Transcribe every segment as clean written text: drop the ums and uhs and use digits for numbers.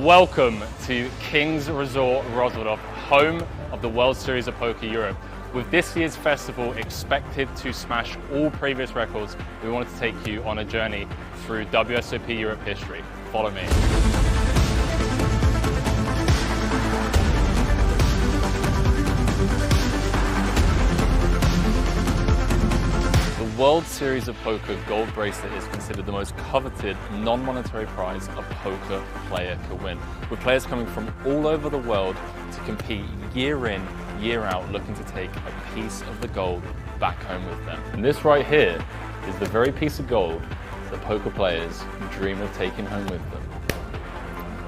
Welcome to King's Resort Rotterdam, home of the World Series of Poker Europe. With this year's festival expected to smash all previous records, we wanted to take you on a journey through WSOP Europe history. Follow me. The World Series of Poker Gold Bracelet is considered the most coveted non-monetary prize a poker player could win, with players coming from all over the world to compete year in, year out, looking to take a piece of the gold back home with them. And this right here is the very piece of gold that poker players dream of taking home with them.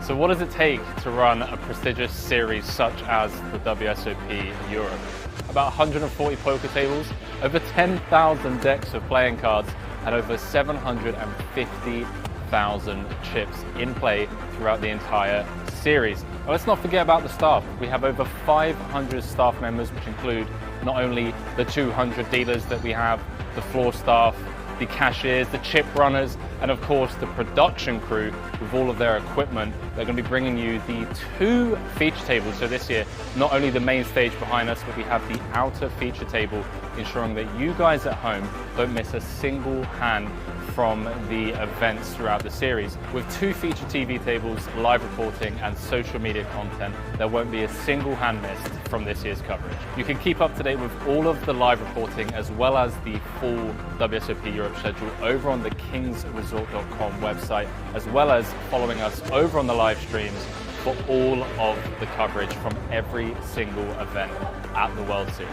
So what does it take to run a prestigious series such as the WSOP Europe? About 140 poker tables, over 10,000 decks of playing cards, and over 750,000 chips in play throughout the entire series. Now, let's not forget about the staff. We have over 500 staff members, which include not only the 200 dealers that we have, the floor staff, the cashiers, the chip runners, and of course the production crew with all of their equipment. They're going to be bringing you the 2 feature tables. So this year, not only the main stage behind us, but we have the outer feature table, ensuring that you guys at home don't miss a single hand from the events throughout the series. With 2 feature TV tables, live reporting and social media content, there won't be a single hand missed from this year's coverage. You can keep up to date with all of the live reporting as well as the full WSOP Europe schedule over on the kingsresort.com website, as well as following us over on the live streams for all of the coverage from every single event at the World Series.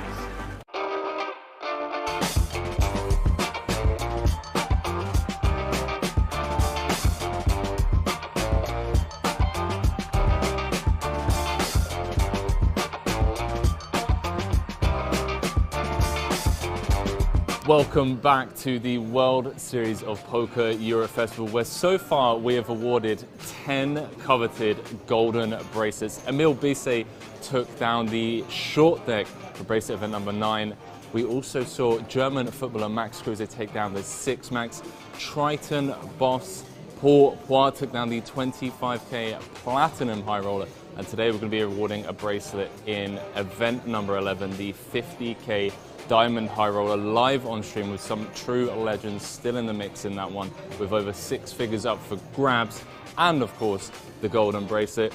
Welcome back to the World Series of Poker Europe Festival, where so far we have awarded 10 coveted golden bracelets. Emil Bisset took down the short deck for bracelet event number 9. We also saw German footballer Max Kruse take down the 6 max. Triton boss Paul Poir took down the 25K platinum high roller. And today we're going to be awarding a bracelet in event number 11, the 50K Diamond High Roller, live on stream with some true legends still in the mix in that one, with over 6 figures up for grabs, and of course the golden bracelet.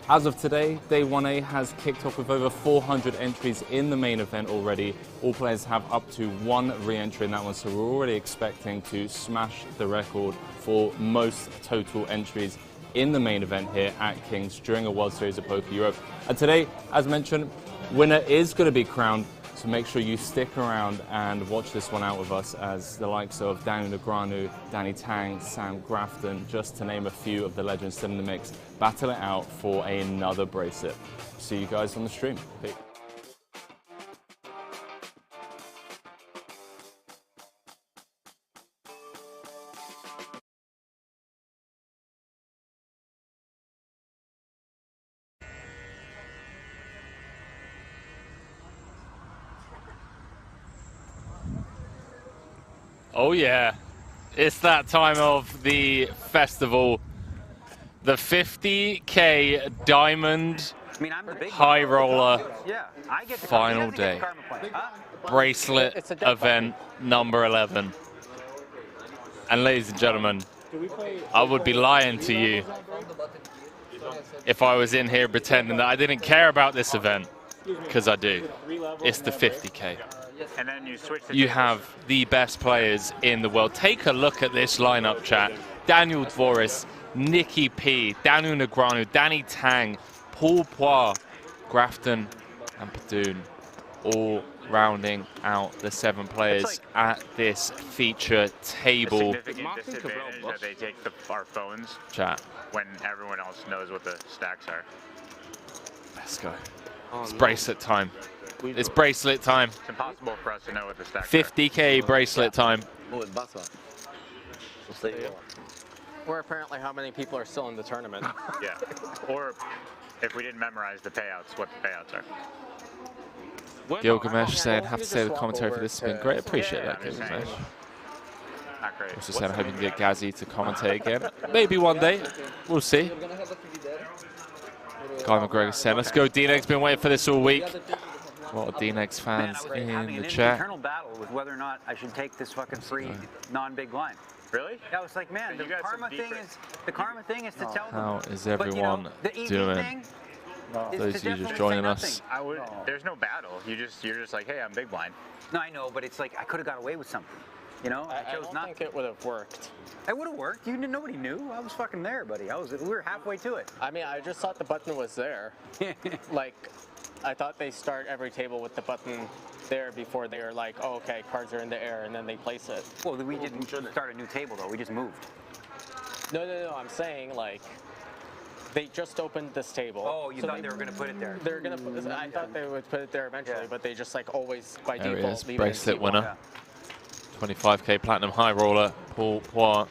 As of today, day 1A has kicked off with over 400 entries in the main event already. All players have up to 1 re-entry in that one, so we're already expecting to smash the record for most total entries in the main event here at King's during a World Series of Poker Europe. And today, as mentioned, winner is going to be crowned. So make sure you stick around and watch this one out with us, as the likes of Daniel Negreanu, Danny Tang, Sam Grafton, just to name a few of the legends still in the mix, battle it out for another bracelet. See you guys on the stream. Peace. Oh yeah, it's that time of the festival. The 50K Diamond High Roller final day. Bracelet event number 11. And ladies and gentlemen, I would be lying to you if I was in here pretending that I didn't care about this event, because I do. It's the 50K. And then you have the best players in the world. Take a look at this lineup, chat. Daniel Dvoris, Nicky P, Daniel Negreanu, Danny Tang, Paul Poir, Grafton, and Padoon, all rounding out the 7 players at this feature table. The significant disadvantage that they take our phones, chat, when everyone else knows what the stacks are. Let's go. It's bracelet time. It's bracelet time. It's impossible for us to know what the stacks 50K bracelet time. Or apparently how many people are still in the tournament. Yeah. Or if we didn't memorize the payouts, what the payouts are. Gilgamesh saying, have to say the commentary for this has been great. Appreciate that, Gilgamesh. Not great. Also saying I hope you can get Gazzy to commentate again. Maybe one day. We'll see. Guy McGregor saying, let's go. D-Neg's been waiting for this all week. A lot of D-Negs fans in the chat. Internal battle with whether or not I should take this fucking free non-big blind. Really? Yeah, I was like, man, the karma thing is to tell them. How is everyone doing? Those of you just joining us. There's no battle. You're just like, hey, I'm big blind. No, I know, but it's like I could have got away with something. You know, I don't think it would have worked. It would have worked. Nobody knew. I was fucking there, buddy. We were halfway to it. I mean, I just thought the button was there. Like, I thought they start every table with the button there before they were like, oh, okay, cards are in the air, and then they place it. Well, we didn't start a new table, though. We just moved. No. I'm saying, like, they just opened this table. Oh, you thought they were going to put it there? They're going to put this. I thought they would put it there eventually, but they just, like, always, by There default, he is, leave it in bracelet T1. winner. 25K Platinum High Roller, Paul Poir.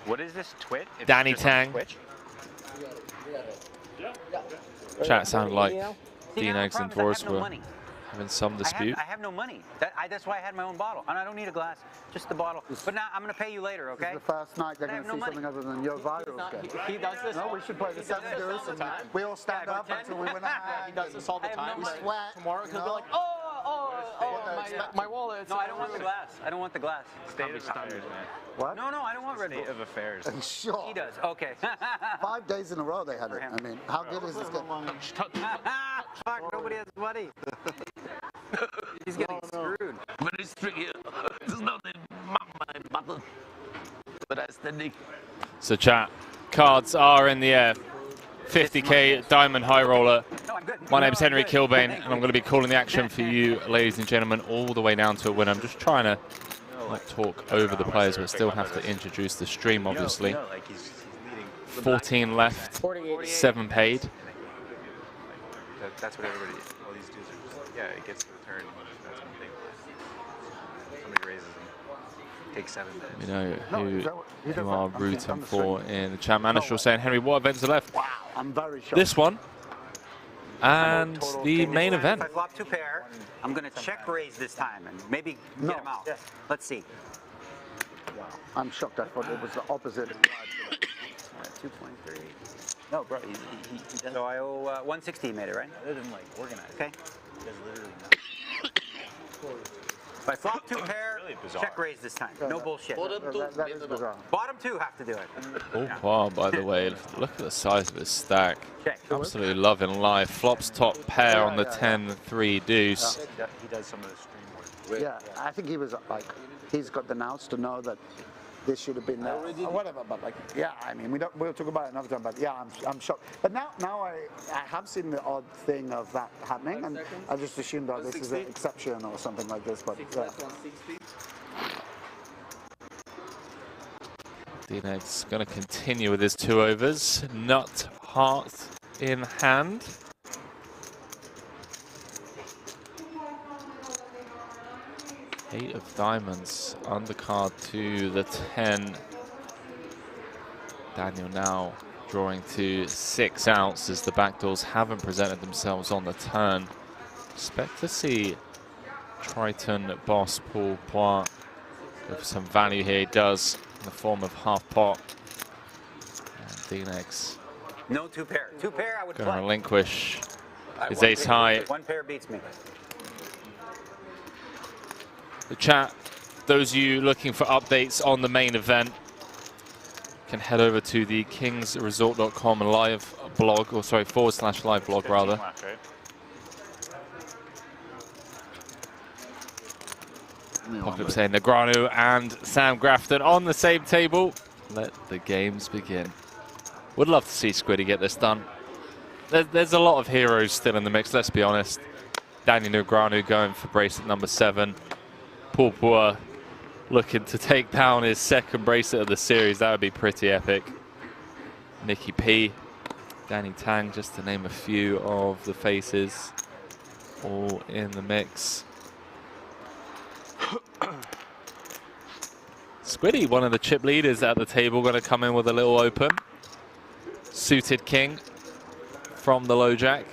What is this, Twit? It's Danny just on Tang. Twitch? Chat sounded like See, D-Negs and the problem is Doris I have no were money. having some dispute. I have no money. That's why I had my own bottle. And I don't need a glass, just the bottle. But now I'm going to pay you later, okay? This is the first night they're I going have to no see something other than your virals game. He does this. No, we should play the seven deuce and we all stand up until we win a hand. He does this all the time. no Like, sweat, tomorrow he'll be know? like, my wallet. No, I don't want the glass. I don't want the glass. State of affairs, man. What? No, I don't want Red Bull. State of affairs. Sure. He does. Okay. 5 days in a row they had it. I mean, how good is this game? Fuck, nobody has money. He's getting screwed. Very tricky. It's not in my button. But I standing. So chat, cards are in the air. 50K Diamond High Roller. No, I'm good. My name's Henry I'm good. Kilbane, and I'm going to be calling the action for you, ladies and gentlemen, all the way down to a win. I'm just trying to not talk over the players, but still have to introduce the stream, obviously. 14 left, 7 paid. That's what everybody, all these dudes are just like, yeah, it gets to the turn, that's one thing. Somebody raises them, takes 7 minutes. You know who are rooting for in the chat. Manish saying, Henry, what events are left? Wow, I'm very shocked. This one and the main event. If I flop 2 pair, I'm going to check raise this time and maybe get him out. Let's see. Wow, I'm shocked. I thought it was the opposite. 2.3. No, bro, he doesn't. So I owe 160, you made it, right? Other than like organize. Okay. He does literally nothing. If I flop 2 pair, check raise this time. No bullshit. That is bizarre. Bottom 2 have to do it. Oh, wow, by the way, look at the size of his stack. Check. Absolutely loving life. Flops top pair on the 10-3 deuce. He does some of the stream work. Yeah, I think he was like, he's got the nous to know that this should have been there or whatever. But like, yeah, I mean, we'll talk about it another time. But yeah, I'm shocked. But now I have seen the odd thing of that happening, and I just assumed that this is an exception or something like this. But D-Neg's going to continue with his 2 overs. Nut, heart in hand. Eight of diamonds, undercard to the 10. Daniel now drawing to 6 outs as the backdoors haven't presented themselves on the turn. Expect to see Triton boss Paul Poir go for some value here. He does in the form of half pot. And D-Negs No 2 pair. 2 pair I would going to play. relinquish his One ace pair. high. 1 pair beats me. The chat, those of you looking for updates on the main event can head over to the kingsresort.com live blog, or sorry, /live blog rather. Left, right? Pocket saying Negreanu and Sam Grafton on the same table. Let the games begin. Would love to see Squiddy get this done. There's a lot of heroes still in the mix, let's be honest. Daniel Negreanu going for bracelet number 7. Paul Poir looking to take down his 2nd bracelet of the series. That would be pretty epic. Nicky P, Danny Tang, just to name a few of the faces, all in the mix. Squiddy, one of the chip leaders at the table, going to come in with a little open. Suited king from the low jack.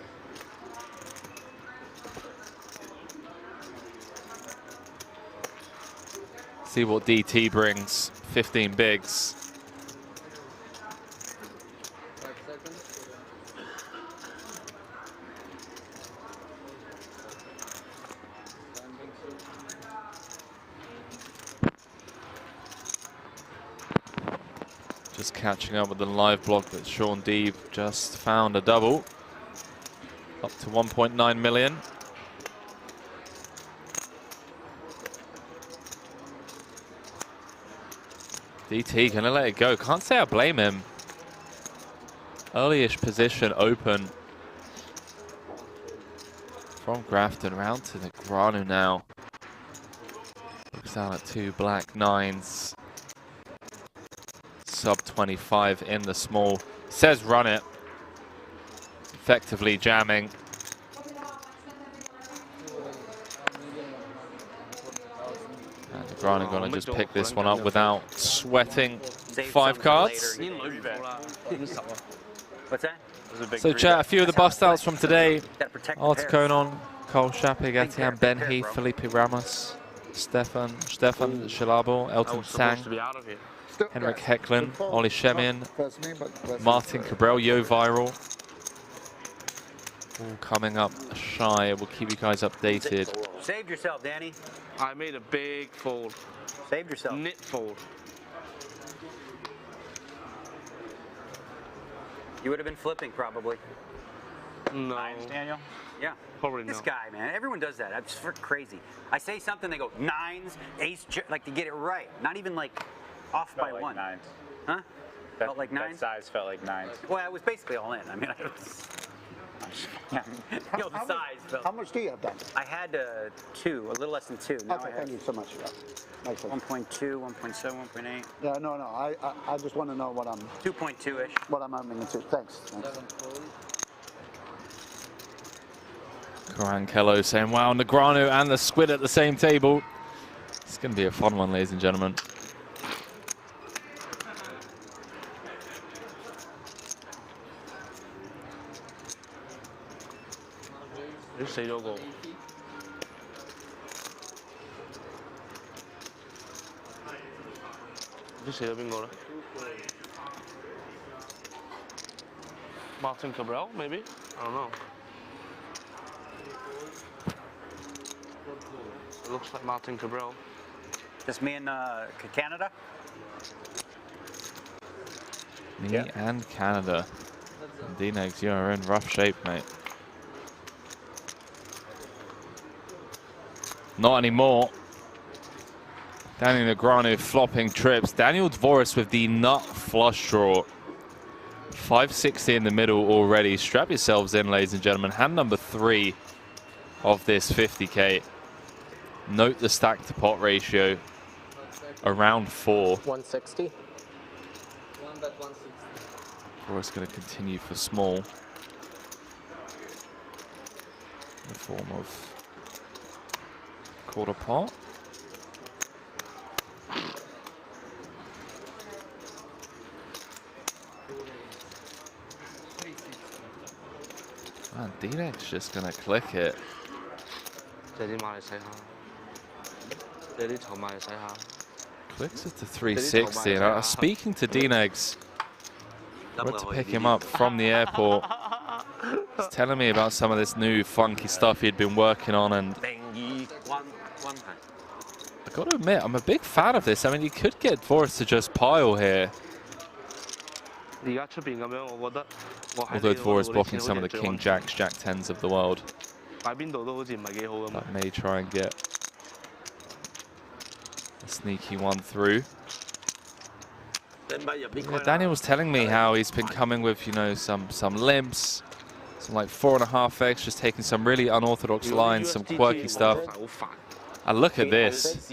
See what DT brings. 15 bigs. Just catching up with the live block, but Sean Deeb just found a double. Up to 1.9 million. DT gonna let it go. Can't say I blame him. Early-ish position open. From Grafton round to the Negranu now. Looks down at 2 black 9s. Sub 25 in the small. Says run it. Effectively jamming. And Negranu gonna just pick this one up without sweating. 5 cards. What's that? So chat, a few of the bust outs from today. Articonon, Cole Shapig, Etienne, Ben Heath, Felipe Ramos, Stefan Shalabo, Elton Sang, Henrik Hecklin, Ollie Shemin, Martin Cabral, Yo Viral. All coming up shy. We'll keep you guys updated. Saved yourself, Danny. I made a big fold. Saved yourself. Knit fold. You would have been flipping probably. No. Nines, Daniel? Yeah. Probably This not. guy, man, everyone does that. That's for crazy. I say something, they go nines, ace, like to get it right. Not even like off by Felt like one. nines. Huh? That, Felt like nines? That size felt like nines. Well, I was basically all in. I mean, I was. You know, the size felt. How much do you have done? I had 2, a little less than 2. Now Okay, I thank you have so much. Yeah. Makes sense. 1.2, 1.7, 1.8, Yeah, no. I just want to know what I'm 2.2-ish. aiming into. Thanks. Corancello saying, wow, Negranu and the squid at the same table. It's going to be a fun one, ladies and gentlemen.你死咗個。唔知死咗邊個咧 ？Martin Cabral, maybe? I don't know. It looks like Martin Cabral. Just me and Canada? Me and Canada. D-Negs, you're in rough shape, mate. Not anymore. Daniel Negranu flopping trips. Daniel Dvoris with the nut flush draw. 560 in the middle already. Strap yourselves in, ladies and gentlemen. Hand number 3 of this 50K. Note the stack to pot ratio. Around 4. 160. Dvoris going to continue for small. In the form of quarter pot. Man, D-Neck's just gonna click it. 借啲馬嚟洗下，借啲籌碼嚟洗下。 Clicks it to 360. And I was speaking to D-Negs. Went to pick him up from the airport. He's telling me about some of this new funky stuff he'd been working on, and I got to admit, I'm a big fan of this. I mean, you could get Dvoris to just pile here. 而家出邊咁樣，我覺得我喺 Although 呢度 Dvoris blocking some of the King Jacks, Jack 10s of the world. 擺邊度都好似唔係幾好咁。 That may try and get a sneaky one through. Yeah, Daniel was telling me how he's been coming with, you know, some limps, some like 4.5x, just taking some really unorthodox lines, some quirky stuff. And look at this.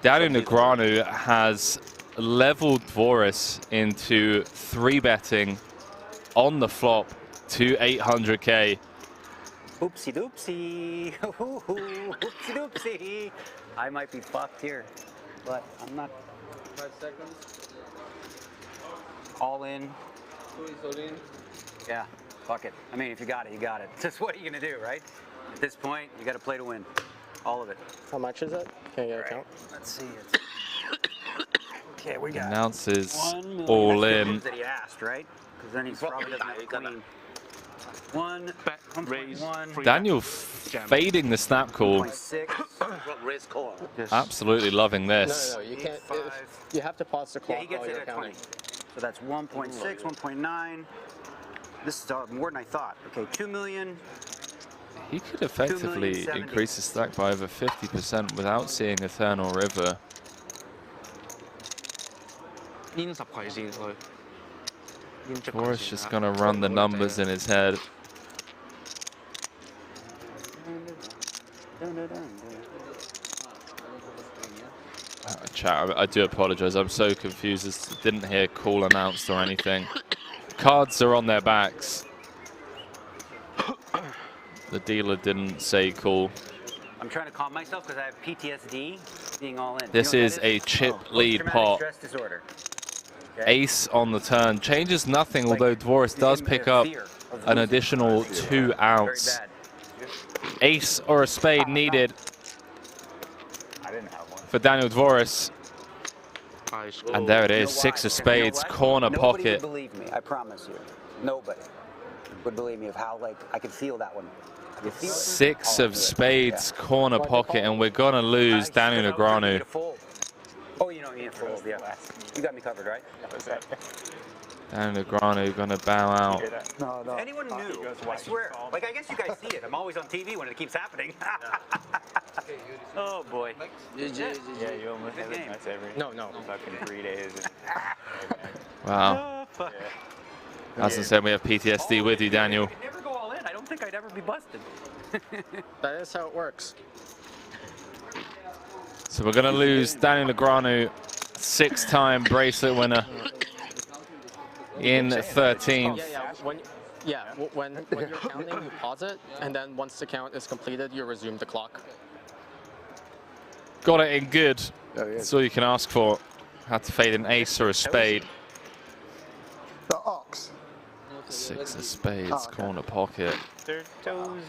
Daniel Negranu has leveled Dvoris into 3-betting on the flop to 800K. Oopsie doopsie. Oopsie doopsie. I might be fucked here, but I'm not. 5 seconds. All in. 2 is all in. Yeah, fuck it. I mean, if you got it, you got it. Just what are you gonna do, right? At this point, you got to play to win. All of it. How much is it? Can I get a count? Let's see. Okay, we got Announces 1 million. all That's the in. moves that he asked, right? Because then he probably doesn't have a queen. 1.1. Daniel fading the snap call. 1.6. Absolutely loving this. No, you can't. You have to pause the clock Yeah, he gets while it you're at counting. 20. So that's 1.6, 1.9. This is more than I thought. Okay, 2 million. He could effectively increase his stack by over 50% without seeing Eternal River. 煙10佢先佢，煙10佢 Boris 先 just 啊 gonna run the numbers in his head. Chat, I do apologize. I'm so confused. I didn't hear call announced or anything. Cards are on their backs. The dealer didn't say call. I'm trying to calm myself because I have PTSD being all in. This is a chip lead pot. Stress disorder. Ace on the turn. Changes nothing, although Dvoris does pick up an additional 2 outs. Ace or a spade needed for Daniel Dvoris. And there it is, 6 of spades, corner Nobody pocket. would believe me, I promise you. Nobody would believe me of how, like, I could feel that one. I could feel it. 6 of spades, corner pocket, and we're gonna lose Daniel Negreanu. Oh, you don't need a fold, yeah. You got me covered, right? Daniel Negreanu gonna bow out. No, no. If anyone knew, I swear. Like, I guess you guys see it. I'm always on TV when it keeps happening. Oh, boy. Yeah, you almost have it. That's every fucking 3 days. Wow. As I said, we have PTSD with you, Daniel. I could never go all in. I don't think I'd ever be busted. That is how it works. So we're gonna lose Daniel Negreanu, 6-time bracelet winner in 13th. When you're counting, you pause it, and then once the count is completed, you resume the clock. Got it in good. That's all you can ask for. Had to fade an ace or a spade. The ox. 6 of spades, corner pocket.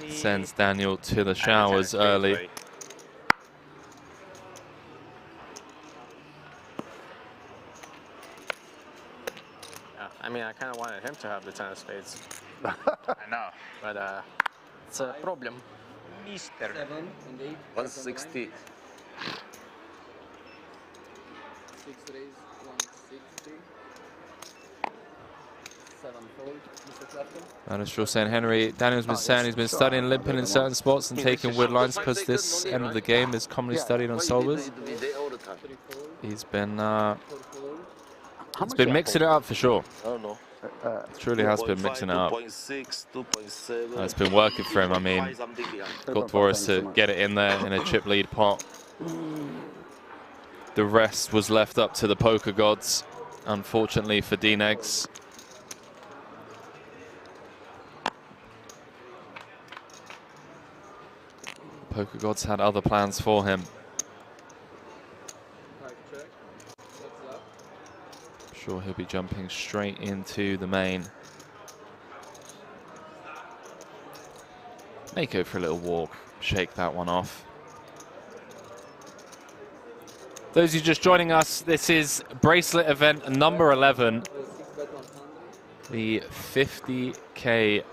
Sends Daniel to the showers early. I mean, I kind of wanted him to have the 10 of spades. I know. But it's a problem. 160. 6 raise, 160. 7 fold, Mr. Clapton. Manager saying Henry, Daniel's been saying he's been studying limping in certain spots and taking wood lines because this end of the game is commonly studied on solvers. He's been mixing it up for sure. I don't know. Truly has been mixing it up. 2.6, 2.7. It's been working for him. I mean, got Dvoris to get it in there in a chip lead pot. The rest was left up to the poker gods, unfortunately for D-Negs. Poker gods had other plans for him. Sure, he'll be jumping straight into the main. May go for a little walk, shake that one off. Those of you just joining us, this is bracelet event number 11. The 50K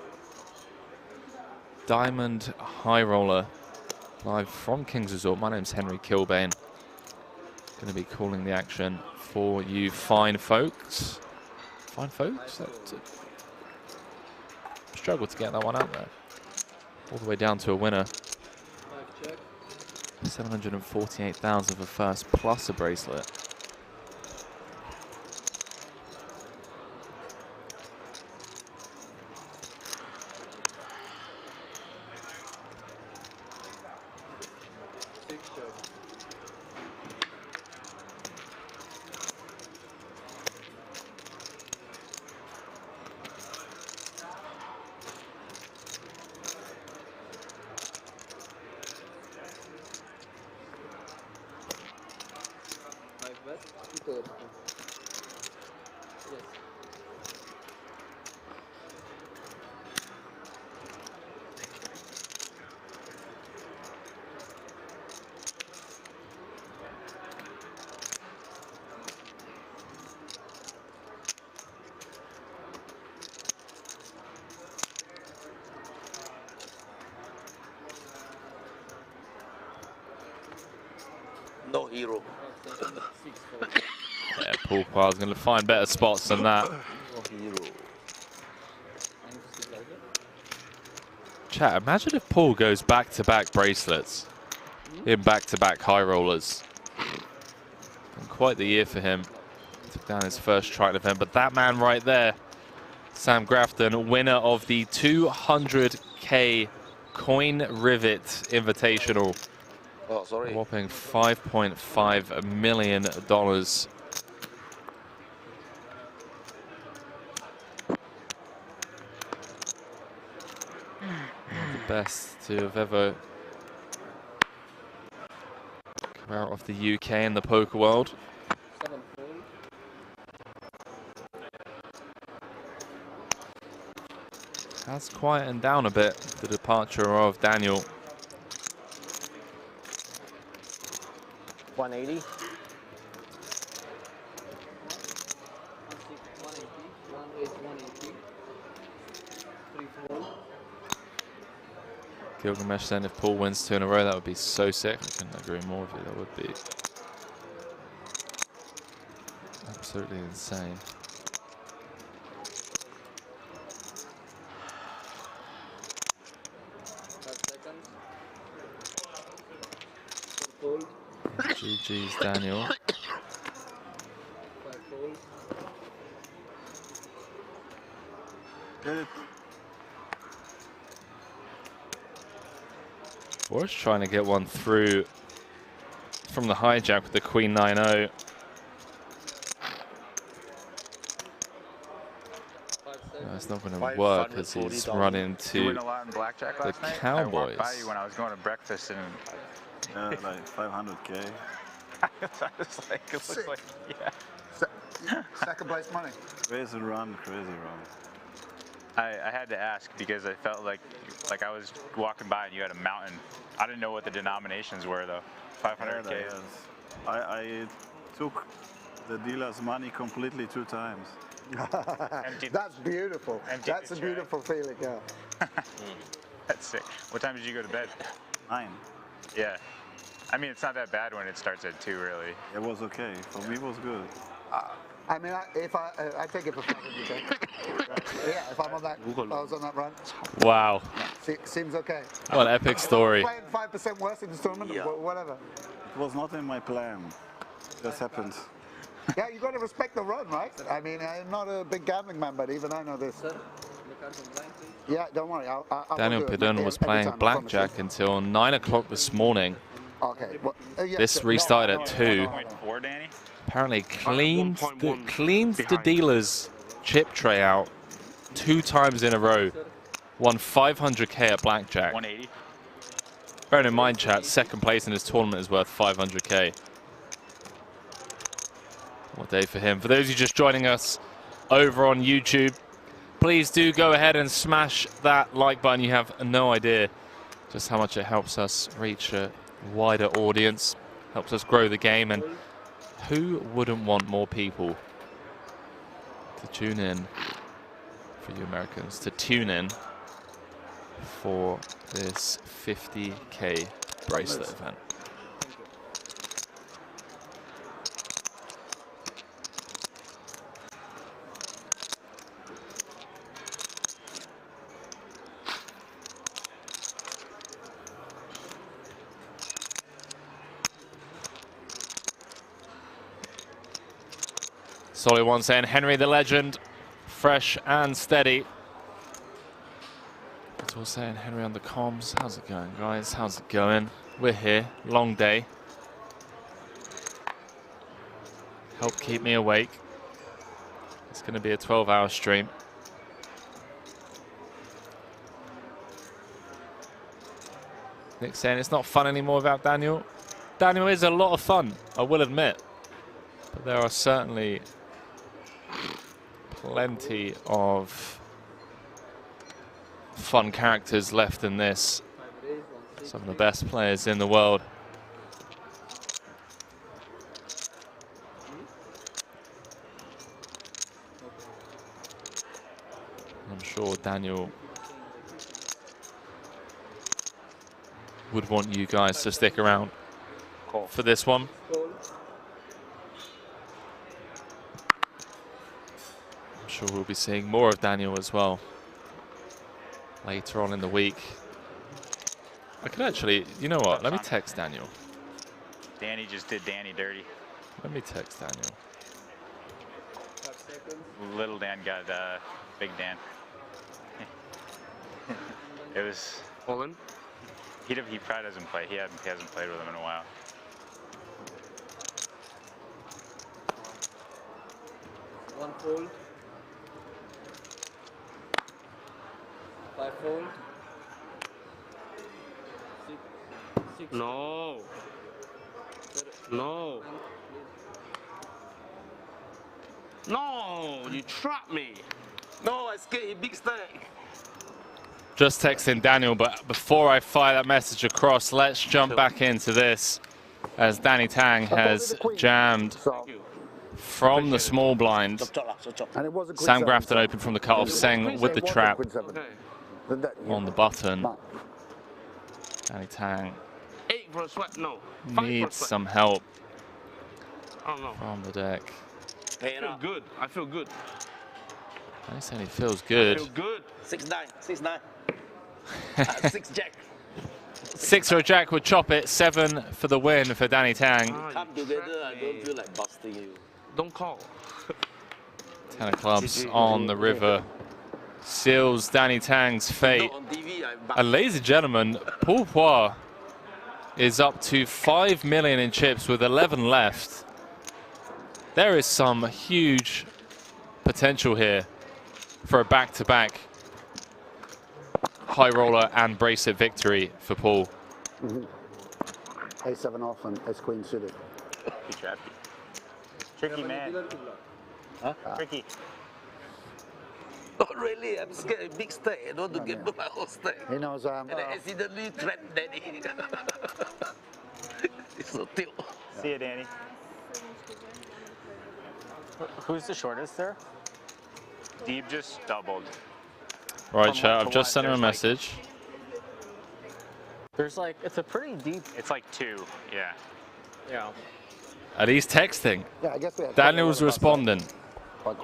Diamond High Roller. Live from King's Resort. My name's Henry Kilbane. Going to be calling the action for you fine folks. Fine folks? Struggled to get that one out there. All the way down to a winner. 748,000 for first plus a bracelet. more hero. Yeah, Paul Quayle's going to find better spots than that. Chat, imagine if Paul goes back-to-back bracelets in back-to-back high rollers. And quite the year for him. Took down his first trial event, but that man right there, Sam Grafton, winner of the 200K Coin Rivet Invitational. Oh, sorry. A whopping $5.5 million. The best to have ever come out of the UK in the poker world. Has quietened down a bit, the departure of Daniel. 180. Gilgamesh saying if Paul wins 2 in a row, that would be so sick. I couldn't agree more with you. That would be absolutely insane. GG's Daniel. Boris trying to get one through from the hijack with the Queen 9-0. No, it's not going to work as he's run into You win a lot in blackjack the last night? I Cowboys. walked by you when I was going to breakfast and Yeah, like 500K. I was like, it looks like, yeah. Second place money. Crazy run, crazy run. I had to ask because I felt like I was walking by and you had a mountain. I didn't know what the denominations were though. 500K. Yes. I took the dealer's money completely 2 times. That's beautiful. That's a beautiful feeling, yeah. That's sick. What time did you go to bed? 9. Yeah. I mean, it's not that bad when it starts at 2, really. It was okay. For me, it was good. I mean, if I take it for 500K. Yeah, if I'm on that, I was on that run. Wow. Seems okay. What an epic story. Playing 5% worse in this tournament, whatever. It was not in my plan. It just happened. Yeah, you got to respect the run, right? I mean, I'm not a big gambling man, but even I know this. Yeah, don't worry. I'll Daniel Pedona was playing blackjack until 9 o'clock this morning. Okay. Well, yeah, This restarted at 2. 1.4, Danny? Apparently cleaned the dealer's chip tray out 2 times in a row. Won 500K at blackjack. 180. Bearing in mind, chat, second place in this tournament is worth 500K. What a day for him. For those of you just joining us over on YouTube, please do go ahead and smash that like button. You have no idea just how much it helps us reach a wider audience, helps us grow the game, and who wouldn't want more people to tune in, for you Americans, to tune in for this 50K bracelet event. Solly one saying, Henry the legend, fresh and steady. It's all saying Henry on the comms. How's it going, guys? How's it going? We're here. Long day. Help keep me awake. It's going to be a 12-hour stream. Nick saying it's not fun anymore without Daniel. Daniel is a lot of fun, I will admit. But there are certainly plenty of fun characters left in this. Some of the best players in the world. I'm sure Daniel would want you guys to stick around for this one. I'm sure we'll be seeing more of Daniel as well later on in the week. I can actually, you know what? Let me text Daniel. Danny just did Danny dirty. Let me text Daniel. Little Dan got Big Dan. It was. Poland? He probably doesn't play. He hasn't played with him in a while. One fold. 5 fold. 6. No. No. No, you trapped me. No, I scared a big stack. Just texting Daniel, but before I fire that message across, let's jump back into this as Danny Tang has jammed from the small blind. Sam Grafton open from the cutoff, Seng with the trap on the button. Danny Tang 8 for a sweat, no. needs some help I don't know. from the deck. I feel good. I feel good. Danny saying he feels good. I feel good. 6-9, 6-9. 6 jack. 6 or a jack would chop it. 7 for the win for Danny Tang. Come together, I don't feel like busting you. Don't call. 10 of clubs on the river seals Danny Tang's fate. On TV, And ladies and gentlemen, Paul Poir is up to 5 million in chips with 11 left. There is some huge potential here for a back-to-back high roller and bracelet victory for Paul. A7 off and S queen suited. He trapped you. Tricky man. Huh? Tricky. Not really, I'm scared a big stack. I don't want to get my whole stack. He knows And I accidentally trapped Danny. It's so tilt. See you, Danny. Who's the shortest there? Deeb just doubled. Right, chat, I've just sent him a message. There's like, it's a pretty deep. It's like 2, yeah. Yeah. And he's texting. Yeah, I guess we have Daniel's responding.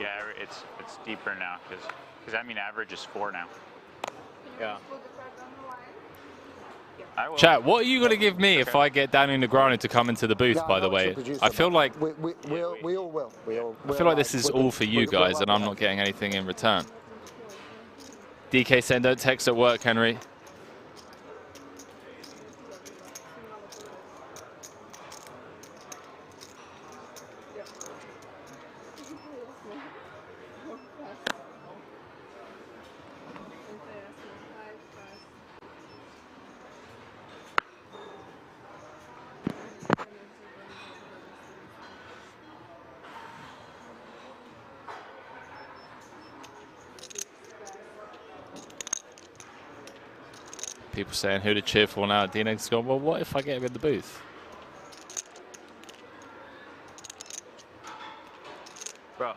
Yeah, it's deeper now because I mean average is 4 now. Yeah. I will. Chat, what are you going to give me if I get Daniel Negreanu to come into the booth, by the way? I feel like we all will. I feel like this is all for you guys and I'm not getting anything in return. DK saying don't text at work, Henry. People saying who to cheer for now. D-Neg's gone, well, what if I get him in the booth? Bro.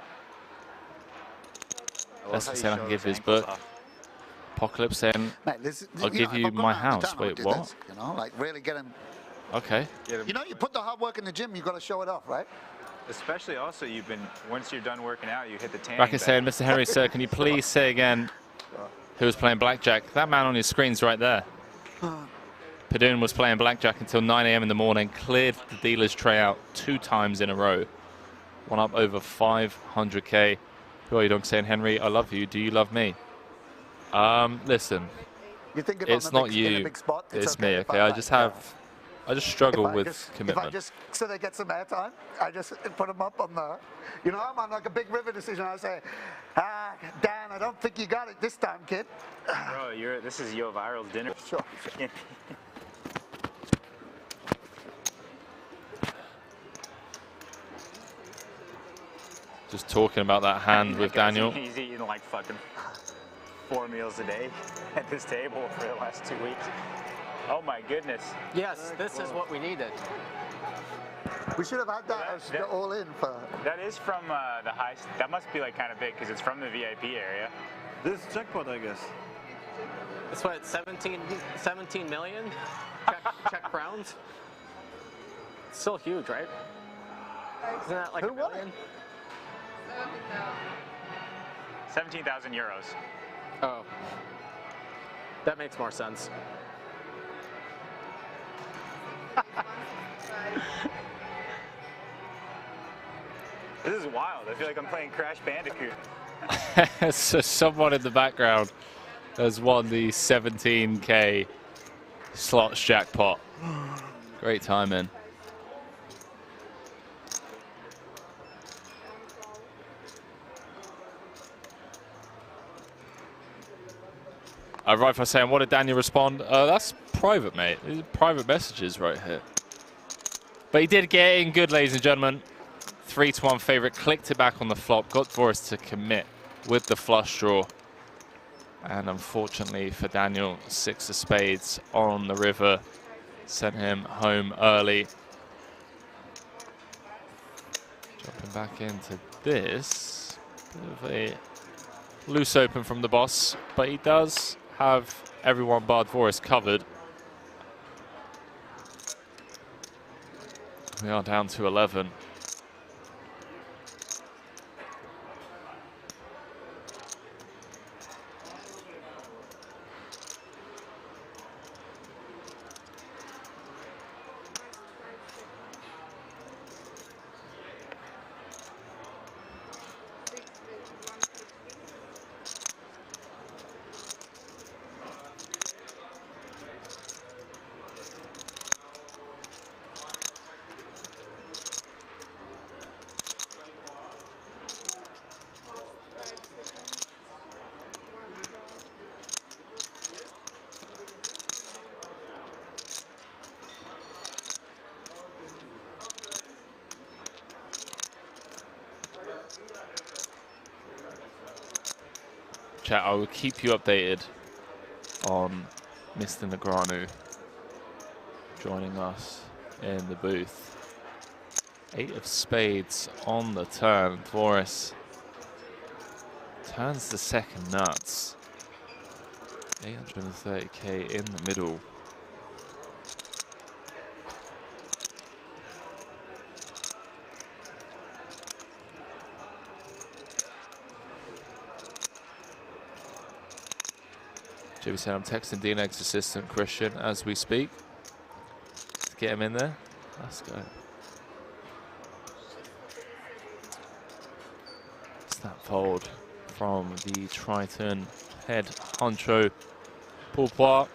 Lesson saying I can give his book. Apocalypse saying, I'll give you my house. Wait, what? This, you know, like really get him. Okay. You know, you put the hard work in the gym, you got to show it off, right? Especially also, once you're done working out, you hit the tanning. Rack is saying, Mr. Henry, sir, can you please say again who was playing blackjack? That man on your screen's right there. Padoon was playing blackjack until 9 a.m. in the morning, cleared the dealer's tray out 2 times in a row. Won up over 500K. Who are you doing saying, Henry, I love you. Do you love me? Listen, it's not you, it's me, okay? I just struggle with commitment. So they get some airtime, I just put them up on the, you know, I'm on like a big river decision. I say, Dan, I don't think you got it this time, kid. Bro, this is Yo Viral's dinner. Sure. Just talking about that hand with Daniel. He's eating like fucking 4 meals a day at this table for the last 2 weeks. Oh my goodness. Yes, this is what we needed. We should have had that all in for. That is from the high. That must be like kind of big because it's from the VIP area. This jackpot, I guess. It's what, 17 million Czech crowns? still huge, right? Isn't that like Who a won million? 17,000 euros. Oh. That makes more sense. This is wild. I feel like I'm playing Crash Bandicoot. So someone in the background has won the 17K slots jackpot. Great timing. Right for saying, what did Daniel respond? That's private, mate. These are private messages right here. But he did get in good, ladies and gentlemen. 3-1 favorite, clicked it back on the flop, got Boris to commit with the flush draw. And unfortunately for Daniel, 6 of spades on the river sent him home early. Jumping back into this, bit of a loose open from the boss, but he does have everyone bar Boris covered. We are down to 11. Chat, I will keep you updated on Mr. Negreanu joining us in the booth. 8 of spades on the turn. Boris turns the second nuts. 830K in the middle. JB said, I'm texting DNX's assistant Christian as we speak. Let's get him in there. Let's go. Snap fold from the Triton head honcho. Pourpois.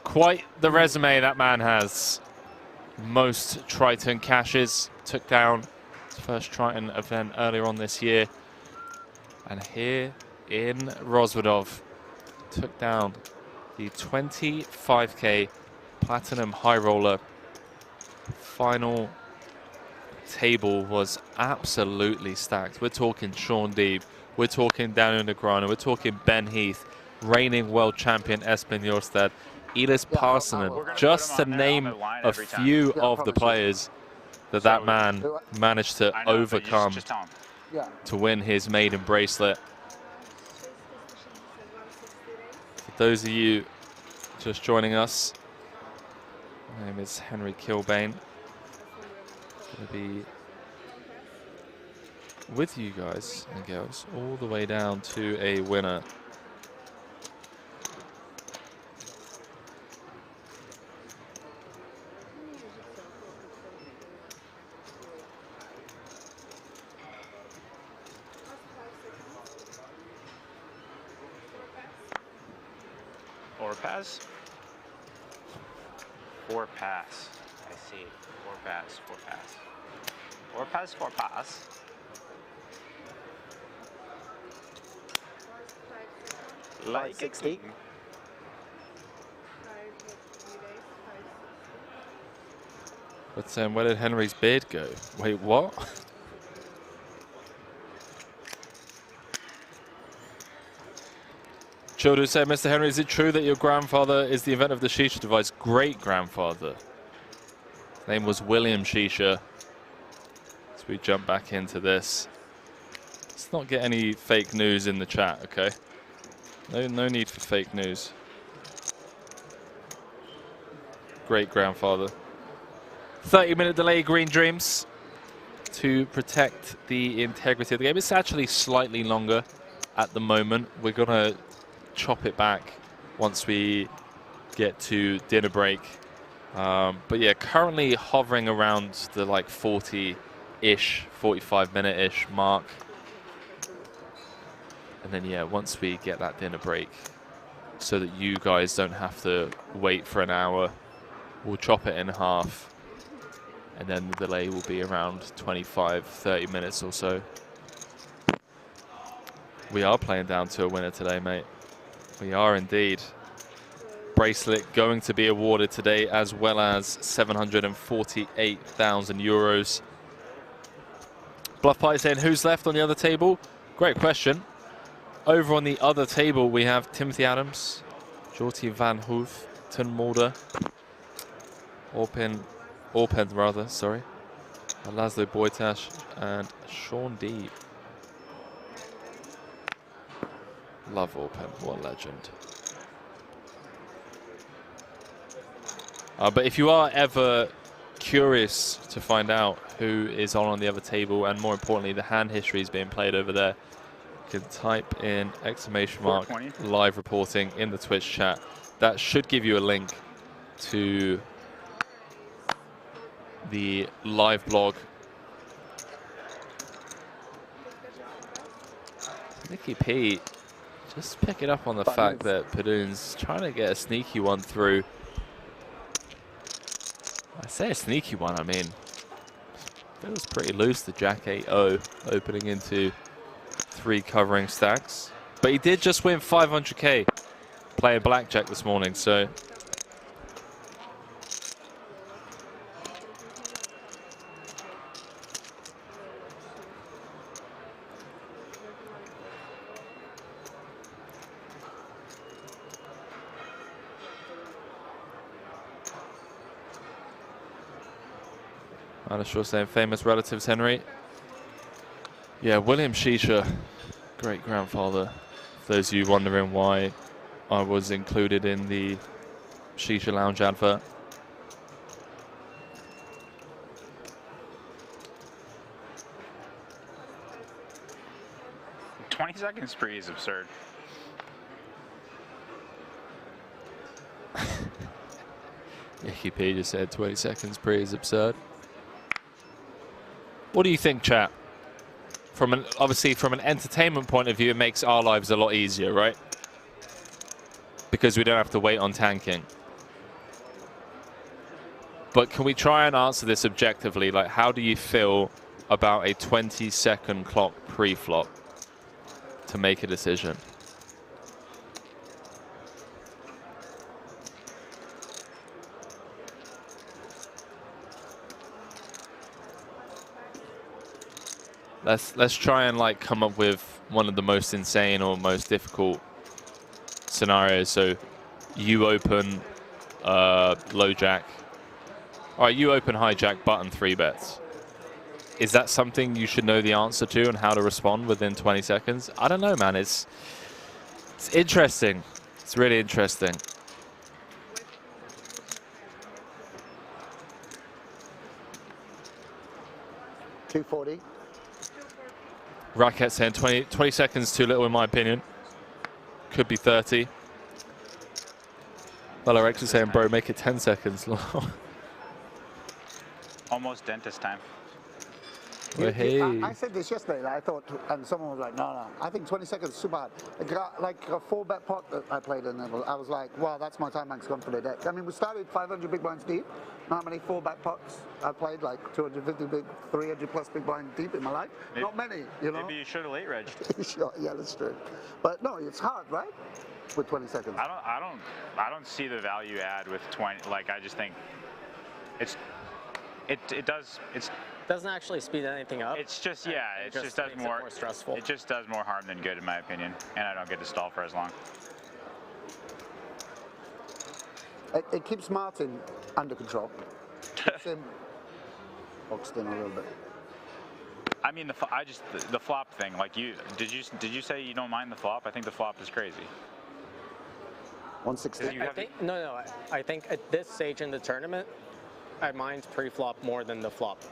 Quite the resume that man has. Most Triton cashes. Took down his first Triton event earlier on this year. And here in Rozvadov, took down the 25K Platinum High Roller. Final table was absolutely stacked. We're talking Sean Deeb, we're talking Daniel Negreanu, we're talking Ben Heath, reigning world champion Espen Jorstad, Elis Parsonen, just to name a few of the players that man managed to overcome to win his maiden bracelet. Those of you just joining us, my name is Henry Kilbane. Going to be with you guys and girls all the way down to a winner. Pass? 4 pass. I see. 4 pass, 4 pass. 4 pass, 4 pass. Like a king. But where did Henry's beard go? Wait, what? Children say, Mr. Henry, is it true that your grandfather is the inventor of the shisha device? Great-grandfather. His name was William Shisha. As we jump back into this. Let's not get any fake news in the chat, okay? No need for fake news. Great-grandfather. 30-minute delay, Green Dreams, to protect the integrity of the game. It's actually slightly longer at the moment. We're going to chop it back once we get to dinner break. But yeah, currently hovering around the like 40-ish, 45-minute-ish mark. And then yeah, once we get that dinner break, so that you guys don't have to wait for an hour, we'll chop it in half. And then the delay will be around 25, 30 minutes or so. We are playing down to a winner today, mate. We are indeed. Bracelet going to be awarded today, as well as 748,000 euros. Bluff Party saying, who's left on the other table? Great question. Over on the other table, we have Timothy Adams, Jorti Van Hoof, Ten Mulder, Orpen rather, sorry, Laszlo Boytash, and Sean Deeb. Love Orpen, what a legend. But if you are ever curious to find out who is on the other table, and more importantly, the hand history is being played over there, you can type in !, live reporting in the Twitch chat. That should give you a link to the live blog. Nicky P, just picking up on the fact that Padoon's trying to get a sneaky one through. I say a sneaky one, I mean, feels pretty loose, the Jack 8-0 opening into 3 covering stacks. But he did just win 500k playing blackjack this morning, so Sure saying famous relatives, Henry. Yeah, William Shisha, great grandfather. For those of you wondering why I was included in the Shisha Lounge advert. $20 spree is absurd. Nicky P just said 20 seconds pre is absurd. What do you think, chat? Obviously, from an entertainment point of view, it makes our lives a lot easier, right? Because we don't have to wait on tanking. But can we try and answer this objectively? Like, how do you feel about a 20-second clock pre-flop to make a decision? Let's try and like come up with one of the most insane or most difficult scenarios. So you open low jack. All right, you open high jack button 3 bets. Is that something you should know the answer to and how to respond within 20 seconds? I don't know, man. It's interesting. It's really interesting. $240. Racket saying 20 seconds too little in my opinion. Could be 30. Hello Rex is saying, bro, make it 10 seconds long. Almost dentist time. Well, hey. I said this yesterday, I thought, and someone was like, no, I think 20 seconds is super hard. Like a 4-bet pot that I played in, I was like, wow, that's my time max gone for the day. I mean, we started 500 big blinds deep. Not many 4-bet pots I played, like 250 big, 300 plus big blinds deep in my life. Maybe, not many, you know? Maybe you should have late regged. Sure, yeah, that's true. But no, it's hard, right? With 20 seconds. I don't see the value add with 20. Like, I just think it doesn't actually speed anything up. It's just, yeah, it just does more stressful. It just does more harm than good, in my opinion, and I don't get to stall for as long. It keeps Martin under control. Keeps him boxed in a little bit. I mean, the flop thing. Like, did you say you don't mind the flop? I think the flop is crazy. 160. I think at this stage in the tournament, I mind pre-flop more than the flop.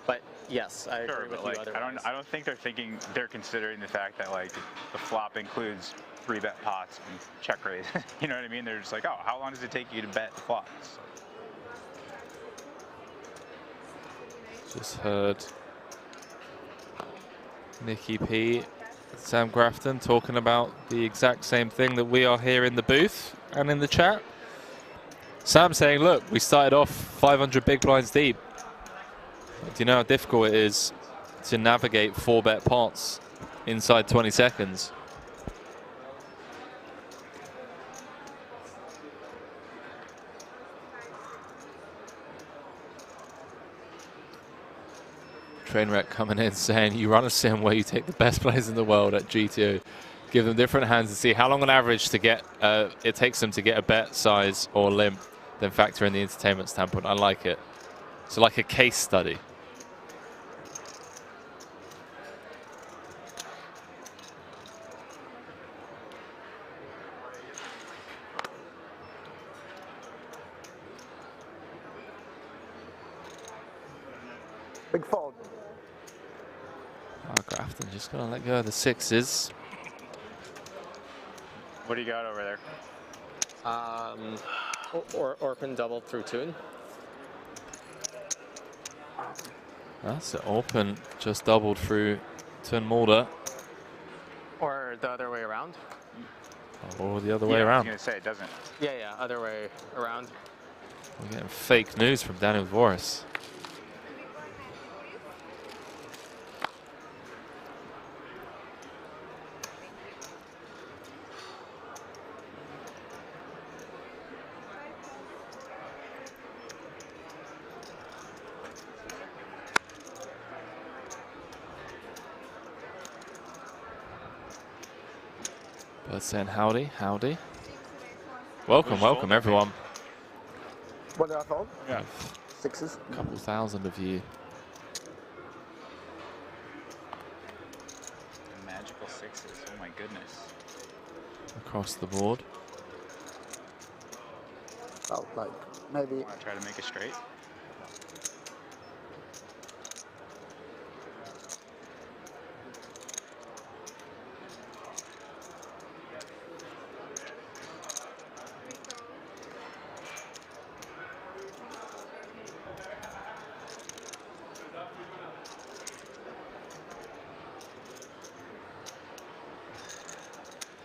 But yes, I Sure, agree with but you like, otherwise. I don't think they're considering the fact that like the flop includes 3-bet pots and check raise. You know what I mean? They're just like, oh, how long does it take you to bet the flops? Just heard Nicky P, Sam Grafton talking about the exact same thing that we are here in the booth and in the chat. Sam saying, look, we started off 500 big blinds deep. Do you know how difficult it is to navigate 4-bet pots inside 20 seconds? Trainwreck coming in saying, you run a sim where you take the best players in the world at GTO, give them different hands and see how long on average to get it takes them to get a bet size or limp, then factor in the entertainment standpoint. I like it. So like a case study. Big fold. Oh, Grafton just gonna let go of the sixes. What do you got over there? Orphan double through tune. That's it. Open just doubled through Turn Mulder. Or the other way around. Or the other way I around. was gonna say it doesn't. Yeah, other way around. We're getting fake news from Daniel Voris. But saying howdy, howdy. Welcome, welcome everyone. What did I fold? Yeah. Sixes. A couple thousand of you. Magical sixes. Oh my goodness. Across the board. Felt like maybe. Want to try to make it straight?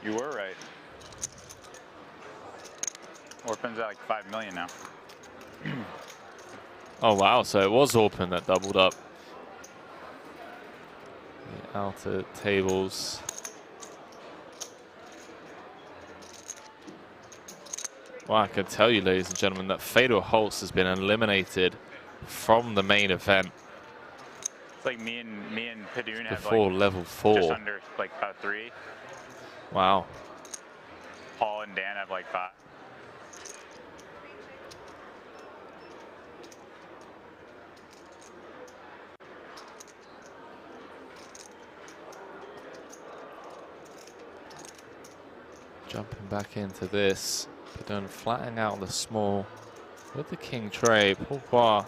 You were right. Orphan's at like 5 million now. Oh wow, so it was Orphan that doubled up. The outer tables. Well, I can tell you, ladies and gentlemen, that Fedor Holtz has been eliminated from the main event. It's like me and Padoon have Before like level 4. just under like about 3. Wow. Paul and Dan have like 5. Jumping back into this. Padon flattening out the small with the king tray. Pourquoi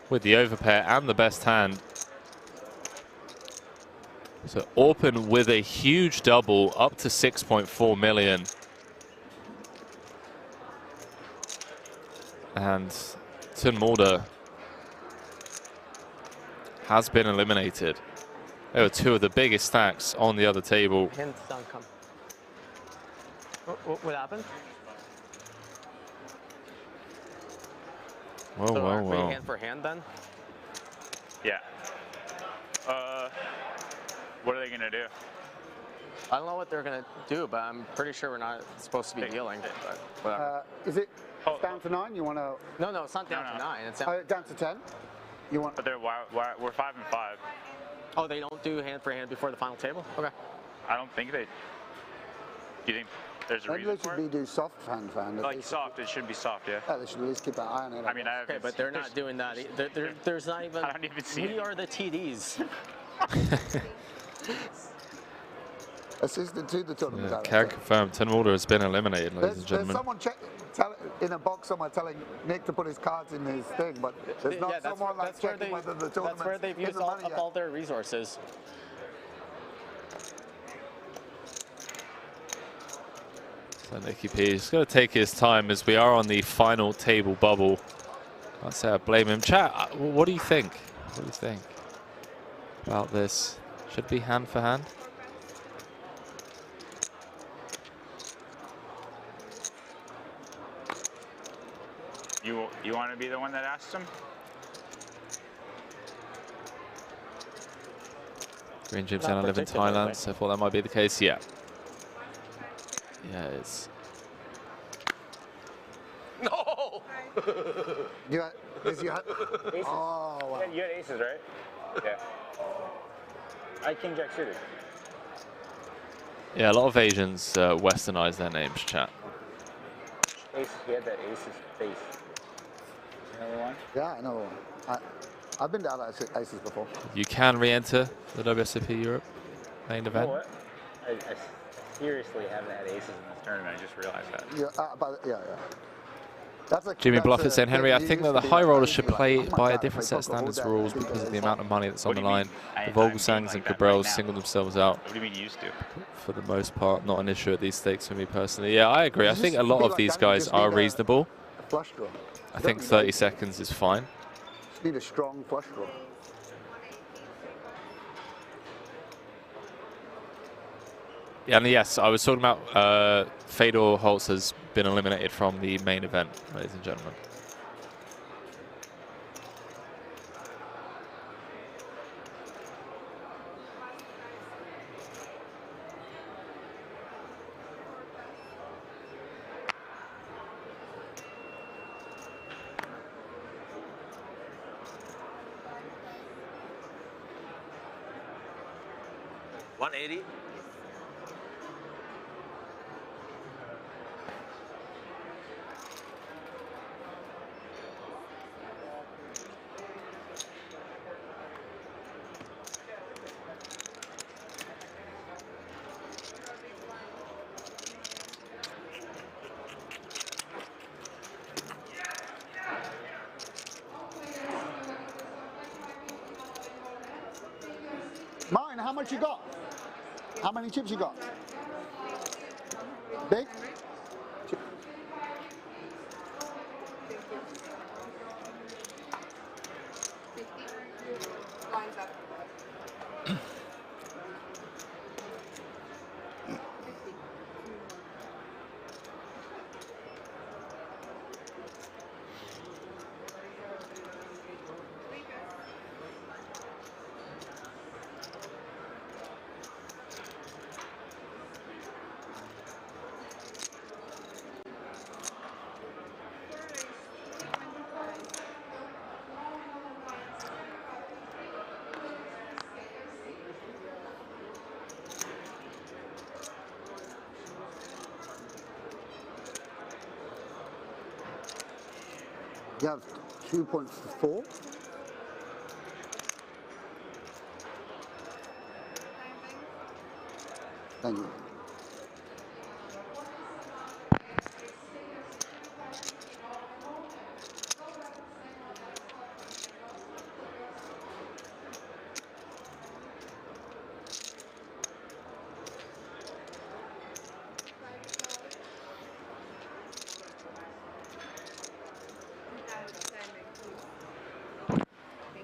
with the overpair and the best hand. So Orphan with a huge double up to 6.4 million. And Turn Mulder has been eliminated. There were two of the biggest stacks on the other table. Hands don't come. What happened? Whoa, So whoa, are we whoa. hand for hand then? Yeah. What are they gonna do? I don't know what they're gonna do, but I'm pretty sure we're not supposed to be dealing. But whatever. Is it down to 9? You want to? No, it's not down to 9. It's down. Down to 10. You want? But we're 5 and 5. Oh, they don't do hand for hand before the final table? Okay. I don't think they. Do you think there's a Maybe reason they for should it? do soft hand fan. Like soft, it should be soft, yeah. Yeah, they should at least keep an eye on it. I mean, I Okay, but they're not doing that. There's not even. I don't even see We it. are the TDs. assistant to the tournament Yeah, director. can confirm Tim Mulder has been eliminated, ladies and There's gentlemen. someone in a box somewhere telling Nick to put his cards in his thing, but there's not someone like checking whether the tournament. That's where they've used up all their resources. So Nicky P is going to take his time as we are on the final table bubble. Can't say I blame him. Chat, what do you think? What do you think about this? Should it be hand for hand? You want to be the one that asks him? Green Jim saying I live in Thailand, so I thought that might be the case. Yeah. Yeah, it's. No! You had, Aces. Oh, wow. You had aces, right? Yeah. I king jack suited. Yeah, a lot of Asians westernize their names, chat. Ace, he had that aces face. Another one? Yeah, I know. I've been down at aces before. You can re-enter the WSOP Europe main You know event. what? I seriously haven't had aces in this tournament. I just realized that. Yeah. That's Jimmy Bluffett saying, Henry, I think that the high rollers should play by a different set of standards rules because of the amount of money that's on the line. The Vogelsangs and Cabrels single themselves out. What do you mean you used to? For the most part, not an issue at these stakes for me personally. Yeah, I agree. I think a lot of these guys are reasonable. Flush draw. I think 30 seconds is fine. Just need a strong flush draw. Yeah, and yes, I was talking about Fedor Holtz has been eliminated from the main event, ladies and gentlemen. $180. Mine, how much you got? How many chips you got? Big? You have 2.4. Thank you.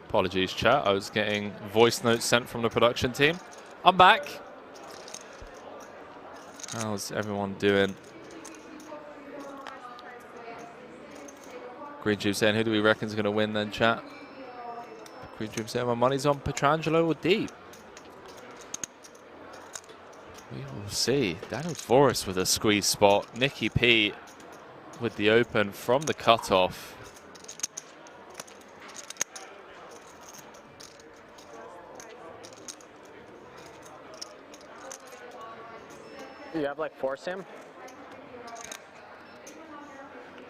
Apologies, chat. I was getting voice notes sent from the production team. I'm back. How's everyone doing? Green Tube saying, who do we reckon is going to win then, chat? Green Tube saying, my money's on Petrangelo or Deep. We will see. Daniel Forrest with a squeeze spot. Nicky P with the open from the cutoff. You have like 4 sim?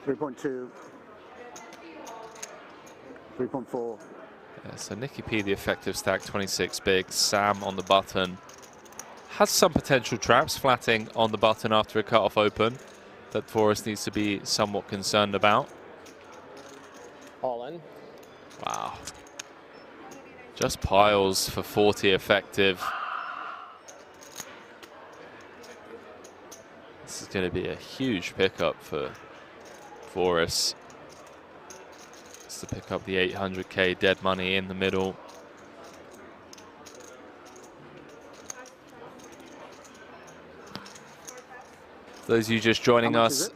3.2. 3.4. Yeah, so Nicky P, the effective stack, 26 big. Sam on the button has some potential traps flatting on the button after a cut-off open that Forrest needs to be somewhat concerned about. All in. Wow. Just piles for 40 effective. This is going to be a huge pickup for Forrest. Just to pick up the 800k dead money in the middle. For those of you just joining us,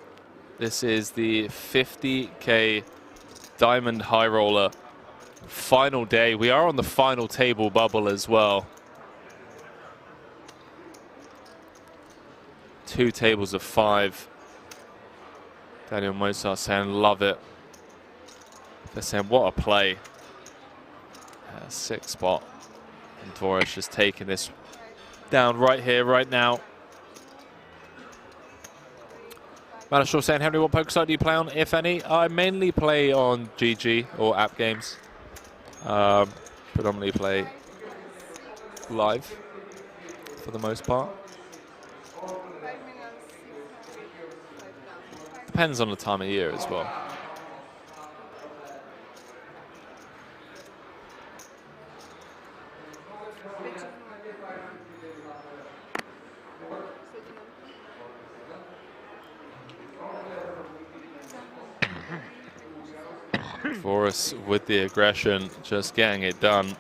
this is the 50k Diamond High Roller final day. We are on the final table bubble as well. 2 tables of 5. Daniel Mozart saying, love it. They're saying, what a play. 6th spot. And Dvorak just taking this down right here, right now. Manashaw saying, Henry, what poker site do you play on, if any? I mainly play on GG or app games. Predominantly play live for the most part. Depends on the time of year as well. Forrest with the aggression, just getting it done.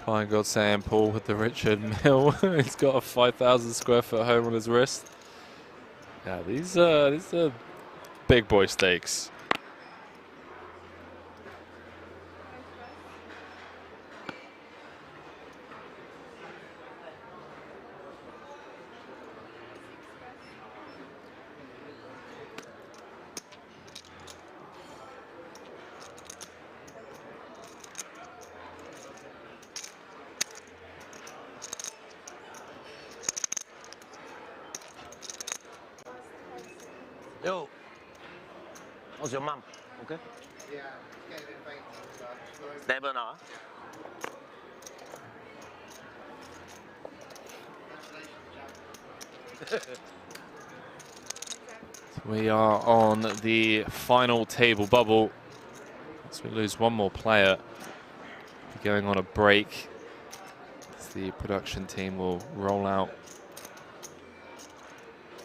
Fine God saying Paul with the Richard Mill. He's got a 5,000 square foot home on his wrist. Yeah, these are big boy stakes. Yo, how's your mom? Okay? Yeah, Stable now, huh? We are on the final table bubble. As we lose one more player, we're going on a break. As the production team will roll out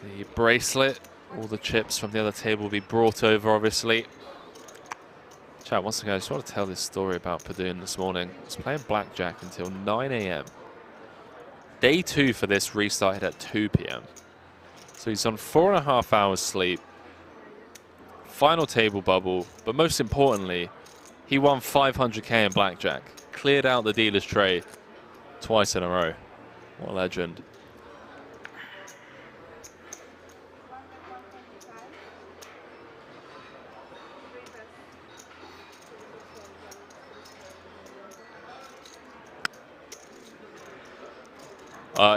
the bracelet. All the chips from the other table will be brought over, obviously. Chat, once again, I just want to tell this story about Padoon this morning. I was playing blackjack until 9 AM. Day 2 for this restarted at 2 PM. So he's on 4.5 hours sleep. Final table bubble, but most importantly, he won 500k in blackjack. Cleared out the dealer's tray twice in a row. What a legend.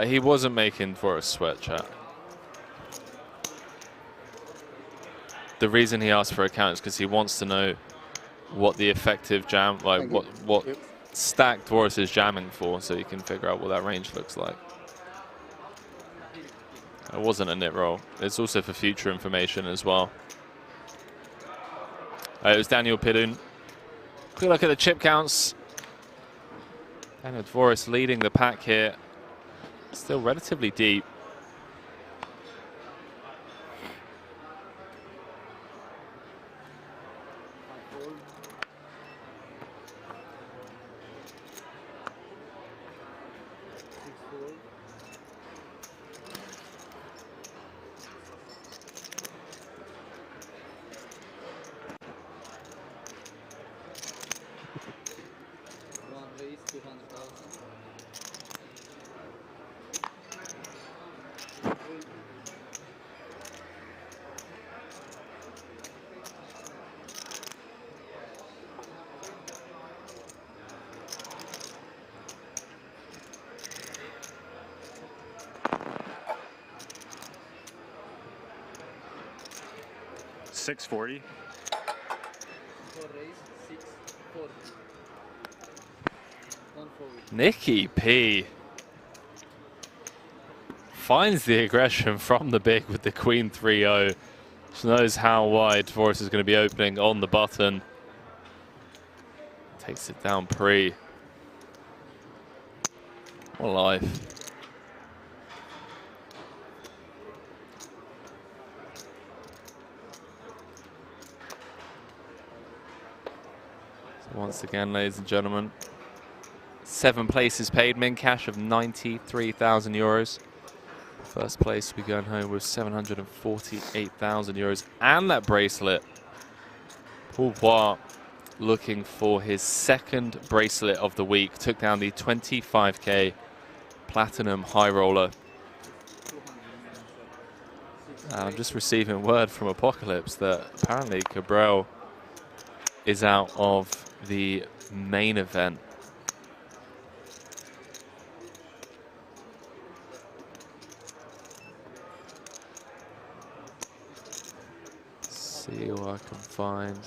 He wasn't making for a sweat, chat. The reason he asked for a count is because he wants to know what the effective jam, like what stack Dvorak is jamming for, so he can figure out what that range looks like. It wasn't a nit roll. It's also for future information as well. It was Daniel Padoon. Quick look at the chip counts. Daniel Dvorak leading the pack here. Still relatively deep. 640. Four raise, 640. One fold. Nicky P finds the aggression from the big with the Queen 3-0. She knows how wide Dvorak is going to be opening on the button. Takes it down pre. What a life. So once again, ladies and gentlemen, 7 places paid, min cash of 93,000 euros. First place, we're going home with 748,000 euros and that bracelet. Paul Bois looking for his second bracelet of the week. Took down the 25K Platinum High Roller. And I'm just receiving word from Apocalypse that apparently Cabral is out of the main event. See what I can find.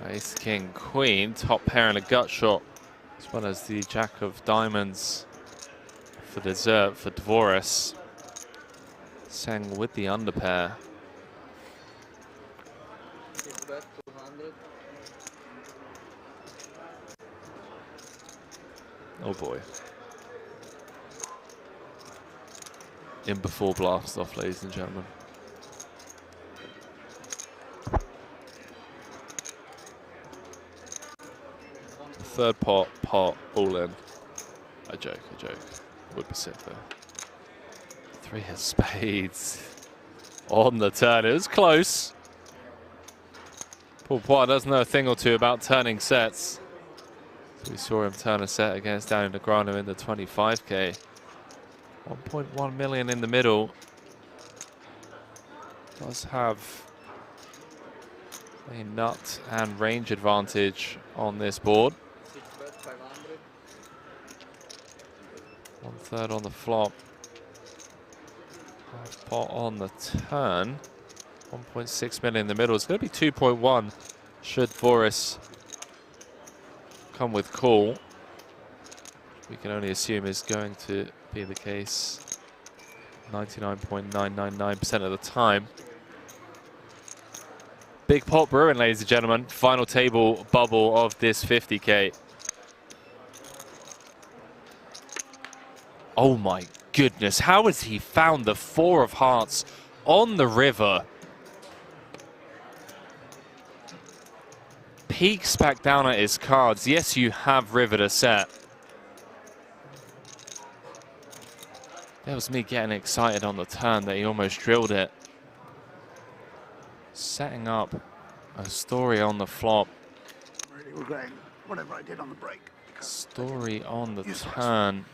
Ace, King, Queen, top pair and a gut shot, as well as the Jack of Diamonds for dessert for Dvorak. Sang with the underpair. Six bet, 200. Oh boy. In before blast off, ladies and gentlemen. Third pot, all in. I joke. Would be sick though. 3 of spades on the turn. It was close. Paul Poit does know a thing or two about turning sets. So we saw him turn a set against Daniel Negreanu in the 25K. 1.1 million in the middle. Does have a nut and range advantage on this board. 500. 1/3 on the flop. Half pot on the turn. 1.6 million in the middle. It's going to be 2.1 should Dvorak come with call. We can only assume is going to be the case 99.999% of the time. Big pot brewing, ladies and gentlemen. Final table bubble of this 50K. Oh my goodness, how has he found the 4 of hearts on the river? Peeks back down at his cards. Yes, you have rivered a set. That was me getting excited on the turn that he almost drilled it. Setting up a story on the flop. Really regretting whatever I did on the break. Story on the turn.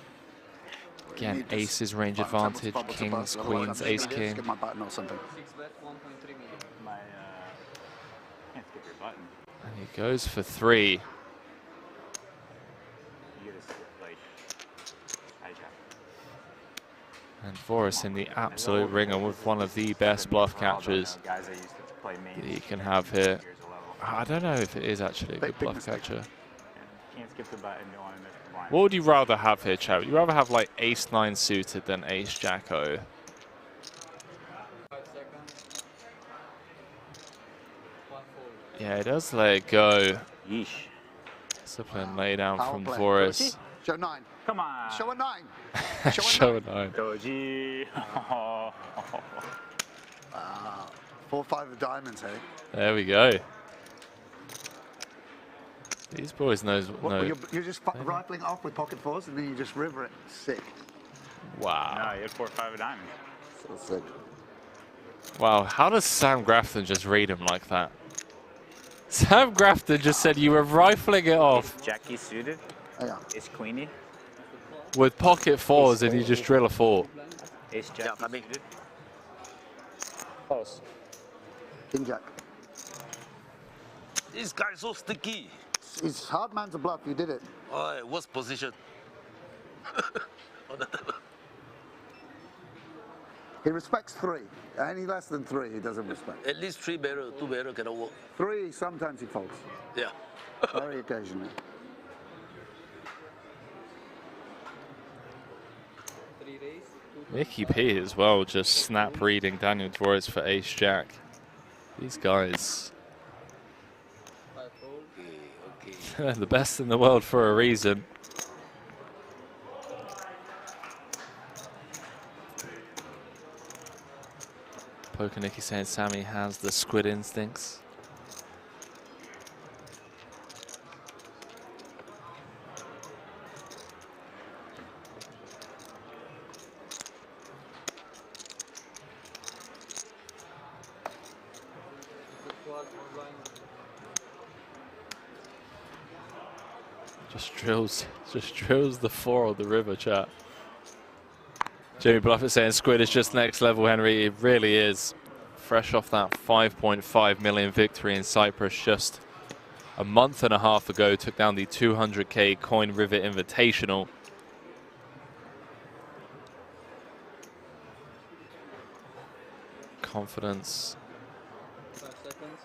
Again, aces range advantage, kings, queens, ace, king. Get my button or something. 6 bet, 1.3 million. Can't skip your button. And he goes for 3. You gotta skip, like, And Dvorak in the absolute ringer with one of the best bluff catchers that he can have here. I don't know if it is actually a good bluff catcher. Can't skip the button, don't want to miss the blind. What would you rather have here, Chad? Would you rather have like ace-9 suited than ace-jack-o? 5 seconds. 1 fold. Yeah, he does let it go. Yeesh. Discipline lay down Power from play. Dvorak. Show 9. Come on. Show a 9. Show a 9. Doji. 4-5 of diamonds, hey? There we go. These boys knows. No. You're just rifling off with pocket fours and then you just river it. Sick. Wow. No, you had 4 or 5 of diamonds. So sick. Wow. How does Sam Grafton just read him like that? Sam Grafton just said you were rifling it off. Is Jackie suited? Yeah. Is Queenie? With pocket fours and you just drill a 4. Is Jackie suited? Close. King Jack. This guy's so sticky. It's hard man to bluff. You did it. Alright, what's position? On the table. He respects 3. Any less than 3, he doesn't respect. At least 3 barrel, 2 barrel cannot work. 3, sometimes he folds. Yeah. Very occasionally. 3 raise. Mickey P as well, just snap reading Daniel Dvoris for Ace Jack. These guys, 5 fold. Okay. they're the best in the world for a reason. Poker Nicky saying Sammy has the squid instincts. Just drills the 4 on the river, chat. Jimmy Bluffett saying squid is just next level, Henry. It really is. Fresh off that 5.5 million victory in Cyprus just a month and a half ago. Took down the 200k Coin River Invitational. Confidence 5 seconds.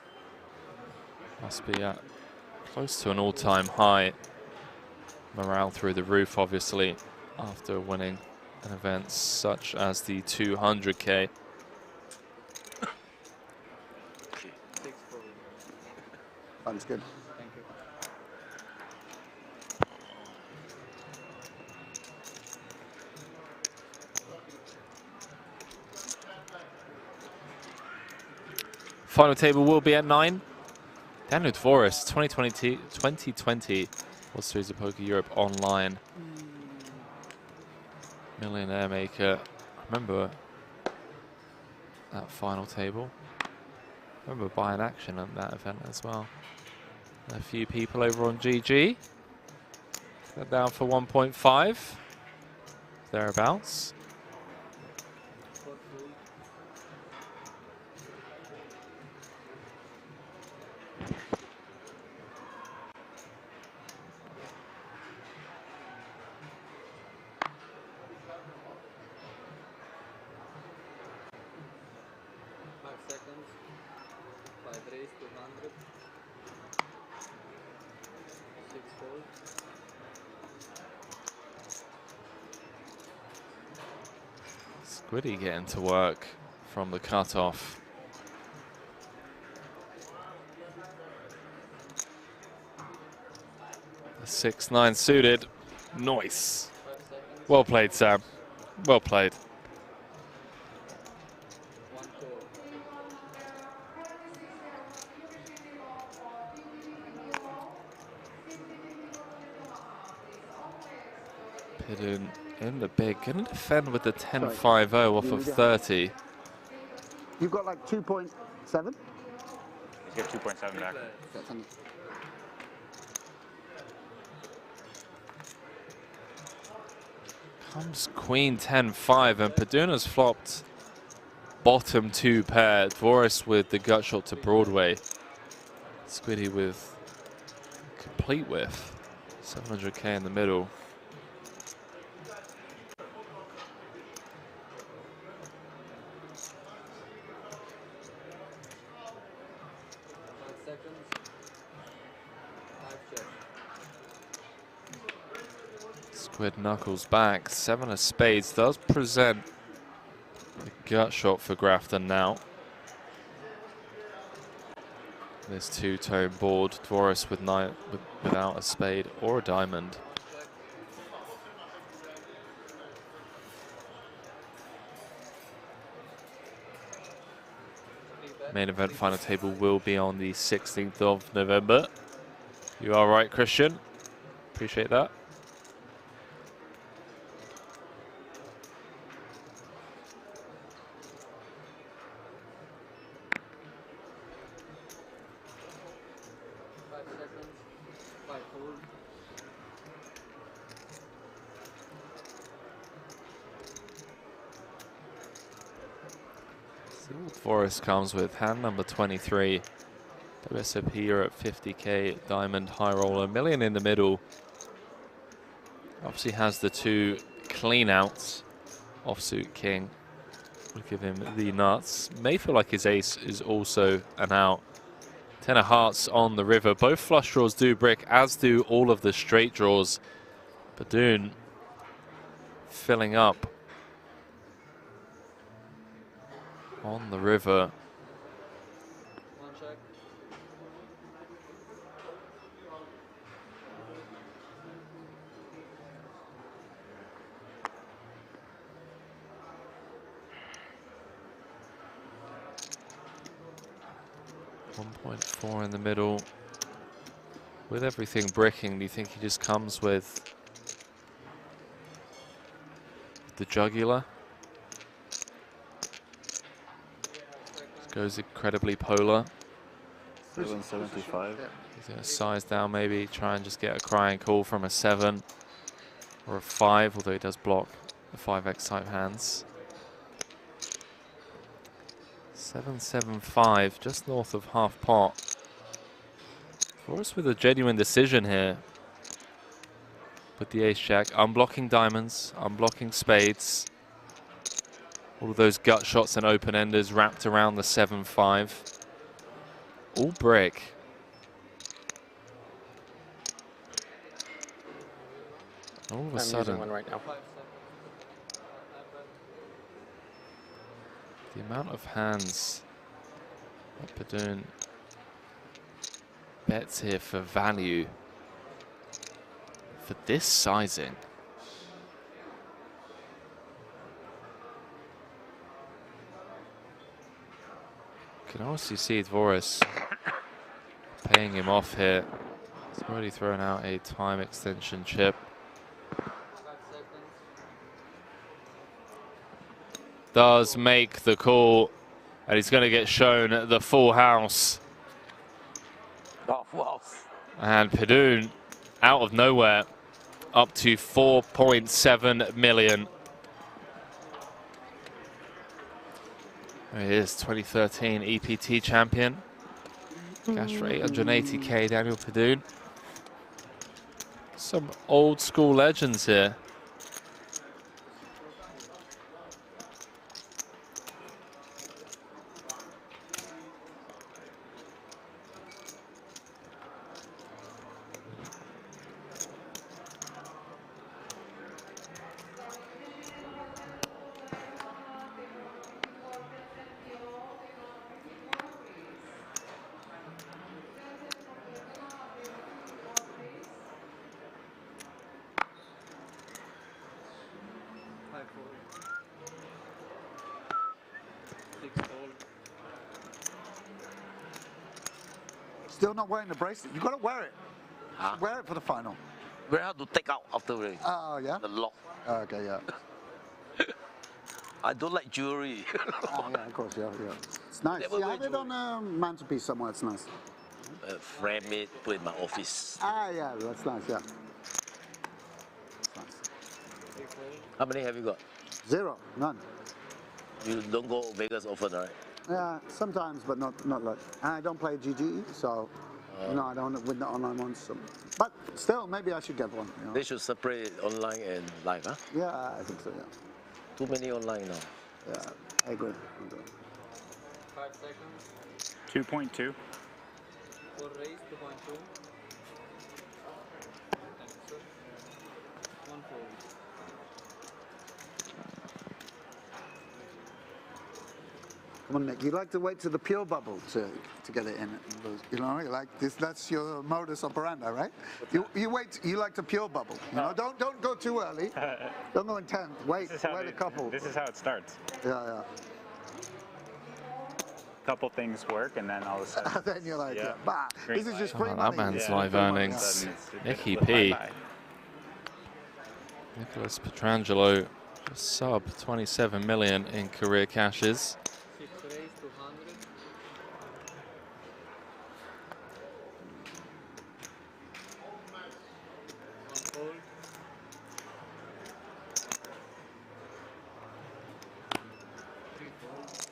must be at close to an all-time high. Morale through the roof, obviously, after winning an event such as the 200k. 6 fold. Sounds good. Thank you. Final table will be at 9. Daniel Dvoris, 2020 World Series of Poker Europe Online. Millionaire maker. I remember that final table. I remember buying action at that event as well. A few people over on GG. Got down for 1.5. Thereabouts. 4 fold. Seconds. 5 raise 200. 6 fold. Squiddy getting to work from the cutoff. The 6-9 suited. Nice. 5 seconds. Well played, Sam. Well played. 1 call. Pidun in the big. Gonna defend with the 10-5-0 off of 30. You've got like 2.7? He's got 2.7 back. Comes Queen 10-5 and Paduna's flopped bottom 2 pair. Dvoris with the gut shot to Broadway. Squiddy with complete whiff. 700k in the middle. Squid knuckles back. 7 of spades does present a gut shot for Grafton now. This 2-tone board. Dvoris with without a spade or a diamond. Main event final table will be on the 16th of November. You are right, Christian. Appreciate that. Forrest comes with hand number 23. WSOP Europe 50K Diamond High Roller. $1 million in the middle. Obviously has the 2 clean outs. Offsuit King will give him the nuts. May feel like his ace is also an out. 10 of hearts on the river. Both flush draws do brick, as do all of the straight draws. Badoon filling up on the river. One check. .4 in the middle. With everything bricking, do you think he just comes with the jugular? Just goes incredibly polar. 775. He's going to size down, maybe try and just get a crying call from a 7 or a 5, although he does block the 5x type hands. 775, just north of half pot. Forrest with a genuine decision here. With the ace-jack, unblocking diamonds, unblocking spades. All of those gut shots and open-enders wrapped around the 7-5. All brick. All of a sudden, one right now. the amount of hands that Badoon bets here for value for this sizing. You can also see Dvoris paying him off here. He's already thrown out a time extension chip. 5 seconds. Does make the call, and he's going to get shown the full house. Oh, wow. And Badoon, out of nowhere, up to 4.7 million. There he is, 2013 EPT champion. Cash for 880k, Daniel Badoon. Some old school legends here. Still not wearing the bracelet. You got to wear it. Huh? Wear it for the final. We have to take out after the Oh, yeah? lock. Okay, yeah. I don't like jewelry. Oh, yeah, of course, yeah, yeah. It's nice. Never Yeah, wear have it on a mantelpiece somewhere. It's nice. Frame it, put it in my office. Ah, yeah, that's nice, yeah. That's nice. How many have you got? 0, none. You don't go Vegas often, right? Yeah, sometimes, but not like. And I don't play GG, so no, I don't win the online ones. So. But still, maybe I should get one. You know? They should separate online and live, huh? Yeah, I think so. Yeah. Too many online now. Yeah, I agree. 5 seconds. 2.2. For raise 2.2. Thank you, sir. 1 fold. Come on, Nick. You like to wait to the pure bubble to get it in. You know, you like this. That's your modus operandi, right? You wait. You like to pure bubble. You know, don't go too early. Don't go in 10th. Wait a couple. This is how it starts. Yeah, yeah. couple things work, and then all of a sudden. Then you're like, yeah. bah, this is just free Oh, money. that man's This is live free money. earnings. It's Nicky bye P. bye. Nicholas Pietrangelo, sub 27 million in career cashes. 6 raise 200. One hold. Three fold.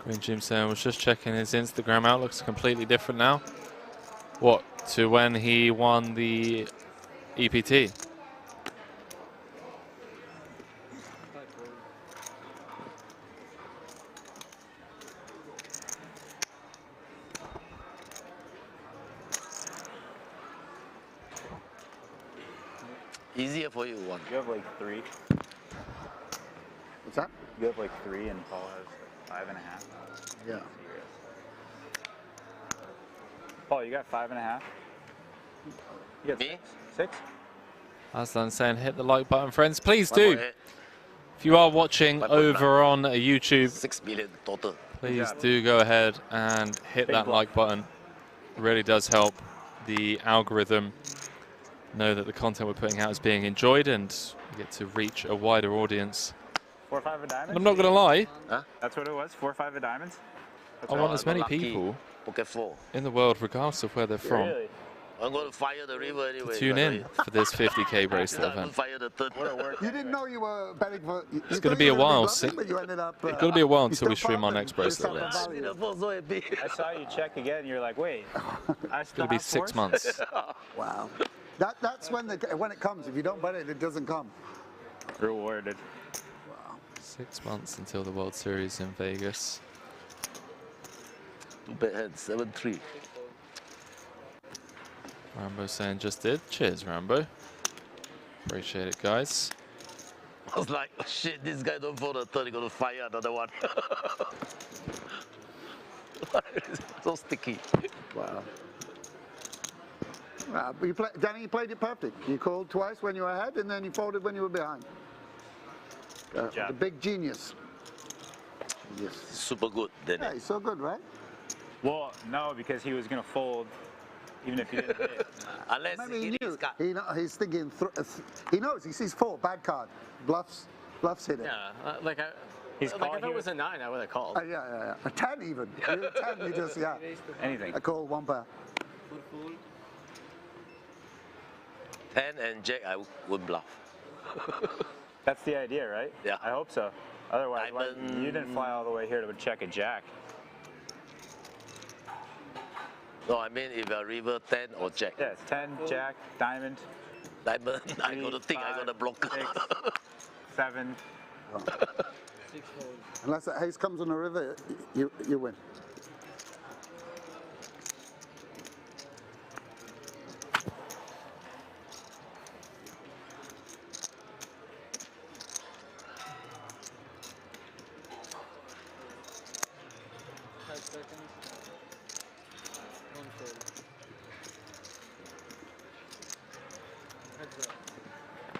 Green Jim saying, was just checking his Instagram out. Looks completely different now. What, to when he won the EPT? Easier for you, one. You have like 3. What's that? You have like 3, and Paul has like 5.5. Yeah. Paul, you got 5.5. You got Me? 6? Aslan saying, hit the like button, friends. Please One do. more hit. If you are watching 5.9. over on YouTube, 6 million total. please do go ahead and hit Big that block. like button. It really does help the algorithm know that the content we're putting out is being enjoyed and we get to reach a wider audience. 4 or 5 of diamonds? And I'm not going to lie, Huh? That's what it was? 4 or 5 of diamonds? I want as I got many lucky. people Pocket 4. in the world, regardless of where they're from, Really? I'm going to fire the river anyway. tune in for this 50K bracelet I'm going to event. fire the third. You didn't know you were betting for. It's going to be a while. It's going to be a while until we stream our next bracelet event. I saw you check again, you're like, wait, I It's going to be 6 months. Wow. That's when it comes. If you don't bet it, it doesn't come. Rewarded. 6 months until the World Series in Vegas. 2 bad hands, 7-3. Rambo saying just did. Cheers, Rambo. Appreciate it, guys. I was like, oh, shit, this guy don't fold the third, he's going to fire another one. So sticky. Wow. Danny, you played it perfect. You called twice when you were ahead, and then you folded when you were behind. The big genius. Yes. Super good, Danny. Yeah, he's so good, right? Well, no, because he was going to fold even if he didn't hit. Unless Maybe he he his knew. card. He's thinking. He knows. He sees 4, bad card. Bluffs hit it. Yeah, like He's if calling it was a 9, I would have called. Yeah. A 10 even. A 10, you just, yeah. Anything. I call 1 pair. 10 and Jack, I would bluff. That's the idea, right? Yeah. I hope so. Otherwise, Diamond. you didn't fly all the way here to check a jack. No, I mean if a river 10 or Jack. Yeah, 10, jack, diamond, Diamond, I got to think I got to block. 6, 7. 6 hold. Unless the ace comes on the river, you win.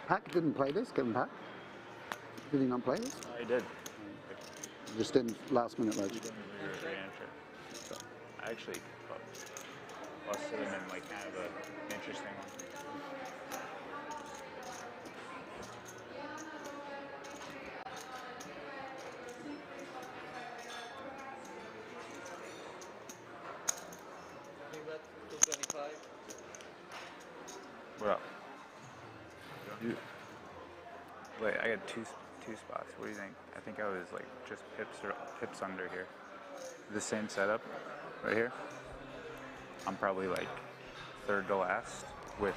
Pack didn't play this, Kevin Pack. Did he not play this? I did. Just didn't last minute ledge. I actually busted him in like kind of an interesting one. What up? Wait, I got two spots. What do you think? I think I was like just pips under here. The same setup right here. I'm probably like third to last with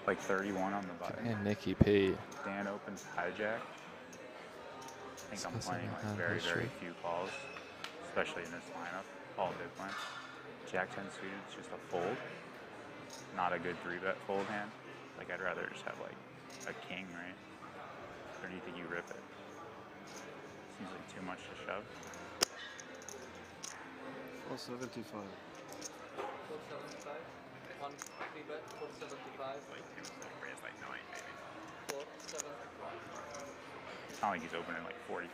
like 31 on the button. And Nicky P. Dan opens hijack. I think I'm playing like very few calls, especially in this lineup. Paul did win. Jack 10 suited is just a fold. Not a good 3-bet fold hand. Like I'd rather just have like a king, right? Or do you think you rip it? Seems like too much to shove. 475. 475. 1 3-bet, 475. 475. It's not like he's opening like 45%.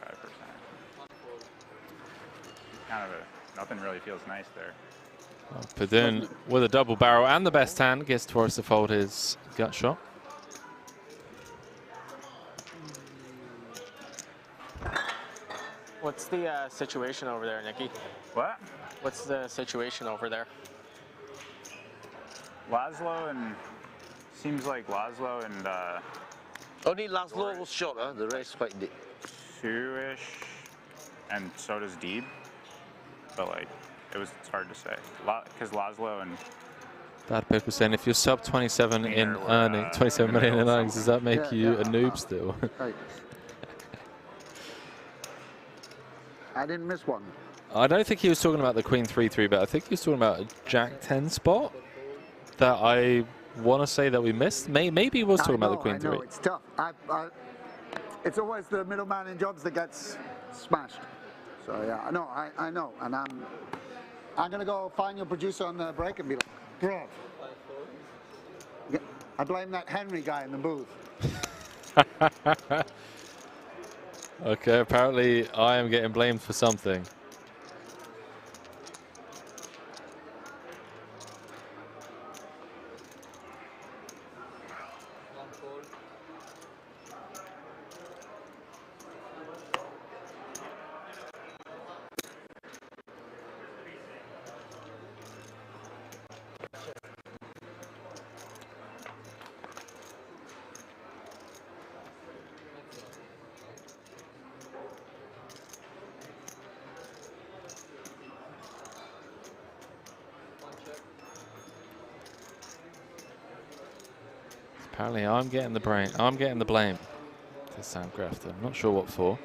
Kind of nothing really feels nice there. Padun with a double barrel and the best hand gets Torres to fold his gut shot. What's the situation over there, Nicky? What? What's the situation over there? Laszlo and seems like Laszlo and Only Laszlo was short, huh? The rest quite deep. 2-ish, and so does Deeb. But like, it's hard to say because Laszlo and Bad Pick was saying, if you're sub 27 in earning, 27 million in earnings, does that make you a noob still? Right. I didn't miss one. I don't think he was talking about the Queen 3-3, but I think he was talking about a Jack 10 spot that I want to say that we missed. Maybe he was talking about the Queen 3. I know, it's tough. It's always the middleman in jobs that gets smashed. So yeah, I know, and I'm gonna go find your producer on the break and be like, bro. I blame that Henry guy in the booth. Okay, apparently I am getting blamed for something. Apparently I'm getting the blame. To Sam Grafton. I'm not sure what for.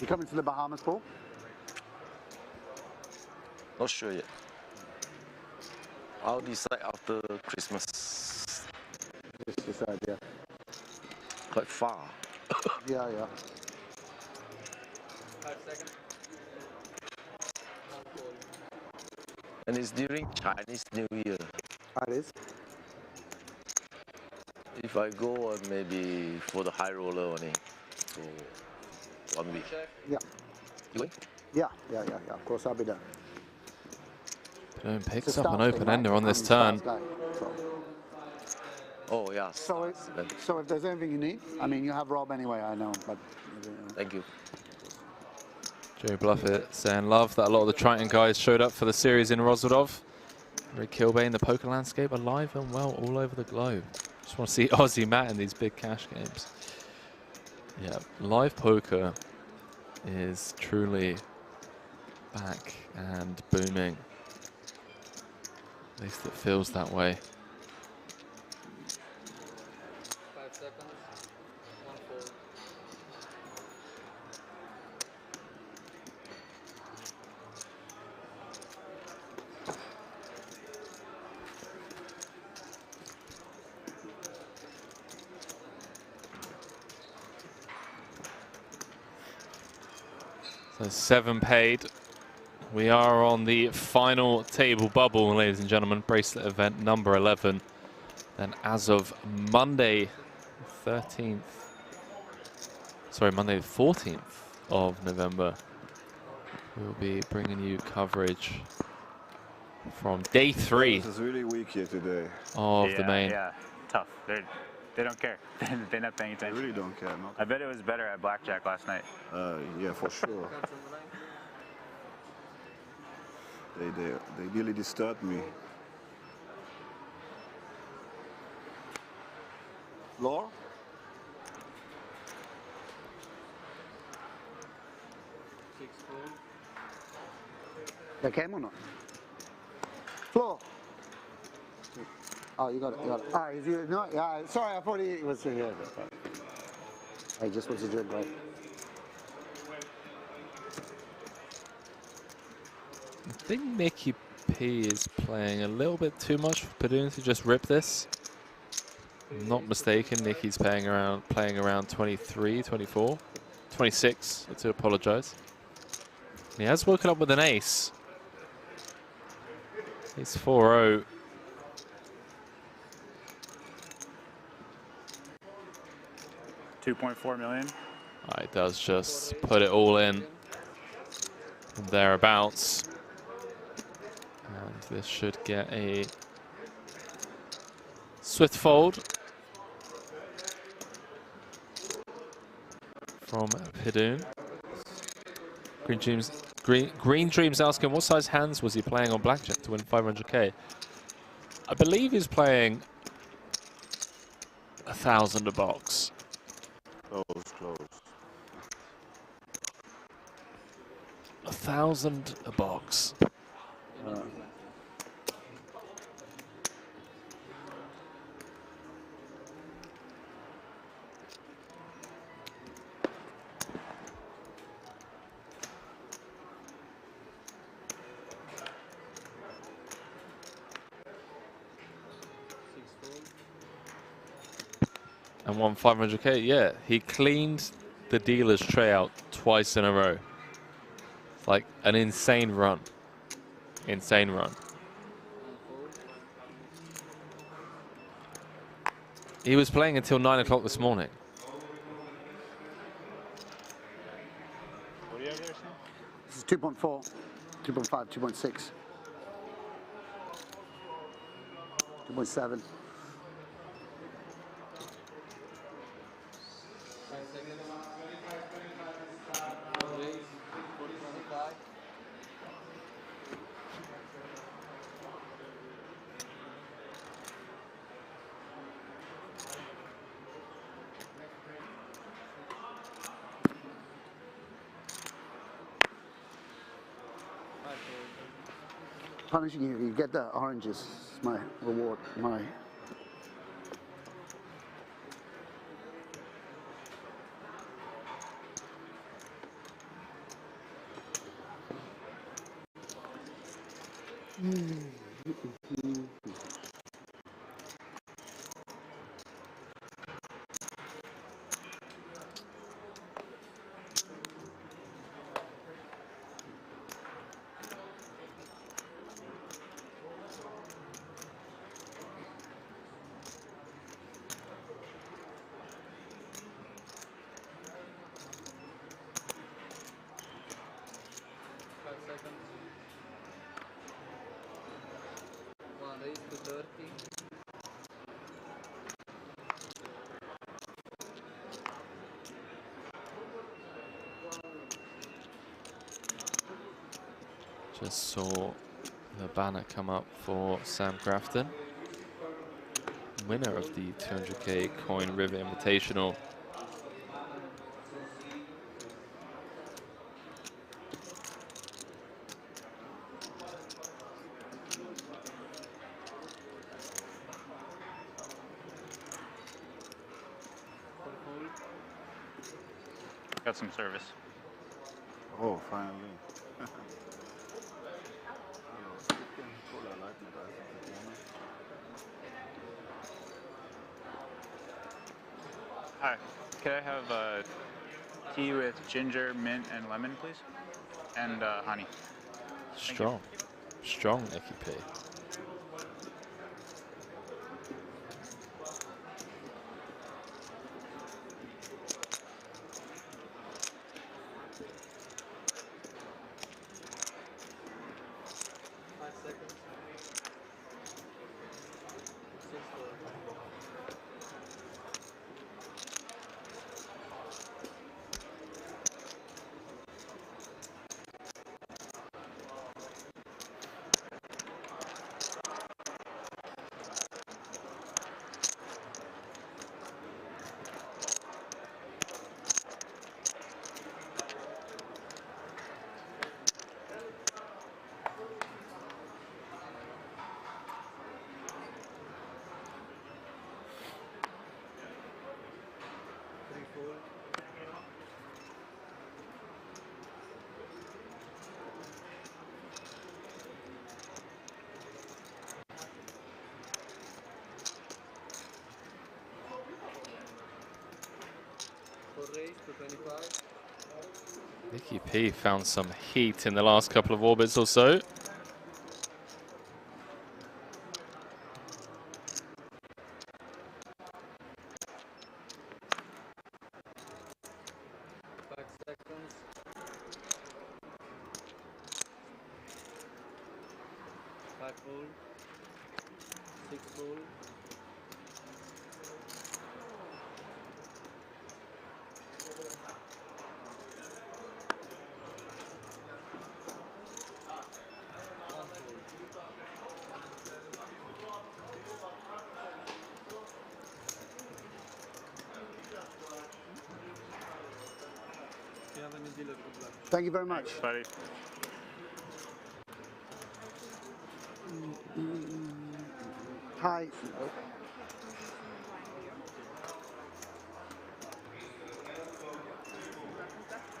You coming to the Bahamas, Paul? Not sure yet. I'll decide after Christmas. Just decide, yeah. Quite far. Yeah. 5 seconds. And it's during Chinese New Year. It is. If I go on maybe for the high roller only, so 1 week. Yeah. You going? Yeah. Of course, I'll be there. Boom, It's picks a up an start open thing, ender right? on this I'm a turn. start guy, so. Oh yeah. So if there's anything you need, I mean, you have Rob anyway, I know, but. Thank you. Joe Bluffett saying love that a lot of the Triton guys showed up for the series in Roswaldov. Rick Kilbane, the poker landscape alive and well all over the globe. Just want to see Aussie Matt in these big cash games. Yeah, live poker is truly back and booming. At least it feels that way. 5 seconds. 1 fold. So 7 paid. We are on the final table bubble, ladies and gentlemen. Bracelet event number 11. And as of Monday 13th, sorry, Monday the 14th of November, we'll be bringing you coverage from day 3. This is really weak here today. Of the main. Yeah, tough. They don't care. They're not paying attention. They really don't care. I bet it was better at blackjack last night. Yeah, for sure. They really disturbed me. Laura? They came or not? Floor. Oh, you got it. Ah, is you no? Yeah, sorry, I thought he was here. I just want to drink, right? I think Nicky P is playing a little bit too much for Padun to just rip this. I'm not mistaken, Nicky's playing around 23, 24, 26, to apologize. He has woken up with an ace. He's 4-0. 2.4 million. It does just put it all in thereabouts. And this should get a swift fold from Pidoon. Green Dreams asking what size hands was he playing on blackjack to win 500k? I believe he's playing 1,000 a box. Close. 1,000 a box. And won 500k. Yeah, he cleaned the dealer's tray out twice in a row. It's like an insane run. Insane run. He was playing until 9 o'clock this morning. What do you have there, Sam? This is 2.4, 2.5, 2.6, 2.7. Punishing you, you get the oranges. It's my reward, my. One raise to 30. Just saw the banner come up for Sam Grafton, winner of the 200k Coin River Invitational. Got some service. Oh, finally. Hi, could I have tea with ginger, mint, and lemon, please? And honey. Strong. Strong, Nicky P. Nicky P found some heat in the last couple of orbits or so. 5 fold, 6 fold. If you have any dealer, good luck. Thank you very much. Thanks, buddy. Hi.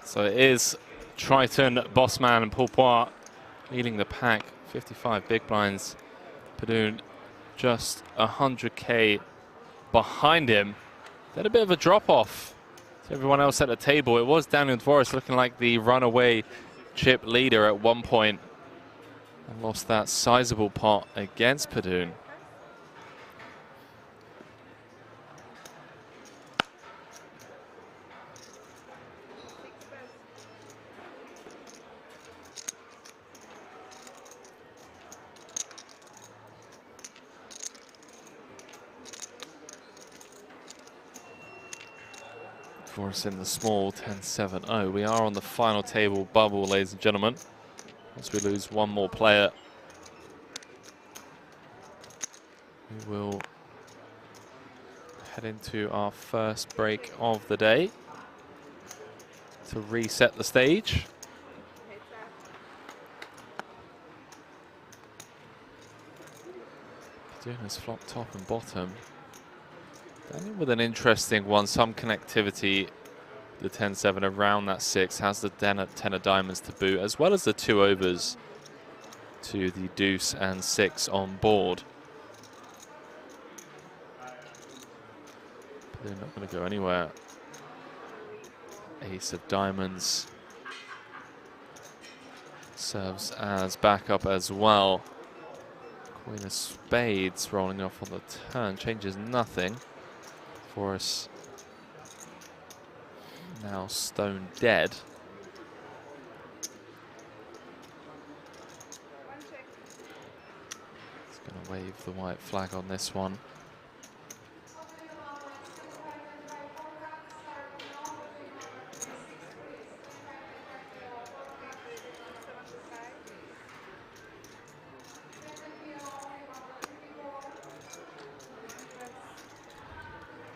So it is Triton, Bossman, and Pourpoint leading the pack. 55 big blinds. Padoon just 100K behind him. Then a bit of a drop off to everyone else at the table. It was Daniel Dvorak looking like the runaway chip leader at one point and lost that sizable pot against Padoon. For us in the small 10-7-0. We are on the final table bubble, ladies and gentlemen. Once we lose one more player, we will head into our first break of the day to reset the stage. Doing his flop top and bottom. Daniel with an interesting one, some connectivity, the 10-7 around that 6, has the 10 of diamonds to boot, as well as the 2 overs to the deuce and 6 on board. But they're not going to go anywhere. Ace of diamonds serves as backup as well. Queen of spades rolling off on the turn, changes nothing. For us now stone dead. It's going to wave the white flag on this one.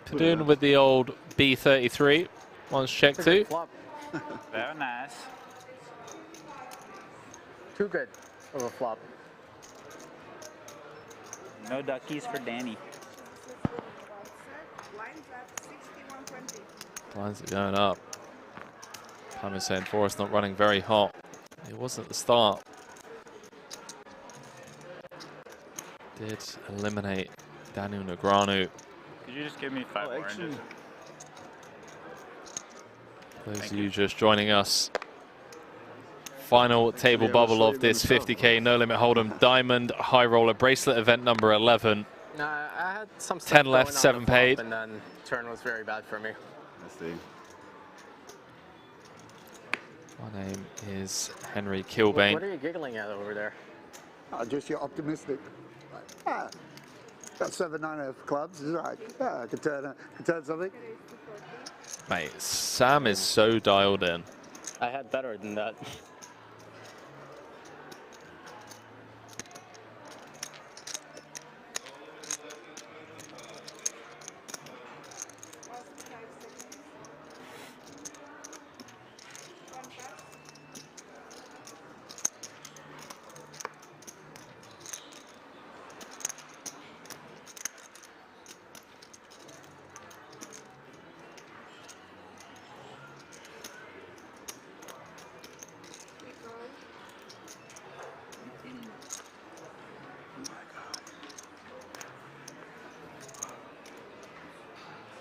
Padoon with the old B33. One's check two. Very nice. Too good of a flop. No duckies for Danny. Blinds are going up. Time is saying Forrest not running very hot. It wasn't at the start. Did eliminate Daniel Negreanu. Could you just give me 5 oranges? Those of you just joining us. Final table bubble of this 50K No Limit Hold'em Diamond High Roller Bracelet event number 11. I had some stuff 10 left, going on 7 the flop, paid. and then turn was very bad for me. I see. My name is Henry Kilbane. What are you giggling at over there? Just you're optimistic. Got 7-9 of clubs. Is right. I could turn something. Mate, Sam is so dialed in. I had better than that.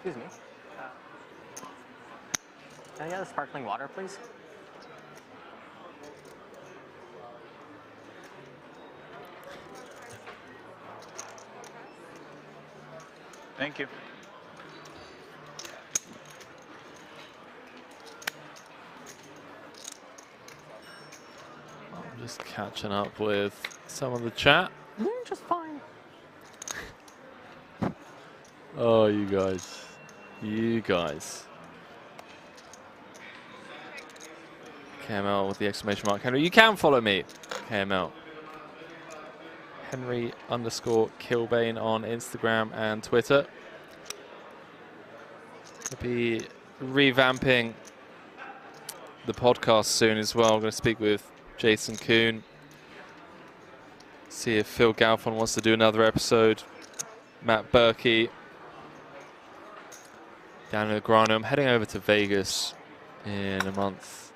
Excuse me. Can I get a sparkling water, please? Thank you. I'm just catching up with some of the chat. Just fine. Oh, you guys. You guys. KML with the exclamation mark. Henry, you can follow me. KML. Henry_Kilbane on Instagram and Twitter. I'll be revamping the podcast soon as well. I'm going to speak with Jason Kuhn. See if Phil Galfond wants to do another episode. Matt Berkey. Down in the Grano. I'm heading over to Vegas in a month.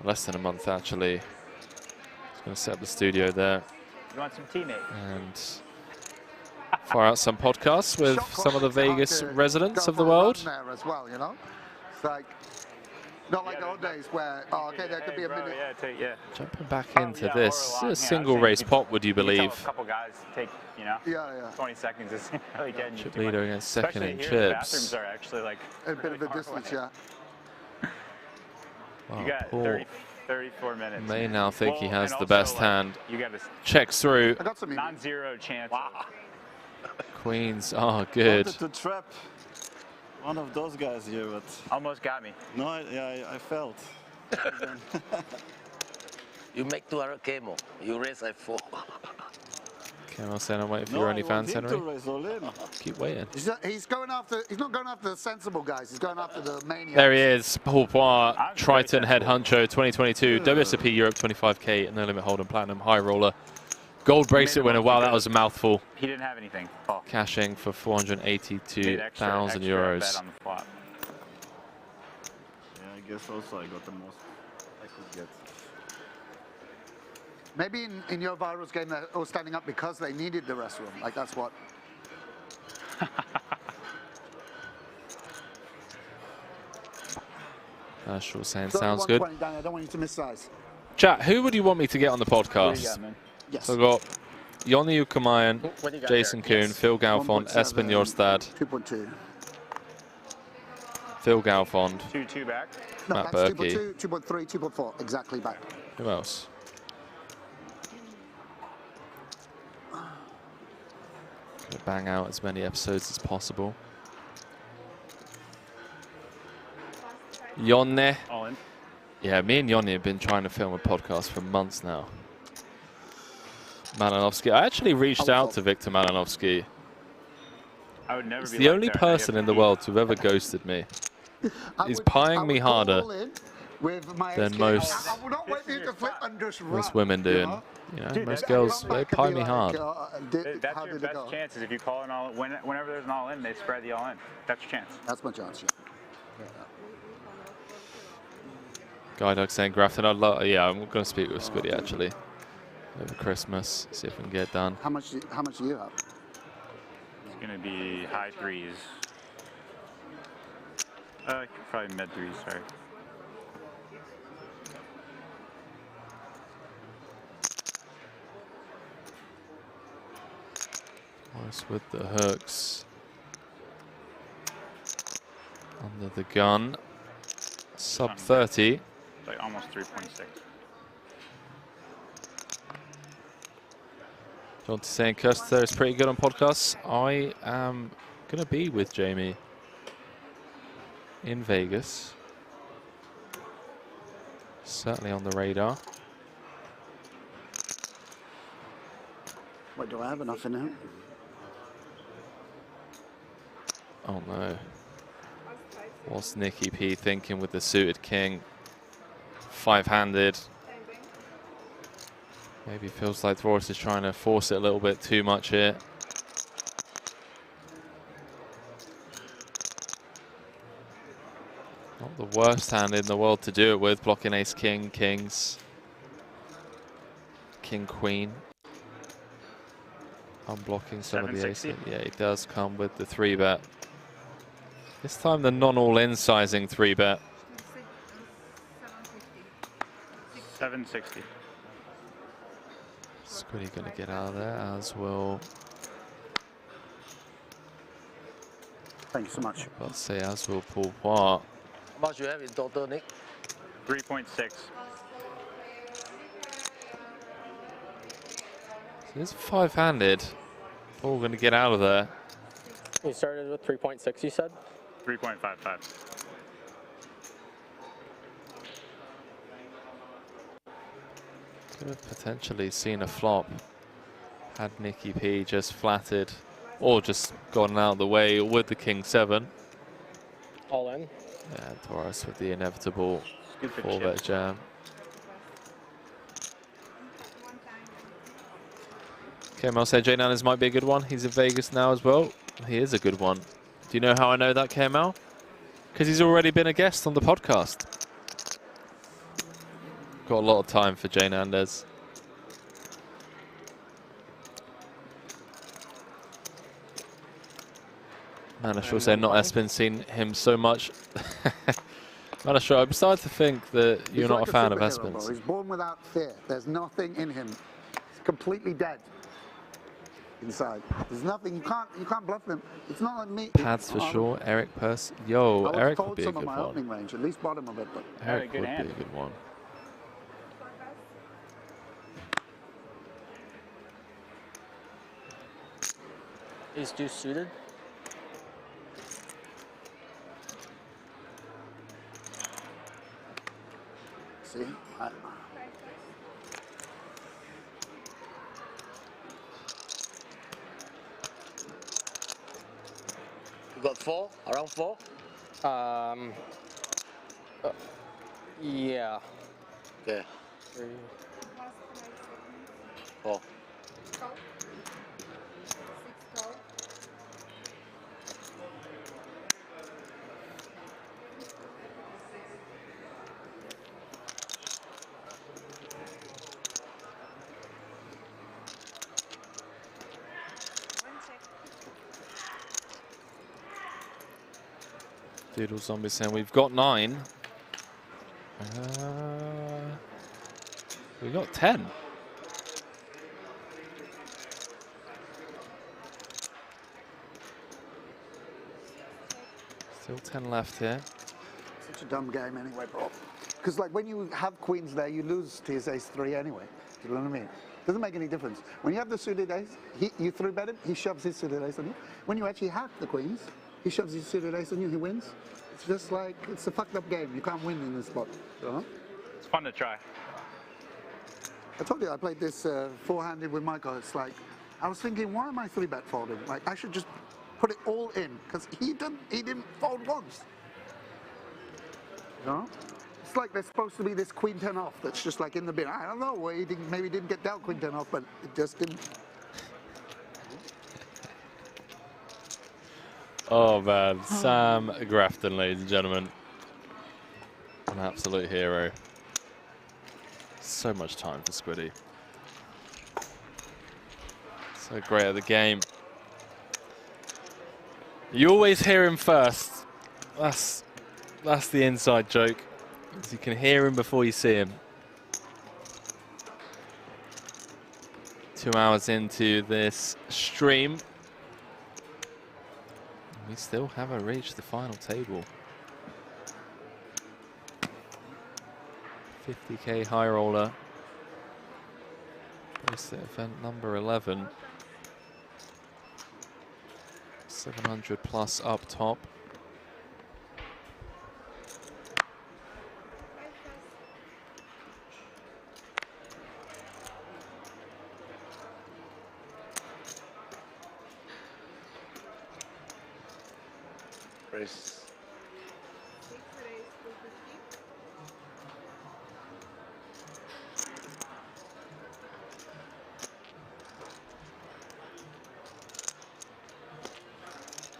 Less than a month, actually. Just going to set up the studio there. You want some teammates? And fire out some podcasts with some of the Vegas residents of the world. There as well, you know? It's like, not like the old days where, oh, okay, there could be a minute. Yeah. Jumping back into this. A single race pop, would you believe? A couple guys take, 20 seconds is really getting Chip you. leader against second in Especially here, the chips. bathrooms are actually like A bit of a distance, yeah. Wow, you got Paul 34 minutes. may now think he has and the best also, hand. You got a Checks through. I got some non-zero chance. Wow. Queens are good. Wanted to trap one of those guys here, but Almost got me. no, I felt. You make 200 camo. You raise I 4. KML saying I'm waiting for No, your I want OnlyFans, him to Henry. raise all in. Keep waiting. He's not going after the sensible guys. He's going after the maniacs. There he is, Paul Poir, I'm Triton very Head Honcho 2022, WSOP Europe 25K, No Limit Hold'em Platinum High Roller. Gold bracelet winner. Wow, that was a mouthful. He didn't have anything. Paul. Cashing for Made 482,000 extra euros. bet on the flop. Yeah, I guess also I got the most I could get. Maybe in your virus game, they're all standing up because they needed the restroom. Like, that's what. Short saying So sounds good. 120, Danny, I don't want you to miss size. Chat, who would you want me to get on the podcast? Yes. So I've got Jonni Ukkomainen, What do you got Jason there? Kuhn, Phil Galfond, 1.7, Espen Jorstad, 2.2. Phil Galfond, 2-2 back. No, Matt that's Berkey. 2.2, 2.3, 2.4, exactly back. Who else? Gonna bang out as many episodes as possible. Jonni. All in. Yeah, me and Jonni have been trying to film a podcast for months now. Malinovsky. I actually reached out to Victor Malinovsky. I would never He's be the like only that. person in the world to have ever ghosted me. He's pieing me harder than most I will not wait for you to flip and just run. most women do. And, you know, most girls, they pie me hard. That's your best chances. If you call an all, whenever there's an all in, they spread the all in. That's your chance. That's my chance, yeah. Guy Doug saying Grafton, I'd love. Yeah, I'm going to speak with Squiddy actually over Christmas. See if we can get it done. How much do you have? It's going to be high threes. Probably mid threes, sorry. Morris with the hooks. Under the gun. Sub 30. Like almost 3.6. John to saying Custer is pretty good on podcasts. I am going to be with Jamie in Vegas. Certainly on the radar. Wait, do I have enough in here? Oh no. What's Nicky P thinking with the suited king? Five-handed. Maybe feels like Thoris is trying to force it a little bit too much here. Not the worst hand in the world to do it with, blocking ace king, kings. King queen. Unblocking some of the ace. 760. Yeah, he does come with the 3-bet. This time the non-all-in sizing 3-bet. 760. Squiddy going to get out of there, as will. Thank you so much. I'll say as will Paul Poir. How much you have in total, Nick? 3.6. It's five-handed. All going to get out of there. You started with 3.6, you said? 3.55. Could have potentially seen a flop had Nicky P just flatted or just gotten out of the way with the King 7. All in. Yeah, Doris with the inevitable Stupid 4-bet chip. jam. Okay, Mel said Jay Nanders might be a good one. He's in Vegas now as well. He is a good one. Do you know how I know that, KML? Because he's already been a guest on the podcast. Got a lot of time for Jay Nanders. Manashur said not Espen seen him so much. Manashur, I'm starting to think that you're not a fan of Espen's. He's born without fear. There's nothing in him. He's completely dead inside. There's nothing. You can't bluff him. It's not like me. Pads for sure. Eric Purse. Yo, Eric would be a good my one. opening range, at least bottom of it. But Eric would be a good one. Ace deuce suited. see, You got 4? Around 4? Yeah. Okay. 3. 4. Doodle Zombie saying we've got 9. We got 10. Still 10 left here. such a dumb game anyway, bro. Because like when you have queens there, you lose to his ace-3 anyway. Do you know what I mean? Doesn't make any difference. When you have the suited ace, you 3-bet him, he shoves his suited ace on you. When you actually have the queens, he shoves his suited ace on you, he wins. It's just like, it's a fucked up game. You can't win in this spot. You know? It's fun to try. I told you I played this four-handed with Michael. It's like, I was thinking, why am I 3-bet folding? Like, I should just put it all in, because he didn't fold once. You know? It's like there's supposed to be this queen 10 off that's just like in the bin. I don't know, where he maybe didn't get dealt queen 10 off, but it just didn't. Oh man, Sam Grafton, ladies and gentlemen. An absolute hero. So much time for Squiddy. So great at the game. You always hear him first. That's the inside joke. You can hear him before you see him. 2 hours into this stream. We still haven't reached the final table. 50K high roller. Bracelet event number 11. 700 plus up top. Race.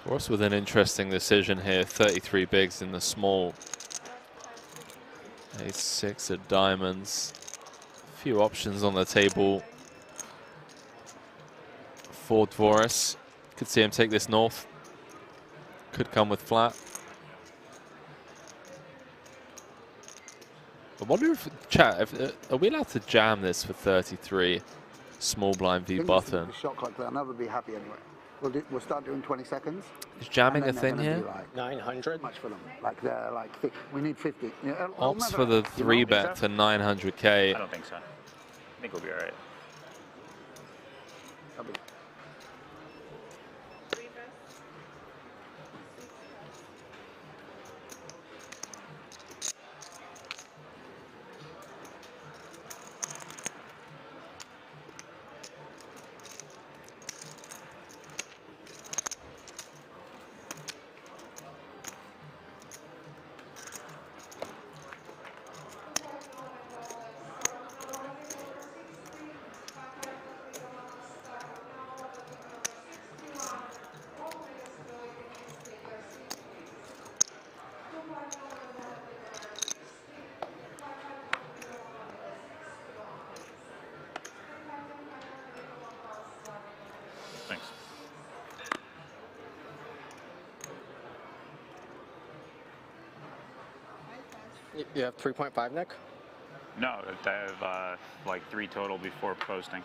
Ross with an interesting decision here. 33 bigs in the small. Ace-6 of diamonds. A few options on the table for Dvoris. Could see him take this north. Could come with flat. I wonder if, chat, are we allowed to jam this for 33? Small blind v button. Shot clock there, I'll never be happy anyway. We'll start doing 20 seconds. Is jamming a thing here? Like 900? Much for them. Like they're like, we need 50. Yeah, Opts for the 3-bet to 900K. I don't think so. I think we'll be all right. You have 3.5, Nick? No, I have like 3 total before posting.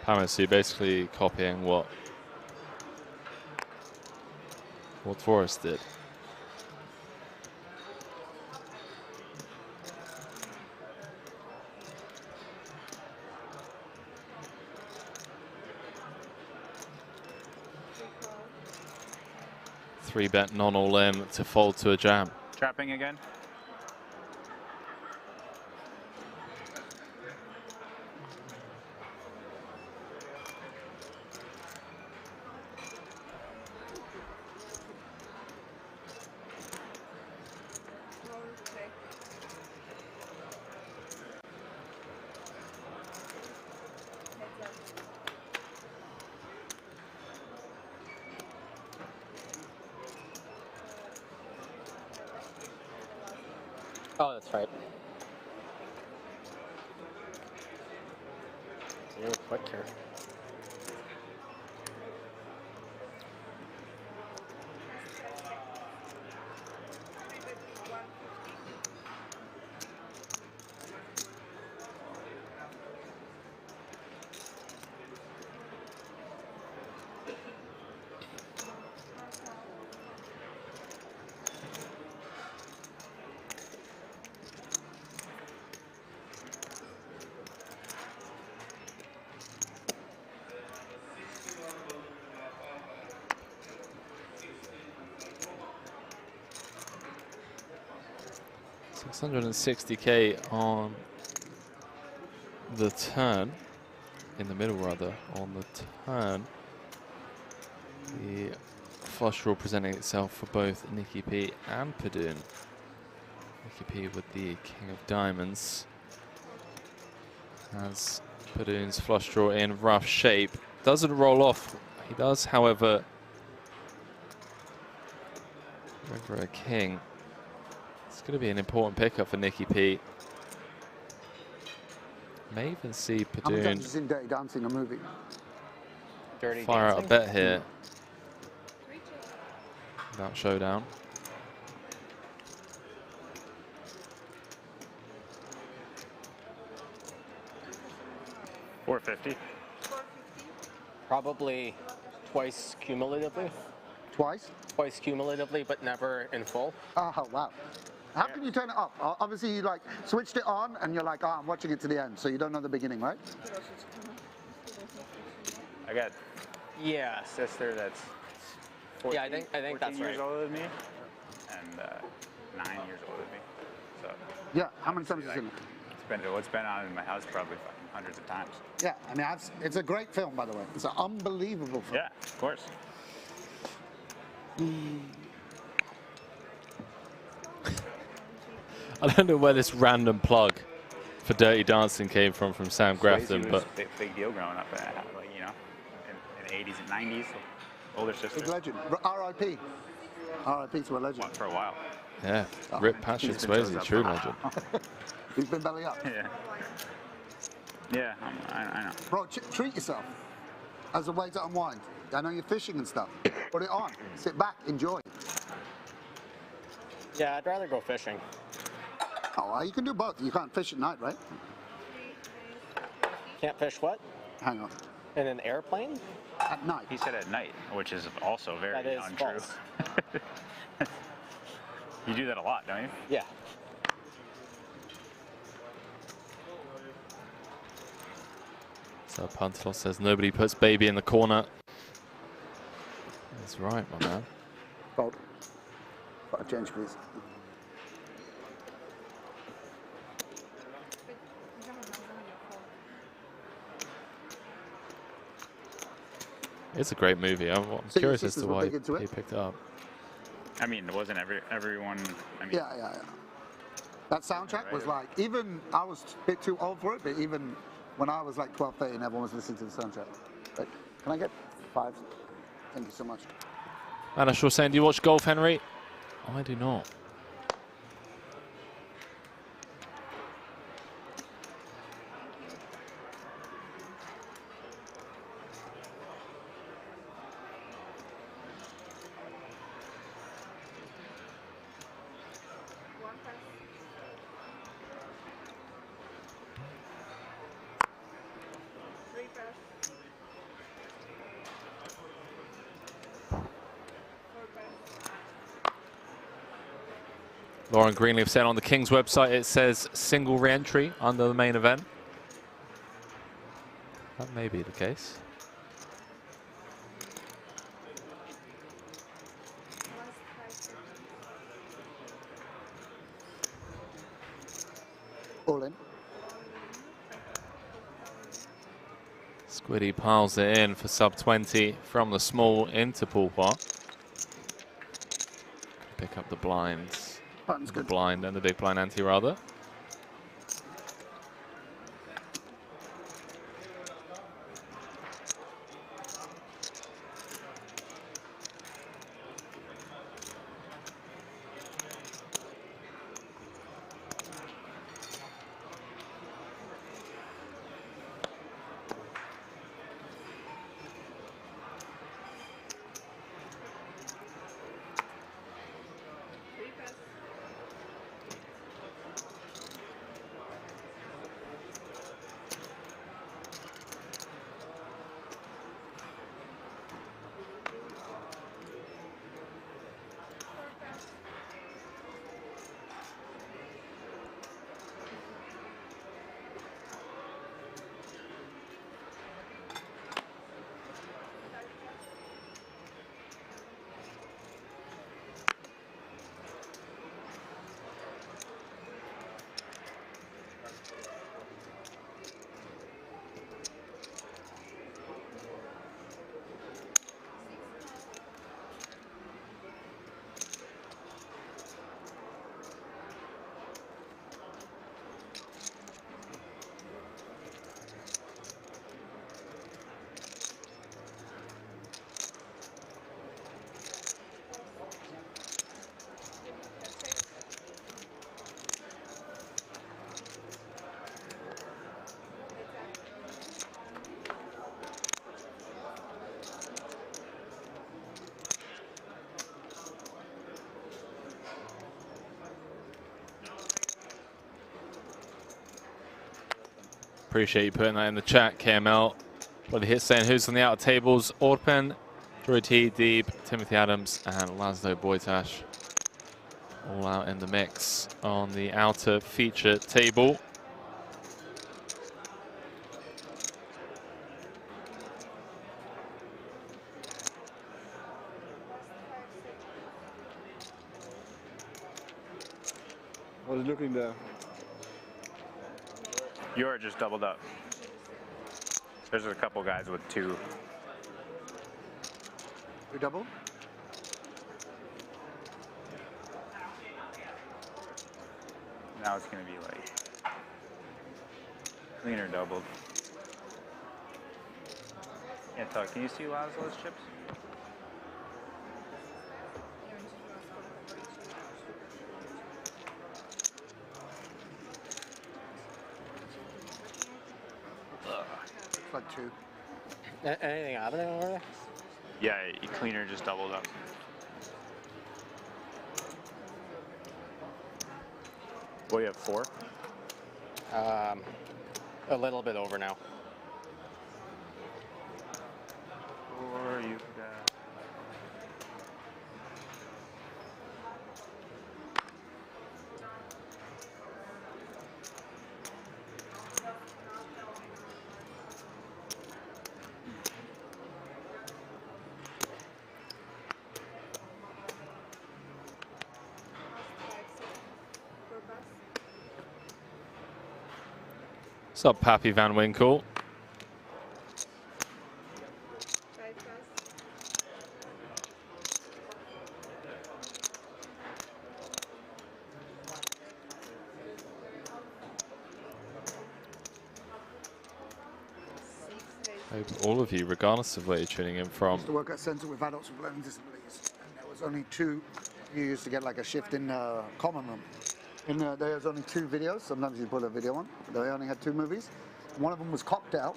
Paris, you're basically copying what Forrest did. Three-bet non-all-in to fold to a jam. Trapping again. Oh, that's right. You're quick here. $660K on the turn, in the middle rather, on the turn. The flush draw presenting itself for both Nicky P and Padoon. Nicky P with the King of Diamonds. Has Padoon's flush draw in rough shape. Doesn't roll off. He does, however, go for a king. It's going to be an important pickup for Nicky P. May even see How many times have Padoon you seen Dirty Dancing, a movie? Dirty fire Dancing? out a bet here. Without showdown. $450. Probably twice cumulatively. Twice? Twice cumulatively, but never in full. Oh, wow. How can you turn it up? Obviously, you like switched it on and you're like, oh, I'm watching it to the end, so you don't know the beginning, right? I got Yeah. a sister that's 14, Yeah, I think that's 14 years right. older than me, and 9 years older than me. So Yeah. How many times have you seen it? what's been on in my house probably fucking hundreds of times. Yeah. I mean, it's a great film, by the way. It's an unbelievable film. Yeah, of course. I don't know where this random plug for Dirty Dancing came from Sam Grafton, Swayze but was a big deal growing up, like, you know, in the 80s and 90s. Older sister. Big legend. R.I.P. R.I.P. to a legend. For a while. yeah, Oh, Rip Patrick he's been Swayze, chose true up. legend. He's been belly up. Yeah. Yeah, I know. Bro, treat yourself as a way to unwind. I know you're fishing and stuff. Put it on. Sit back. Enjoy. Yeah, I'd rather go fishing. Oh, well, you can do both. You can't fish at night, right? Can't fish what? Hang on. In an airplane? At night. He said at night, which is also very That is untrue. false. You do that a lot, don't you? Yeah. So Pantelos says nobody puts baby in the corner. That's right, my man. Fold. Got a change, please. It's a great movie. I'm So curious your as to sisters were why big into he it? picked it up. I mean, it wasn't everyone. I mean, Yeah. That soundtrack was like, even I was a bit too old for it, but even when I was like 12, 13, everyone was listening to the soundtrack. But can I get 5? Thank you so much. Anna Shaw saying, do you watch golf, Henry? I do not. Lauren Greenleaf said on the King's website it says single re-entry under the main event. That may be the case. All in. Squiddy piles it in for sub 20 from the small into Pourpoint. Pick up the blinds. Button's The good. blind and the big blind ante rather. Appreciate you putting that in the chat, KML. What the hit saying who's on the outer tables? Orpen, Droid T, Deeb, Timothy Adams, and Laszlo Boytash. All out in the mix on the outer feature table. I was looking there. You're just doubled up. There's a couple guys with two. We double? Now it's going to be like cleaner doubled. Yeah, Tuck, can you see Laszlo's chips? It's like two. Anything happening over there? Yeah, cleaner just doubled up. Well, you have 4? A little bit over now. 4, you've got... What's up, Pappy Van Winkle? Hope all of you, regardless of where you're tuning in from. I used to work at Centre with adults with learning disabilities, and there was only 2. You used to get like a shift in common room. There was only 2 videos. Sometimes you put a video on. They only had 2 movies. One of them was Cocktail,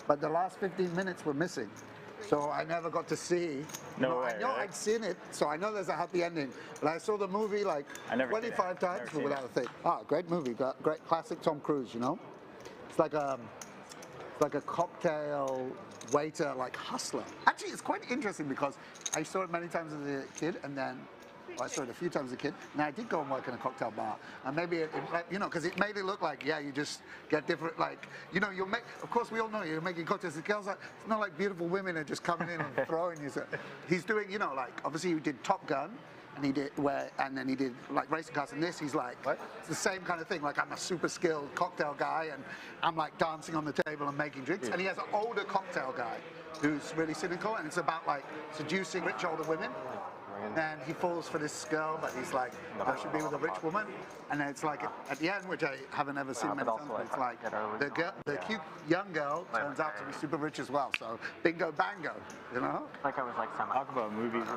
but the last 15 minutes were missing. So I never got to see. No way, I know right? I'd seen it, so I know there's a happy ending. But I saw the movie like I never 25 times Never without a thing. Ah, great movie, great classic Tom Cruise, you know? It's like It's like a cocktail waiter, like hustler. Actually, it's quite interesting because I saw it many times as a kid, and then I saw it a few times as a kid. And I did go and work in a cocktail bar, and maybe you know, because it made it look like, yeah, you just get different, like, you know, you'll make. Of course, we all know you're making cocktails. The girls like, it's not like beautiful women are just coming in and throwing you. So he's doing, you know, like obviously he did Top Gun. And he did then he did like racing cars, and this he's like, it's the same kind of thing. Like I'm a super skilled cocktail guy, and I'm like dancing on the table and making drinks. And he has an older cocktail guy who's really cynical, and it's about like seducing rich older women. And he falls for this girl, but he's like, I should be with a rich woman. And then it's like at the end, which I haven't ever seen many times, but it's like the cute young girl turns out to be super rich as well. So bingo bango, you know? Like I was like Talk about movies.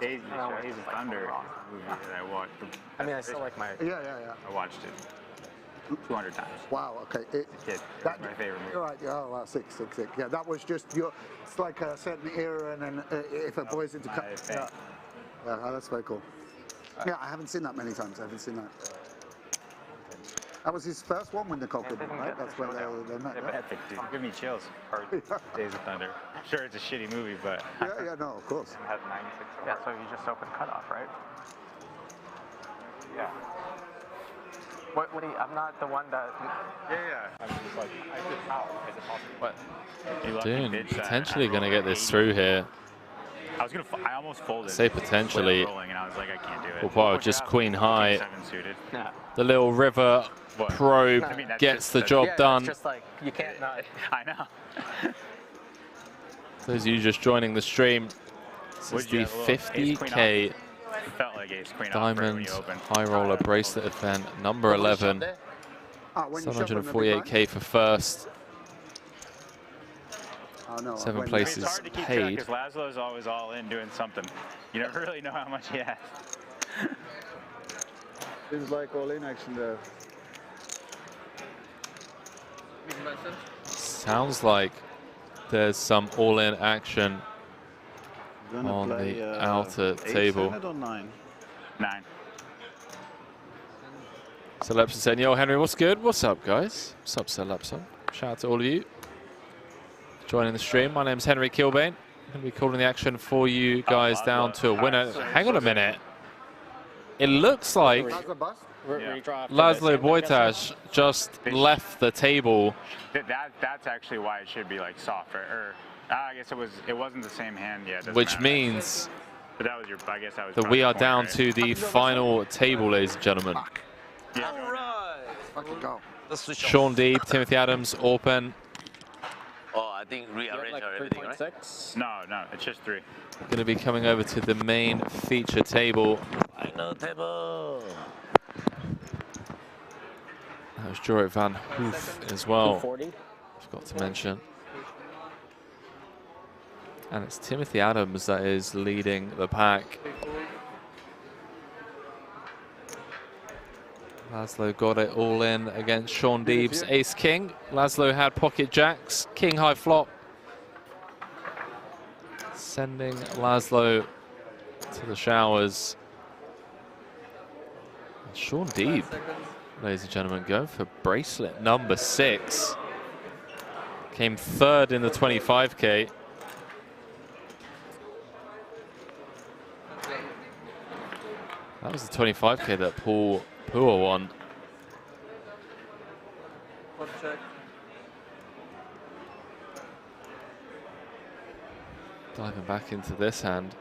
Days of Thunder movie that I watched. I mean, I still like my. Yeah. I watched it 200 times. Wow. Okay. Kid, that's my favorite movie. Right. Oh, wow. Sick. Yeah, that was just your. It's like a certain era, and then if a boy's into. Yeah, that's very cool. Yeah, I haven't seen that many times. I haven't seen that. That was his first one with Nicole Kidman, right? That's where they met. Yeah, epic, dude. Give me chills. Days of Thunder. I'm sure it's a shitty movie, but. Yeah, no, of course. Had 96. Yeah, so you just opened cutoff, right? Yeah. What do you, I'm not the one that. Yeah. I'm just like, how is it possible? What? Dude, potentially going to get this through here. I almost folded. Say potentially. Rolling, and I was like, I can't do it. Wow, just queen high. Yeah. The little river probe gets the job done. It's just like, you can't not. I know. Those of you just joining the stream, this is the 50K Diamond High Roller Bracelet event, number 11. 748K for first. Oh, no, 7 places it's hard to keep paid. Track Laszlo's always all in doing something. You never really know how much he has. Seems like all in action there. Sounds like there's some all-in action on the outer table. Or 9? 9. Celepson saying, yo, Henry, what's good? What's up, guys? What's up, Celepson? Shout out to all of you joining the stream. My name's Henry Kilbane. I'm going to be calling the action for you guys down to a winner. Hang on a minute. It looks like Laszlo Bojtas just left the table. That's actually why it should be like soft, right? Or I guess it wasn't the same hand yet. Which means but that was your, I guess that was that we are down to the final table, ladies and gentlemen. Yeah, all right. Fucking go. Sean Deeb, Timothy Adams, Orpen. Oh, I think rearrange like everything, right? No, it's just 3. Going to be coming over to the main feature table. Final table. That was Jorrit van Hoof as well. 240. Forgot to mention. And it's Timothy Adams that is leading the pack. Laszlo got it all in against Sean Deeb's ace king. Laszlo had pocket jacks, king high flop. Sending Laszlo to the showers. And Sean Deeb, ladies and gentlemen, going for bracelet number 6. Came 3rd in the 25K. That was the 25K that Paul Pua won. Diving back into this hand.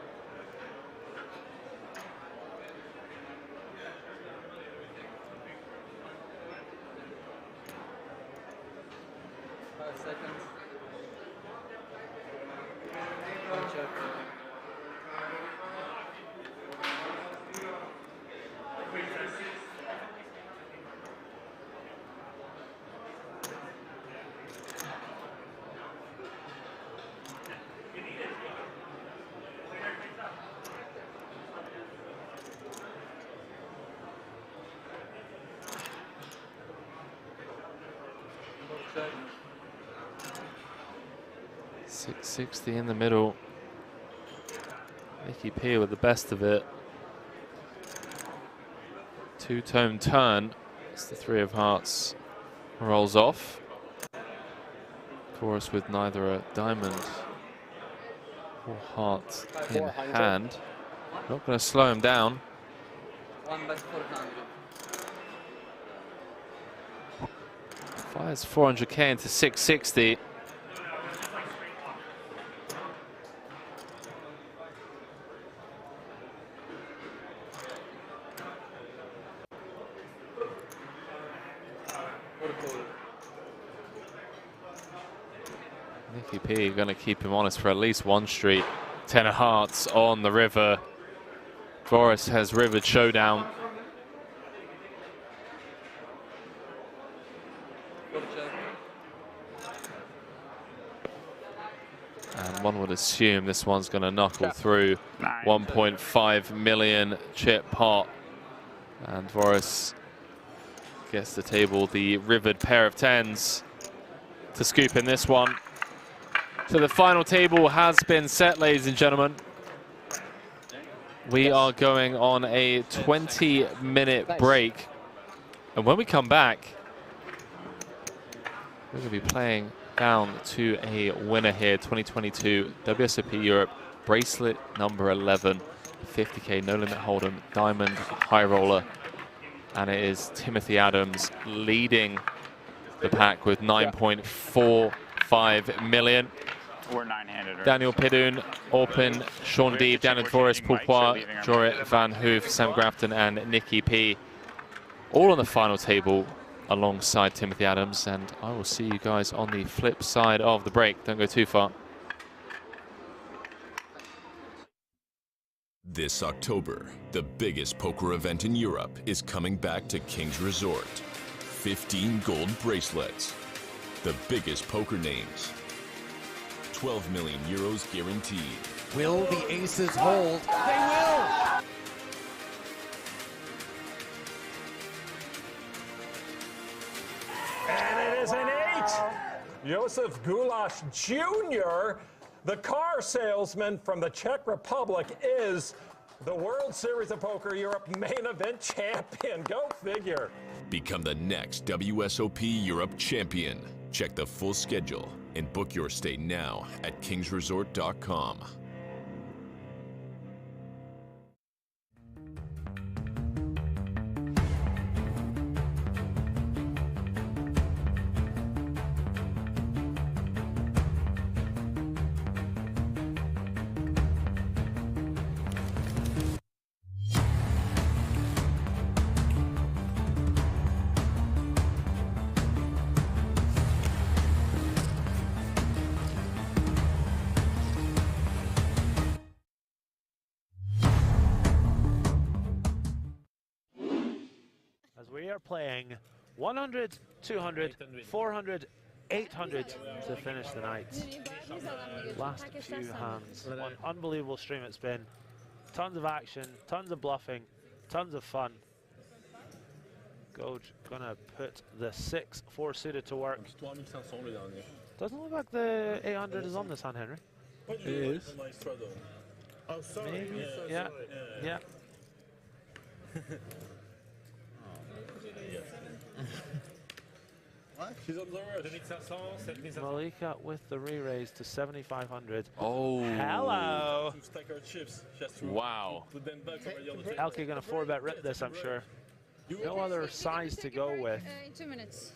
.660 in the middle. Nicky P with the best of it. Two-tone turn as the 3 of hearts rolls off. Boris with neither a diamond or heart in hand. Not going to slow him down. 1 bet 400. Fires 400k into 660. Nicky P going to keep him honest for at least one street. 10 of hearts on the river. Boris has rivered showdown. And one would assume this one's going to knuckle through. 1.5 million chip pot. And Boris gets the table the rivered pair of 10s to scoop in this one. So the final table has been set, ladies and gentlemen. We are going on a 20-minute break. And when we come back, we're going to be playing down to a winner here, 2022 WSOP Europe bracelet number 11, 50k no limit hold'em diamond high roller, and it is Timothy Adams leading the pack with 9.45 million. We're nine-handed. Right? Daniel Pidun, Orpin, Sean D, Daniel Forrest, Paul Poir, Jorrit Van Hoof, Sam Grafton, and Nicky P, all on the final table alongside Timothy Adams, and I will see you guys on the flip side of the break. Don't go too far. This October, the biggest poker event in Europe is coming back to King's Resort. 15 gold bracelets, the biggest poker names, 12 million euros guaranteed. Will the aces hold? They will! And it is an 8. Josef Gulash Jr., the car salesman from the Czech Republic, is the World Series of Poker Europe main event champion. Go figure. Become the next WSOP Europe champion. Check the full schedule and book your stay now at kingsresort.com. We are playing 100, 200, 400, 800 to finish the night. Last few hands. One unbelievable stream it's been. Tons of action, tons of bluffing, tons of fun. Goj gonna put the 6-4 suited to work. Doesn't look like the 800 is on this hand, Henry. It is. Maybe, yeah, yeah. She's on the road. Malika with the re-raise to 7,500. Oh. Hello. Wow. Elke gonna 4-bet rip this, I'm sure. No other size to go with. In 2 minutes.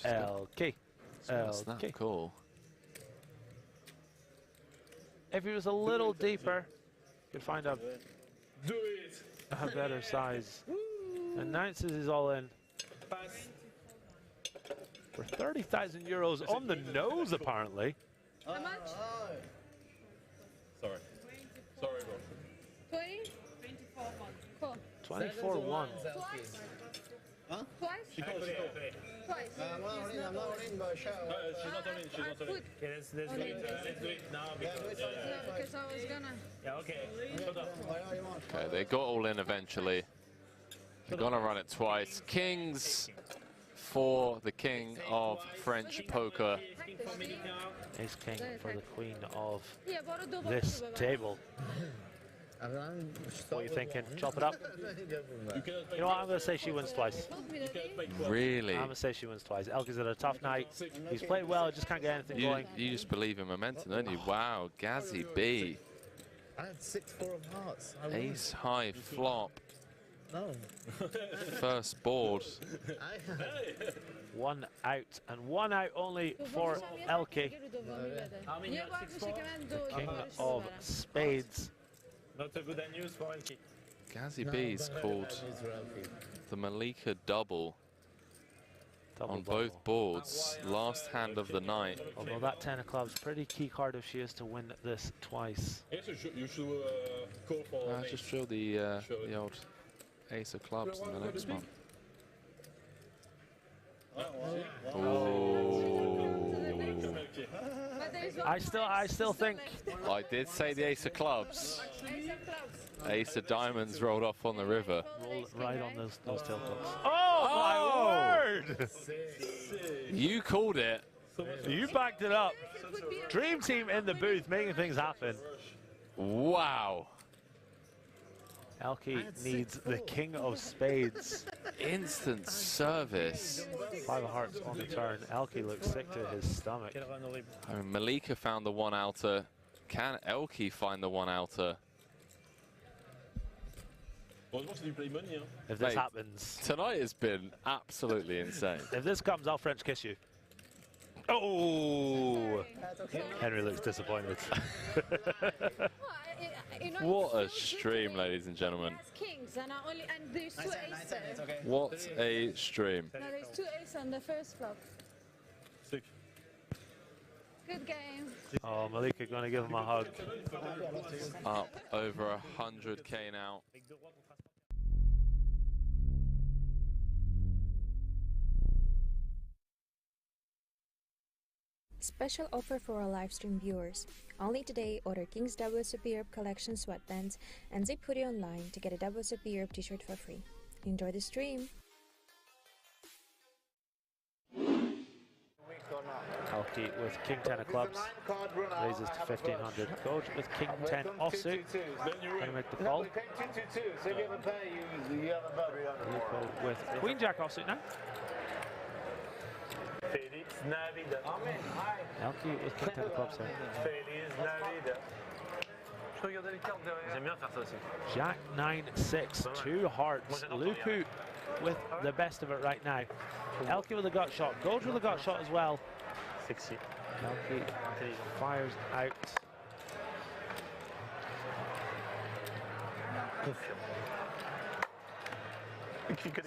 LK. That's not cool. If he was a little deeper, you'd find a better size. Announces he's all in. For 30,000 euros on the nose, apparently. How much? Sorry. Sorry, bro. 20? 24-1. Cool. 24-1. Twice? Huh? Twice? She called. Twice. I'm not in, but she's not on it. She's not on it. Okay, let's do it now because. Yeah, because I was gonna. Yeah, okay. Okay, they got all in eventually. They're gonna run it twice. Kings for the king of French poker. Ace king for the queen of this table. What are you thinking? Chop it up? You know what? I'm going to say she wins twice. Really? I'm going to say she wins twice. Elke's had a tough night. He's played well, just can't get anything going. You just believe in momentum, don't you? Wow, Gazzy B. I had 6-4 of hearts. Ace high flop. No. First board. One out, and one out only for Elke. King of spades. Not a good news for Elke. Gazzy B's called the Malika double on both boards. Last hand of the night. Although that 10 of clubs, pretty key card if she is to win this twice. Yes, you should go for. Just drill the old ace of clubs in the next one. I still think. I did say the ace of clubs. Ace of diamonds rolled off on the river. Rolled right on those tail clubs. Oh my word! You called it. You backed it up. Dream team in the booth making things happen. Wow. Elke needs the king of spades. Instant service. 5 of hearts on the turn. Elke looks sick to his stomach. I mean, Malika found the one outer. Can Elke find the one outer? If this happens. Tonight has been absolutely insane. If this comes, I'll French kiss you. Oh! Henry looks disappointed. What a stream, ladies and gentlemen. Kings and there's 2 aces. What a stream. No, there's 2 aces on the first flop. Good game. Oh, Malika going to give him a hug. Up over 100K now. Special offer for our livestream viewers. Only today, order King's WSOP Europe Collection sweatbands and Zip Hoodie online to get a WSOP Europe t-shirt for free. Enjoy the stream! Elke with King 10 of clubs, raises to 1500. Goes with King 10 offsuit, going to make the call. Lupo with Queen Jack offsuit now. Elke with King 10 of clubs here. Jack 9-6, 2 hearts. Lupu with the best of it right now. Elke with a gut shot. Goes with a gut shot as well. Elke fires out.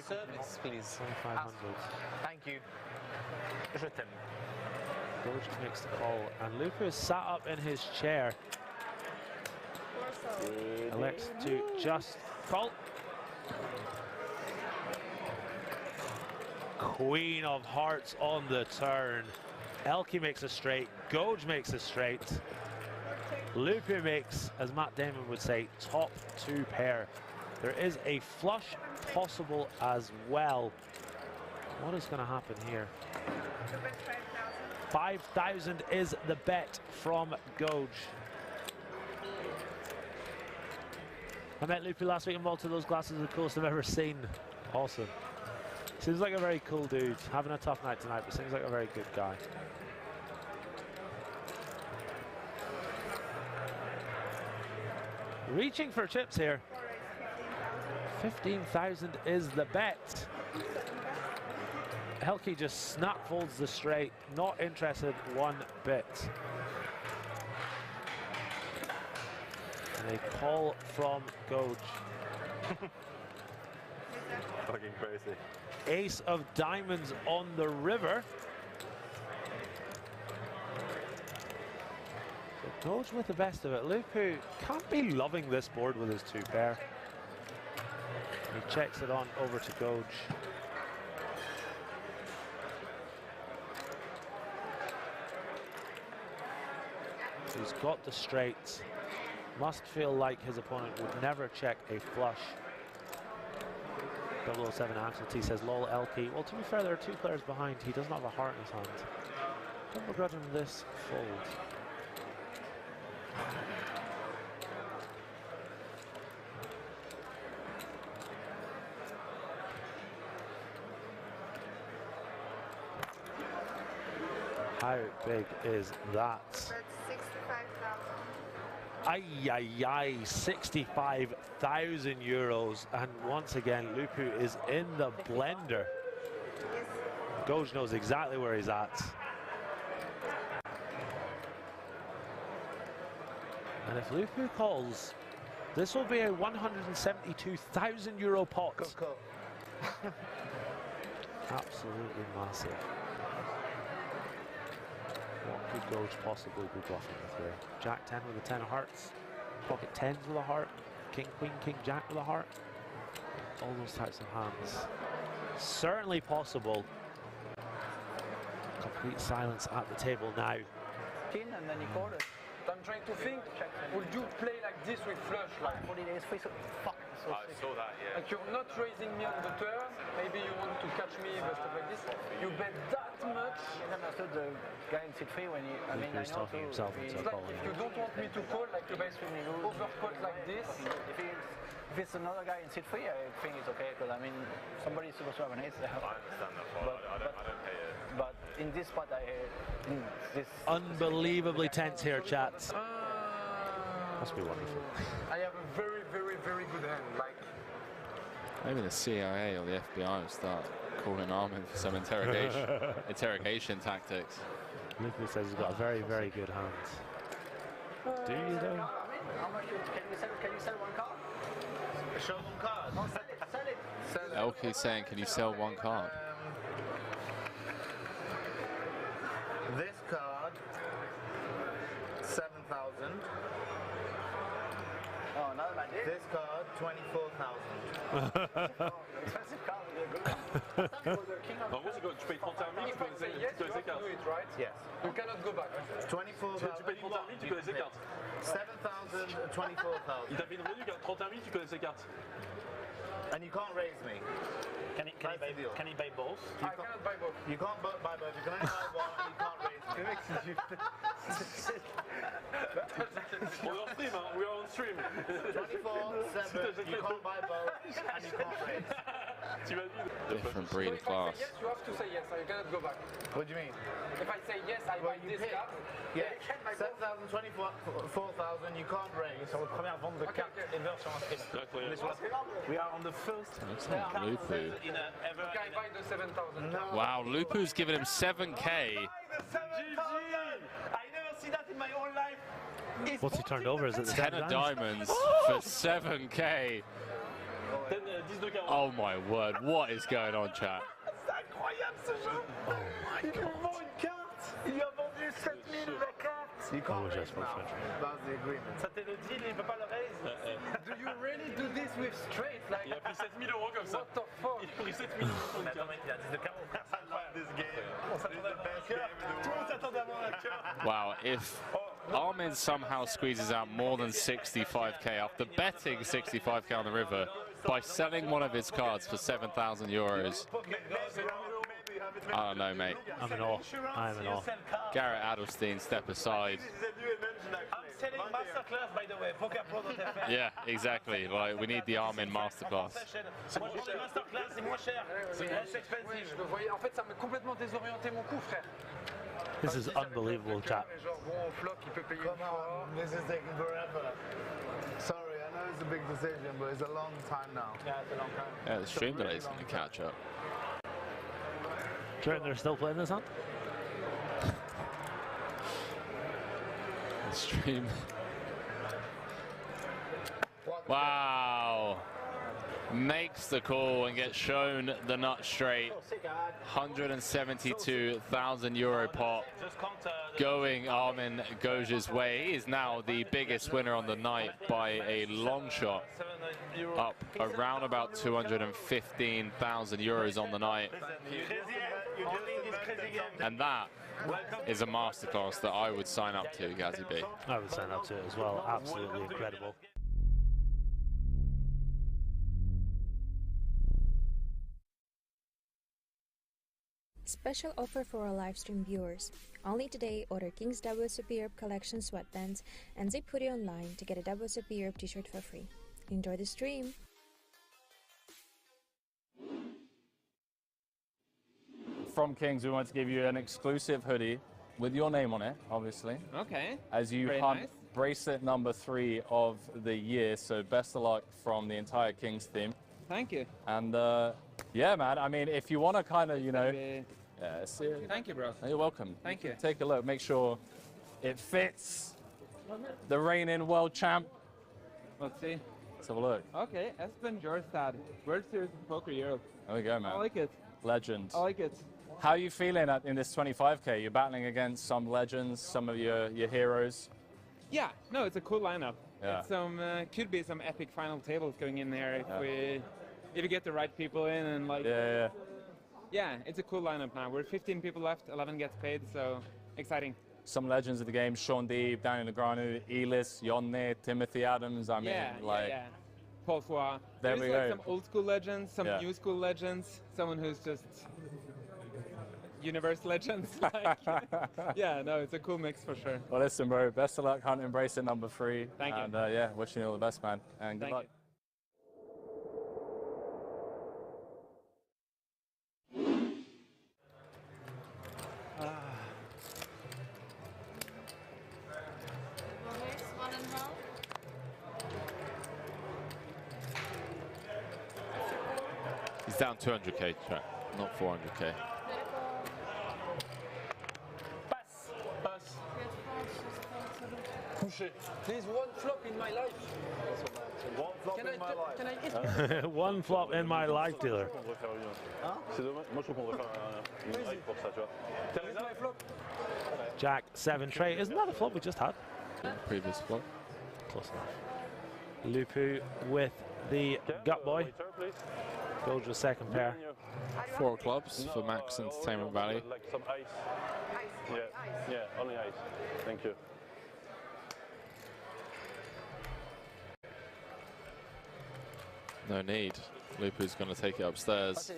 Service, please. 2500. Thank you. Je t'aime. Doge makes the call, and Lupu is sat up in his chair. Elects to just call. Queen of hearts on the turn. Elke makes a straight. Goge makes a straight. Lupu makes, as Matt Damon would say, top 2 pair. There is a flush possible as well. What is going to happen here? 5,000 is the bet from Goge. I met Lupu last week in Malta. Those glasses are the coolest I've ever seen. Awesome. Seems like a very cool dude. Having a tough night tonight, but seems like a very good guy. Reaching for chips here. 15,000 is the bet. Elke just snap folds the straight, not interested one bit. And a call from Goge. Fucking crazy. Ace of diamonds on the river. So Goge with the best of it. Lupu can't be loving this board with his 2 pair. He checks it on over to Goge. He's got the straights. Must feel like his opponent would never check a flush. 007 Axel T says, lol, Elke. Well, to be fair, there are 2 players behind. He doesn't have a heart in his hand. Don't begrudge him this fold. How big is that? That's 65,000. Ay, 65,000 euros. And once again, Lupu is in the blender. Goj knows exactly where he's at. And if Lupu calls, this will be a 172,000 euro pot. Absolutely massive. What could Goj possibly be bluffing with here? Jack 10 with a 10 of hearts, pocket 10s with a heart, king, queen, king, jack with a heart. All those types of hands. Certainly possible. Complete silence at the table now. King and then you call it. I'm trying to think, would you play like this with flush? Like 40 days free, so fuck. So I saw that, yeah. Like you're not raising me on the turn, maybe you want to catch me, but stuff like this. You bet that much. I understood the guy in sit free when you, I mean, I know too. It's like if you don't want me to call, like you overcut like this. If it's another guy in sit free, I think it's okay, because I mean, somebody's supposed to have an ace there. I understand that part. I don't pay it. But in this spot, this unbelievably tense here, chat. Must be wonderful. I have a very, very, very good hand. Like maybe the CIA or the FBI will start calling Armin for some interrogation tactics. Lupu says he's got a very, very good hand. Do you though? How much can you sell one card? Show one card. No, sell it. Elke's saying, can you sell one card? This card, 7,000. Oh, not like this. This card, 24,000. Expensive card, En gros, tu payes 31 000, tu peux les écarts. Right? Yes. You cannot go back. 24,000. Tu payes 31 000, tu connais ses cartes. 7,000, 24,000. Il t'a fait une revue, 31 000, tu connais ses cartes. And you can't raise me. Can he buy both? I cannot buy both. You can't buy both. You can only buy one and you can't raise me. On est en stream, hein? We are on stream. 24/7, you can't buy both and you can't raise. Different breed of class. Yes, you have to say yes, or you cannot go back. What do you mean? If I say yes, I buy this card. Yeah, 7,000, 24,000, you can't raise. Sur votre première vente de cartes ever sur un stream. We are on the first. Looks like Lupu. Okay, I buy the 7,000. Wow, Lupu's given him 7K. I never see that in my whole life. What's he turned over? Is it the 10 of diamonds for 7K. Oh my word, what is going on, chat? C'est incroyable ce jeu. Oh my god. Il vend une carte. Il a vendu 7 000 la carte. You can't raise now. That's the agreement. Ça t'est le deal, il peut pas le raise. Do you really do this with straight? Like, Il a pris 7 000 euros comme ça. what the fuck? Il a pris 7 000 euros. Mais attends, mec, il a 10 de carreau. I love this game. On s'attendait à avoir un cœur. Tout le monde s'attendait à avoir un cœur. Wow, if Armin somehow squeezes out more than 65k after betting 65k on the river by selling one of his cards for 7,000 euros, I don't know, mate. I'm in awe. I'm in awe. Garrett Adelstein, step aside. I'm selling masterclass, by the way. PokerPro.fr. Yeah, exactly. Like, we need the Armin masterclass. Moi, je prends masterclass, c'est moins cher. C'est less expensive. Je le voyais. En fait, ça m'a complètement désorienté mon coup, frère. This is unbelievable, chat. Genre, bon, flop, il peut payer Come on, this is taking forever. Sorry, I know it's a big decision, but it's a long time now. Yeah, it's a long time. Yeah, the stream delay's going to catch up. Do you reckon they're still playing this hand? The stream. Wow. Makes the call and gets shown the nut straight. 172,000 euro pot going Armin Goj's way. He is now the biggest winner on the night by a long shot, up around about 215,000 euros on the night. And that is a masterclass that I would sign up to, Gazzy B. I would sign up to it as well. Absolutely incredible. Special offer for our livestream viewers. Only today, order King's WSOP Europe Collection sweatbands and they put it online to get a WSOP Europe t-shirt for free. Enjoy the stream! From Kings, we want to give you an exclusive hoodie with your name on it, obviously. Okay. As you Very hunt nice. bracelet number 3 of the year. So best of luck from the entire Kings team. Thank you. And yeah, man. I mean, if you want to kind of, Thank you, bro. You're welcome. Thank you. Take a look. Make sure it fits the reigning world champ. Let's see. Let's have a look. Okay, Espen Jorstad, World Series of Poker Europe. There we go, man. I like it. Legend. I like it. How are you feeling in this 25K? You're battling against some legends, some of your heroes. Yeah, no, it's a cool lineup. Yeah. It's some could be some epic final tables going in there if you get the right people in and like. Yeah, it's a cool lineup now. We're 15 people left, 11 gets paid, so exciting. Some legends of the game: Sean Deeb, Daniel Negreanu, Elis, Jonne, Timothy Adams. I mean, yeah. Paul Foy. There we go. Some old school legends, some Yeah. new school legends, someone who's just universe legends. Like, yeah, no, it's a cool mix for sure. Well, listen, bro. Best of luck hunting bracelet number 3. Thank you. And yeah, wishing you all the best, man. And good Thank luck. you. He's down 200k, not 400k. Pass. Couché. There's one flop in my life. One flop in my life. Can I hit? One flop in my life, dealer. C'est dommage. Moi, je trouve qu'on devrait faire une règle pour ça, tu vois. Where's my flop? Jack 7 tray. Isn't that a flop we just had? Previous flop. Close enough. Lupu with the gut boy. Goes with second pair. 4 clubs for Max Entertainment Valley. Like some ice. Yeah, only ice. Thank you. No need. Lupu's going to take it upstairs.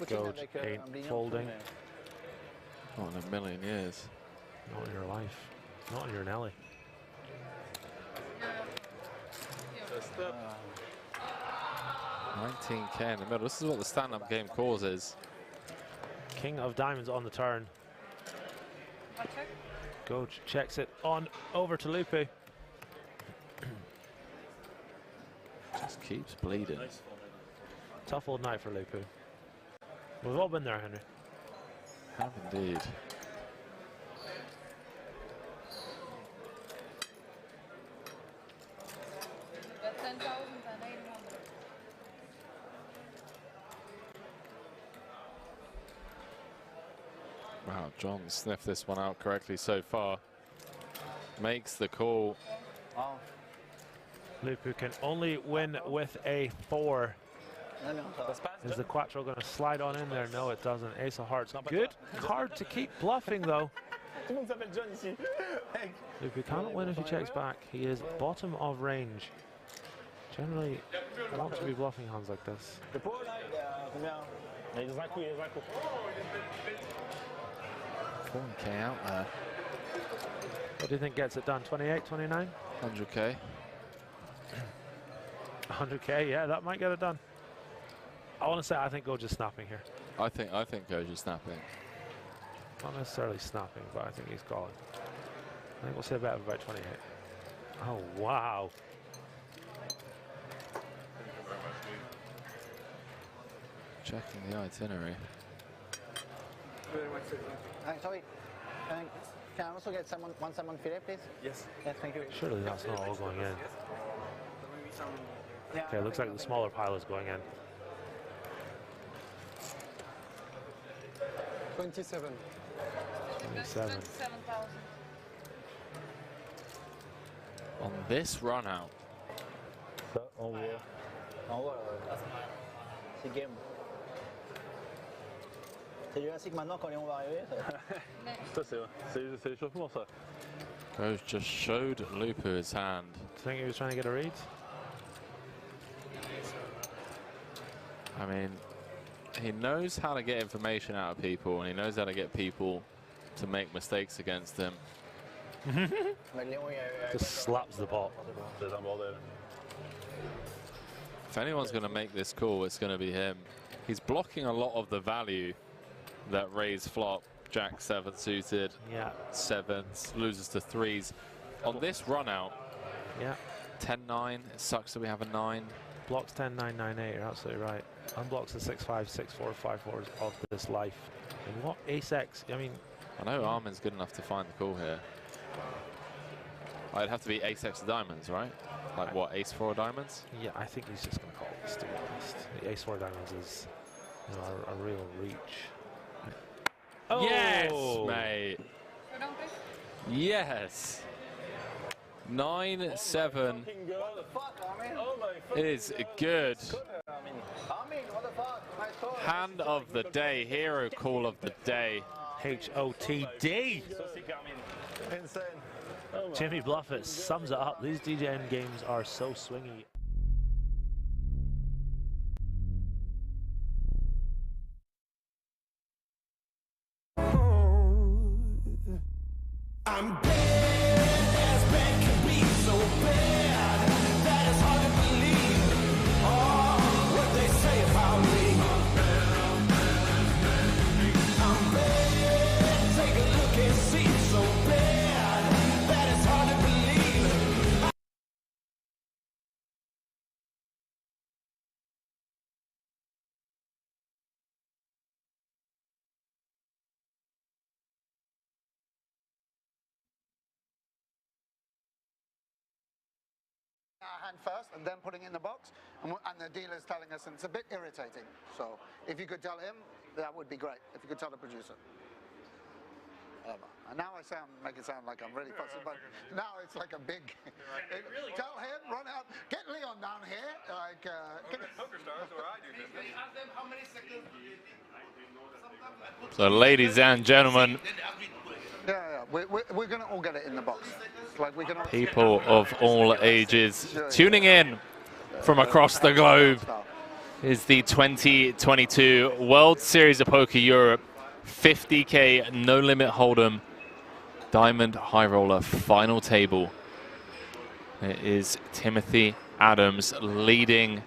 Gold 8 folding. Not in a million years. Not in your life. Not in your Nelly. Uh, 19k in the middle. This is what the stand-up game causes. King of diamonds on the turn. Gold checks it on over to Lupu. Just keeps bleeding. Tough old night for Lupu. We've all been there, Henry. Have indeed. Wow, John sniffed this one out correctly so far. Makes the call. Lupu can only win with a 4. Is the Quattro going to slide on in there? No, it doesn't. Ace of Hearts. Good card to keep bluffing, though. Lupu cannot win if he checks back. He is bottom of range. Generally, I want to be bluffing hands like this. 4k out there. What do you think gets it done? 28, 29? 100k. 100k, yeah, that might get it done. I want to say I think Gojo is snapping here. I think Gojo's snapping. Not necessarily snapping, but I think he's calling. I think we'll say a bet of about 28. Oh, wow. Checking the itinerary. Sorry. Can I also get one salmon fillet, please? Yes. Yes, thank you. Surely that's not all going in. Okay, looks like the smaller pile is going in. 27. 27. On this run out. C'est game. C'est Jurassic maintenant quand Léon va arriver. Ça, c'est l'échauffement, ça. Goj just showed Lupu his hand. Do you think he was trying to get a read? I mean, he knows how to get information out of people, and he knows how to get people to make mistakes against him. Just slaps the pot. If anyone's going to make this call, it's going to be him. He's blocking a lot of the value that raise flop, Jack 7 suited, yeah, 7s, loses to 3s. On this run out, yeah, 10-9, it sucks that we have a 9. Blocks 10, 9, 9, 8, you're absolutely right. Unblocks the 6, 5, 6, 4, 5, 4s of this life. And what ace-X, I mean... I know Armin's good enough to find the call here. It'd have to be ace-X diamonds, right? Like what, ace-4 diamonds? Yeah, I think he's just going to call this, to be honest. The ace-4 diamonds is, you know, a real reach. Oh! Yes, mate. Yes. 9-7 is good. Hand of the day, hero call of the day. HOTD. Insane. Jimmy Bluffett sums it up. These DJM games are so swingy. I'm bad as bad can be, so bad that it's hard to believe what they say about me. I'm bad, take a look and see, so bad that it's hard to believe. Our hand first and then putting it in the box, and the dealer's telling us, and it's a bit irritating. So if you could tell him, that would be great. If you could tell the producer. And now I make it sound like I'm really fussy, but now it's like a big. Tell him, run out, get Leon down here. Like, Poker stars, where I do business. So, ladies and gentlemen, yeah, we're gonna all get it in the box. Like we can all people of all ages tuning in from across the globe is the 2022 World Series of Poker Europe 50K No Limit Hold'em Diamond High Roller final table. It is Timothy Adams leading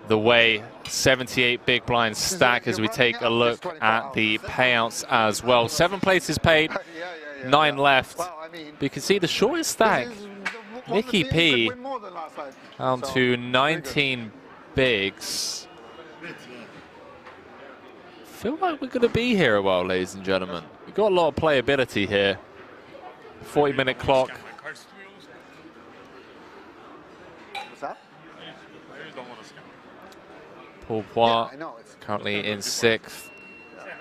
the way, 78 big blind stack as we take a look at the payouts as well. 7 places paid, 9 left. But you can see the shortest stack, Mickey P, down to 19 bigs. Feel like we're going to be here a while, ladies and gentlemen. We've got a lot of playability here. 40-minute clock. What's that? Paul Poit currently in 6th,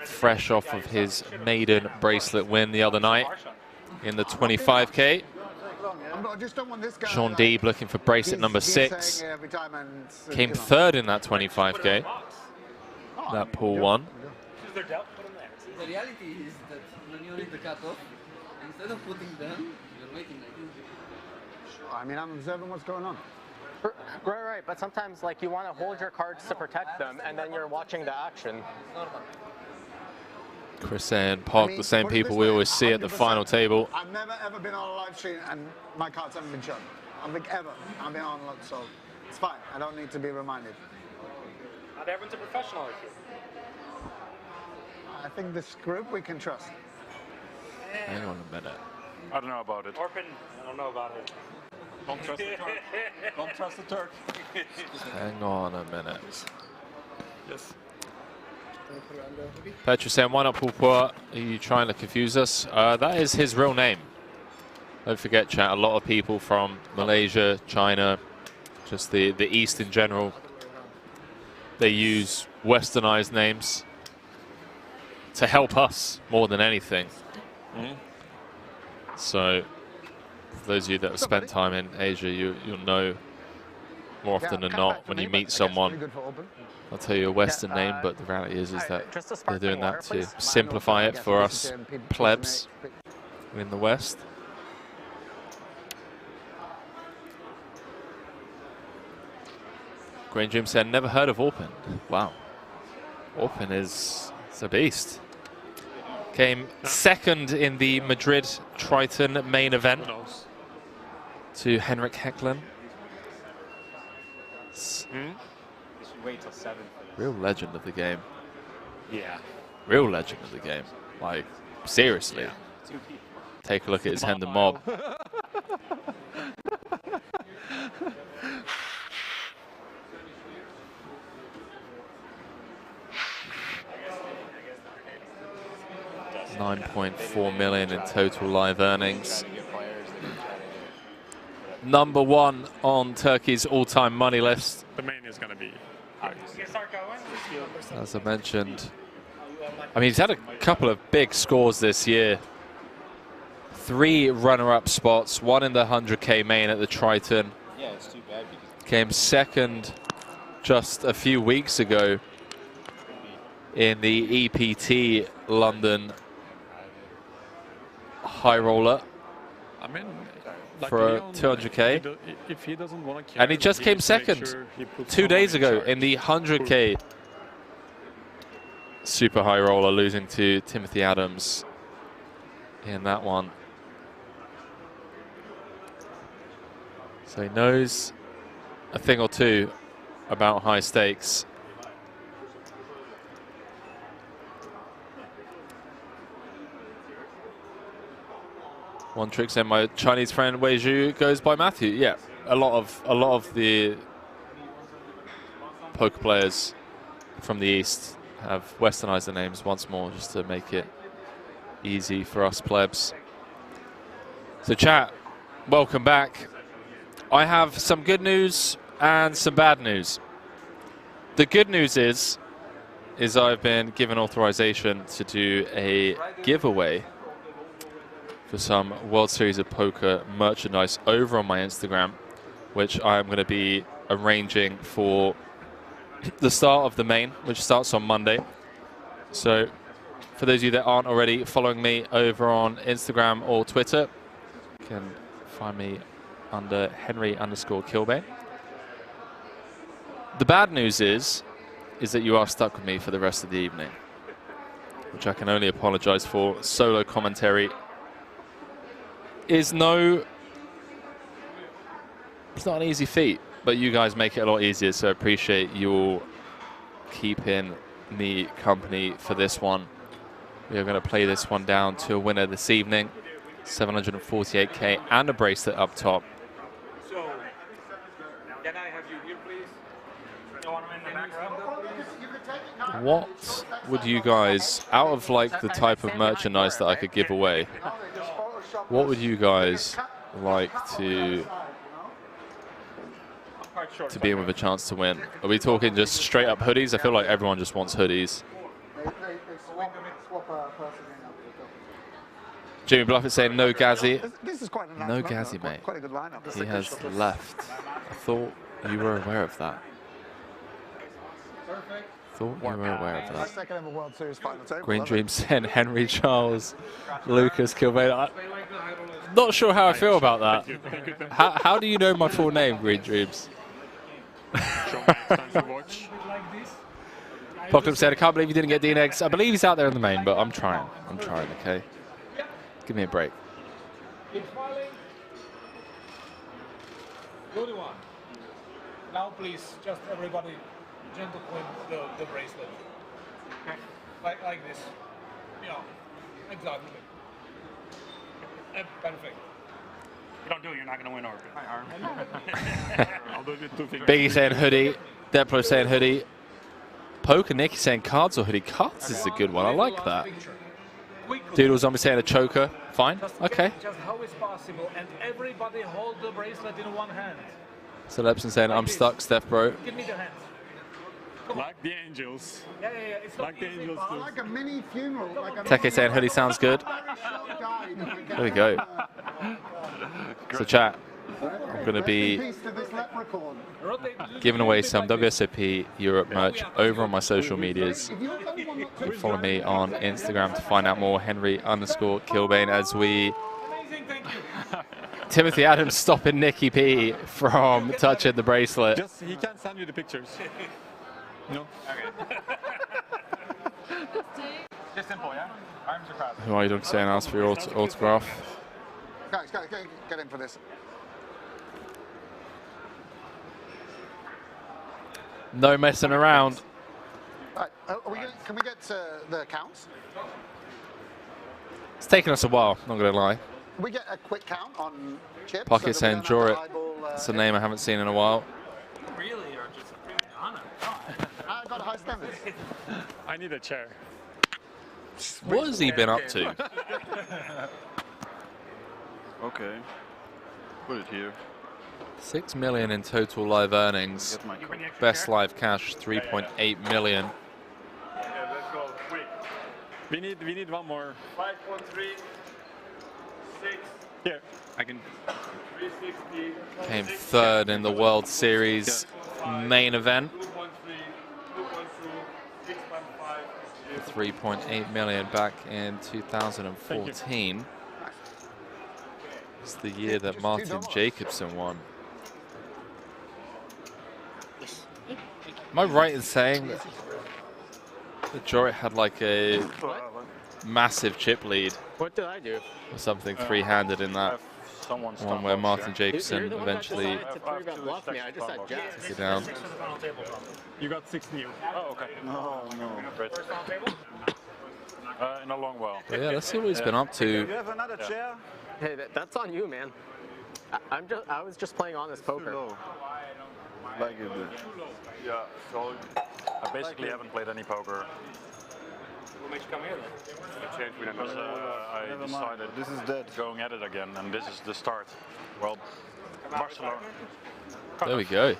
fresh off of his maiden bracelet win the other night in the 25K. Sean Deeb looking for bracelet number 6. Came 3rd in that 25K. That Paul won. The reality is that when you read the cutoff, instead of putting them, you're waiting like this. I mean, I'm observing what's going on. Right, but sometimes like you want to hold your cards to protect them, and then you're watching the action. Chris and Park, the same people we always see at the final table. I've never ever been on a live stream and my cards haven't been shown. I think ever. I've been on, so it's fine. I don't need to be reminded. Not everyone's a professional like you. I think this group we can trust. Hang on a minute. I don't know about it. Orphan, I don't know about it. Don't trust the Turk. Don't trust the Turk. Hang on a minute. Yes. Petra saying, why not Paul Poit? Are you trying to confuse us? That is his real name. Don't forget, chat, a lot of people from Malaysia, China, just the East in general, they use westernized names to help us more than anything. So, for those of you that have spent time in Asia, you'll know more often than not when you meet someone, I'll tell you a Western name, but the reality is that they're doing that to simplify it for us plebs in the West. Green Jim said, never heard of Orpin. Wow. Orpin is a beast. Came 2nd in the Madrid Triton main event to Henrik Hecklin. You should wait till 7 for this. Real legend of the game. Yeah. real legend of the game. Like, seriously. Take a look at his Hendon mob. $9.4 million in total live earnings. Number one on Turkey's all-time money list. The main is going to be. As I mentioned, I mean, he's had a couple of big scores this year. 3 runner-up spots, 1 in the 100K main at the Triton. Yeah, it's too bad because Came second just a few weeks ago in the EPT London high roller. I mean, like for Leon, 200K. if he doesn't want to And he just came second sure he puts 2 someone days in ago charge. in the 100K super high roller, losing to Timothy Adams in that one. So he knows a thing or two about high stakes. One trick saying my Chinese friend Wei Zhu goes by Matthew. Yeah, a lot of the poker players from the East have westernized their names once more just to make it easy for us plebs. So chat, welcome back. I have some good news and some bad news. The good news is I've been given authorization to do a giveaway for some World Series of Poker merchandise over on my Instagram, which I am going to be arranging for the start of the main, which starts on Monday. So for those of you that aren't already following me over on Instagram or Twitter, you can find me under Henry_Kilbane. The bad news is that you are stuck with me for the rest of the evening, which I can only apologize for. Solo commentary is it's not an easy feat, but you guys make it a lot easier, so I appreciate you all keeping me company for this one. We are going to play this one down to a winner this evening, 748K and a bracelet up top. So, can I have you here, please? You want him in the back row? What would you guys, out of like the type of merchandise that I could give away, what would you guys like to be in with a chance to win? Are we talking just straight up hoodies? I feel like everyone just wants hoodies. Jimmy Bluffett saying no Gazzy. This is quite a nice No lineup, Gazzy, mate. Quite a good lineup. He has left. I thought you were aware of that. Thought you were aware of that. Second ever World Series final table. Green love Dream saying Henry Charles, Lucas Kilbane. Not sure how I feel about that. How do you know my full name, Green Dreams? Apocalypse said, I can't believe you didn't get D-Negs. I believe he's out there in the main, but I'm trying. I'm trying, okay? Give me a break. Keep smiling. Good one. Now, please, just everybody, gentle clean the bracelet. Like this. Yeah, exactly. Perfect. You don't do it, you're not going to win over. Hi, Arm. I'll do it 2 fingers. Biggie saying hoodie. Deplo saying hoodie. Poker Nicky saying cards or hoodie. Cards is a good one. I like that. Doodle Zombie saying a choker. Fine. Okay. Just how is possible, and everybody hold the bracelet in one hand. So Lepson saying I'm stuck, Steph bro. Give me the hands. Like the Angels. Yeah. It's like the Angels do. like a mini funeral. Like Teke saying hoodie sounds good. There we go. So chat, I'm going to be giving away some WSOP Europe merch over on my social medias. You can follow me on Instagram to find out more. Henry_Kilbane as we... Timothy Adams stopping Nicky P from touching the bracelet. Just, he can't send you the pictures. No? Okay. Just simple, yeah? Arms are crossed. Who are you saying ask for your autograph? Guys, get in for this. No messing around. Right, Can we get the counts? It's taken us a while, not going to lie. We get a quick count on chips. Pocket so saying that we don't have Jorit. to eyeball, It's a name I haven't seen in a while. Really, or just I got high standards. I need a chair. What has he been up to? Okay. Put it here. 6 million in total live earnings. Best live cash 3.8 million. Yeah, let's go quick. We need one more. 5.3. 6. Here. I can. 360. Came third in the World Series main event. 3.8 million back in 2014. It's the year that Martin Jacobson won. Am I right in saying that Jorit had like a massive chip lead? What did I do? Or something three-handed in that one where Martin Jacobson eventually bluff me. I just had jacks. took it down. You got 6 new. Oh, okay. No. First on table? In a long while. But yeah, let's see what he's been up to. You have another chair? Hey, that's on you, man. I was just playing honest poker. Like you did. Yeah, so I basically haven't played any poker. What makes you come here then? I changed because I decided this is dead. Going at it again, and this is the start. Well, Barcelona. There we go.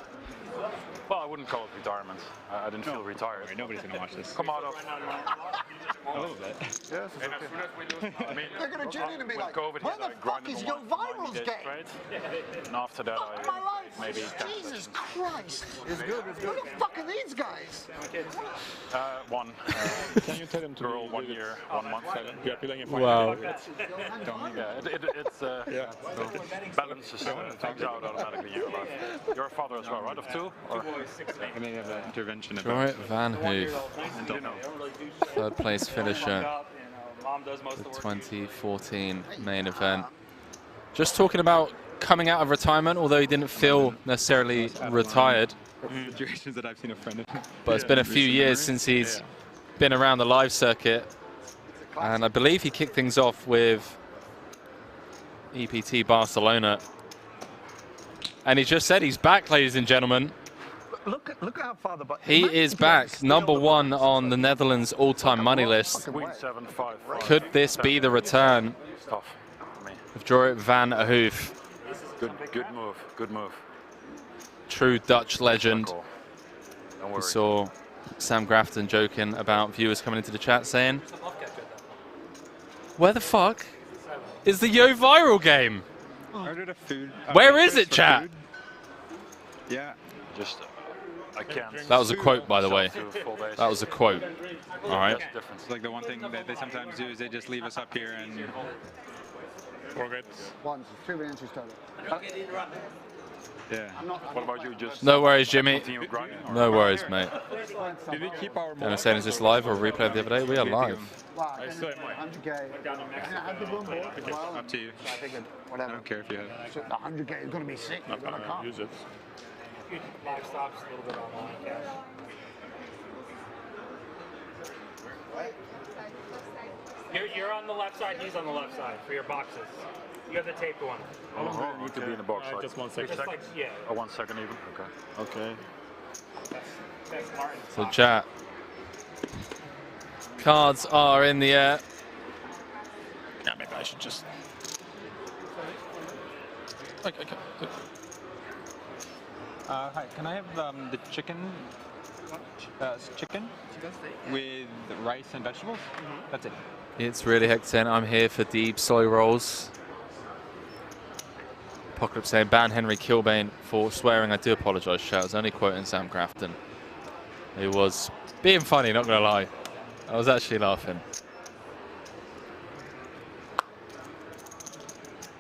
Well, I wouldn't call it retirement. I didn't feel retired. Nobody's going to watch this. Come out of. A little bit. Yes, it's okay. I mean, They're going to tune in and be like, COVID where the fuck is your virals game? And after that, My life. maybe. Jesus Christ. It's good, it's good. Who the fuck are these guys? One. Can you tell him to girl 1 year, 1 month? Yeah, feeling it. Wow. Yeah, it's balances things out automatically in your life. You're a father as well, right? Of 2? Or? I mean, have an intervention. Jorit Van Hoof, third place finisher, the 2014 main event. Just talking about coming out of retirement, although he didn't feel necessarily retired. Situations that I've seen a friend in. But it's been a few years since he's been around the live circuit. And I believe he kicked things off with EPT Barcelona. And he just said he's back, ladies and gentlemen. Look how far the He is back, #1 on the Netherlands all-time money list. Could this be the return of Jorit Van Hoof? Good move. Good move. True Dutch legend. We saw Sam Grafton joking about viewers coming into the chat saying, where the fuck is the Yo Viral game? Where is it, chat? Yeah. Just, I can't. That was a quote, by the way. That was a quote. All right. It's like the one thing that they sometimes do is they just leave us up here and we're good. Once, 3 inches total. Yeah. What about you? Just No worries, Jimmy. continue grinding, or- No worries, mate. Did we keep our And I'm saying, is this live or replay of the other day? We are live. Wow, I still am. 100K. Have the boom board as well. Up to you. So I figured, I whatever. don't care if you have. So the 100K is going to be sick. I'm not but I gonna can't. use it. Live stops a little bit online. You're on the left side, he's on the left side for your boxes. You have the taped one. How long do I need to be in the box? Like just 1 second. Just Like, yeah. 1 second even? Okay. Okay. That's Martin. So chat. Cards are in the air. Yeah, maybe I should just... Okay. Hi, can I have the chicken with rice and vegetables? That's it. It's really hectic. I'm here for deep slow rolls. Apocalypse saying ban Henry Kilbane for swearing. I do apologise, chat. I was only quoting Sam Grafton. He was being funny, not going to lie. I was actually laughing.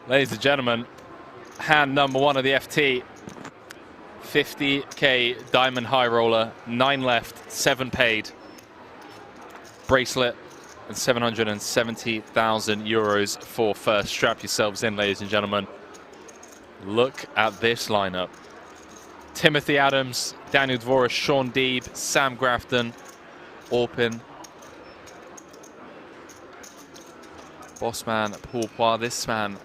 Ladies and gentlemen, hand #1 of the FT. 50K Diamond High Roller, 9 left, 7 paid. Bracelet and 770,000 euros for first. Strap yourselves in, ladies and gentlemen. Look at this lineup. Timothy Adams, Daniel Dvorak, Sean Deeb, Sam Grafton, Orpin. Bossman, Pourpois, this man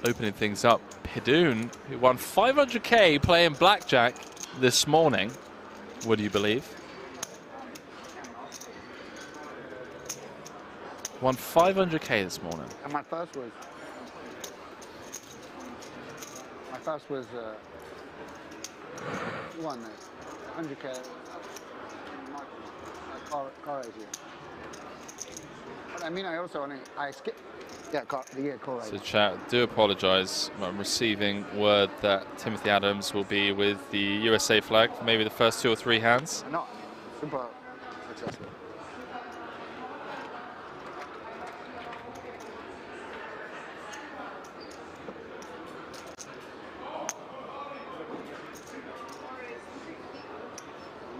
opening things up. Pidoon, who won 500k playing blackjack this morning, would you believe? Won 500k this morning. And my first was one 100k car race year. But I mean, I skipped. Yeah, the year car race. So chat, do apologise. I'm receiving word that Timothy Adams will be with the USA flag for maybe the first 2 or 3 hands. No, super successful.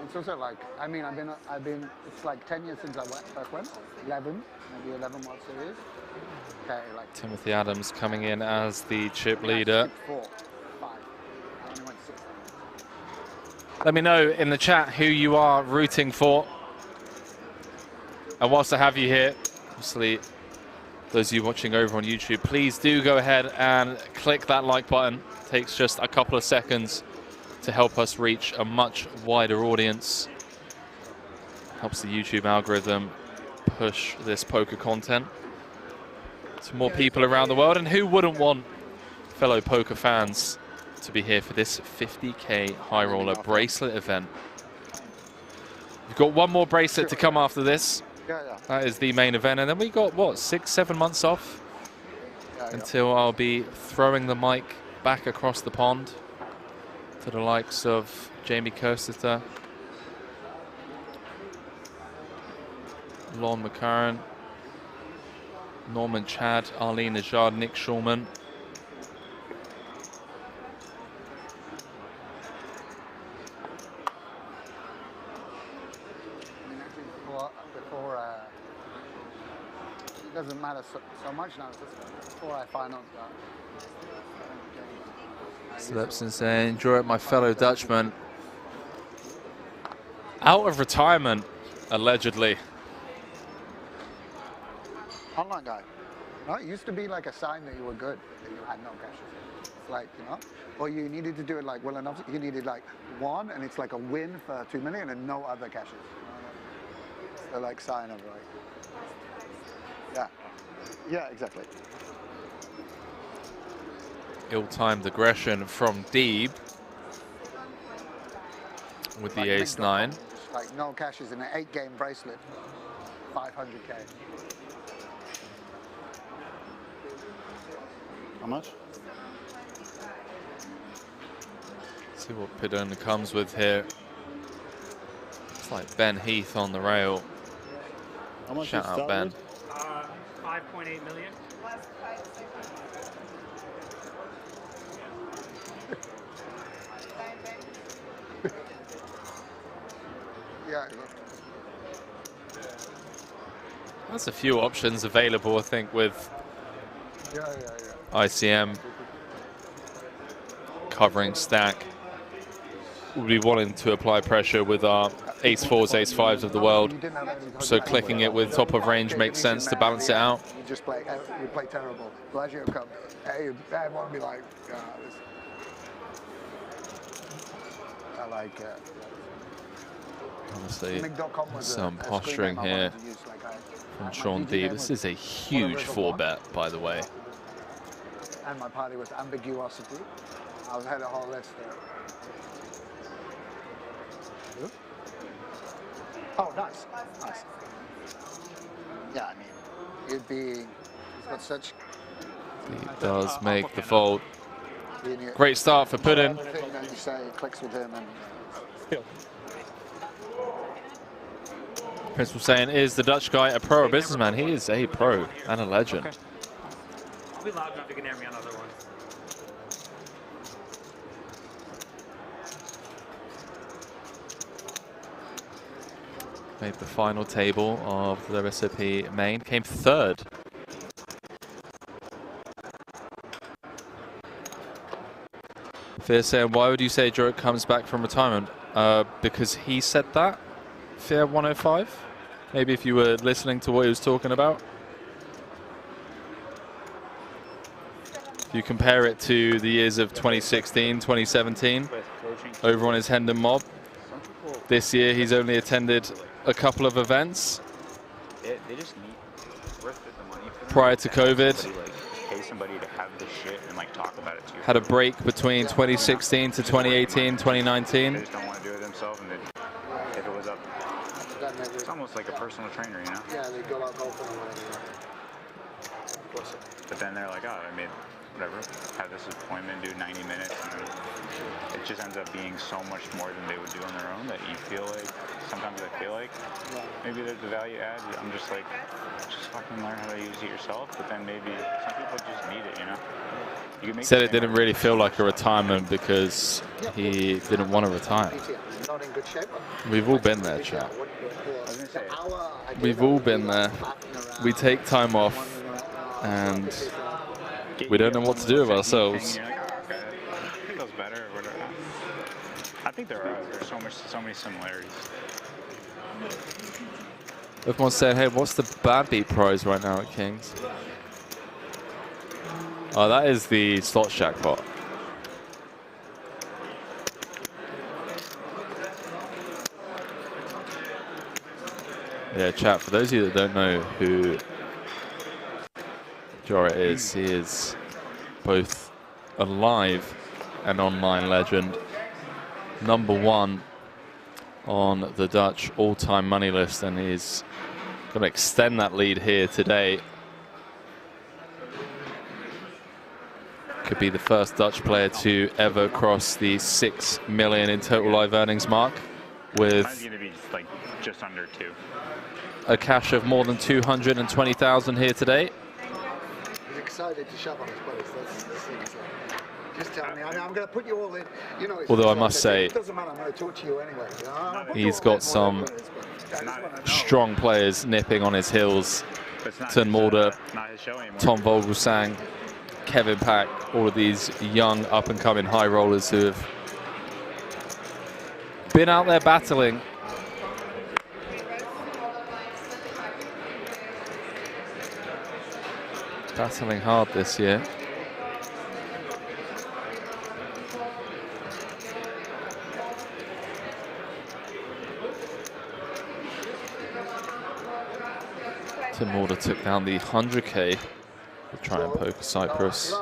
It's also like, I mean, I've been. It's like 10 years since I first went. 11, maybe 11 World Series. Okay, like. Timothy Adams coming in as the chip leader. 4, 5. I only went 6. Let me know in the chat who you are rooting for. And whilst I have you here, obviously, those of you watching over on YouTube, please do go ahead and click that like button. It takes just a couple of seconds to help us reach a much wider audience. Helps the YouTube algorithm push this poker content to more people around the world. And who wouldn't want fellow poker fans to be here for this 50k high roller bracelet event? We've got one more bracelet to come after this. That is the main event, and then we got what, 6-7 months off until I'll be throwing the mic back across the pond to the likes of Jamie Coaster, Lon McCarran, Norman Chad, Arlene Najad, Nick Schulman. It doesn't matter so much now. Before I find out that. Slepson saying, enjoy it, my fellow Dutchman. Out of retirement, allegedly. Online guy. No, it used to be like a sign that you were good, that you had no cash. It's like, you know, or you needed to do it like well enough. You needed like 1, and it's like a win for 2 million and no other cashes. It's the like sign of like. Yeah, exactly. Ill-timed aggression from Deeb with the ace-9. Like no cashes in an 8-game bracelet, 500k. How much? See what Pidona comes with here. It's like Ben Heath on the rail. How much Shout out Ben. 5.8 million. Yeah. There's a few options available, I think, with ICM covering stack. We'll be wanting to apply pressure with our ace-4s, ace-5s of the world. So clicking it with top of range makes sense to balance it out. You just play terrible. Bellagio comes. Hey, bad won't be like. I like it. Honestly, some posturing here from Sean D. This is a huge 4-bet, by the way. And my party was ambiguosity. I had a whole list there. Oh, nice. Yeah, I mean, he's got such. He does make the fold. Great start for Puddin. Everything that you say clicks with him, and Principal saying, is the Dutch guy a pro or businessman? He is a pro and a legend. Okay. I'll be loud enough you can hear me on other ones. Made the final table of the WSOP main. Came 3rd. Fear saying, why would you say Jorek comes back from retirement? Because he said that. Fair 105. Maybe if you were listening to what he was talking about. If you compare it to the years of 2016, 2017, over on his Hendon mob. This year he's only attended a couple of events. They just need worth it, the money for them. Prior to COVID. Somebody, like, pay somebody to have this shit and like talk about it to you. Had a break between 2016 to 2018, 2019. They just don't want to do it themselves, and if it was up, it's almost like a personal trainer, you know? Yeah, they go out golfing or whatever. But then they're like, oh, I made whatever, have this appointment, do 90 minutes, and then it just ends up being so much more than they would do on their own that you feel like, sometimes I feel like, maybe there's the value add. I'm just like, just fucking learn how to use it yourself, but then maybe some people just need it, you know? You can make Said it didn't really feel like a retirement because he didn't want to retire. Not in good shape. We've all been there, chat. We've all been there. We take time off and we don't know what to do with ourselves. Feels better or whatever. I think there's so many similarities. Everyone's saying, hey, what's the bad beat prize right now at Kings? Oh, that is the slots jackpot. Yeah, chat, for those of you that don't know who Jorrit is, he is both a live and online legend. #1 on the Dutch all-time money list, and he's going to extend that lead here today. Could be the first Dutch player to ever cross the 6 million in total live earnings mark, with Mine's gonna be like just under 2. a cash of more than 220,000 here today. He's excited to shove on his buddies. That's the thing. Just tell me. I'm going to put you all in. You know, Although I must say, it doesn't matter. I'm going to talk to you anyway. You know? he's got some strong players nipping on his heels. Ten Mulder, Tom Vogelsang, Kevin Pack, all of these young up-and-coming high rollers who have been out there battling. Battling hard this year. Tim Mulder took down the 100K to try and poker Cyprus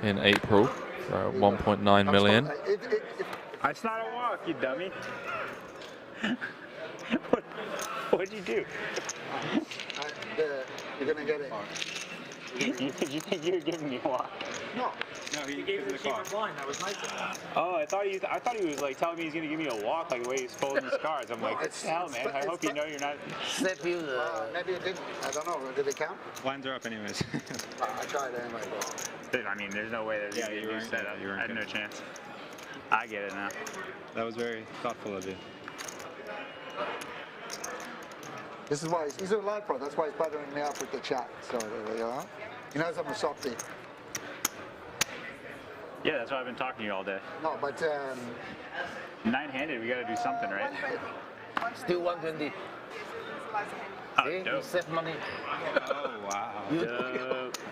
in April for 1.9 million. It's not a walk, you dummy. What'd you do? You're going to get it. You think you were giving me a walk? No. No, he gave you the king of blind. That was nice of him. Oh, I thought he was like telling me he's gonna give me a walk, like the way he's folding his cards. I'm like, hell, man. I hope you know you're not. Maybe it didn't. I don't know. Did it count? Blinds are up anyways. I tried anyway. I mean, there's no way there's gonna be a new setup. I had no chance. I get it now. That was very thoughtful of you. This is why he's a live pro. That's why he's buttering me up with the chat. So you know, he knows I'm a softie. Yeah, that's why I've been talking to you all day. No, but nine-handed, we gotta do something, right? Still 120. See, you save money. Oh wow.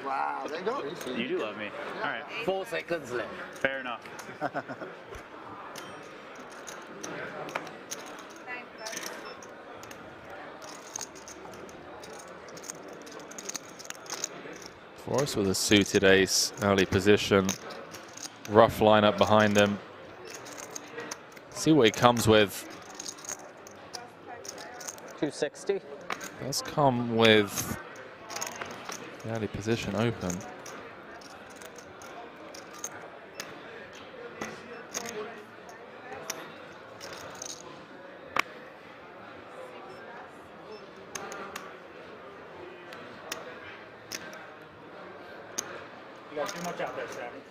Wow, there you go. You do love me. All right. 4 seconds left. Fair enough. Forrest with a suited ace, early position. Rough lineup behind him. See what he comes with. 260. Does come with the early position open. You got too much out there, Sammy.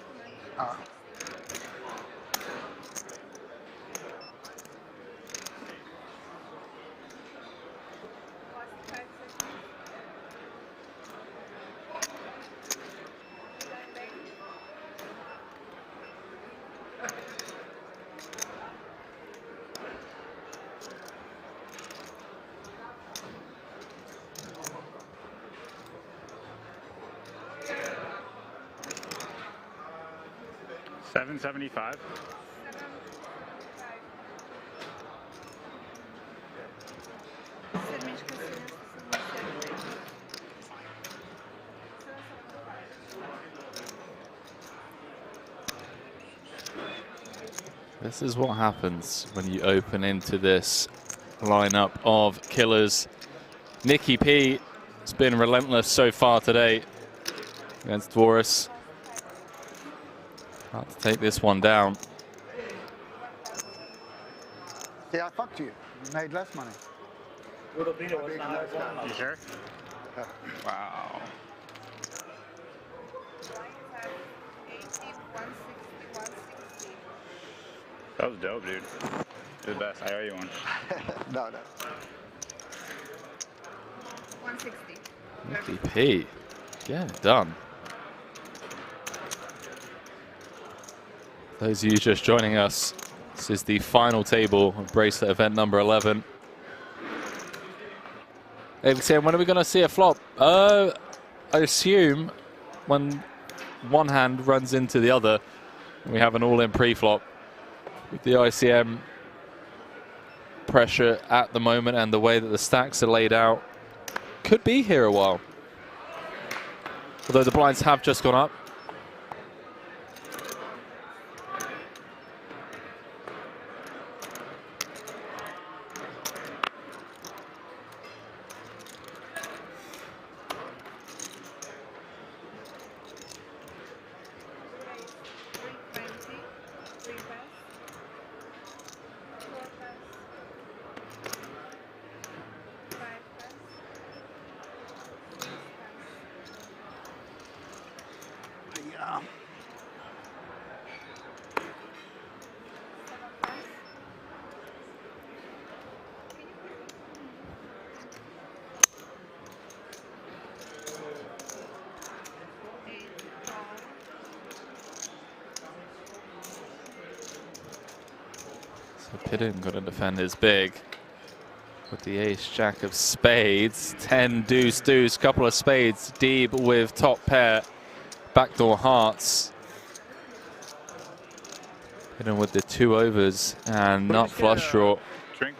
775. This is what happens when you open into this lineup of killers. Nicky P has been relentless so far today against Dvoris. Hard to take this one down. See, I fucked you. You made less money. Would have been it was not You sure? Wow. That was dope, dude. You're the best. I owe you one. No, no. 160. Nicky P. Yeah, done. Those of you just joining us, this is the final table of bracelet event number 11. They've said, when are we going to see a flop? I assume when one hand runs into the other, we have an all-in pre-flop. With the ICM pressure at the moment and the way that the stacks are laid out, could be here a while. Although the blinds have just gone up. Pidden got to defend his big with the ace jack of spades, 10 deuce deuce, couple of spades, Deeb with top pair, backdoor hearts. Pidden with the 2 overs and nut flush draw. Drink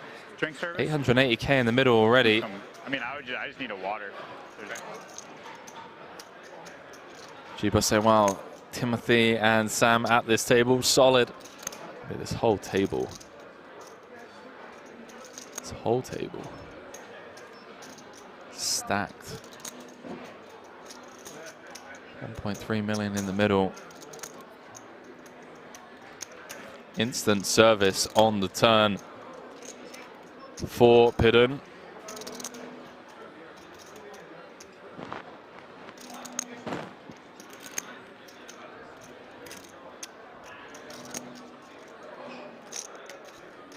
service? 880k in the middle already. I mean, I just need a water. Jiba saying, wow, Timothy and Sam at this table, solid. Look at this whole table. This whole table. Stacked. 1.3 million in the middle. Instant service on the turn for Pidden.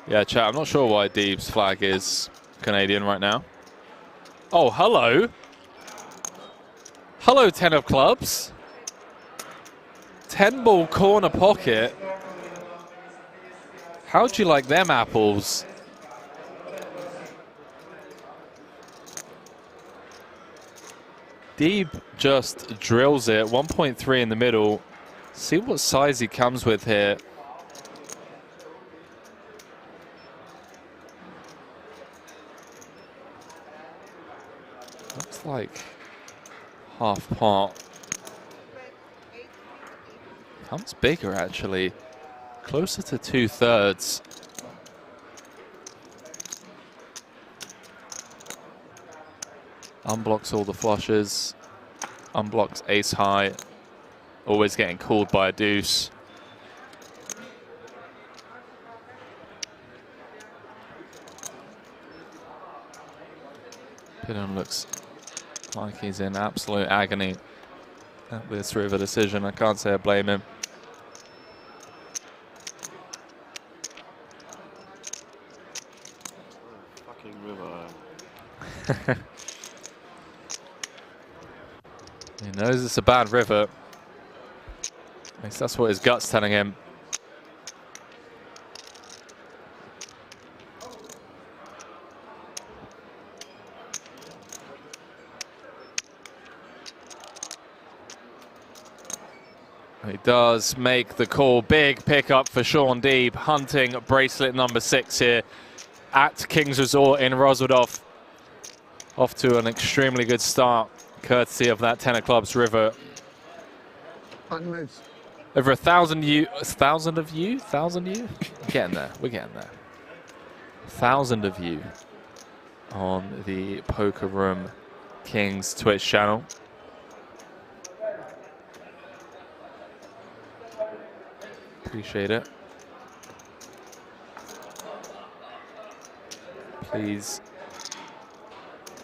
Yeah, chat, I'm not sure why Deeb's flag is Canadian right now. Oh, hello. Hello, 10 of clubs. 10 ball corner pocket. How'd you like them apples? Deeb just drills it, 1.3 in the middle. See what size he comes with here. Looks like half pot. Comes bigger actually, closer to 2/3. Unblocks all the flushes, unblocks ace high, always getting called by a deuce. Pidden looks like he's in absolute agony at this river decision. I can't say I blame him. Fucking river. He knows it's a bad river. At least that's what his gut's telling him. He does make the call. Big pickup for Sean Deeb, hunting bracelet number 6 here at King's Resort in Rosendorf. Off to an extremely good start, courtesy of that 10 of clubs river. Over 1,000 you, 1,000 of you, 1,000 you? We're getting there, we're getting there. 1,000 of you on the Poker Room Kings Twitch channel. Appreciate it. Please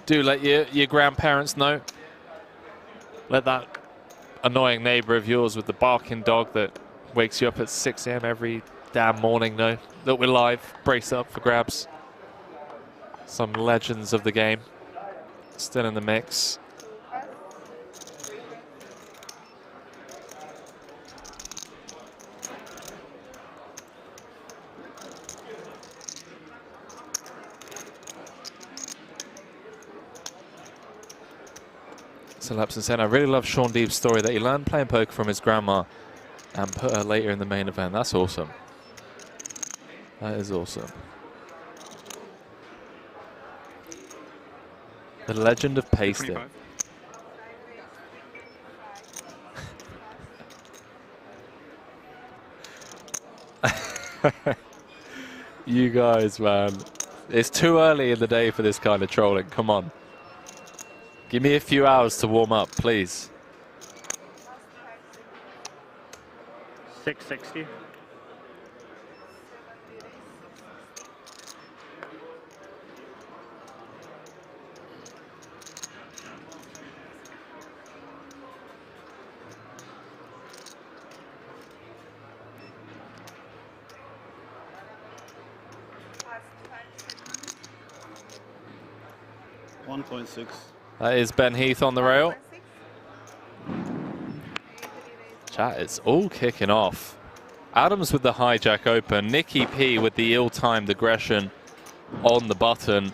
do let your grandparents know. Let that annoying neighbor of yours with the barking dog that wakes you up at 6 AM every damn morning know that we're live. Brace up for grabs. Some legends of the game still in the mix. So Lapson said, I really love Sean Deeb's story that he learned playing poker from his grandma and put her later in the main event. That's awesome. That is awesome. The legend of pasting. You guys, man. It's too early in the day for this kind of trolling. Come on. Give me a few hours to warm up, please. 660. $1.6. That is Ben Heath on the rail. Chat, it's all kicking off. Adams with the hijack open. Nicky P with the ill-timed aggression on the button.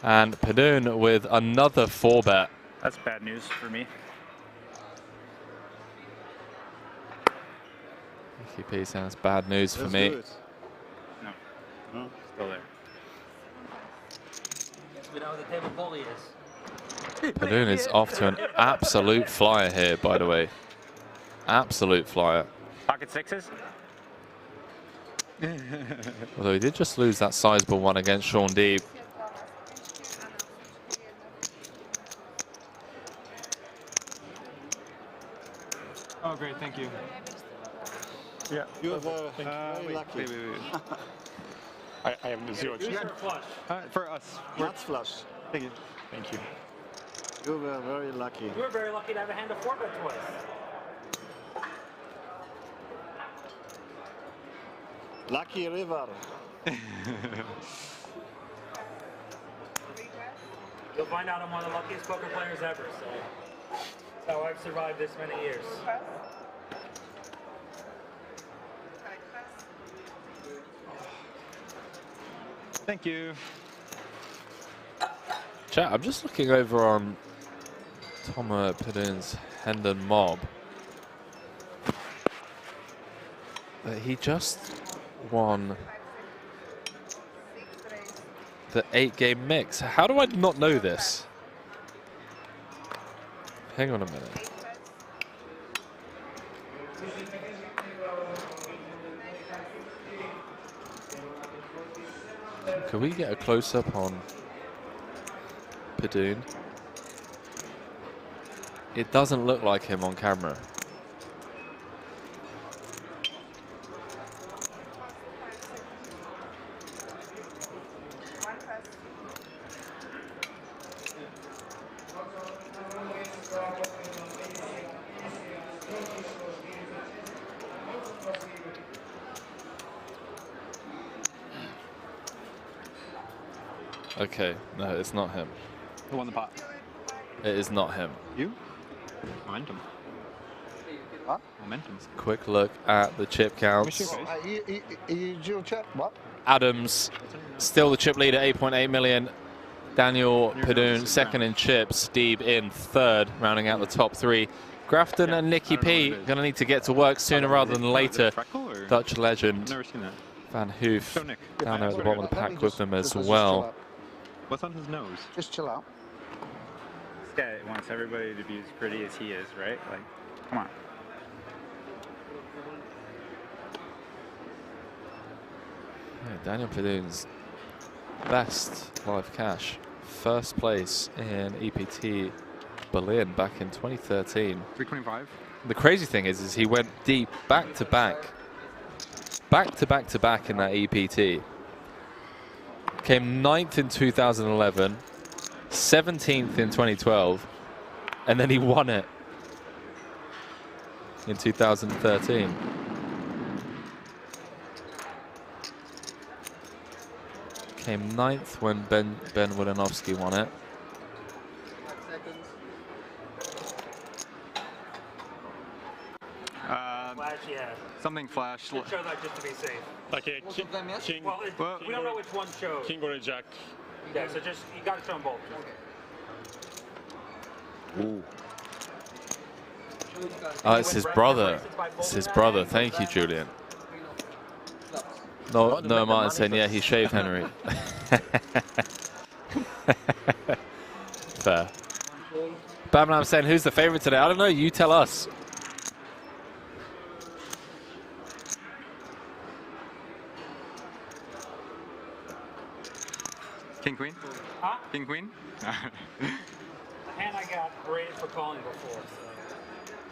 And Padoon with another 4-bet. That's bad news for me. Nicky P sounds bad news for me. No. No. Still there. We know the table bully is. Padoon is off to an absolute flyer here, by the way. Absolute flyer. Pocket sixes. Although he did just lose that sizable one against Sean Deeb. Oh, great, thank you. Yeah, you were very lucky. Wait. I have 0. Use for flush. For us. Nuts flush. Thank you. Thank you. You were very lucky. You were very lucky to have a hand of 4-bet twice. Lucky river. You'll find out I'm one of the luckiest poker players ever, so that's how I've survived this many years. Thank you. Chat, I'm just looking over on Thomas Padoon's Hendon Mob. He just won the 8-game mix. How do I not know this? Hang on a minute. Can we get a close-up on Padoon? It doesn't look like him on camera. Okay, no, it's not him. Who won the pot? It is not him. You? Momentum. What? Momentum. Quick look at the chip counts. You check what? Adams, still the chip leader, 8.8 million. Daniel Padoon, second in chips. Deeb in third, rounding out the top three. Grafton and Nicky P going to need to get to work sooner rather than later. Dutch legend Never seen that. Van Hoof Nick. down there at the bottom of the pack with them as let's well. What's on his nose? Just chill out. This guy wants everybody to be as pretty as he is, right? Like, come on. Yeah, Daniel Pladoon's best live cash. First place in EPT Berlin back in 2013. 325. The crazy thing is he went deep back to back in that EPT. Came 9th in 2011, 17th in 2012, and then he won it in 2013. Came 9th when Ben Wilanowski won it. Flash, yeah. Something flash. Should show that just to be safe. Like a king. Well, we don't know which one shows. King or a jack. Yeah, so just, you gotta show them both. Ooh. Oh, it's his brother. It's his brother. Thank you, Julian. No, Martin saying, yeah, he shaved Henry. Fair. Bamlam saying, who's the favorite today? I don't know. You tell us. King Queen? Huh? King Queen? The hand I got raised for calling before,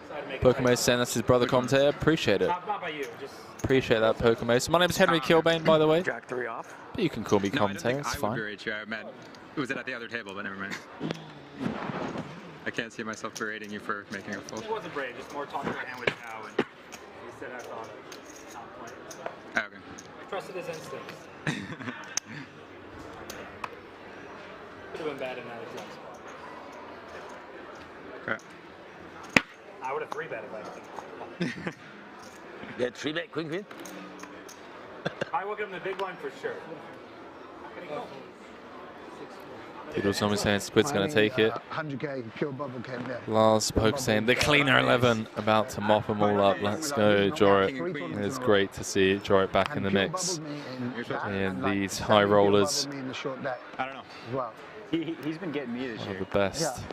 so I make Pokemon saying that's his brother commentator. Appreciate it. Not by you, just... Appreciate that, Pokemon. So my name is Henry Kilbane, by the way. Jack 3 off. But you can call me No, commentator. I It's would fine. berate you. I meant, was it at the other table, but never mind. I can't see myself berating you for making a full. It wasn't brave, just more talking about hand with now, and he said I thought it not playing. So. Oh, okay. I trusted his instincts. Could have been bad in that exact spot. Okay. I would have 3-bet if I could. Yeah, 3-bet queen. I will give him the big one for sure. People somebody saying Squid's going to take it. 100k pure bubble came there. Lars Poke saying the cleaner 11 about to mop them all up. Let's go, Jorrit. It's great to see Jorrit back in the mix. And these high rollers I don't know. Well, he's been getting me this are year. the best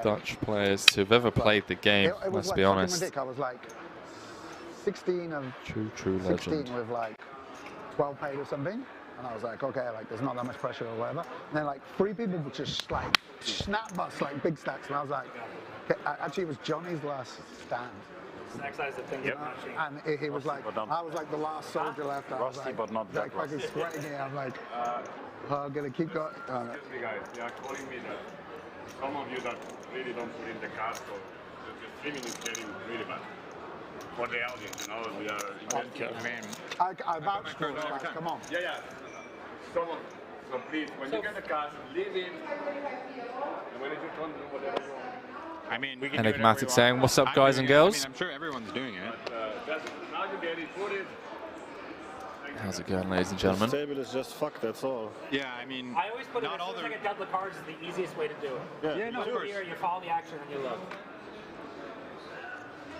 Dutch players to have ever played the game, let's be honest. I was like 16 of True 16 legend. with like 12 paid or something. And I was like, okay, like there's not that much pressure or whatever. And then like 3 people would just like snap bust like big stacks. And I was like, okay, actually it was Johnny's last stand. Snack size the thing. And he was like, I was like the last soldier left. I was Rusty, like, but not like that fucking rusty. sweating here. I'm like, I'm gonna keep going. Excuse me guys, they are calling me that some of you that really don't put in the card, so the streaming is getting really bad. For the audience, you know, we are investing. I vouch for it, guys, come on. Yeah. So please, when you get the card, leave it. And when it's your turn, do whatever you want. I mean, we can Enigmatic saying, what's up, guys and girls? I'm sure everyone's doing it. But now you get it, put it. How's it going, ladies and gentlemen? This table is just fucked, that's all. Yeah, I mean, I always put it as like a double cards is the easiest way to do it. Yeah, You put it here, you follow the action, and you look.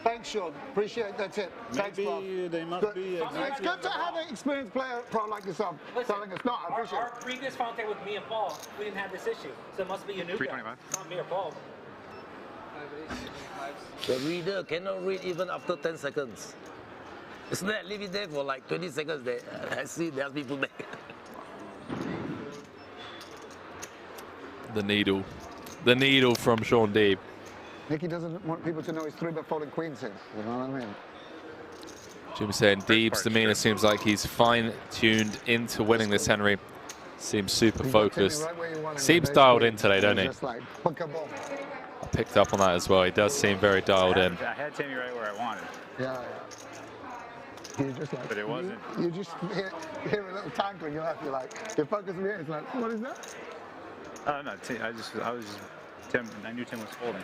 Thanks, Sean. Appreciate that tip. Thanks, Bob. Maybe they must Good. be It's good to have an experienced player pro like yourself telling us not. I appreciate Our previous fountain with me and Paul, we didn't have this issue. So it must be a new guy. 325. Not me or Paul. The reader cannot read even after 10 seconds. It's not leave it there for like 20 seconds. I see there's people there. The needle from Sean Deeb. Nicky doesn't want people to know he's 3-bet folding queens here. You know what I mean? Jim saying Deeb's demeanor seems like he's fine-tuned into winning this, Henry. Seems super focused. Seems dialed in today, don't he? Just like, book a ball. I picked up on that as well. He does seem very dialed in. I had Timmy right where I wanted. Yeah. You're just like, But it wasn't. You just hear a little tinkling, you're like, you focus me in, it's like, what is that? Oh no, Tim. I knew Tim was folding.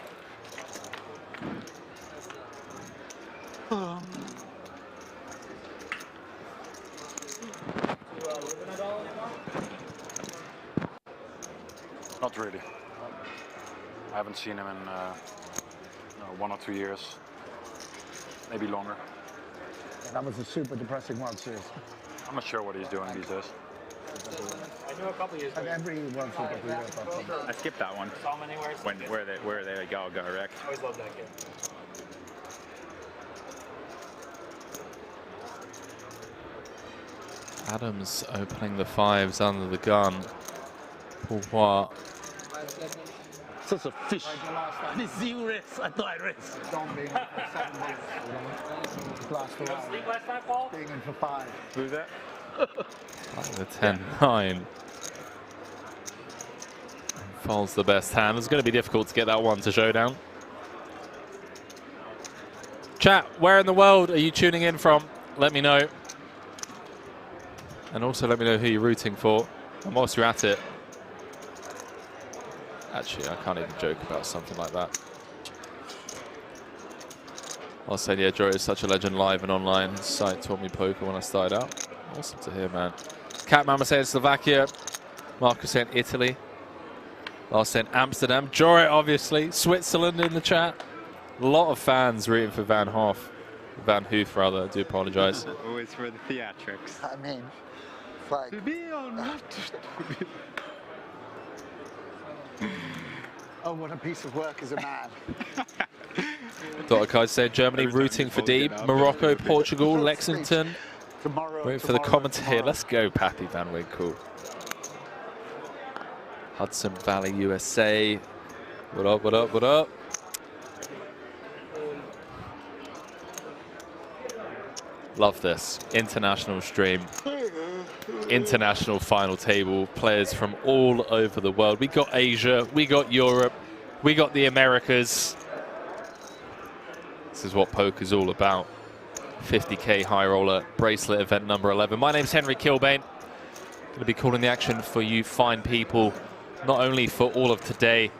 Not really. I haven't seen him in 1 or 2 years, maybe longer. Yeah, that was a super depressing World Series. I'm not sure what he's doing these days. I knew a couple years ago. And every World Series of the Year. I skipped that one. Saw him anywhere. Where they got wrecked. Always loved that kid. Adams opening the 5s under the gun. Pourquoi? Such a fish. I didn't see you race. I thought I raced. Don't be in for 7 balls. Last for Sleep last night, Paul? being in for 5. Who's that? The 10-9. Falls the best hand. It's going to be difficult to get that one to showdown. Chat, where in the world are you tuning in from? Let me know. And also let me know who you're rooting for. And whilst you're at it, actually, I can't even joke about something like that. I'll say, yeah, Joe is such a legend live and online. His site taught me poker when I started out. Awesome to hear, man. Catmama saying Slovakia. Marcus saying Italy. Lars saying Amsterdam. Jory, obviously. Switzerland in the chat. A lot of fans rooting for Van Hoof. Van Hoof, rather. I do apologise. Always for the theatrics. I mean, it's like... To be or not to be. Oh, what a piece of work as a man. Dr. Kai said Germany rooting for Deeb. Morocco, Portugal, Lexington. Wait for the commentator. Let's go, Pappy Van Winkle. Hudson Valley, USA. What up, what up, what up? Love this. International stream. International final table. Players from all over the world. We got Asia. We got Europe. We got the Americas. This is what poker's all about. 50K High Roller Bracelet event number 11. My name's Henry Kilbane. Going to be calling the action for you fine people, not only for all of today,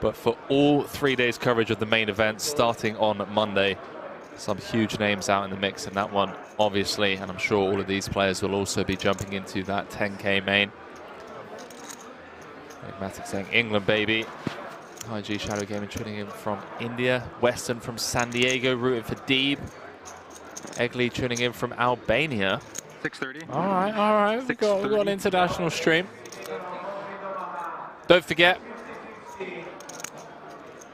but for all 3 days coverage of the main event starting on Monday. Some huge names out in the mix in that one, obviously, and I'm sure all of these players will also be jumping into that 10K main. Matic saying England, baby. IG Shadow Gaming tuning in from India. Western from San Diego, rooting for Deeb. Egli tuning in from Albania. 6:30. All right, all right. We've got an international stream. Don't forget,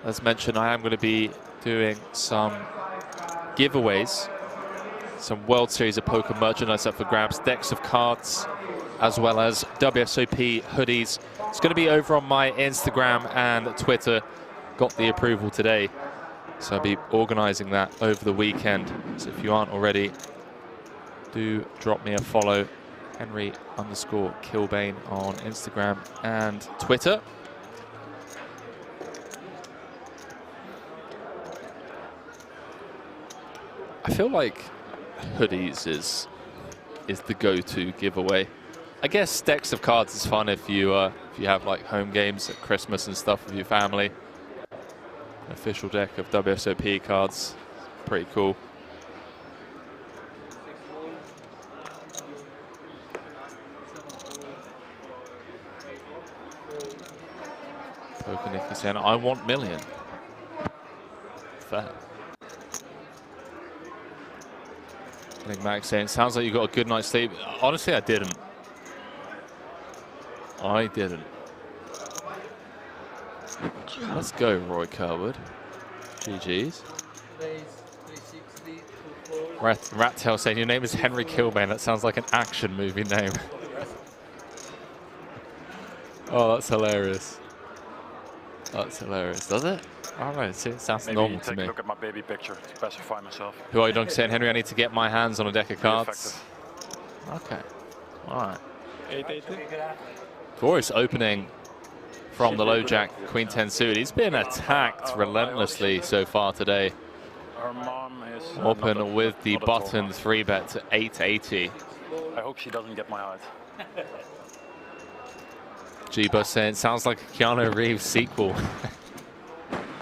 as mentioned, I am going to be doing some giveaways, some World Series of Poker merchandise up for grabs, decks of cards, as well as WSOP hoodies. It's going to be over on my Instagram and Twitter. Got the approval today, so I'll be organising that over the weekend. So if you aren't already, do drop me a follow, Henry_Kilbane on Instagram and Twitter. I feel like hoodies is the go-to giveaway. I guess decks of cards is fun if you have like home games at Christmas and stuff with your family. An official deck of WSOP cards, pretty cool. Poker Nicky saying, I want million. Fair. I think Max saying, sounds like you got a good night's sleep. Honestly, I didn't. I didn't. Let's go, Roy Kerwood. GG's. Rattail saying, your name is Henry Kilbane. That sounds like an action movie name. Oh, that's hilarious. That's hilarious, does it? All right, so it sounds normal to me. Maybe take a look at my baby picture to specify myself. Who are you doing saying, Henry, I need to get my hands on a deck of cards? Okay, all right. 8-8. Voice opening from the low jack, Queen 10 suited. He's been attacked relentlessly so far today. Her mom is Open with the button 3-bet to 880. I hope she doesn't get my height. G-Bus saying, sounds like a Keanu Reeves sequel.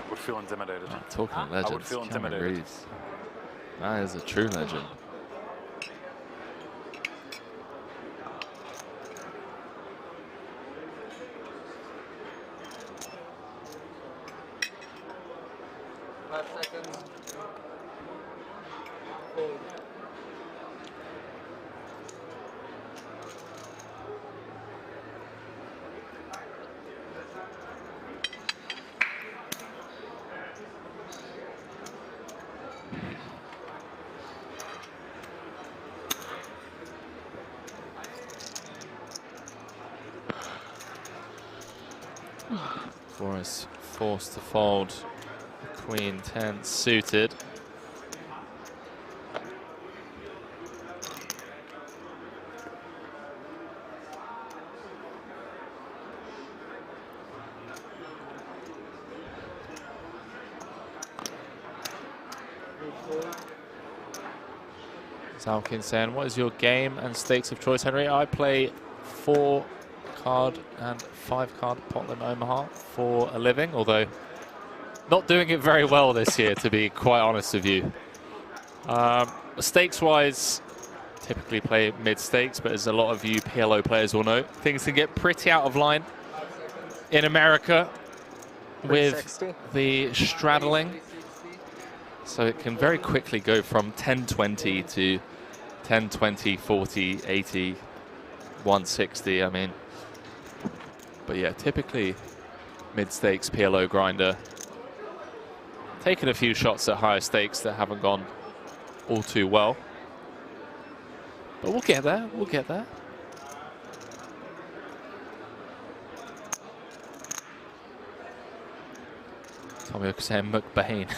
Would feel intimidated. Talking legends, I would feel Keanu intimidated. Reeves. That is a true legend. 5 seconds. Fold. Forrest forced to fold. Queen 10 suited. Zalkin saying, what is your game and stakes of choice, Henry? I play 4-card and 5-card Portland Omaha for a living, although not doing it very well this year, to be quite honest with you. Stakes-wise, typically play mid-stakes, but as a lot of you PLO players will know, things can get pretty out of line in America with the straddling. So it can very quickly go from 10-20 to 10-20, 40, 80, 160, I mean. But yeah, typically mid-stakes PLO grinder. Taken a few shots at higher stakes that haven't gone all too well. But we'll get there, we'll get there. Tommy saying McBain.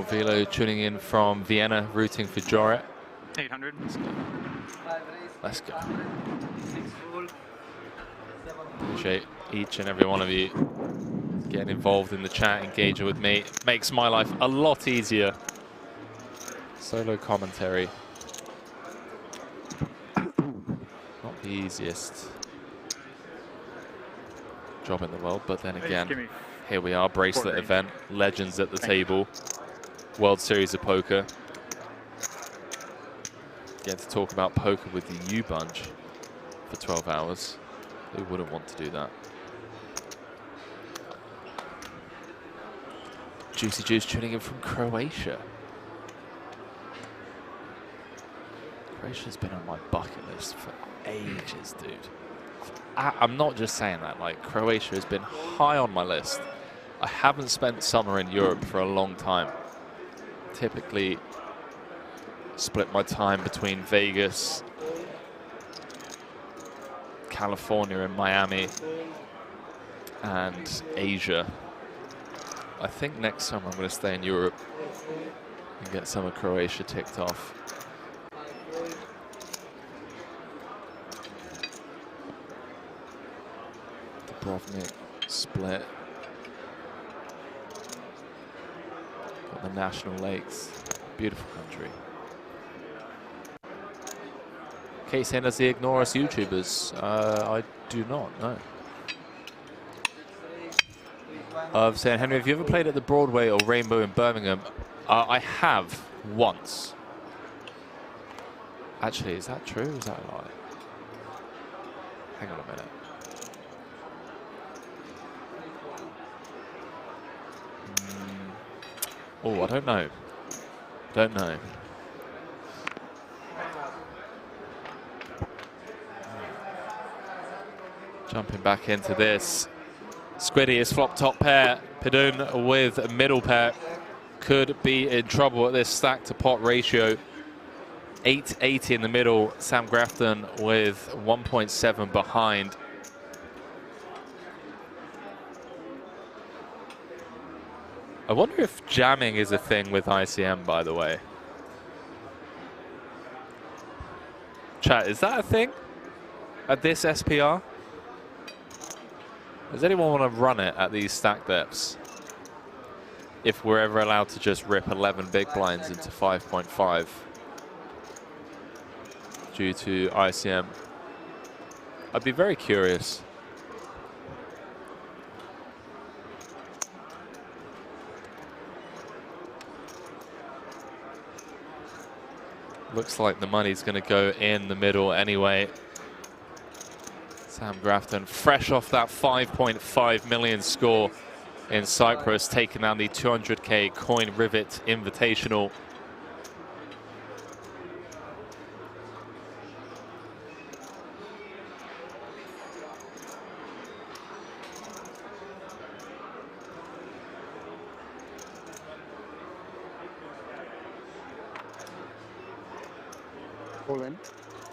Velo tuning in from Vienna, rooting for Joret. 800. Let's go. Appreciate each and every one of you getting involved in the chat, engaging with me. Makes my life a lot easier. Solo commentary. Not the easiest job in the world, but then again, here we are, bracelet event, legends at the table. World Series of Poker. Get to talk about poker with the U Bunch for 12 hours. Who wouldn't want to do that? Juicy Juice tuning in from Croatia. Croatia's been on my bucket list for ages, dude. I'm not just saying that, like, Croatia has been high on my list. I haven't spent summer in Europe for a long time. Typically split my time between Vegas, California and Miami, and Asia. I think next summer I'm going to stay in Europe and get some of Croatia ticked off. Dubrovnik split. Got the national lakes. Beautiful country. Kate saying, does he ignore us YouTubers? I do not, no. Saying, Henry, have you ever played at the Broadway or Rainbow in Birmingham? I have once. Actually, is that true? Is that a lie? Hang on a minute. Oh, I don't know. Don't know. Jumping back into this. Squiddy is flop top pair. Pidun with a middle pair. Could be in trouble at this stack to pot ratio. 880 in the middle. Sam Grafton with 1.7 behind. I wonder if jamming is a thing with ICM, by the way. Chat, is that a thing at this SPR? Does anyone want to run it at these stack depths? If we're ever allowed to just rip 11 big blinds into 5.5 due to ICM. I'd be very curious. Looks like the money's going to go in the middle anyway. Sam Grafton, fresh off that 5.5 million score in Cyprus, taking down the 200k Coin Rivet Invitational. All in.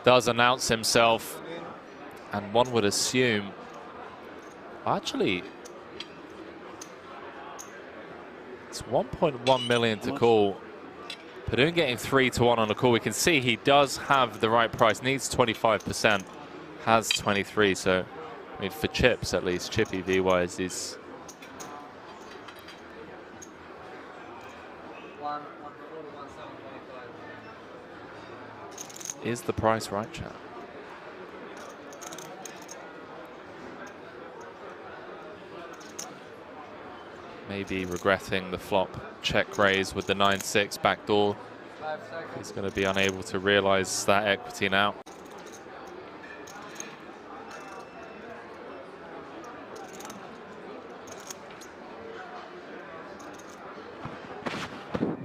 Does announce himself, and one would assume, actually, it's 1.1 million to call. Padoon getting 3-1 on the call. We can see he does have the right price, needs 25%, has 23, so I mean for chips at least, chip EV wise is the price right, chat? Maybe regretting the flop check raise with the 9-6 backdoor. He's going to be unable to realize that equity now.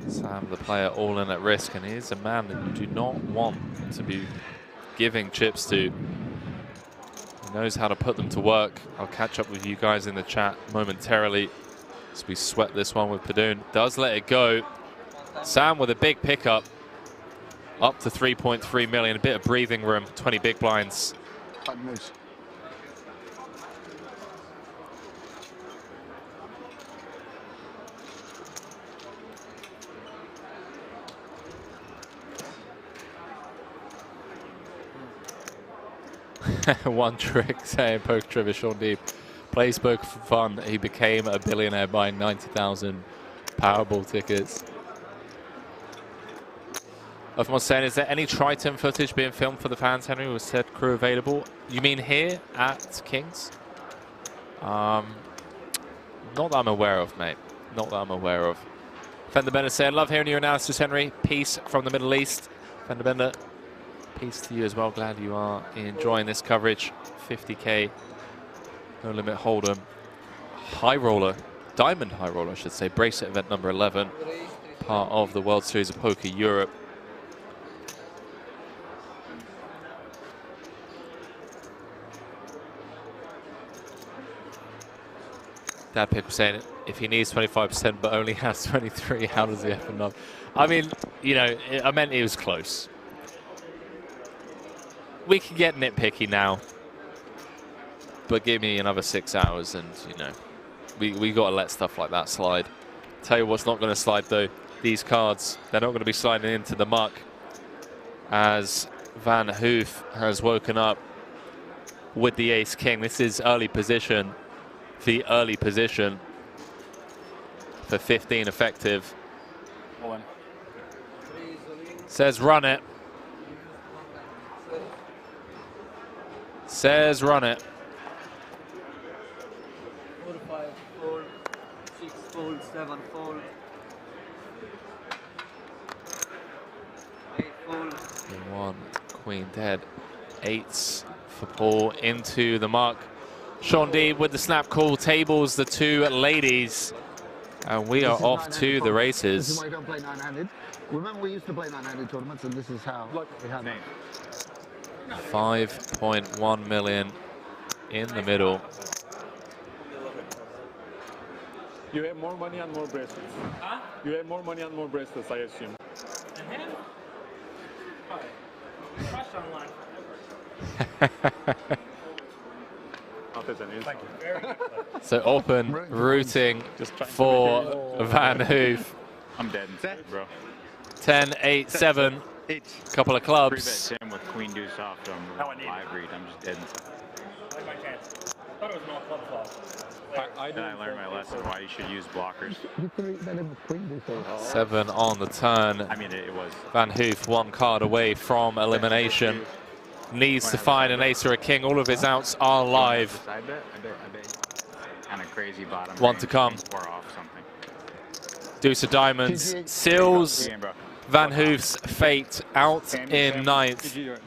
Sam, the player, all in at risk, and he's a man that you do not want to be giving chips to. He knows how to put them to work. I'll catch up with you guys in the chat momentarily as we sweat this one with Padoon. Does let it go. Sam with a big pickup, up to 3.3 million, a bit of breathing room, 20 big blinds. One trick saying poker trivia, Sean Deep plays poker for fun. He became a billionaire buying 90,000 Powerball tickets. Everyone's saying, is there any Triton footage being filmed for the fans, Henry? Was said crew available? You mean here at Kings? Not that I'm aware of, mate. Not that I'm aware of. Fender Bender saying, love hearing your analysis, Henry. Peace from the Middle East. Fender Bender, peace to you as well. Glad you are enjoying this coverage. 50k, no limit hold'em, high roller, diamond high roller, I should say. Bracelet event number 11, part of the World Series of Poker Europe. Dad Pip saying if he needs 25% but only has 23, how does he have enough? I mean, you know, I meant it was close. We can get nitpicky now, but give me another 6 hours and, you know, we got to let stuff like that slide. Tell you what's not going to slide, though. These cards, they're not going to be sliding into the muck, as Van Hoof has woken up with the ace-king. This is early position, the early position for 15 effective. Says run it. Says run it. 4, 5, fold, 6, fold, 7, fold, 8, fold. 1, queen dead. 8s for Paul into the mark. Sean D with the snap call tables the two ladies, and we are off to the races. This is why you don't play nine-handed. Remember, we used to play nine-handed tournaments, and this is how we had it. 5.1 million in the middle. You have more money and more bracelets. Huh? You have more money and more bracelets, I assume. And him? Oh, crush online forever. Thank you. Very good play. So open rooting for Van Hoof. I'm dead, bro. 10, 8, 7. Couple of clubs. 3-bet Sim with Queen Deuce off on live read. I'm just dead. I like my chance. I thought it was an all club flop. I learned my lesson why you should use blockers. 7 on the turn. I mean, it was. Van Hoof 1 card away from elimination. Needs to find an ace or a king. All of his outs are live. I bet. And a crazy bottom. 1 to come. Or off something. Deuce of diamonds seals Van Hoof's fate out in 9th.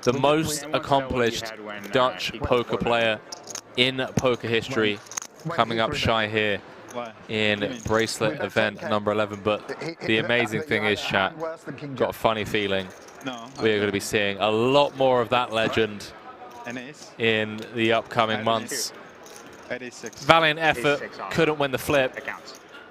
the most accomplished Dutch poker player in poker history, coming up shy here in bracelet event number 11. But the amazing thing is, chat, got a funny feeling we're going to be seeing a lot more of that legend in the upcoming months. Valiant effort, couldn't win the flip.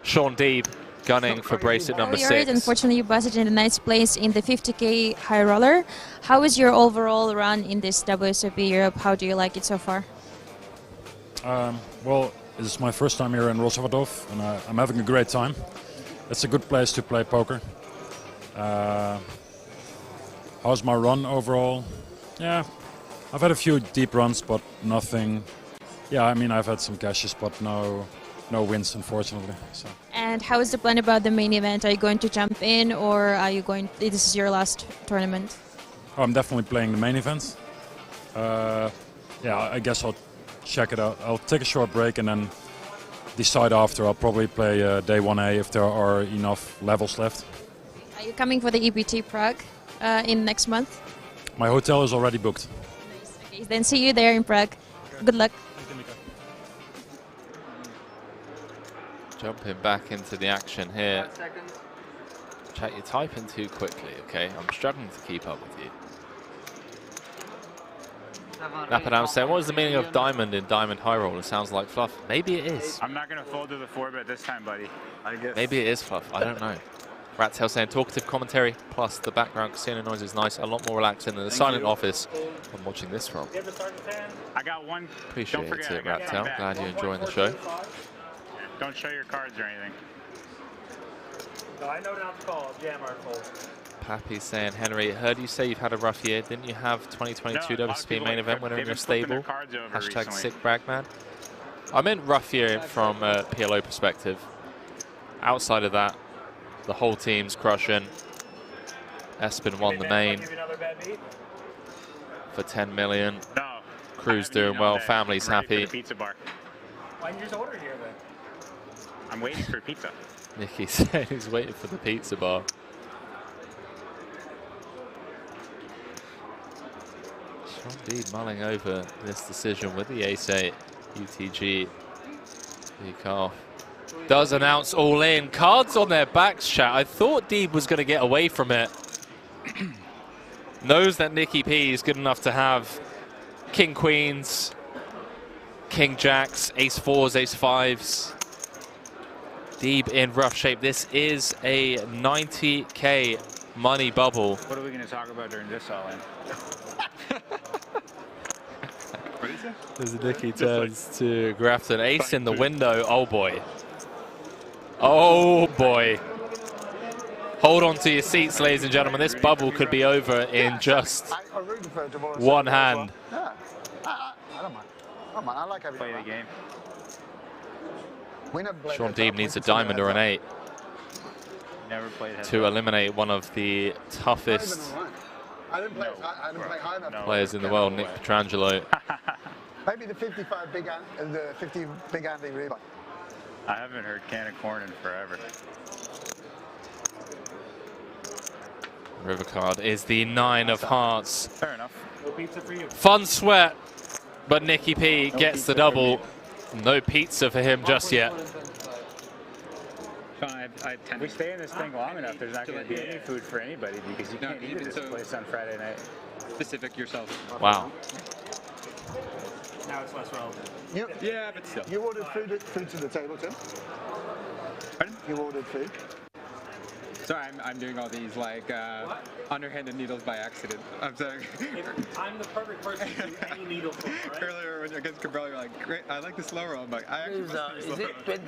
Sean Deeb gunning for bracelet number 6. Unfortunately, you busted in a nice place in the 50K high roller. How is your overall run in this WSOP Europe? How do you like it so far? Well, this is my first time here in Rosavadov, and I'm having a great time. It's a good place to play poker. How's my run overall? Yeah, I've had a few deep runs, but nothing. Yeah, I mean, I've had some cashes, but no wins, unfortunately. So. And how is the plan about the main event? Are you going to jump in, or are you going? This is your last tournament. Oh, I'm definitely playing the main event. Yeah, I guess I'll check it out. I'll take a short break and then decide after. I'll probably play day 1A if there are enough levels left. Are you coming for the EPT Prague in next month? My hotel is already booked. Nice. Okay, then see you there in Prague. Good luck. Jumping back into the action here. Chat, you're typing too quickly, okay? I'm struggling to keep up with you. Napadam saying, what is the meaning of diamond in diamond high roll? It sounds like fluff. Maybe it is. I'm not going to fold to the 4-bet this time, buddy. I guess. Maybe it is fluff. I don't know. Rattail saying, talkative commentary plus the background casino noise is nice. A lot more relaxing than the silent office I'm watching this from. I got one. Appreciate it, Rattail. Glad you're enjoying the show. Don't show your cards or anything. No, I know not to call. Jam our fold. Pappy saying, Henry, heard you say you've had a rough year. Didn't you have 2022 WSOP main event winner in your stable? Hashtag sick brag man. I meant rough year from a PLO perspective. Outside of that, the whole team's crushing. Espen won the main for 10 million. No. Crew's doing well. Family's happy. Pizza bar. Why didn't you just order here then? I'm waiting for pizza. Nicky said he's waiting for the pizza bar. Sean Deeb mulling over this decision with the ace-8 UTG. Carl does announce all in. Cards on their backs, chat. I thought Deeb was going to get away from it. Knows that Nicky P is good enough to have king queens, king jacks, ace 4s, ace 5s. Deeb in rough shape. This is a 90K money bubble. What are we going to talk about during this all-in? What is it? As Nicky turns to Grafton. Ace in the window. Oh boy. Oh boy. Hold on to your seats, ladies and gentlemen. This bubble could be over in just one hand. Yeah, I don't mind. I don't mind. I like everything. Play the game. Sean Deeb needs a diamond or an 8 Never played to eliminate one of the toughest I didn't play high enough. players in the world, Nick Petrangelo. Maybe the 55 big the 50 big Andy Reba. I haven't heard Can of Corn in forever. River card is the 9 of hearts. Fair enough. No pizza for you. Fun sweat, but Nicky P gets the double. No pizza for him just yet. Sean, we stay in this thing long enough, there's not going to be any food for anybody because you can't eat at this place on Friday night. Specific yourself. Wow. Now it's less relevant. Yeah, but still. You ordered food to the table, Tim? Pardon? You ordered food? Sorry, I'm doing all these like underhanded needles by accident. I'm sorry. I'm the perfect person to do any needle flip, right? Earlier when against Cabral, you're like, great, I like the slow roll. I'm like, I actually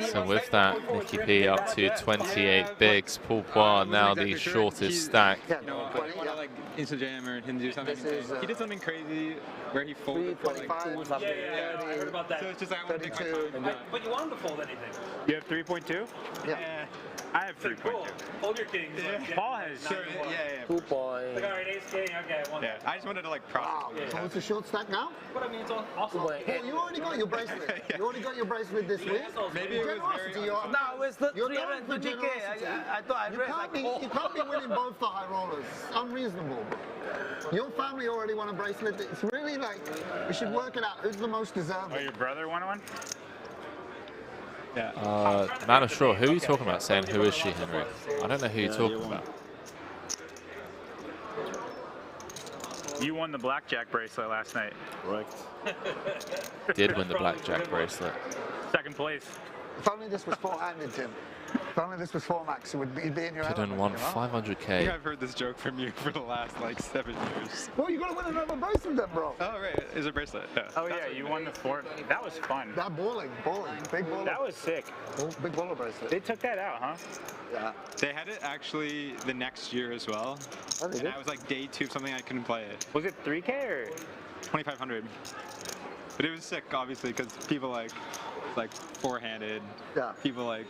So with that, Nicky P up to 28 bigs. Paul Poir now the shortest stack. You know, I want to like Insta Jam or him do something. He did something crazy where he folded for like yeah, I heard about that. So it's just like I want to take my time. But you want him to fold anything. You have 3.2? Yeah. I have 3.2. Cool. Hold your kings. Yeah. Paul has. Sure, yeah. 2 points. Like, all right, ace king. Okay, one. Yeah, I just wanted to like process. So what's the short stack now? What I mean, it's awesome. Oh, you already got your bracelet. You already got your bracelet this week. Maybe it was very. No, it's the You're known for 350K. generosity. I thought I You read can't, like you can't be winning both the high rollers. It's unreasonable. Your family already won a bracelet. It's really like, we should work it out. Who's the most deserving? Oh, your brother won one? Yeah. Man of Straw, who are you talking about saying, who is she, Henry? I don't know who you're talking about. You won the blackjack bracelet last night. Correct. Did win the blackjack bracelet. Second place. If only this was four-handed, Tim. If only this was four max, it would be in your Kidden element, won you know? 500K. I think I've heard this joke from you for the last like 7 years. Well, you gotta win another bracelet then, bro. Oh right, it's a bracelet. Yeah. Oh yeah, you won the fourth. That was fun. That balling, big baller. That was sick. Big baller bracelet. They took that out, huh? Yeah. They had it actually the next year as well. Oh, they and did? I was like day 2 of something I couldn't play it. Was it 3K or 2,500. But it was sick, obviously, because people like four-handed. Yeah. People like.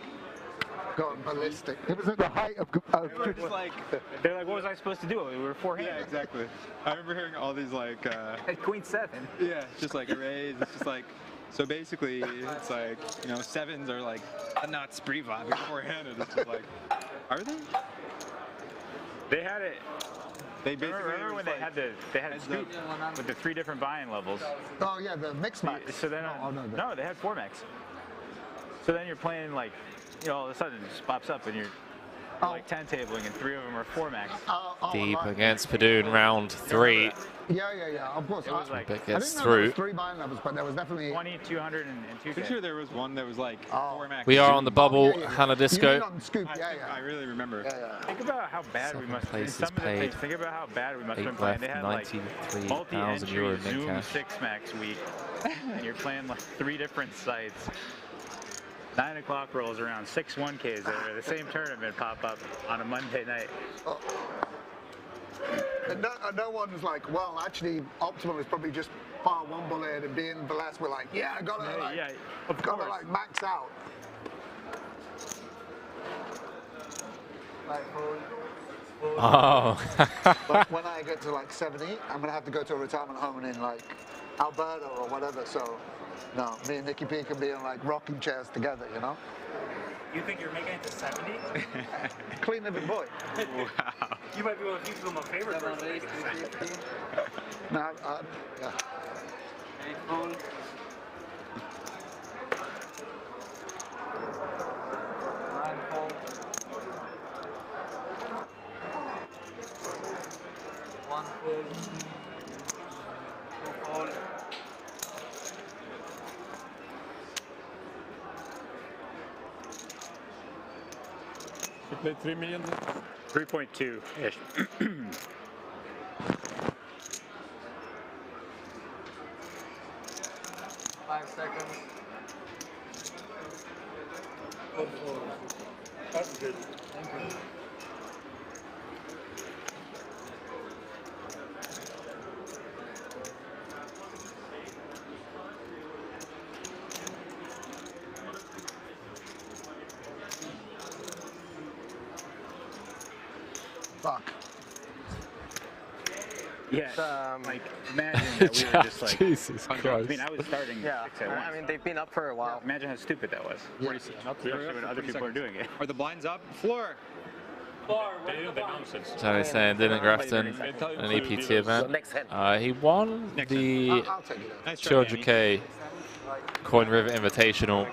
Going ballistic. It was at the height of. Just like. They're like, what was I supposed to do? We were four-handed. Yeah, exactly. I remember hearing all these like. At Queen 7. Yeah, just like arrays. It's just like. So basically, it's like, you know, 7s are like not spree vibing four-handed. It's just like, are they? They had it. They basically remember when they had scoop with the 3 different buy-in levels. Oh yeah, the mix max. So then, no, they had 4 max. So then you're playing like, you know, all of a sudden it just pops up and you're like 10 tabling and 3 of them are 4 max. Deep against Purdue in round 3. Yeah. Of course. It was like, It I gets didn't know there was through. 3 buying levels, but there was definitely 20, 200, and 2K. Pretty sure there was one that was like 4 max. We are on the bubble, Hannah You Disco. mean on Scoop, I really remember. Think about how bad we must places in some of the paid. things, think about how bad we must have been 8 playing. left, They had like 93,000 euro multi-entry in Zoom cash. 6 max week, and you're playing like 3 different sites. 9 o'clock rolls around, 6 1Ks that are the same tournament pop up on a Monday night. And no one was like, well, actually, optimal is probably just fire 1 bullet and being the last. We're like, yeah, I gotta like max out. Like, Oh. but when I get to like 70, I'm gonna have to go to a retirement home in like Alberta or whatever. So, no, me and Nikki P can be in like rocking chairs together, you know. You think you're making it to 70? Clean living boy. Wow. You might be one of the people my favorite person. No, yeah. You played 3 million? 3.2-ish. 5 seconds. That's good. Fuck. Yeah, like imagine that we were just like. Jesus I Christ. mean, I was starting Yeah, 6 at once. I mean, they've been up for a while. Imagine how stupid that was. Especially when other people are doing it. Are the blinds up? Floor. So he's saying Dylan Grafton, an EPT event. He won the I'll take it. Nice try, 200K Coin River Invitational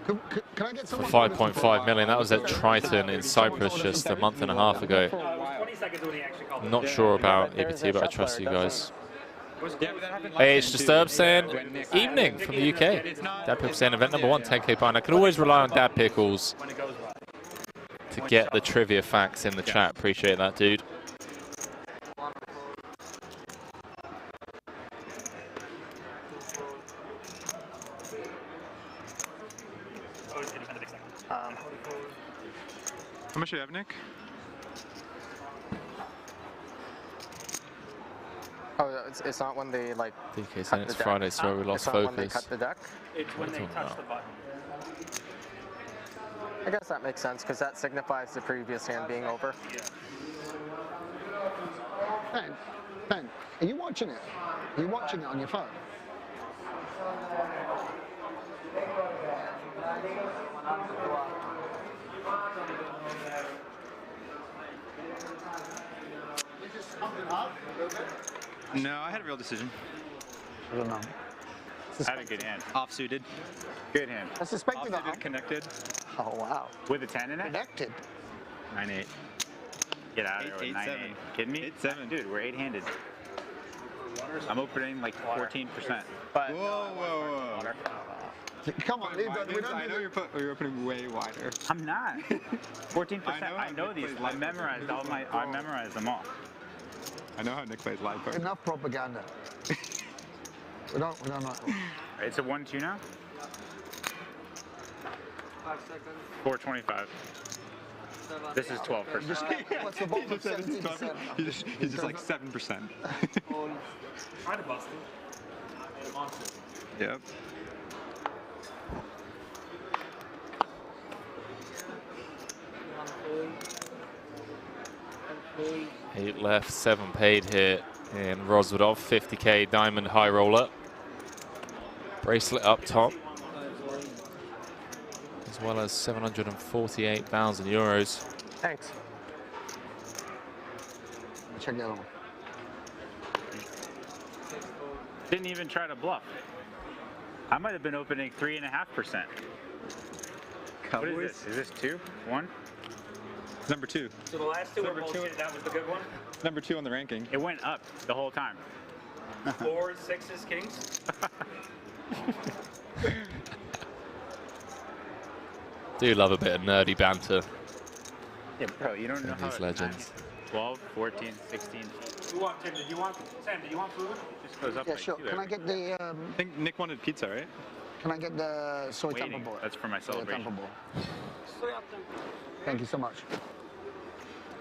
Can I get for someone 5.5 million. That was at Triton in Cyprus just a month and a half ago. No, it was 20 seconds when he actually called I'm not sure about EPT, but I trust you guys. H Disturbed saying evening from the UK. Dad Pickles saying event number 1, 10K bind. I can always rely on Dad Pickles to get the trivia facts in the chat. Appreciate that, dude. How much do you have, Nick? Oh, it's not when they like. DK saying it's Friday, so we lost it's not when they focus. cut the deck. It's when they touch the button. I guess that makes sense because that signifies the previous hand being over. Ben, are you watching it? Are you watching it on your phone? No, I had a real decision. I don't know. I had a good hand. Off-suited. Good hand. I suspected that. Off-suited, connected. Oh, wow. With a 10 in it? Connected. 9-8. Get out of here with 9-8. Kidding me? 8-7. Dude, we're 8-handed. I'm opening like 14%. But whoa. Come on, leave that. I know you're opening way wider. I'm not. 14%. I know these. I memorized I memorized them all. I know how Nick plays live poker. Enough propaganda. we don't know. It's a 1-2 now? 5 seconds. 425. This is 12%. What's the bottom of 17%? He's just like 7%. Try to bust it. Yep. Eight left, 7 paid here in Roswadov. 50K diamond high roller. Bracelet up top. As well as 748,000 euros. Thanks. Check the other one. Didn't even try to bluff. I might have been opening 3.5%. What is this? Is this 2? 1? Number 2. So the last two were bullshit. That was the good one. Number 2 on the ranking. It went up the whole time. 4s, 6s, kings. Do love a bit of nerdy banter. Yeah, bro, you don't know how these legends. 12, 14, 16. You want, Tim, did you want food? It just goes up Yeah, like sure. 2 Can I get the? I think Nick wanted pizza, right? Can I get the soy Waiting. temper ball? That's for my Soy celebration. temper ball. Thank you so much.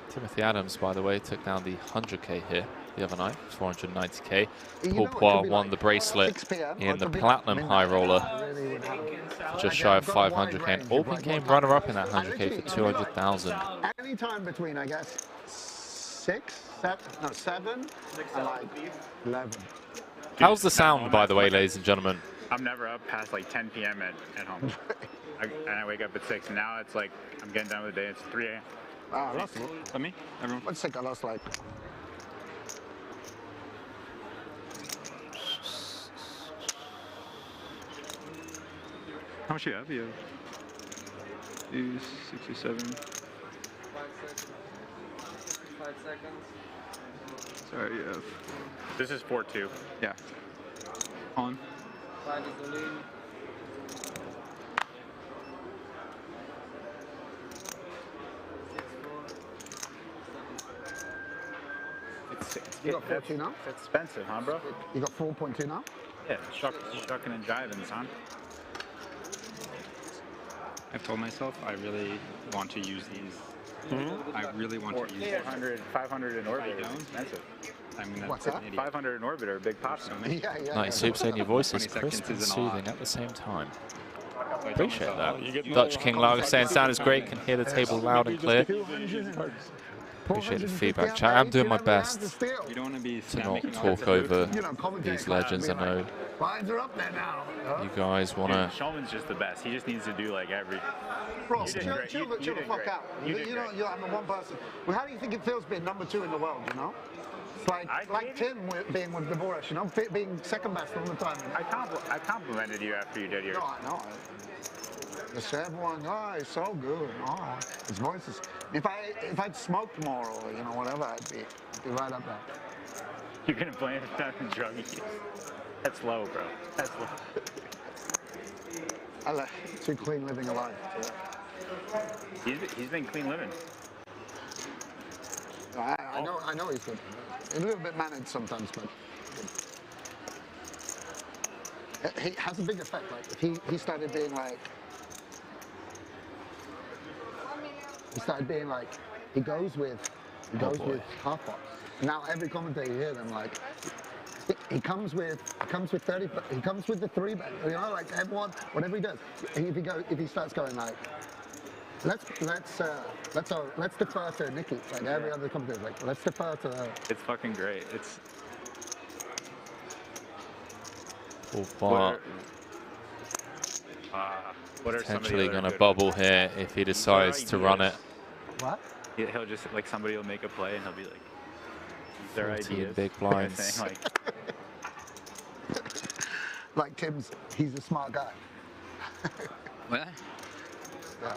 Timothy Adams, by the way, took down the 100K here the other night, 490K. You know, Paul it could Poir be won like the bracelet 6 p.m. or in it the could be platinum like high midnight. roller, Really would have- just shy of 500K. And Albin came runner-up in that 100K for 200,000. Any time between, I guess, 6, 7, no, 7, and like 11. How's the sound, by the way, ladies and gentlemen? I'm never up past like 10 p.m. at home. And I wake up at 6, and now it's like, I'm getting done with the day, it's 3 a.m. Ah, I lost it. Let me? Everyone? Let's take I lost like. How much you have? You have 67. 5 seconds. 5 seconds. Sorry, you have. This is 4-2. Yeah. On. 5 is the lead. You got 14 now? It's expensive, huh, bro? You got 4.2 now? Yeah, shucking and jiving, son. I've told myself I really want to use these. I really want to use these. 500 in orbit is expensive. I'm gonna What's put that? an idiot. 500 in orbit are a big pop. Yeah. Nice soup saying your voice is 20 crisp seconds and isn't a lot. soothing at the same time. So I told Appreciate myself, that. Dutch King Lager saying sound is great, can hear the table loud and clear. Appreciate the feedback, chat. I'm doing my best You don't want to be to not snapping talk over commentate these legends. I know Lines are up there now. you guys want to. Shulman's just the best. He just needs to do like every. Bro, You did chill great. the You did fuck great. out. You did great. I'm the one person. Well, how do you think it feels being number 2 in the world, you know? It's like Tim being with Dvorak, you know, being second best all the time. You know? I complimented you after you did yours. No, I know. The Sev one, oh, it's so good. Oh, his voice is. If I'd smoked more or whatever, I'd be right up there. You're gonna blame it on drug use. That's low, bro. That's low. I like too clean living a life. He's been clean living. I know he's good. He's a little bit managed sometimes, but he has a big effect. Like if he started being like. He goes with half box. Now every commentator you hear them like he comes with 30, he comes with the 3 bet, like everyone, whatever he does. If he starts going like let's defer to Nikki. Like every other company, like let's defer to her. It's fucking great. It's What are some of the potentially other going to good bubble ones? here if he decides to run it. What? He'll just like somebody will make a play and he'll be like, "These are 14 ideas." big kind of blinds. thing, Like Tim's, he's a smart guy. What? Yeah.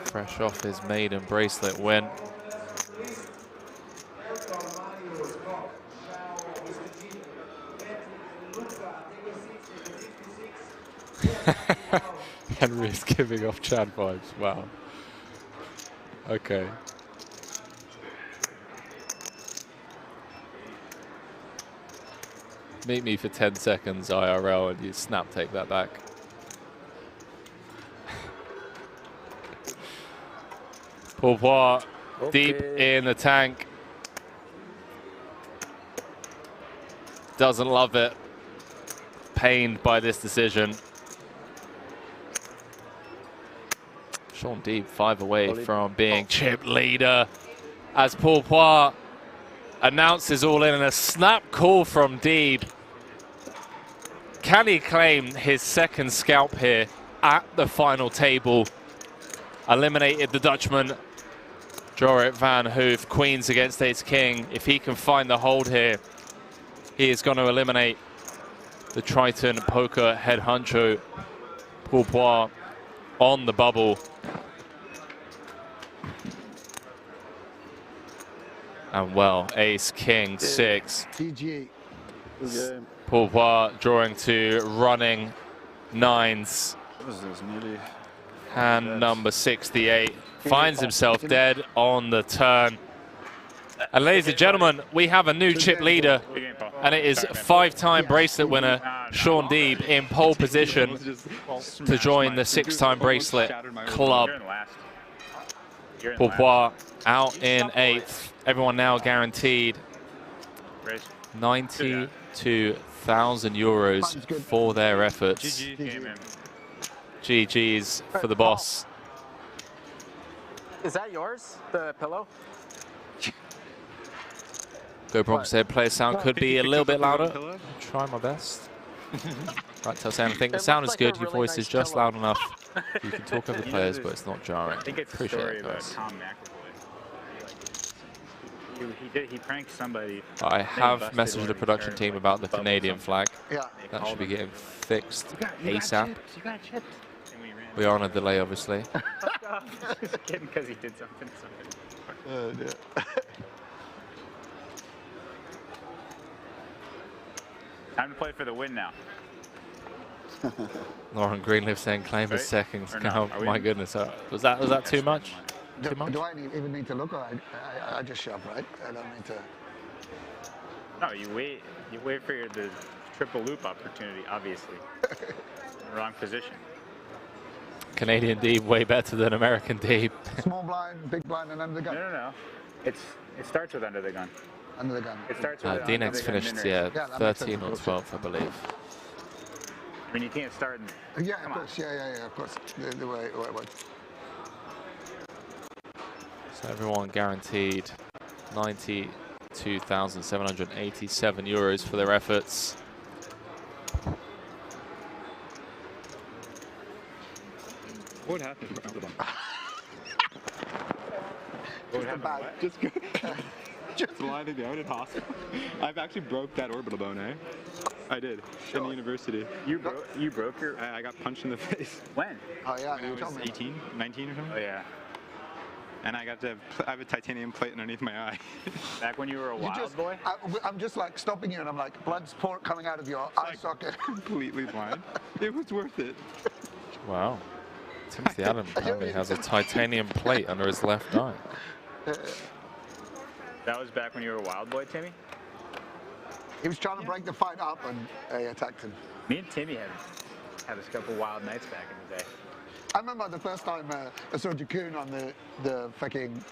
Fresh off his maiden bracelet win. Henry is giving off Chad vibes. Wow. Okay. Meet me for 10 seconds IRL and you snap take that back. Pourpois deep in the tank. Doesn't love it. Pained by this decision. Sean Deeb 5 away from being chip leader as Pourpois announces all in and a snap call from Deeb. Can he claim his second scalp here at the final table? Eliminated the Dutchman, Jorrit van Hoof, Queens against Ace King. If he can find the hold here, he is going to eliminate the Triton poker head honcho, Pourpois, on the bubble. And well, Ace King 6. GG. Pourpois drawing to running nines. Hand number 68 finds himself dead on the turn. And ladies and gentlemen, we have a new chip leader, and it is 5-time bracelet winner Sean Deeb in pole position to join the 6-time bracelet club. Pourpois out in 8th. Everyone now guaranteed 92,000 euros for their efforts. GG's for the boss. Is that yours, the pillow? Go Bronx said player sound could be a little bit louder. Try my best. Right, tell us anything. The sound is good, your voice is just loud enough. You can talk over the players, but it's not jarring. I think it's a Appreciate story it, about guys. Tom McAvoy. He pranked somebody. I have messaged the production team about the Canadian flag. Yeah. That should be getting fixed ASAP. You got chipped. And we ran. We are on a delay, obviously. Just kidding, because he did something. Time to play for the win now. Lauren Greenleaf saying claim his second. Or no? Oh Are we my in? goodness, was that too much? Do I even need to look, or I just shove, right? I don't need to. No, you wait for the triple loop opportunity, obviously. Wrong position. Canadian Deeb way better than American Deeb. Small blind, big blind, and under the gun. No. It starts with under the gun. Under the gun. It starts with D-Nex finished, that makes 13 sense. or 12th, I believe. I mean, you can't start. Yeah, of course. Yeah, of course. The way it works. So everyone guaranteed 92,787 euros for their efforts. What happened? What happened? Just lying down in hospital. I've actually broke that orbital bone, eh? I did. In the university. You broke your... I got punched in the face. When? Oh yeah, When I was 18, 19 or something. Oh yeah. And I have a titanium plate underneath my eye. Back when you were a wild boy? I'm just like stopping you, and I'm like, blood's coming out of your eye socket. Completely blind. It was worth it. Wow. Timothy Adam apparently has a titanium plate under his left eye. That was back when you were a wild boy, Timmy? He was trying to break the fight up, and I attacked him. Me and Timmy had a couple wild nights back in the day. I remember the first time I saw Jakun on the fucking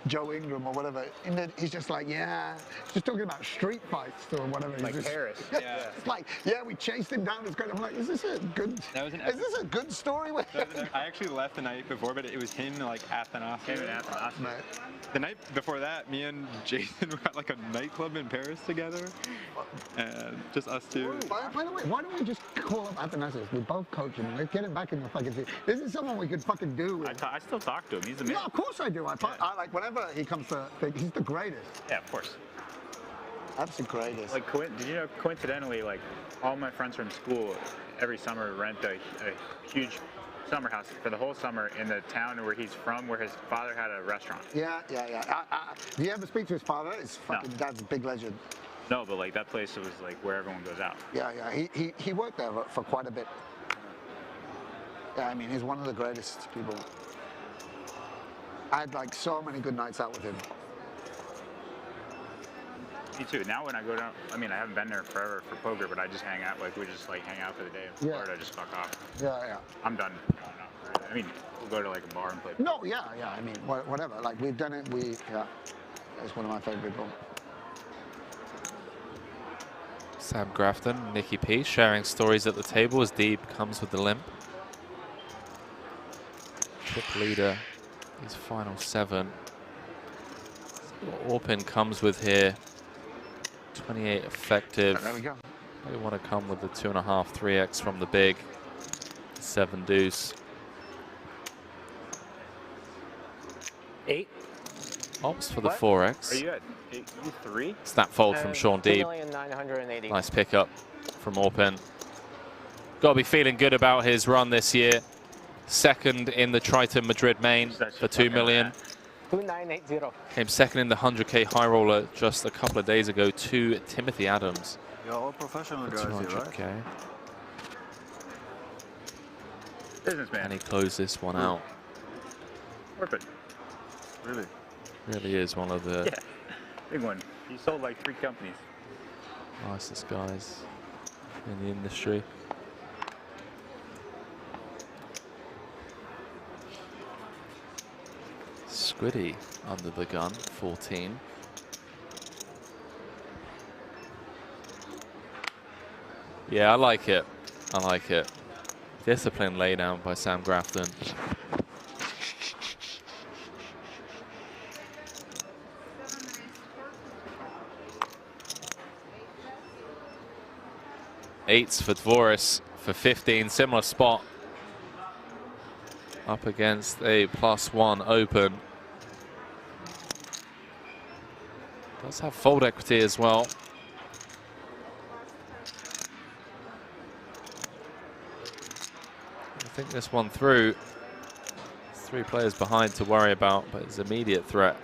Joe Ingram or whatever. And then he's just like, yeah, he's just talking about street fights or whatever. Like He's just, Harris. Yeah. It's like, yeah, we chased him down. It's great. I'm like, is this a good? Is this a good story? I actually left the night before, but it was him like Athanasius. Him and Athanasius. The night before that, me and Jason were at like a nightclub in Paris together, and just us two. By the way, why don't we just call up Athanasius? We both coach him. Let's get him back in the fucking team. This is someone we could fucking do with. I still talk to him. He's the man. Yeah, of course I do. I like whenever he comes to, he's the greatest. Yeah, of course. That's the greatest. Like, did you know, coincidentally, like, all my friends from school every summer rent a huge summer house for the whole summer in the town where he's from, where his father had a restaurant. Yeah. Do you ever speak to his father? His fucking dad's a big legend. No, but like that place was like where everyone goes out. Yeah. He worked there for quite a bit. Yeah, I mean, he's one of the greatest people. I had like so many good nights out with him. Me too. Now when I go down, I mean, I haven't been there forever for poker, but I just hang out. Like we just like hang out for the day in Florida, just fuck off. Yeah. I'm done going out. I mean, we'll go to like a bar and play. No, yeah. I mean, whatever. Like we've done it. It's one of my favorite people. Sam Grafton, Nicky P sharing stories at the table as Deeb comes with the limp. Chip leader, his final 7. Orpin comes with here. 28 effective. There we go. They want to come with the 2.5, 3x from the big 7 deuce. 8. Opts for the 4x. Are you at 3? Snap fold from Sean Deeb. 2,980,000. Nice pickup from Orpin. Got to be feeling good about his run this year. Second in the Triton Madrid main for 2 million. 2,980. Came second in the 100K high roller just a couple of days ago to Timothy Adams. You're all professional For guys here, right? 200K. Businessman. And he closed this one out. Orpin. Really? Really is one of the Big one. He sold like 3 companies. nicest guys in the industry. Squiddy under the gun, 14. Yeah, I like it. I like it. Disciplined laydown by Sam Grafton. Eights for Dvoris for 15, similar spot. Up against a +1 open. Does have fold equity as well. I think this one through. 3 players behind to worry about, but it's immediate threat.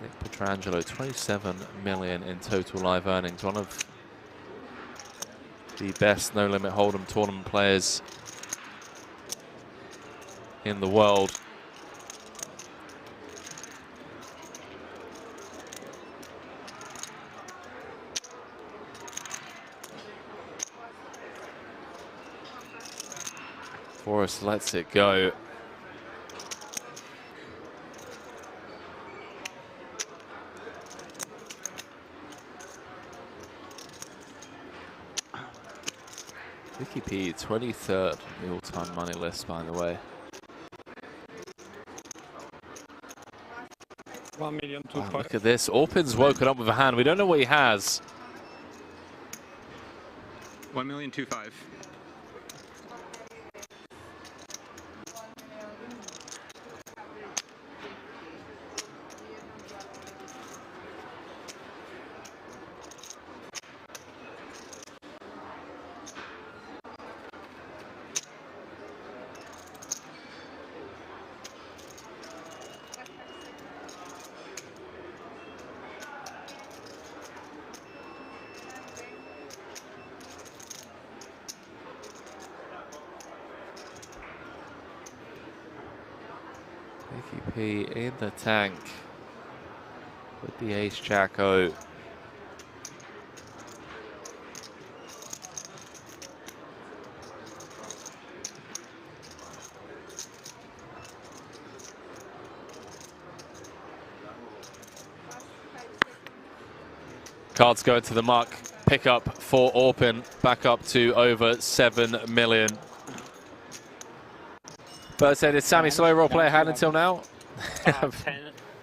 Nick Petrangelo, 27 million in total live earnings. One of the best No Limit Hold'em tournament players in the world. Forrest lets it go. Vicky P, 23rd on the all-time money list, by the way. 1,250,000. Look at this. Orpin's woken up with a hand. We don't know what he has. 1,250,000. Vicky P in the tank with the ace-jack-o. Cards go into the muck. Pick up for Orpin, back up to over 7 million. But said, is Sammy slow roll player had until now? 10.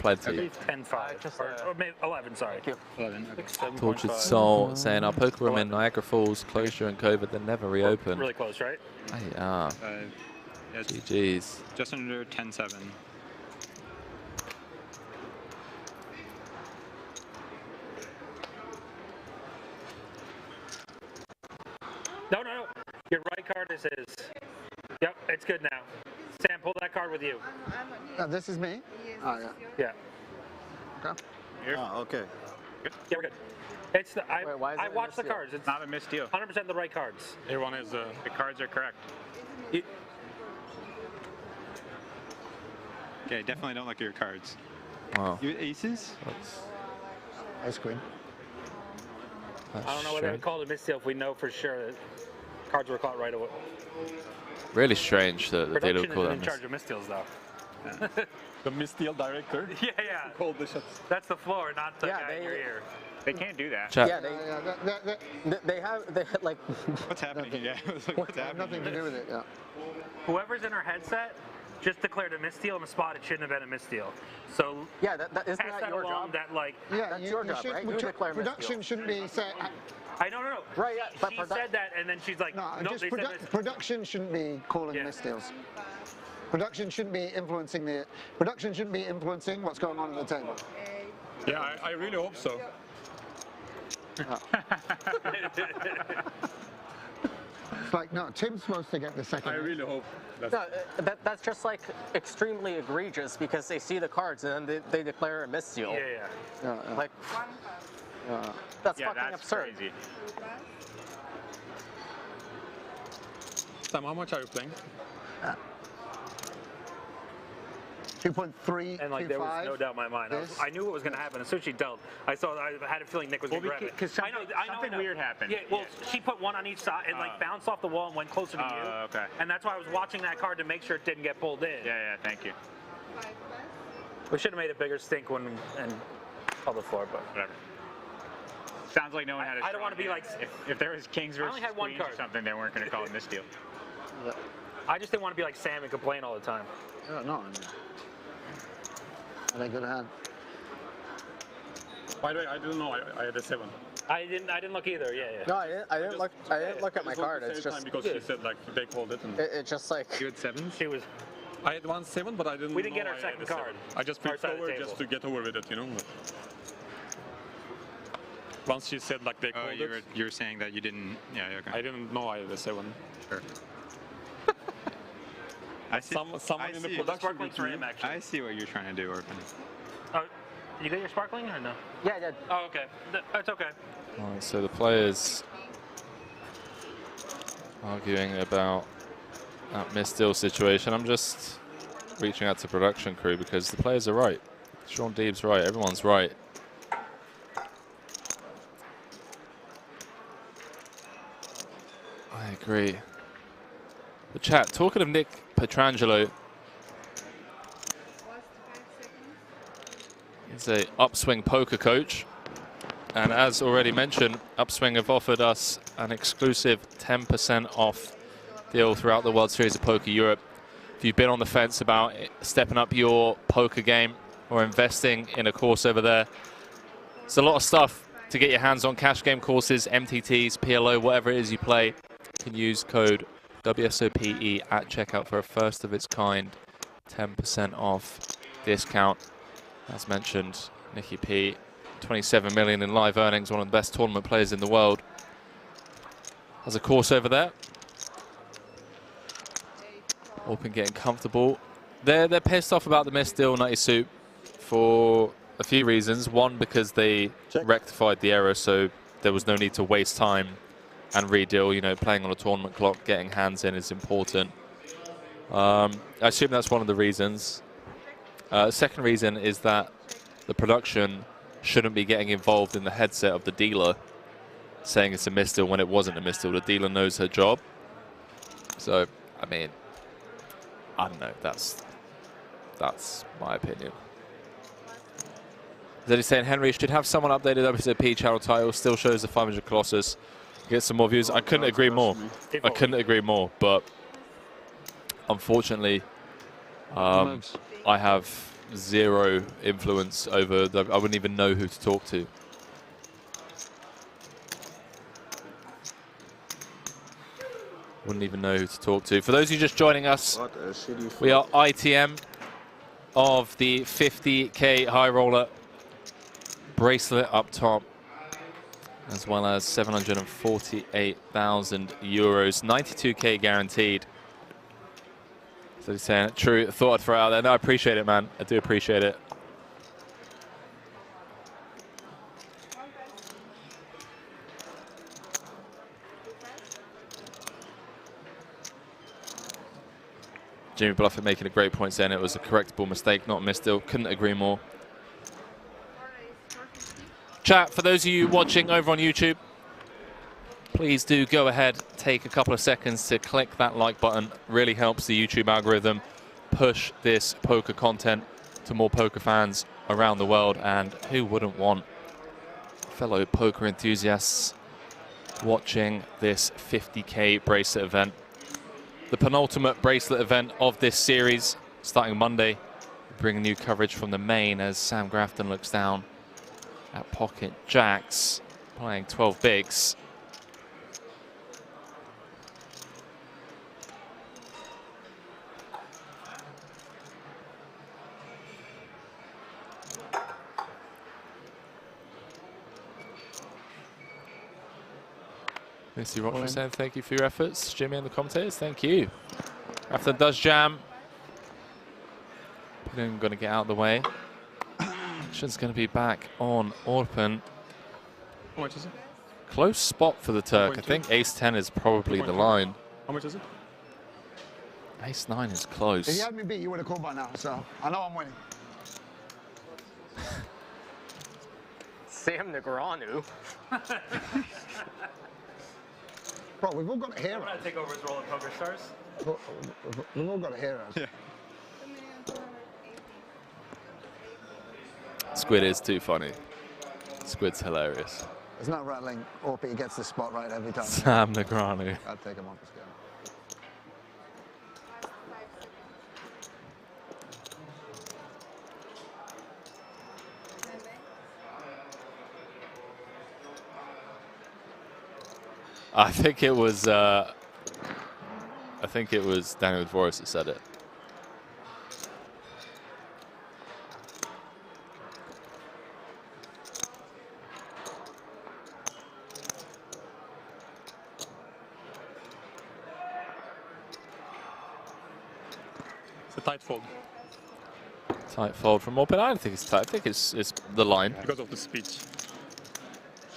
Plenty. 10-5. Or maybe 11, sorry. 11. Tortured Soul saying our poker room in Niagara Falls closed during COVID, then never reopened. Really close, right? Yeah. GG's. Just under 10-7. No. Your right card is his. Yep, it's good now. Sam, pull that card with you. This is me? Oh, yeah. Yeah. Okay. Here. Oh, okay. Good. Yeah, we're good. It's the, I why is it a watched the misdeal? cards. It's Not a misdeal. 100% the right cards. Everyone is, the cards are correct. Okay, definitely don't look at your cards. Wow. You aces? Ice queen. I don't know whether we call it a misdeal if we know for sure that cards were caught right away. Really strange that the dealer Production would call isn't that in charge of misdeals, though. The misdeal director. Yeah. Called the shots. That's the floor, not the guy in your ear. They can't do that. Chat. Yeah, they have like. What's happening? Yeah, what's happening? Nothing to do with it, yeah. Whoever's in our headset just declared a misdeal on the spot. It shouldn't have been a misdeal. So yeah, isn't pass that your along job? That like. Yeah, That's your job, right? You declare production misdeal. shouldn't be set. I know. Right, yeah, but she said that, and then she's like, No, nope, just they said this. production shouldn't be calling misdeals. Production shouldn't be influencing what's going on at the table. Yeah, I really hope so. It's like, no, Tim's supposed to get the second. I really hope. That's just like extremely egregious because they see the cards and then they declare a misdeal. Yeah. Like, that's fucking absurd. Crazy. Sam, how much are you playing? 2.3. And like there was no doubt in my mind. I knew what was going to happen. As soon as she dealt, I had a feeling Nick was going to grab it. Because something weird happened. Yeah, well, she put one on each side and like bounced off the wall and went closer to you. Okay. And that's why I was watching that card to make sure it didn't get pulled in. Yeah, thank you. We should have made a bigger stink when and on the floor, but whatever. Sounds like no one had a I don't want to be like if there was kings versus only had one queens or card. something, they weren't going to call it misdeal. I just didn't want to be like Sam and complain all the time. No, I mean, had a good hand. By the way, I didn't know I had a 7. I didn't look either. Yeah. No, I didn't look at my card. It's just because she said like they called it. And it's just like you had 7. She was. I had 1-7, but I didn't. We didn't get know our I second had a 7. card. I just Our picked side of the over table. just to get over with it, you know. But once she said like they called it. You're saying that you didn't. Yeah, okay. I didn't know I had a 7. Sure. Someone in the production group. I see what you're trying to do, Orphan. Oh, you got your sparkling or no? Yeah, I did. Oh, okay. That's okay. All right, so the players arguing about that misdeal situation. I'm just reaching out to production crew because the players are right. Sean Deeb's right. Everyone's right. I agree. The chat, talking of Nick Petrangelo, he's a Upswing poker coach. And as already mentioned, Upswing have offered us an exclusive 10% off deal throughout the World Series of Poker Europe. If you've been on the fence about stepping up your poker game or investing in a course over there, there's a lot of stuff to get your hands on. Cash game courses, MTTs, PLO, whatever it is you play. You can use code WSOPE at checkout for a first of its kind 10% off discount. As mentioned, Nicky P, 27 million in live earnings, one of the best tournament players in the world. Has a course over there. Open getting comfortable. They're pissed off about the misdeal, Nutty Soup, for a few reasons. One, because they rectified the error, so there was no need to waste time and redeal. You know, playing on a tournament clock, getting hands in is important. I assume that's one of the reasons. Second reason is that the production shouldn't be getting involved in the headset of the dealer saying it's a misdeal when it wasn't a misdeal. The dealer knows her job. So, I mean, I don't know. That's my opinion. Then he's saying, Henry should have someone updated WSOP channel title, still shows the 500 Colossus. Get some more views. I couldn't agree more. I couldn't agree more, but unfortunately, I have zero influence over the, I wouldn't even know who to talk to. Wouldn't even know who to talk to. For those of you just joining us, we are ITM of the 50K High Roller bracelet up top, as well as 748,000 euros, 92K guaranteed. So he's saying, true, thought I'd throw it out there. No, I appreciate it, man. I do appreciate it. Jimmy Bluffett making a great point saying it was a correctable mistake, not a misdeal. Couldn't agree more. Chat, for those of you watching over on YouTube, please do go ahead, take a couple of seconds to click that like button. Really helps the YouTube algorithm push this poker content to more poker fans around the world. And who wouldn't want fellow poker enthusiasts watching this 50K bracelet event? The penultimate bracelet event of this series, starting Monday, bringing new coverage from the main as Sam Grafton looks down at pocket jacks, playing 12 bigs. Missy Rochford saying thank you for your efforts. Jimmy and the commentators, thank you. After does jam. Pidden going to get out of the way. Action's going to be back on Orpen. How much is it? Close spot for the Turk. I think ace-10 is probably the line. How much is it? Ace-9 is close. If you had me beat, you would have called by now, so I know I'm winning. Sam Negreanu. Bro, we've all got heroes. I'm going to take over his role at Poker Stars. We've all got heroes. Yeah. Squid is too funny. Squid's hilarious. There's no rattling. Orpy gets the spot right every time. Sam Negreanu. I'd take him off the scale. I think it was Daniel Dvorak that said it. It's a tight fold. Tight fold from Orpen. I don't think it's tight. I think it's the line. Because of the speech.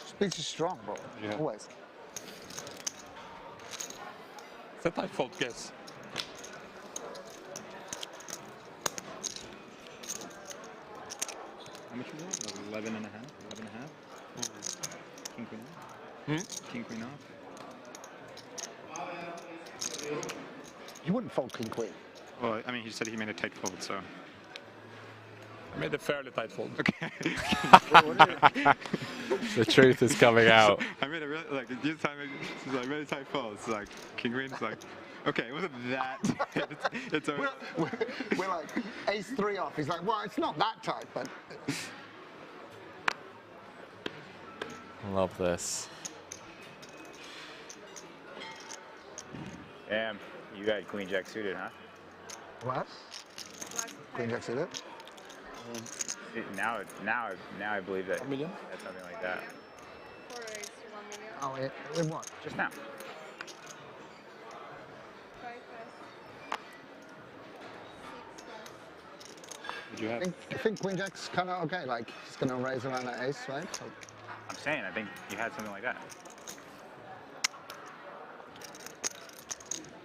Speech is strong, bro. Yeah. Always. It's a tight fold, guess. How much was that? 11 and a half? 11 and a half? King, queen off? King, queen off? You wouldn't fold king, queen. Well, I mean, he said he made a tight fold, so. I made a fairly tight fold. Okay. The truth is coming out. So I made a really, like, this time it's like really tight fold. It's like king queen. It's like, okay, it wasn't that. it's we're like ace 3 off. He's like, well, it's not that tight, but. Love this. Damn, you got queen jack suited, huh? What? Queen jack suited? Now I believe that. $1 million? That's something like that. Oh, in what? Just now. Would you have? I think queen jack's kind of okay. Like he's gonna raise around that ace, right? So, I'm saying, I think you had something like that.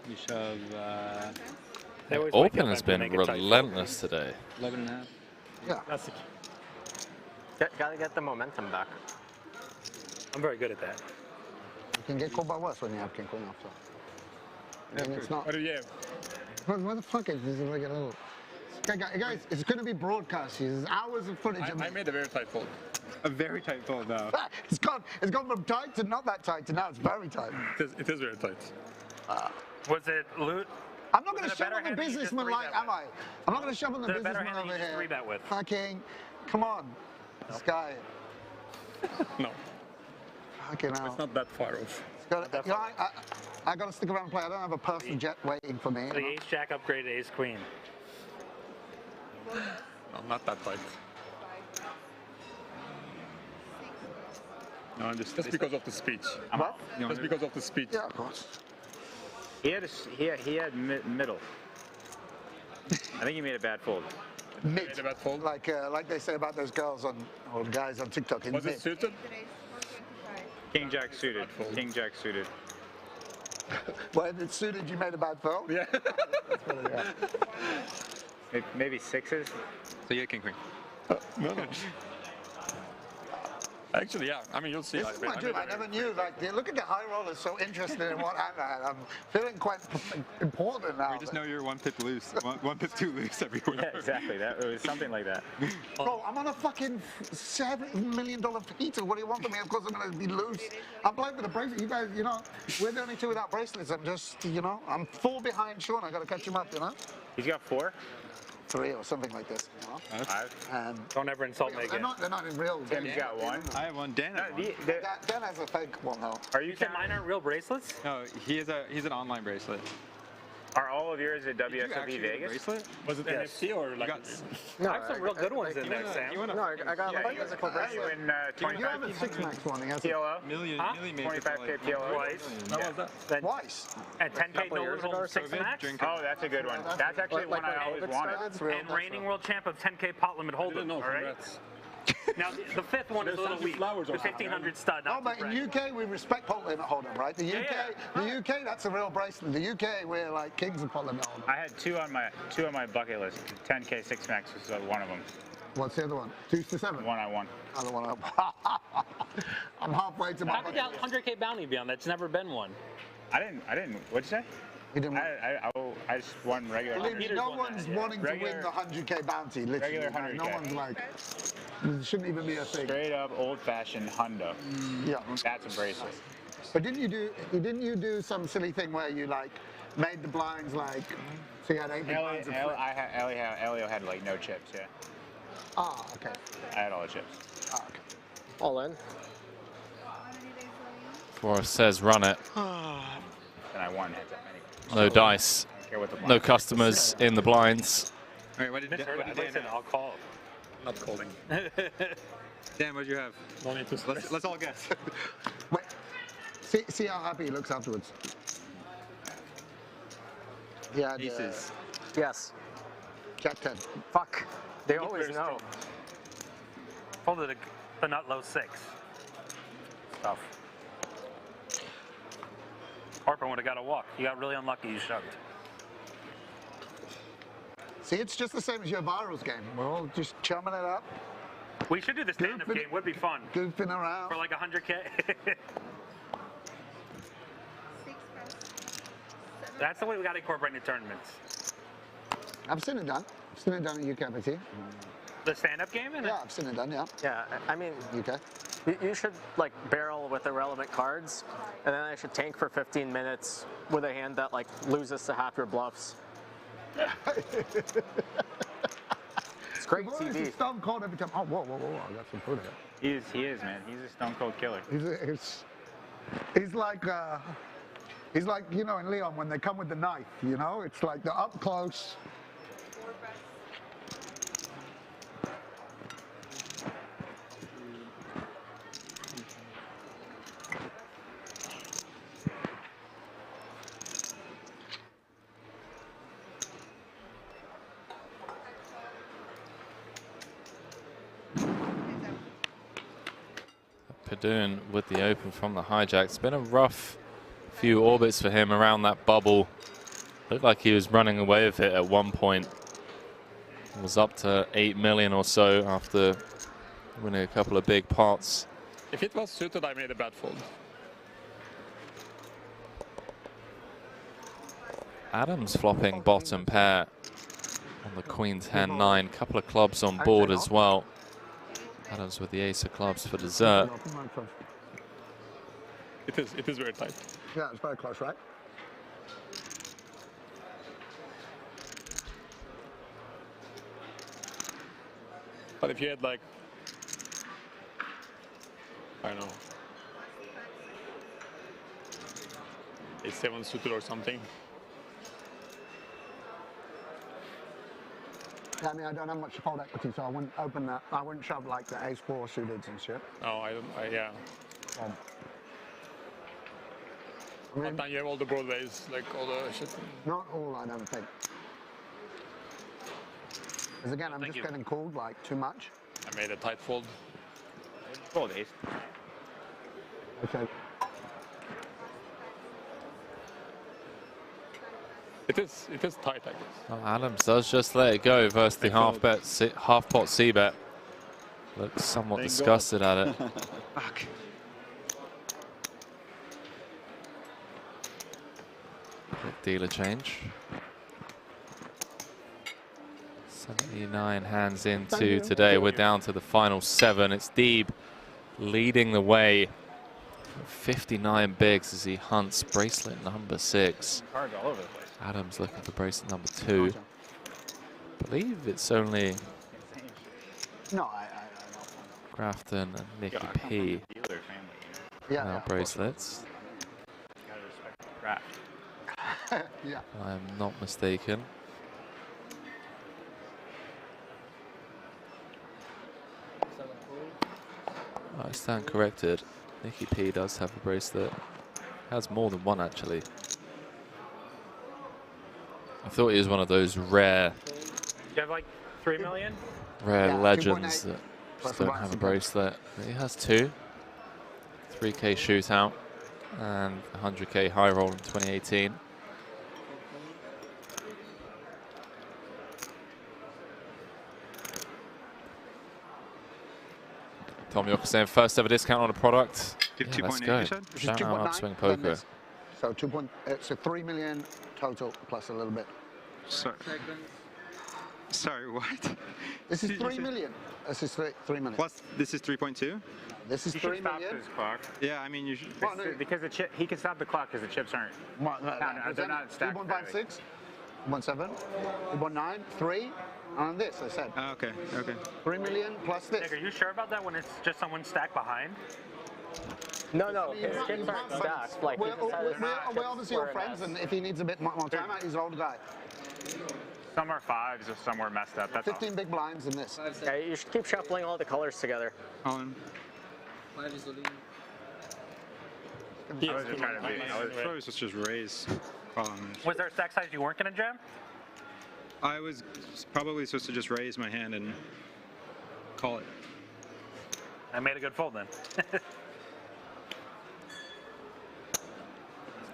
You shove. Orpen has been relentless today. 11 and a half. Yeah. That's the Gotta get the momentum back. I'm very good at that. You can get called by worse when you have king queen off. So. I mean, it's not. What do you have? What the fuck is this? Is like a little Okay, guys, it's going to be broadcast. There's hours of footage. I made a very tight fold. A very tight fold now. It's gone from tight to not that tight to now it's very tight. It is very tight. Was it loot? I'm not going to shove on the businessman like, am I? I'm not going to shove on the businessman over here. Fucking, come on. This guy. No. Fucking hell. It's not that far off. I got to stick around and play. I don't have a personal jet waiting for me. The ace-jack upgrade to ace-queen. No, not that tight. No, just because of the speech. What? Just because of the speech. Yeah, of course. He had middle. I think he made a bad fold. Mid. Like they say about those girls or guys on TikTok. Was it suited? King Jack suited. King Jack suited. When it's suited, you made a bad fold? Yeah. Maybe sixes? So yeah, King Queen. No. Actually, yeah. I mean, you'll see. This is my dream. I never knew. Like, look at the high rollers so interested in what I'm feeling quite important now. We just know you're one pip loose, one pip too loose everywhere. Yeah, exactly. It was something like that. Bro, I'm on a fucking $7 million heater. What do you want from me? Of course I'm going to be loose. I'm playing with a bracelet. You guys, you know, we're the only two without bracelets. I'm just, you know, I'm 4 behind Sean. I got to catch him up, you know? He's got 4? 3 or something like this. You know? 5. Don't ever insult me again. They're not in real. Tim's got 1. I have 1. Dan has 1. Dan has a fake one though. Are you mine aren't real bracelets? No, he's an online bracelet. Are all of yours at WSOP Vegas? Bracelet? Was it NFC or like? No, I have some real good ones in there, Sam. No, I got like a physical bracelet. You have a 6-max one. TLO? Million made 25K TLO. Twice. Twice. And 10K Nolan 6 max. Oh, that's a good one. That's actually one I always wanted. And reigning world champ of 10K pot limit hold'em. All right. Now the 5th one is a little weak. The 1500 stud. No, but in UK we respect pot limit hold'em, right? The UK, that's a real bracelet. The UK, we're like kings of pot limit hold'em. I had two on my bucket list. 10K 6 max was one of them. What's the other one? 2 to 7. One I won. Other one. I'm halfway to my. How could that 100K bounty be on? That's never been one. I didn't. What'd you say? You didn't. I just won regular. Believe me, no one's wanting to win the 100K bounty. Literally, regular 100K. No one's like. It shouldn't even be a thing. Straight up old-fashioned hundo. Yeah. That's a bracelet. But didn't you do some silly thing where you like made the blinds like so you had 8 blinds of flip? Elio had like no chips. Yeah. Ah, okay. I had all the chips. Ah, okay. All in. Forrest says run it. And I won heads up anyway. No dice. No customers in the blinds. All right, what did Dan have? I'll call. Not calling. Dan, what'd you have? No need to let's all guess. Wait. See how happy he looks afterwards. Yeah. Aces. Yes. Jack 10. Fuck. They always know. Folded the nut low 6. Stuff. Harper would have got a walk. You got really unlucky. You shoved. See, it's just the same as your virals game. We're all just chumming it up. We should do the stand-up game. Would be fun. Goofing around. For like 100K. That's the way we got to incorporate into tournaments. I've seen it done. I've seen it done at UKPT. The stand-up game? Yeah, I've seen it done, yeah. Yeah, I mean, UK. You should like barrel with irrelevant cards, and then I should tank for 15 minutes with a hand that like loses to half your bluffs. It's great TV. He's stone cold every time. Oh, whoa, I got some food here. He is, man. He's a stone cold killer. He's like, you know, in Leon when they come with the knife, you know? It's like the up close. Padun with the open from the hijack. It's been a rough few orbits for him around that bubble. Looked like he was running away with it at one point. Was up to 8 million or so after winning a couple of big pots. If it was suited, I made a bad fold. Adams flopping bottom pair. On the queen 10-9, couple of clubs on board as well. Adams with the ace of clubs for dessert. It is very tight. Yeah, it's very close, right? But if you had like, I don't know, a 7 suited or something. Yeah, I mean, I don't have much fold equity, so I wouldn't open that. I wouldn't shove like the ace-4 suited and shit. No, I don't. Yeah. But now you have all the broadways, like all the shit. Not all, I don't think. Because again, I'm just getting called like too much. I made a tight fold. Fold ace. Okay. It is tight, I guess. Well, Adams does just let it go versus the half pot c-bet. Looks somewhat Thank disgusted God. at it. Fuck. Dealer change. 79 hands into today. We're down to the final 7. It's Deeb leading the way. 59 bigs as he hunts bracelet number 6. Cards all over the place. Adams looking for bracelet number 2. I believe it's only No, I Grafton and Nicky Yo, I come from P. the dealer family, you know? Now bracelets. You gotta respect the craft. Yeah. I am not mistaken. I stand corrected. Nicky P does have a bracelet. Has more than one actually. I thought he was one of those rare You have like 3 million? Yeah, legends 2.8 that plus just the don't have a bicycle. bracelet. But he has 2. 3K shootout and 100K high roll in 2018. Tom York saying first ever discount on a product. Yeah, let's 52.8 go. you said? This is Shout out 2.9, Upswing then Poker. this. So it's a 3 million total plus a little bit. Sorry. Sorry, what? This is 3 million. This is 3 million. Plus, this is 3.2? This is You 3 should stop million. his clock. Yeah, I mean, you should. Well, no, Because the chip, he can stop the clock because the chips aren't. They're not stacked. 2.56, 1.7, 2.9, 3, and this, I said. Okay, okay. 3 million plus this. Nick, are you sure about that when it's just someone stacked behind? No, his chips aren't stacked. Like, he just has his We're chips obviously all squared friends, as- and if he needs a bit more time, he's an old guy. Some are 5s, or some were messed up. That's 15 big blinds in this. Okay, you should keep shuffling all the colors together. On. 5 is all in. I was just trying to be. I was, Probably was just raise. Was there a stack size you weren't going to jam? I was probably supposed to just raise my hand and call it. I made a good fold then.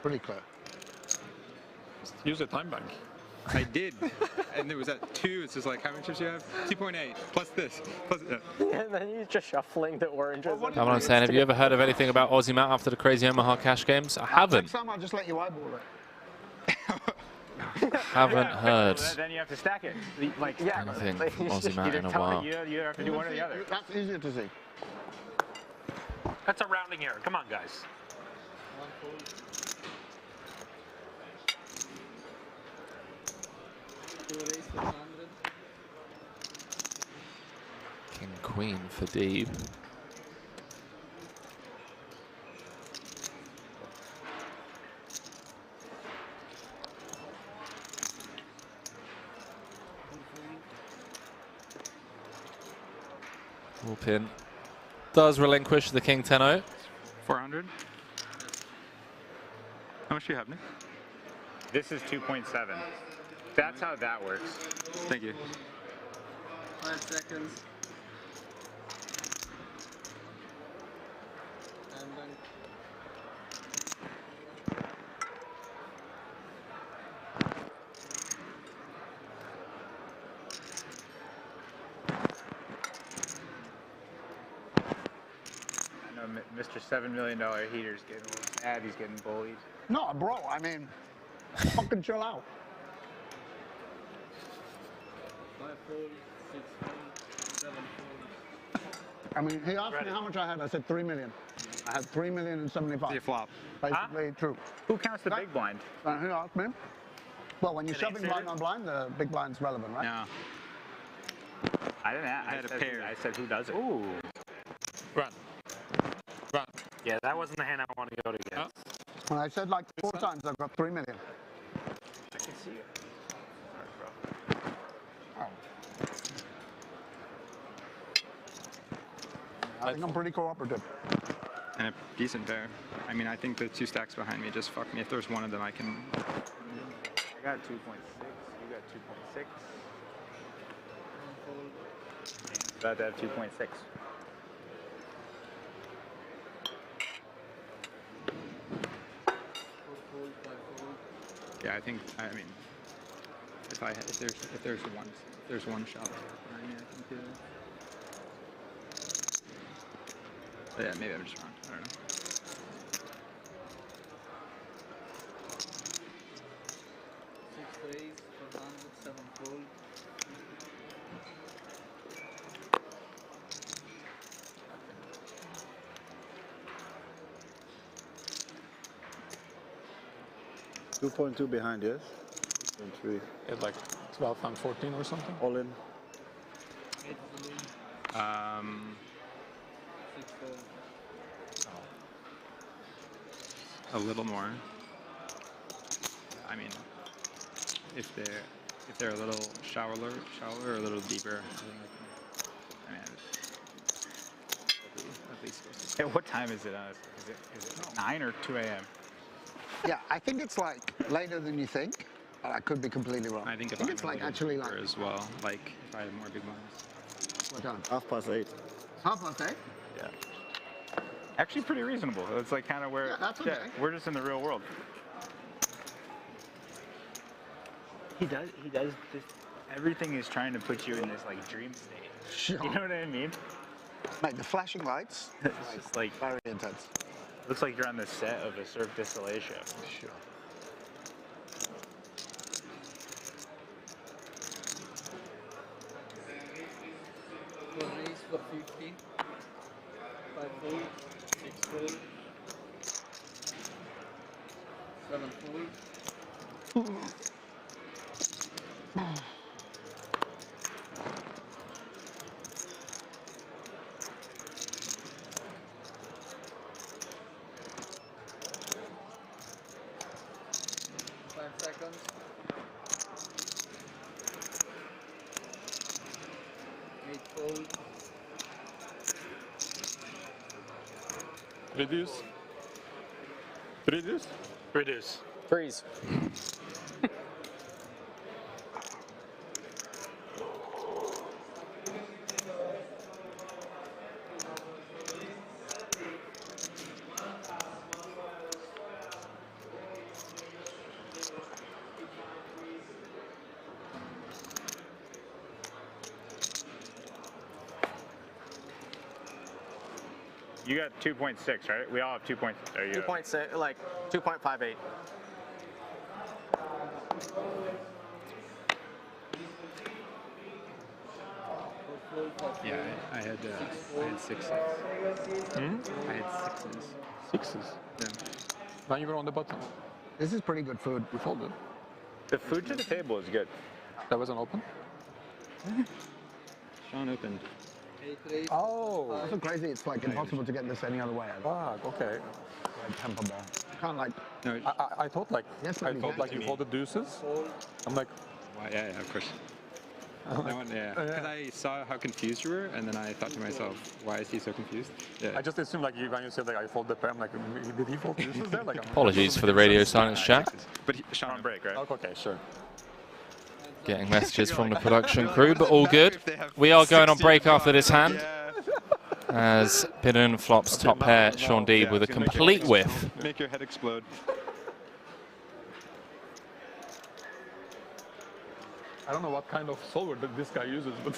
Pretty clear. Use a time bank. I did, and it was at 2. It's just like, how many chips do you have? 2.8 plus this. Plus, And then you're just shuffling the oranges. That's what I'm saying. Have you ever heard of anything about Aussie Matt after the crazy Omaha cash games? I haven't. Next time, I'll just let you eyeball it. Haven't heard Then you have to stack it. Like, anything from Aussie Matt in a while. You have to do one or the other. That's easier to see. That's a rounding error. Come on, guys. King Queen for Deeb. Full pin. Does relinquish the King 10-0. 400. How much do you have, Nick? This is 2.7. That's how that works. Thank you. 5 seconds. And then I know Mr. $7 million heater's getting a little sad. He's getting bullied. No, bro, I mean, fucking chill out. I mean, he asked me how much I had. I said 3 million. I had 3,075,000. You flop. Basically true. Who counts the big blind? Who asked me? Well, when you're Did they shoving say blind it? on blind, the big blind's relevant, right? No. I didn't ask. I had a pair. I said who does it. Ooh. Run. Run. Yeah, that wasn't the hand I want to go to get. When I said like 4 times, I've got 3 million. I can see it. Sorry, bro. I think I'm pretty cooperative. And a decent pair. I mean, I think the 2 stacks behind me just fuck me. If there's one of them, I can. I got 2.6. You got 2.6. About to have 2.6. Yeah, I think. I mean, if there's one shot behind me, I can do it. But yeah, maybe I'm just wrong. I don't know. Raise, 400, 7 fold. $2.2 behind, yes? 2.3. It's like 12 and 14 or something? All in. 8 balloon, 6 fold. A little more. I mean, if they're a little shallower or a little deeper, I mean, at least. Hey, what time is it? Is it 9 or 2 a.m.? Yeah, I think it's like later than you think, but I could be completely wrong. I think if it's like actually like as well. Like if I had more big ones. What time? 8:30. 8:30? Yeah. Actually, pretty reasonable. It's like kind of where. Yeah, that's okay. We're just in the real world. He does. Just everything is trying to put you in this like dream state. Sure. You know what I mean? Mate, the flashing lights. It's just like very intense. Looks like you're on the set of a Cirque du Soleil show. Sure. Four raise for 50. 5 fold, 6 fold. 7 fold. Seconds. Eight fold. Reduce. Reduce. Reduce. Freeze. You got 2.6, right? We all have 2.6. 2.6, like 2.58. Yeah, I had 6s. I had 6s. 6s? Yeah. Now you were on the button. This is pretty good food. We folded. The food to the table is good. That wasn't open? Sean opened. Oh, that's so crazy. It's like impossible to get this any other way. Fuck, okay. Like temper ball. Can't like. No, I thought like Yes, I thought like you folded deuces. I'm like, well, yeah, of course. That one, yeah. Because I saw how confused you were, and then I thought to myself, why is he so confused? Yeah. I just assumed like when you said like I fold the pair, I'm like, did he fold deuces there? Like, Apologies for the radio silence chat. But Sean on break, right? Okay, sure. Getting messages from the production crew, but all good. We are going on break after this hand. As Bidden flops top pair, Sean D with a complete whiff. Make your head explode. I don't know what kind of solver that this guy uses, but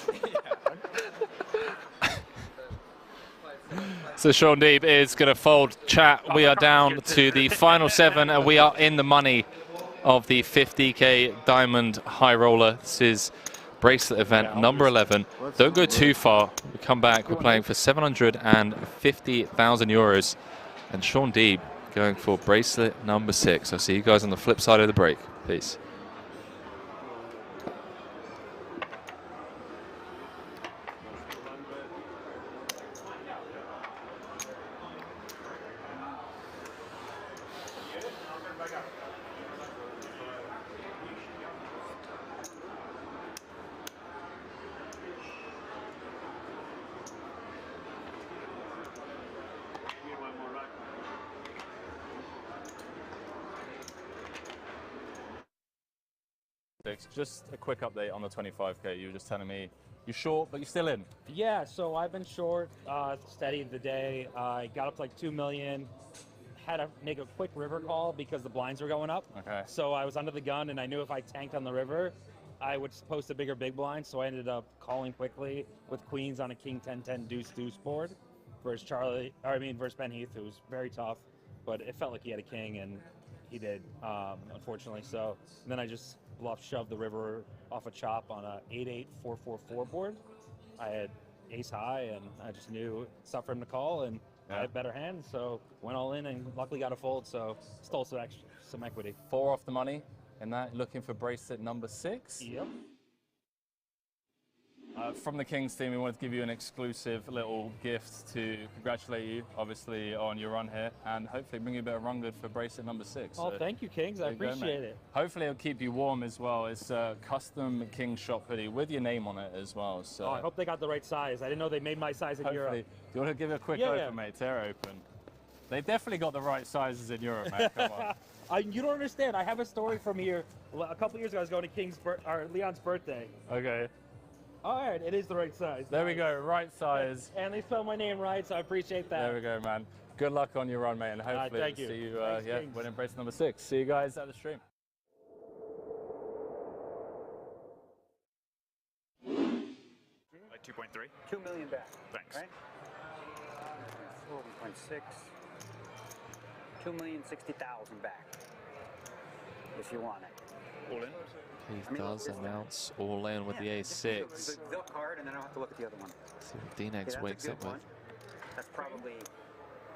So Sean D is going to fold chat. We are down to the final 7, and we are in the money of the 50K Diamond High Roller. This is bracelet event number 11. Don't go too far. We come back. We're playing for 750,000 euros. And Sean Deeb going for bracelet number 6. I'll see you guys on the flip side of the break. Peace. Just a quick update on the 25K. You were just telling me you're short, but you're still in. Yeah, so I've been short, steady the day. I got up to like 2 million. Had to make a quick river call because the blinds were going up. Okay. So I was under the gun, and I knew if I tanked on the river, I would post a bigger big blind. So I ended up calling quickly with queens on a king 10-10 deuce board versus versus Ben Heath, who was very tough, but it felt like he had a king, and he did, unfortunately. So then I just shoved the river off a chop on a 8-8-4-4-4 board. I had ace high, and I just knew it's tough for him to call, and I had better hands, so went all in and luckily got a fold, so stole some equity. 4 off the money in that, looking for bracelet number 6. Yep. From the Kings team, we wanted to give you an exclusive little gift to congratulate you, obviously, on your run here, and hopefully bring you a bit of run good for bracelet number 6. Oh, thank you, Kings. I appreciate it. Hopefully it'll keep you warm as well. It's a custom King shop hoodie with your name on it as well. So I hope they got the right size. I didn't know they made my size in Europe. Do you want to give it a quick open, mate? Tear open. They definitely got the right sizes in Europe, mate. Come on. You don't understand. I have a story from here. A couple years ago, I was going to Leon's birthday. Okay. All right, it is the right size. There we go, right size. And they spelled my name right, so I appreciate that. There we go, man. Good luck on your run, mate, and hopefully thank you. See you Thanks, winning bracelet number 6. See you guys at the stream. Like 2.3? 2 million back. Thanks. Right? 4.6. 2,060,000 back. If you want it. All in? He does announce all in with the ace-6. The card, and then I'll have to look at the other one. See what D-Nex wakes up with. That's probably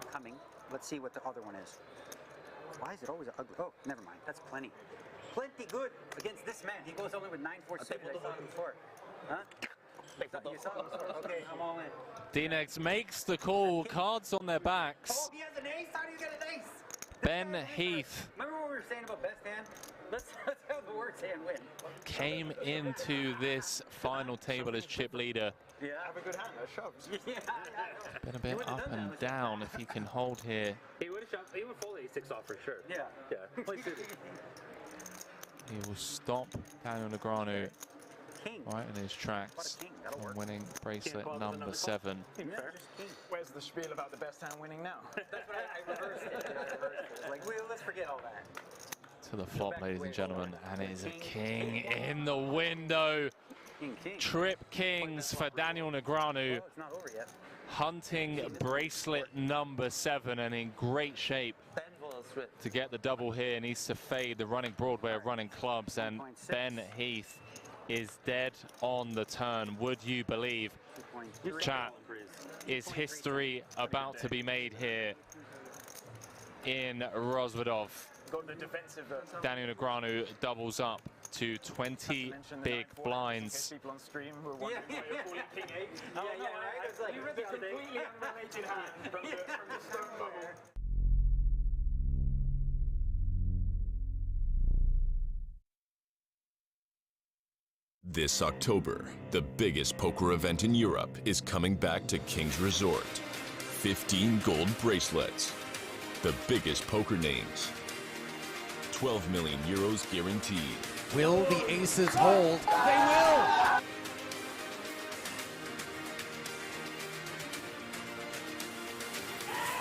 coming. Let's see what the other one is. Why is it always ugly? Oh, never mind. That's plenty. Plenty good against this man. He goes only with 9-4-6. I saw him before. Huh? You saw him before? Okay, I'm all in. D-Nex makes the call. Cards on their backs. Oh, he has an ace? How do you get an ace? Ben Heath. Remember what we were saying about best hand? Let's have the worst hand win. Came into this final table as chip leader. Yeah, have a good hand. I shoved. Been a bit up and down if he can hold here. He would have shoved. He would fold ace-6 off for sure. Yeah. Yeah. Play suited. He will stop Daniel Negreanu right in his tracks and winning bracelet number 7. Where's the spiel about the best hand winning now? That's what I reversed it. Like, let's forget all that. To the flop, ladies and gentlemen, and it is a king in the window. Trip kings for Daniel Negreanu. It's not over yet. Hunting bracelet number 7 and in great shape to get the double here. Needs to fade the running Broadway of running clubs, and Ben Heath is dead on the turn. Would you believe? Chat, is history about to be made here in Rozvadov? Daniel Negreanu doubles up to 20 big blinds. People on stream who are wondering why you're calling King 8. You read the completely unrelated hand from the stone bubble. This October, the biggest poker event in Europe is coming back to King's Resort. 15 gold bracelets. The biggest poker names. 12 million euros guaranteed. Will the aces hold? They will!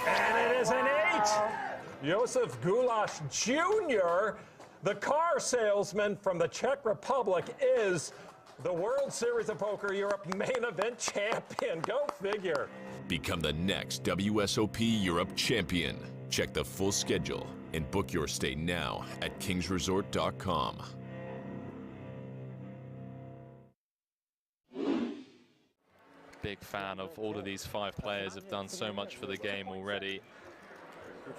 And it is an 8! Josef Gulash Jr., the car salesman from the Czech Republic, is the World Series of Poker Europe main event champion. Go figure. Become the next WSOP Europe champion. Check the full schedule and book your stay now at kingsresort.com. big fan of all of these 5 players. Have done so much for the game already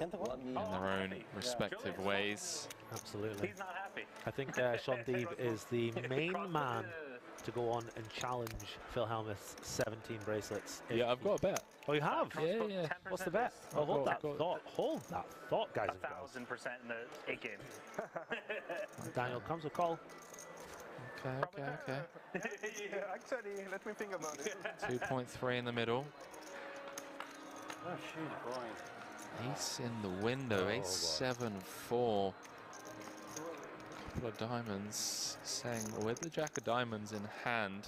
in their own respective ways. Absolutely. He's not happy. I think Sean Deeb is the main man to go on and challenge Phil Hellmuth's 17 bracelets. Yeah, I've got a bet. Oh, you have? Yeah. What's the bet? Oh, hold that thought. Hold that thought, guys and girls. 1,000% in the 8 game. Daniel comes with call. Okay. Yeah, actually, let me think about it. 2.3 in the middle. Oh, shoot, boy. Ace in the window, ace 7-4. Couple of diamonds, saying with the jack of diamonds in hand.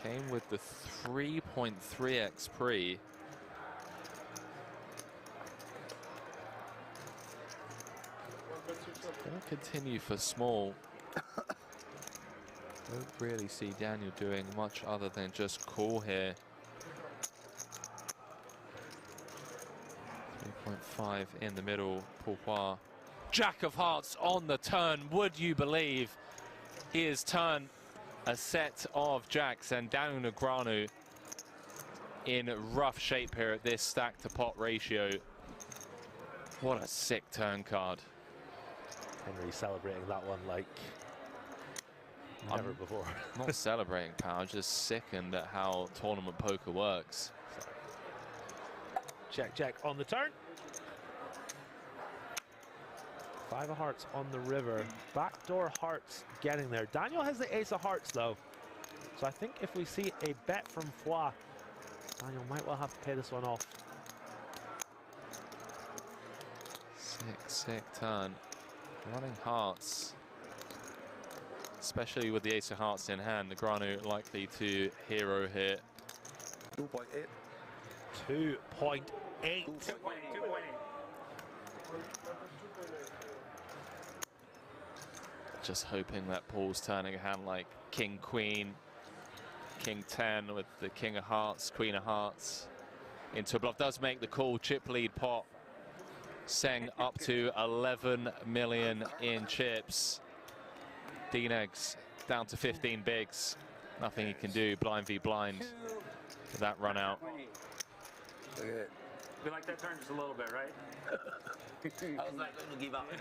Came with the 3.3x pre. Gonna continue for small. Don't really see Daniel doing much other than just call here. 3.5 in the middle, Pourquoi. Jack of hearts on the turn, would you believe? He has turned a set of jacks, and Daniel Negreanu in rough shape here at this stack to pot ratio. What a sick turn card. Henry celebrating that one like never before. Not celebrating, pal, just sickened at how tournament poker works. Check on the turn. 5 of hearts on the river. Backdoor hearts getting there. Daniel has the ace of hearts though. So I think if we see a bet from Foix, Daniel might well have to pay this one off. Sick turn. Running hearts. Especially with the ace of hearts in hand. Negreanu likely to hero here. 2.8. 2.8. Just hoping that Paul's turning a hand like King Queen, King 10 with the King of Hearts, Queen of Hearts into a bluff. Does make the call. Chip lead pot. Seng up to 11 million in chips. D-Negs down to 15 bigs. Nothing he can do. Blind v blind for that run out. We like that turn just a little bit, right? I was not going to give up.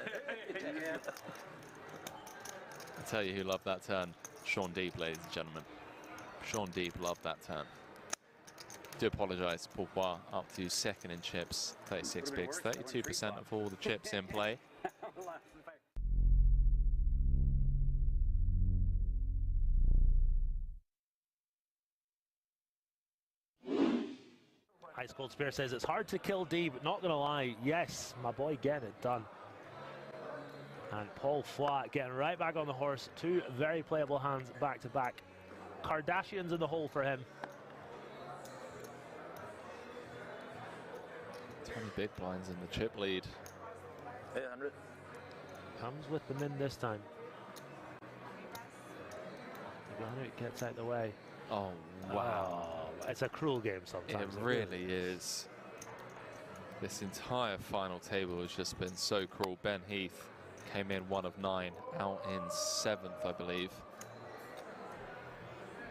I'll tell you who loved that turn. Sean Deeb, ladies and gentlemen. Sean Deeb loved that turn. Do apologise, Pourquoi up to 2nd in chips, 36 bigs, 32% of all the chips in play. Ice Cold Spear says it's hard to kill Deeb, but not gonna lie, yes, my boy getting it done. And Paul Foix getting right back on the horse. 2 very playable hands back to back. Kardashians in the hole for him. 20 big blinds in the chip lead. 800. Comes with the min this time. It gets out the way. Oh, wow. Oh, it's a cruel game sometimes. It really is. This entire final table has just been so cruel. Ben Heath came in 1 of 9, out in 7th, I believe.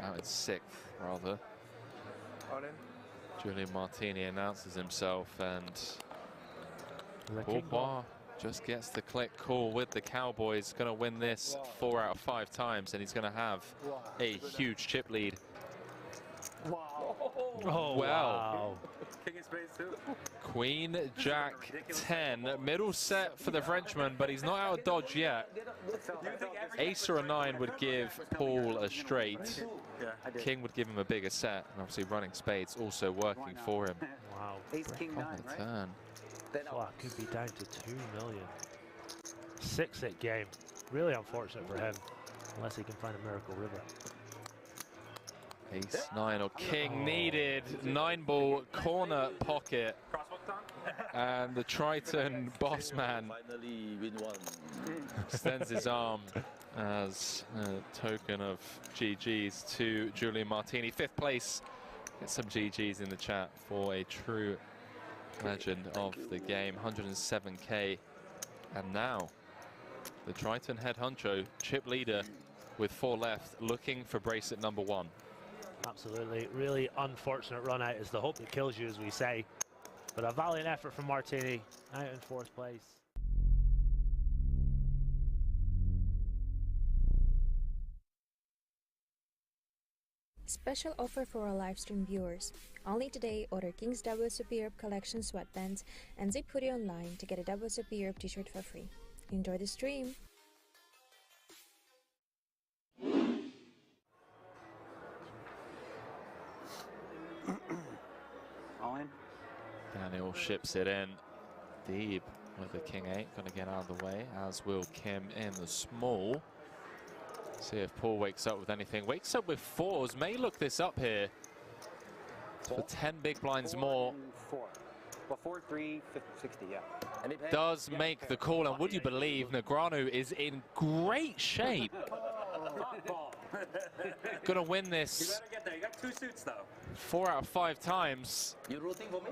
Out in 6th, rather. Julian Martini announces himself, and Pourquoi just gets the click call with the Cowboys. Going to win this 4 out of 5 times, and he's going to have a huge chip lead. Wow. Oh, wow. King of spades too. Queen, Jack, 10. Middle set for the Frenchman, but he's not out of dodge yet. Ace or a 9 would give Paul a straight. King would give him a bigger set, and obviously running spades also working for him. Wow. Ace, King, 9, right? Turn. Foix could be down to 2 million. 6-hit game. Really unfortunate for him, unless he can find a miracle river. Ace 9 or King needed. 9-ball corner pocket. And the Triton boss man Finally win one. extends his arm as a token of GG's to Julian Martini. 5th place. Get some GG's in the chat for a true legend of the game. 107k. And now the Triton head honcho, chip leader with 4 left, looking for bracelet number 1. Absolutely. Really unfortunate run out is the hope that kills you, as we say. But a valiant effort from Martini, out in 4th place. Special offer for our livestream viewers. Only today, order King's WSOP Europe Collection sweatbands and Zip Hoodie online to get a WSOP Europe t-shirt for free. Enjoy the stream! All in. Daniel ships it in. Deeb with the King 8, going to get out of the way, as will Kim in the small. See if Paul wakes up with anything. Wakes up with 4s. May look this up here. For 10 big blinds more. 4. Well, 4, 3, 60, yeah. Does make the call, and would you believe Negreanu is in great shape. Gonna win this. You better get there. You got 2 suits though. 4 out of 5 times. You rooting for me?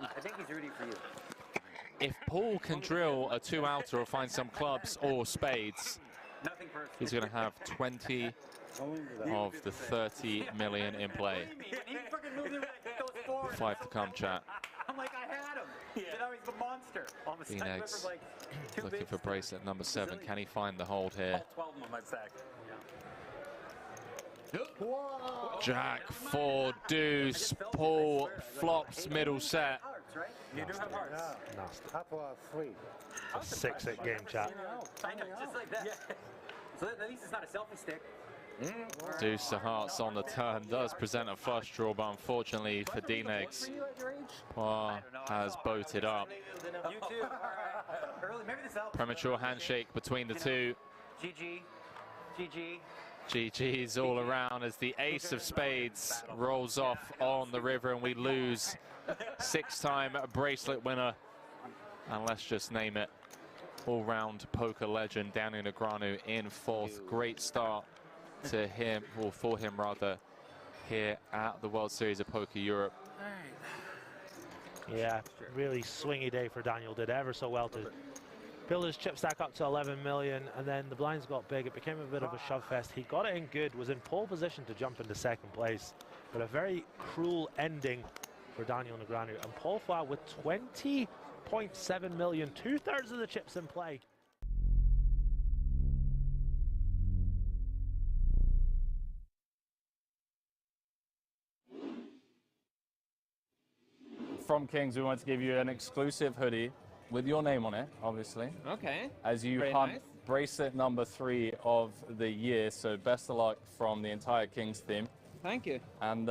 I think he's rooting for you. If Paul can drill a 2-outer or find some clubs or spades, he's going to have 20 of the 30 million in play. 5 to come, chat. I'm like, I had him. You know, he's a monster. All of a sudden, Phoenix like looking for bracelet number 7. Can he find the hold here? 12 of them on my stack. Jack 4 deuce. Paul flops middle set. You do have hearts. Nasty. Top 3. A 6-8 game, chat. I know, just like that. So at least it's not a selfie stick. Deuce of hearts on the turn does present a flush draw, but unfortunately for D-Negs, Poir has boated up. You too. All right. Early, maybe this helps. Premature handshake between the two. GG. GG. GG's all around as the ace of spades rolls off on the river, and we lose 6-time bracelet winner. And let's just name it, all-round poker legend Daniel Negreanu in 4th. Great start to him, or for him rather, here at the World Series of Poker Europe. Yeah, really swingy day for Daniel. Did ever so well to build his chip stack up to 11 million, and then the blinds got big. It became a bit of a shove fest. He got it in good, was in pole position to jump into 2nd place, but a very cruel ending for Daniel Negreanu. And Paul Foy with 20.7 million, 2/3 of the chips in play. From Kings, we wanted to give you an exclusive hoodie with your name on it, obviously. Okay. As you Very hunt nice. bracelet number 3 of the year. So best of luck from the entire Kings team. Thank you. And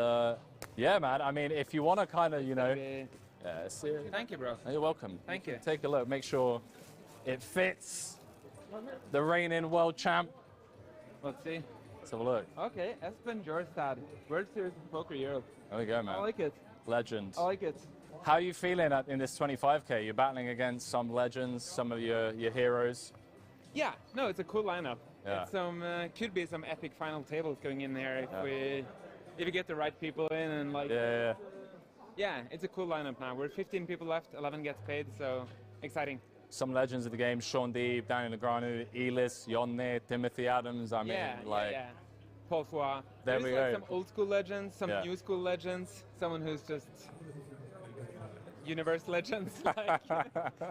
yeah, man, I mean, if you want to kind of, you know, Thank you, bro. You're welcome. Thank you. Take a look, make sure it fits the reigning world champ. Let's see. Let's have a look. Okay, Espen Jorstad, World Series of Poker Europe. There we go, man. I like it. Legend. I like it. How are you feeling in this 25K? You're battling against some legends, some of your heroes. Yeah, no, it's a cool lineup. Yeah. It's some could be some epic final tables going in there if you get the right people in and like. Yeah, it's a cool lineup now. We're 15 people left, 11 gets paid, so exciting. Some legends of the game: Sean Deeb, Daniel Negreanu, Elis, Jonne, Timothy Adams. I mean, yeah. Paul Foy. There There's we like go. some old school legends, some Yeah. new school legends, someone who's just universe legends. Like,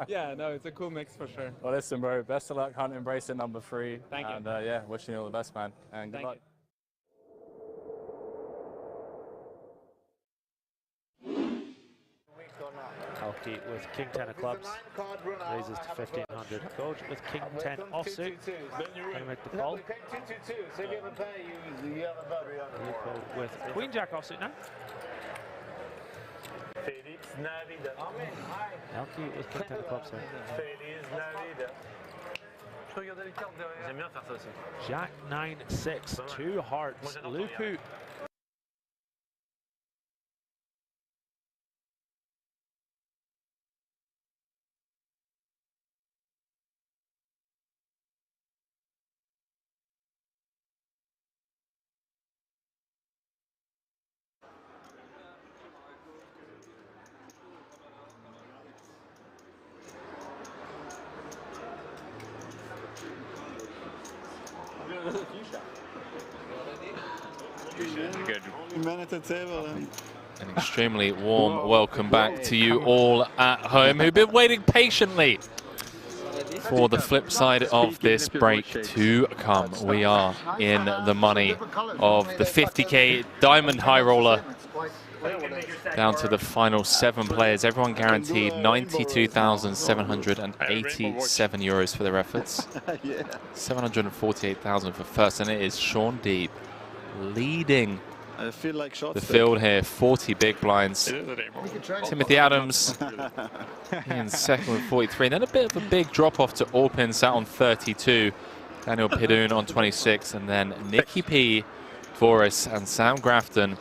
yeah, no, it's a cool mix for sure. Well, listen, bro. Best of luck hunting bracelet number 3. Thank you. And yeah, wishing you all the best, man. And good Thank luck. Alki with King 10 of clubs, raises to 1500. Coach with King 10 offsuit, gonna make the call. Lupo with Queen Jack offsuit now. Alki with King 10 of clubs here. Jack 9-6, 2 hearts. Lupo. Good. Man at the table. And An extremely warm welcome back to you all at home who've been waiting patiently for the flip side of this break to come. We are in the money of the 50K Diamond High Roller. Down to the final 7 players. Everyone guaranteed 92,787 euros for their efforts. 748,000 for first, and it is Sean Deeb leading I feel like the field here. 40 big blinds. Timothy Adams in second with 43. And then a bit of a big drop off to Orpin, sat on 32. Daniel Pidoon on 26. And then Nicky P, Voris, and Sam Grafton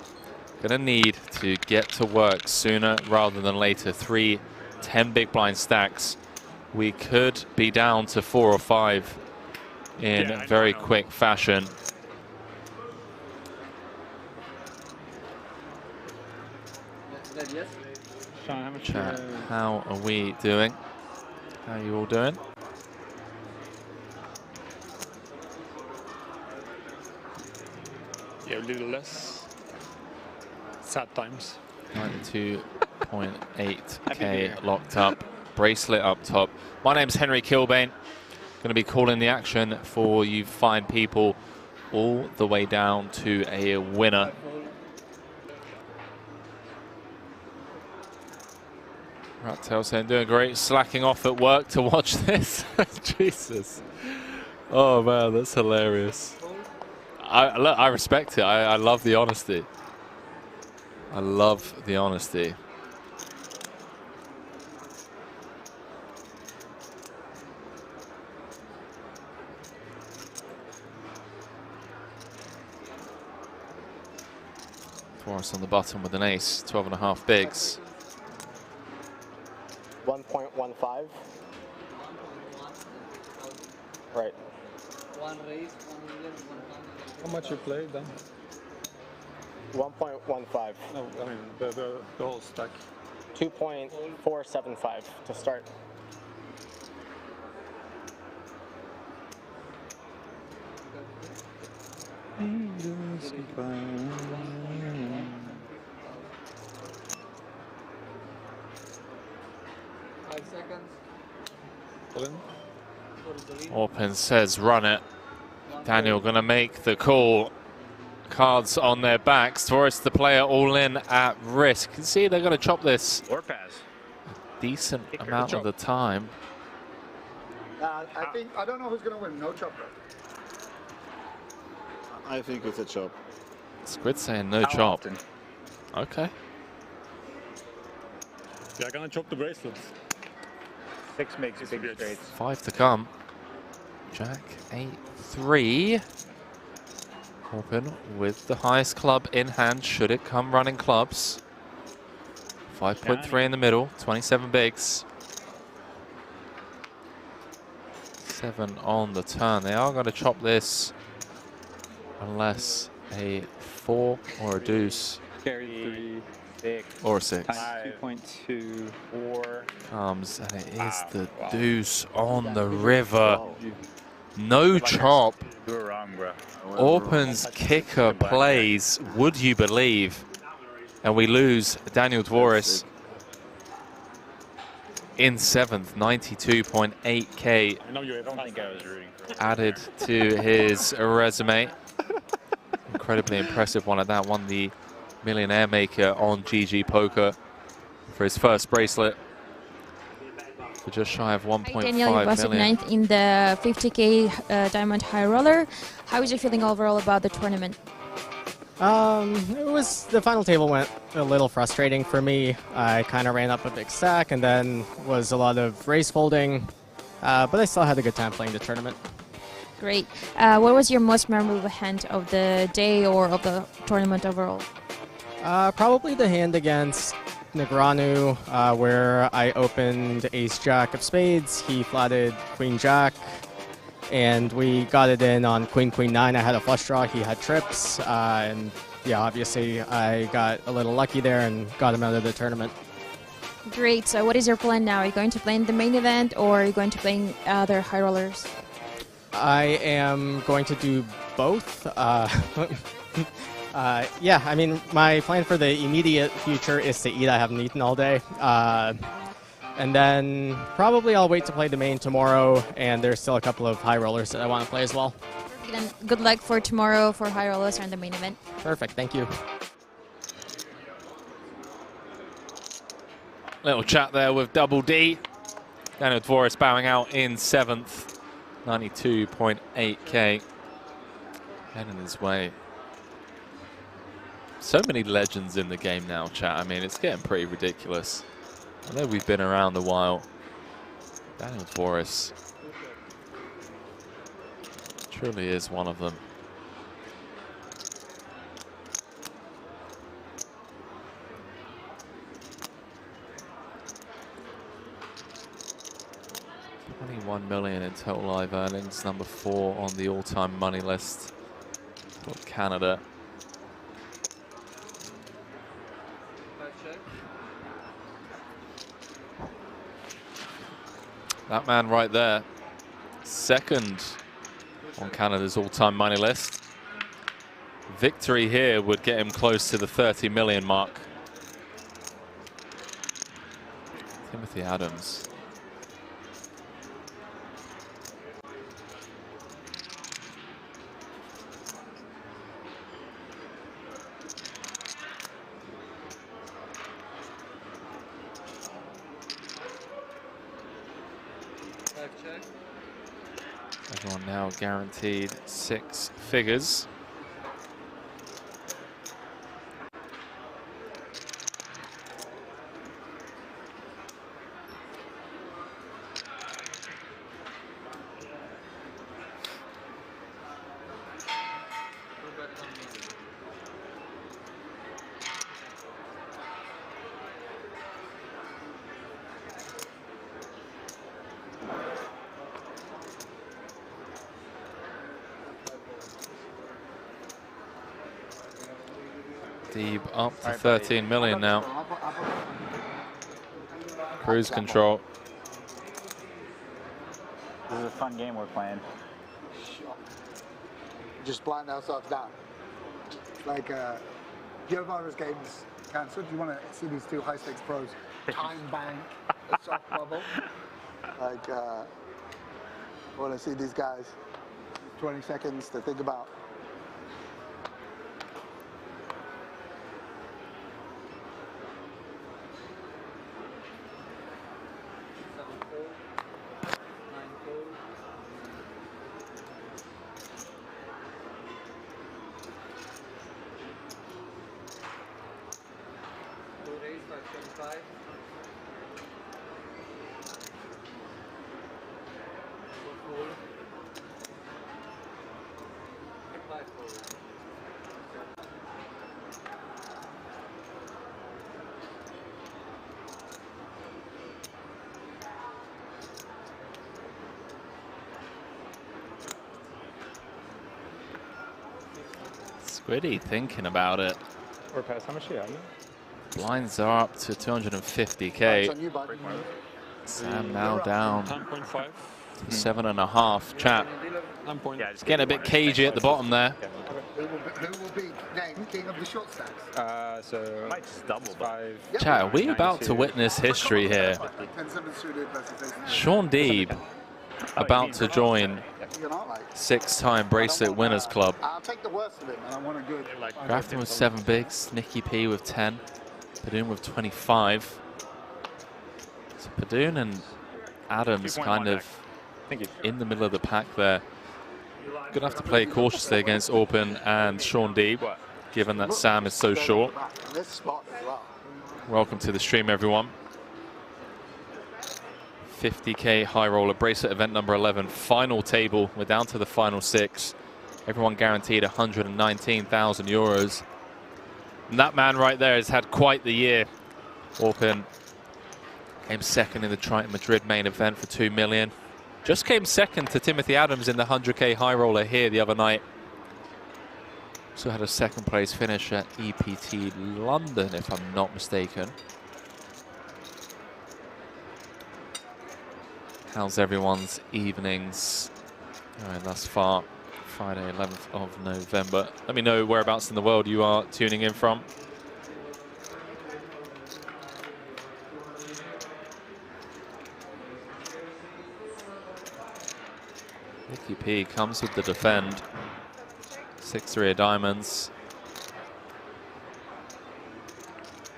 going to need to get to work sooner rather than later. 3 10 big blind stacks. We could be down to 4 or 5 in very quick fashion. Chat, how are we doing? How are you all doing? Yeah, a little less. Sad times. 92.8k locked up. Bracelet up top. My name's Henry Kilbane. Going to be calling the action for you fine people all the way down to a winner. Rattail saying doing great, slacking off at work to watch this. Jesus. Oh man, that's hilarious. I respect it. I love the honesty. I love the honesty. Forrest on the bottom with an ace, 12.5 bigs. 1.15. Right. One raise, How much you played then? 1.15. No, I mean the whole stack. 2.475 to start. Orpin says run it. Daniel gonna make the call. Cards on their backs. Torres the player all in at risk. You can see they're gonna chop this. Or pass. Decent amount of the time. I don't know who's gonna win. No chop. I think it's a chop. Squid saying no chop. Often? Okay. Yeah, gonna chop the bracelets. 6 makes big straights. 5 to come. Jack 8-3. Orpin with the highest club in hand. Should it come running clubs? 5.3 in the middle. 27 bigs. 7 on the turn. They are going to chop this unless a 4 or a deuce. Carry 3, 6. Or a 6. 2.2, 4. Comes, and it is the deuce on the river. No chop. You were wrong, bro. Orpin's kicker plays, would you believe? And we lose Daniel Dvoris in 7th, 92.8k added to his resume. Incredibly impressive one at that. Won the Millionaire Maker on GG Poker for his first bracelet. For just shy of 1.5 million. Daniel, you was 9th in the 50K Diamond High Roller. How is you feeling overall about the tournament? The final table went a little frustrating for me. I kind of ran up a big stack and then was a lot of race folding, but I still had a good time playing the tournament. Great. What was your most memorable hand of the day or of the tournament overall? Probably the hand against Negreanu, where I opened ace-jack of spades, he flatted queen-jack, and we got it in on queen-queen-9. I had a flush draw, he had trips, and yeah, obviously I got a little lucky there and got him out of the tournament. Great. So what is your plan now? Are you going to play in the main event or are you going to play in other high rollers? I am going to do both. Yeah, I mean, my plan for the immediate future is to eat. I haven't eaten all day. And then probably I'll wait to play the main tomorrow, and there's still a couple of high rollers that I want to play as well. Then good luck for tomorrow for high rollers and the main event. Perfect, thank you. Little chat there with Double D. Daniel Dvoris bowing out in 7th. 92.8k. Heading his way. So many legends in the game now, chat. I mean, it's getting pretty ridiculous. I know we've been around a while. Daniel Dvoris truly is one of them. $21 million in total live earnings, number 4 on the all-time money list for Canada. That man right there, 2nd on Canada's all-time money list. Victory here would get him close to the 30 million mark. Timothy Adams. Everyone now guaranteed 6 figures. Deeb up to 13 million now. Cruise control. This is a fun game we're playing. Just blind ourselves down. Like Gilmore's game's cancelled. Do you want to see these two high-stakes pros time bank a soft bubble? Like, I want to see these guys 20 seconds to think about. Squiddy thinking about it. Or past how much you have? Blinds are up to 250k. Sam now down 10.5. 7.5. Chat. It's getting a bit cagey at the bottom there. Who will be named king of the short stacks? So might just double 5. Chat, are we about to witness history here? 10-7 suited versus Sean Deeb about to join 6-time bracelet winners club. I'll take the worst of it, and I want a good. Grafton with 7 bigs, Nicky P with 10, Padoon with 25. So Padoon and Adams kind of in the middle of the pack there. Gonna have to play cautiously against Orpin and Sean Deeb, given that Sam is so short. This spot as well. Welcome to the stream, everyone. 50k high roller bracelet event number 11, final table. We're down to the final 6. Everyone guaranteed 119,000 euros. And that man right there has had quite the year. Orpin came 2nd in the Triton Madrid main event for 2 million. Just came 2nd to Timothy Adams in the 100k high roller here the other night. Also had a 2nd place finish at EPT London, if I'm not mistaken. How's everyone's evenings going thus far? Friday, 11th of November. Let me know whereabouts in the world you are tuning in from. Nicky P comes with the defend. 6-3 of diamonds.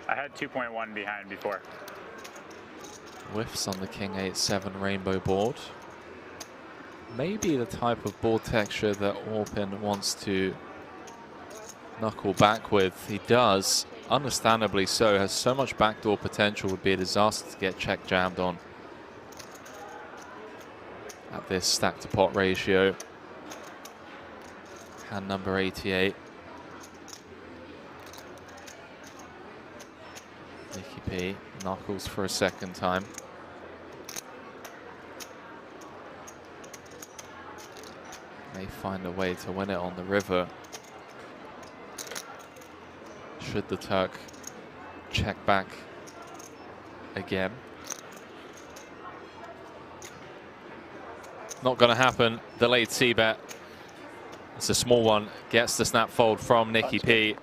I had 2.1 behind before. Whiffs on the King 8-7 rainbow board. Maybe the type of board texture that Orpin wants to knuckle back with. He does, understandably so, has so much backdoor potential, would be a disaster to get check jammed on at this stack to pot ratio. Hand number 88. Nicky P knuckles for a second time. May find a way to win it on the river. Should the Turk check back again? Not going to happen. The late C-bet. It's a small one. Gets the snap fold from Nicky P.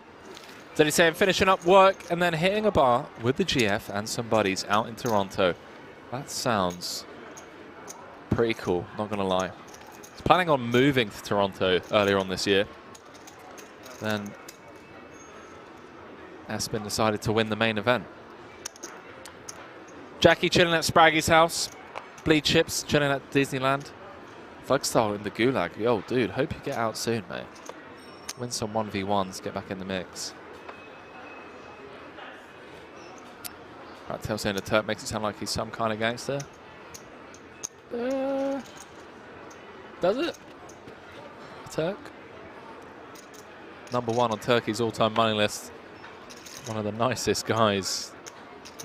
Did he say I'm finishing up work and then hitting a bar with the GF and some buddies out in Toronto? That sounds pretty cool, not going to lie. He's planning on moving to Toronto earlier on this year. Then Espen decided to win the main event. Jackie chilling at Spraggy's house. Bleed Chips chilling at Disneyland. Thugstyle in the Gulag. Yo, dude, hope you get out soon, mate. Win some 1v1s, get back in the mix. Right, Tail saying the Turk makes it sound like he's some kind of gangster. Does it? Turk? #1 on Turkey's all-time money list. One of the nicest guys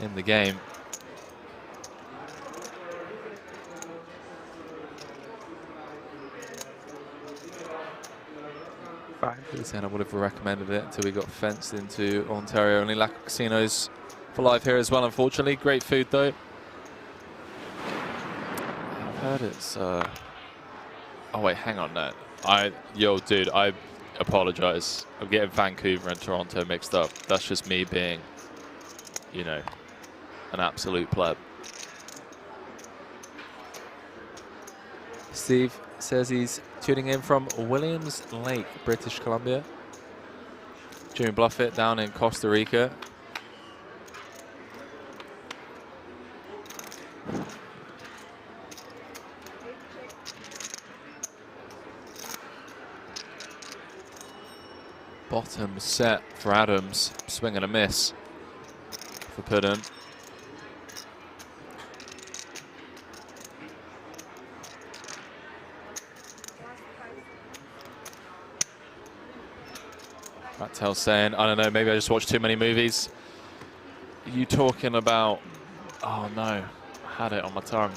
in the game. I would have recommended it until we got fenced into Ontario. Only lack of casinos for life here as well, unfortunately. Great food though. I've heard it's oh wait, hang on, no. Yo dude, I apologize. I'm getting Vancouver and Toronto mixed up. That's just me being, you know, an absolute pleb. Steve says he's tuning in from Williams Lake, British Columbia. Jimmy Bluffett down in Costa Rica. Bottom set for Adams. Swing and a miss for Puddin. Rattel's saying, I don't know, maybe I just watched too many movies. Are you talking about, oh no, I had it on my tongue.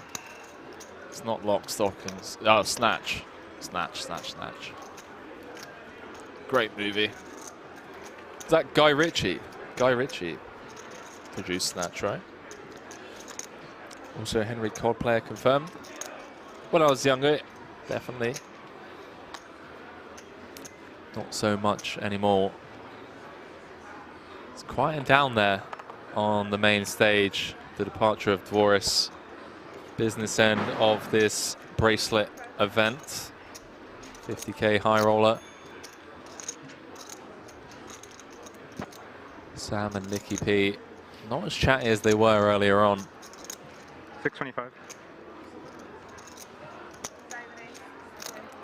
It's not Lock, Stock and, oh, Snatch. Snatch. Great movie. Is that Guy Ritchie? Guy Ritchie produced Snatch, right? Also Henry Cod player confirmed. When I was younger, definitely. Not so much anymore. It's quieting down there on the main stage. The departure of Dvoris. Business end of this bracelet event. 50K high roller. Sam and Nicky P. Not as chatty as they were earlier on. 625.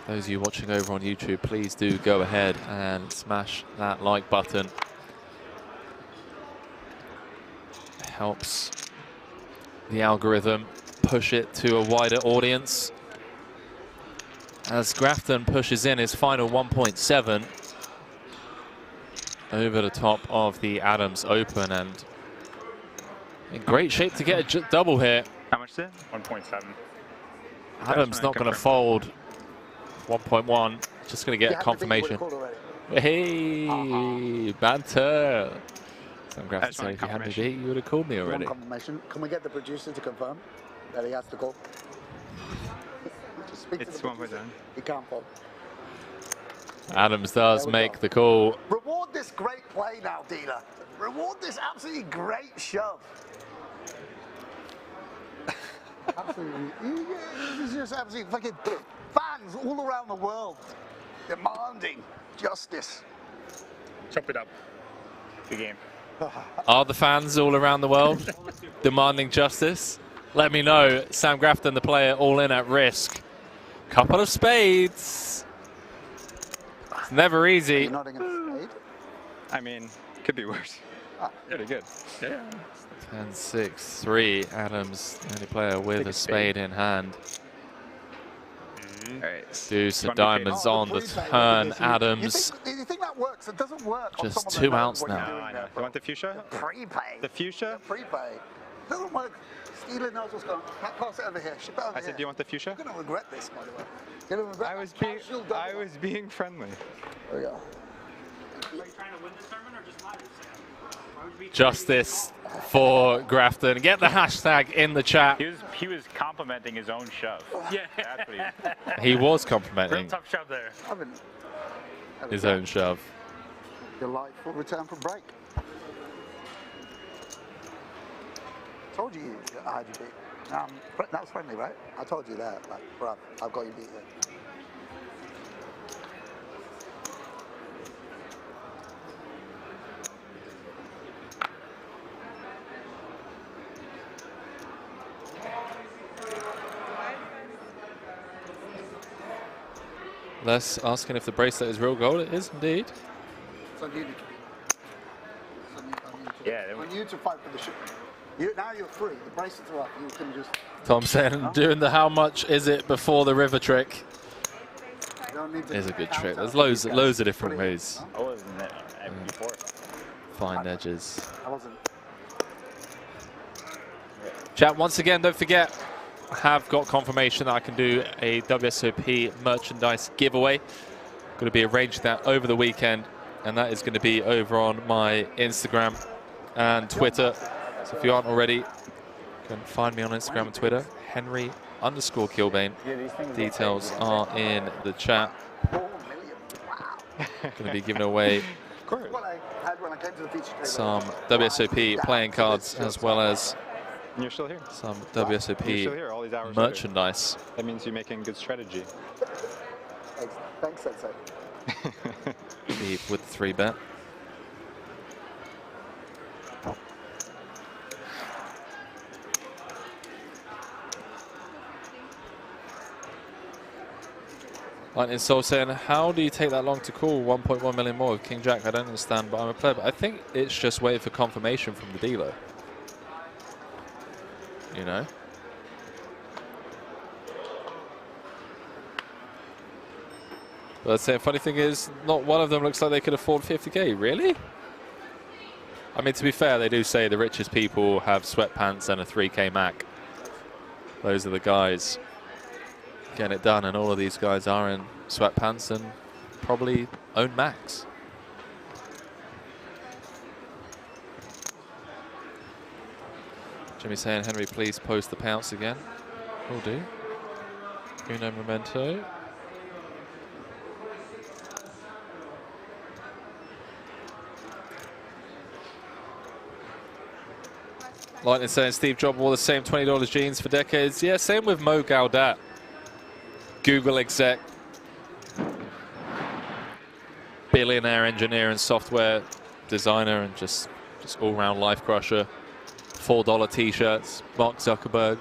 Those of you watching over on YouTube, please do go ahead and smash that like button. It helps the algorithm push it to a wider audience. As Grafton pushes in his final 1.7 over the top of the Adams Open, and in great shape to get a double here. How much is it? 1.7. Adams not going to fold. 1.1, just going to get confirmation. Hey, banter. Some graphics say if you had me beat, you would have called me already. Confirmation. Can we get the producer to confirm that he has to call? It's 1.7. He can't fold. Adams does make the call. Reward this great play now, dealer. Reward this absolutely great shove. Absolutely. This is just absolutely fucking fans all around the world demanding justice. Chop it up. Good game. Are the fans all around the world demanding justice? Let me know. Sam Grafton, the player, all in at risk. Couple of spades. It's never easy. I mean, could be worse. Pretty good. Yeah. 10-6-3. Adams, the only player with a spade in hand. Deuce of diamonds on the turn. Adams. You think that works? It doesn't work. Just 2 outs now. I know. You want the fuchsia? Prepay. The fuchsia? Prepay. Doesn't work. Steeler knows what's going on. Pass it over here. Ship it over I said, here. do you want the fuchsia? You're going to regret this, by the way. You're going to regret I was being friendly. There we go. Are you trying to win this tournament or just lie to Sam? Justice for Grafton. Get the hashtag in the chat. He was complimenting his own shove. Yeah. That's what He was Real complimenting tough shove there. his own shove. Delightful return from break. Told you I had you beat. That was friendly, right? I told you that. Like, bruv, I've got you beat here. Les asking if the bracelet is real gold. It is indeed. It's on you. Yeah. On you to fight for the ship. Now you're free. The bracelets are up. You can just. Tom saying, doing the how much is it before the river trick. Is a good trick. There's loads of different ways. I wasn't there before. Find edges. I wasn't. Chat, once again, don't forget, I have got confirmation that I can do a WSOP merchandise giveaway. Going to be arranging that over the weekend, and that is going to be over on my Instagram and Twitter. So if you aren't already, you can find me on Instagram and Twitter, Henry_Kilbane. Details are in the chat. Going to be giving away some WSOP playing cards as well as You're still here. some You're still here all these WSOP hours merchandise. Later. That means you're making good strategy. Thanks, Sensei. Deep with the 3-bet. Lightning Soul saying, how do you take that long to call 1.1 million more with King Jack? I don't understand, but I'm a player. But I think it's just waiting for confirmation from the dealer. You know? But I'd say, funny thing is, not one of them looks like they could afford 50K. Really? I mean, to be fair, they do say the richest people have sweatpants and a 3K Mac. Those are the guys getting it done, and all of these guys are in sweatpants and probably own Macs. Jimmy saying, Henry, please post the payouts again. Will do. Uno Memento. Lightning saying Steve Jobs wore the same $20 jeans for decades. Yeah, same with Mo Gaudat. Google exec. Billionaire engineer and software designer and just all-round life crusher. $4 t-shirts. Mark Zuckerberg.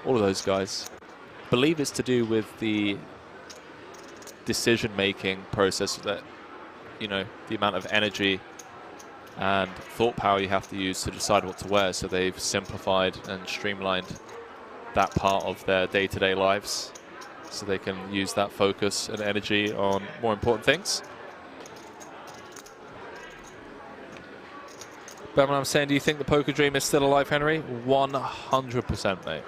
All of those guys. Believe it's to do with the decision-making process that, you know, the amount of energy and thought power you have to use to decide what to wear. So they've simplified and streamlined that part of their day-to-day lives so they can use that focus and energy on more important things. But when I'm saying, do you think the poker dream is still alive, Henry? 100%, mate.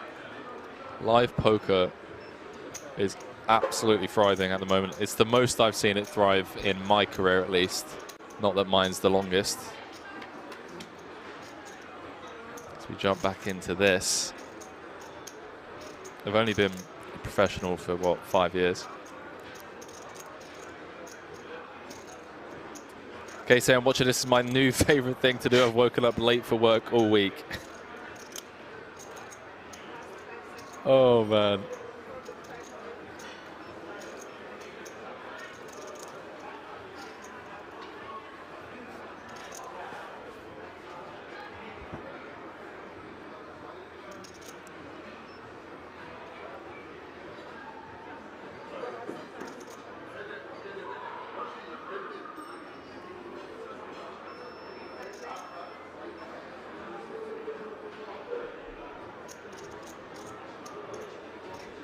Live poker is absolutely thriving at the moment. It's the most I've seen it thrive in my career, at least. Not that mine's the longest. So we jump back into this. I've only been a professional for, what, 5 years? Okay, so I'm watching. This is my new favorite thing to do. I've woken up late for work all week. Oh, man.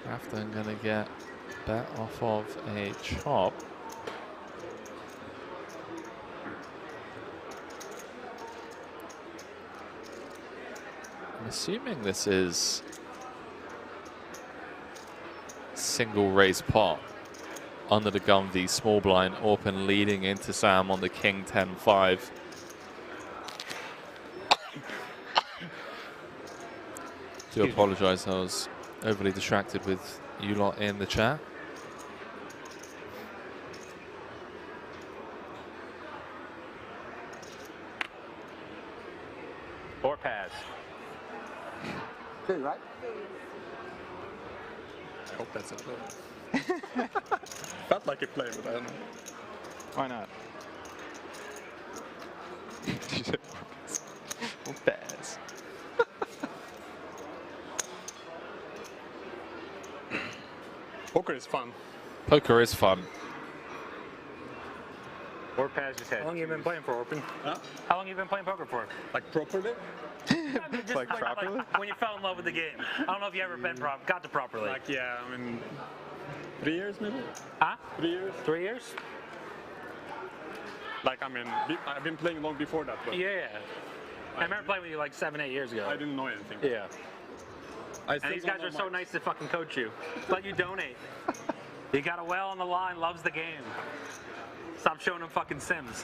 After I'm going to get bet off of a chop. I'm assuming this is single raise pot under the gun v small blind, open leading into Sam on the king 10-5. Do apologize, I was overly distracted with you lot in the chat. Or pass. Two, right? I hope that's a play. Felt like a play, but I don't know. Why not? Or pass. Poker is fun. Poker is fun. Or pass just head. How long have you been playing for, Orpin? Huh? How long have you been playing poker for? Like properly? Just Like properly? Like when you fell in love with the game. I don't know if you ever been got to properly. Like, yeah, I mean, 3 years maybe? Huh? 3 years? 3 years? Like, I mean, I've been playing long before that. But Yeah. I remember playing with you like 7, 8 years ago. I didn't know anything. Yeah. I And these guys are so nice to fucking coach you. Let you donate. You got a whale on the line, loves the game. Stop showing him fucking Sims.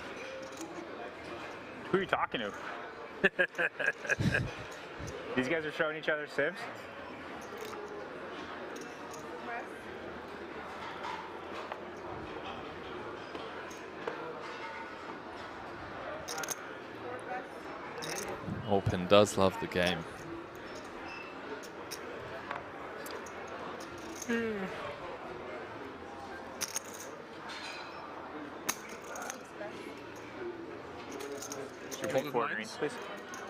Who are you talking to? These guys are showing each other Sims? Open does love the game. You folded nines? Please.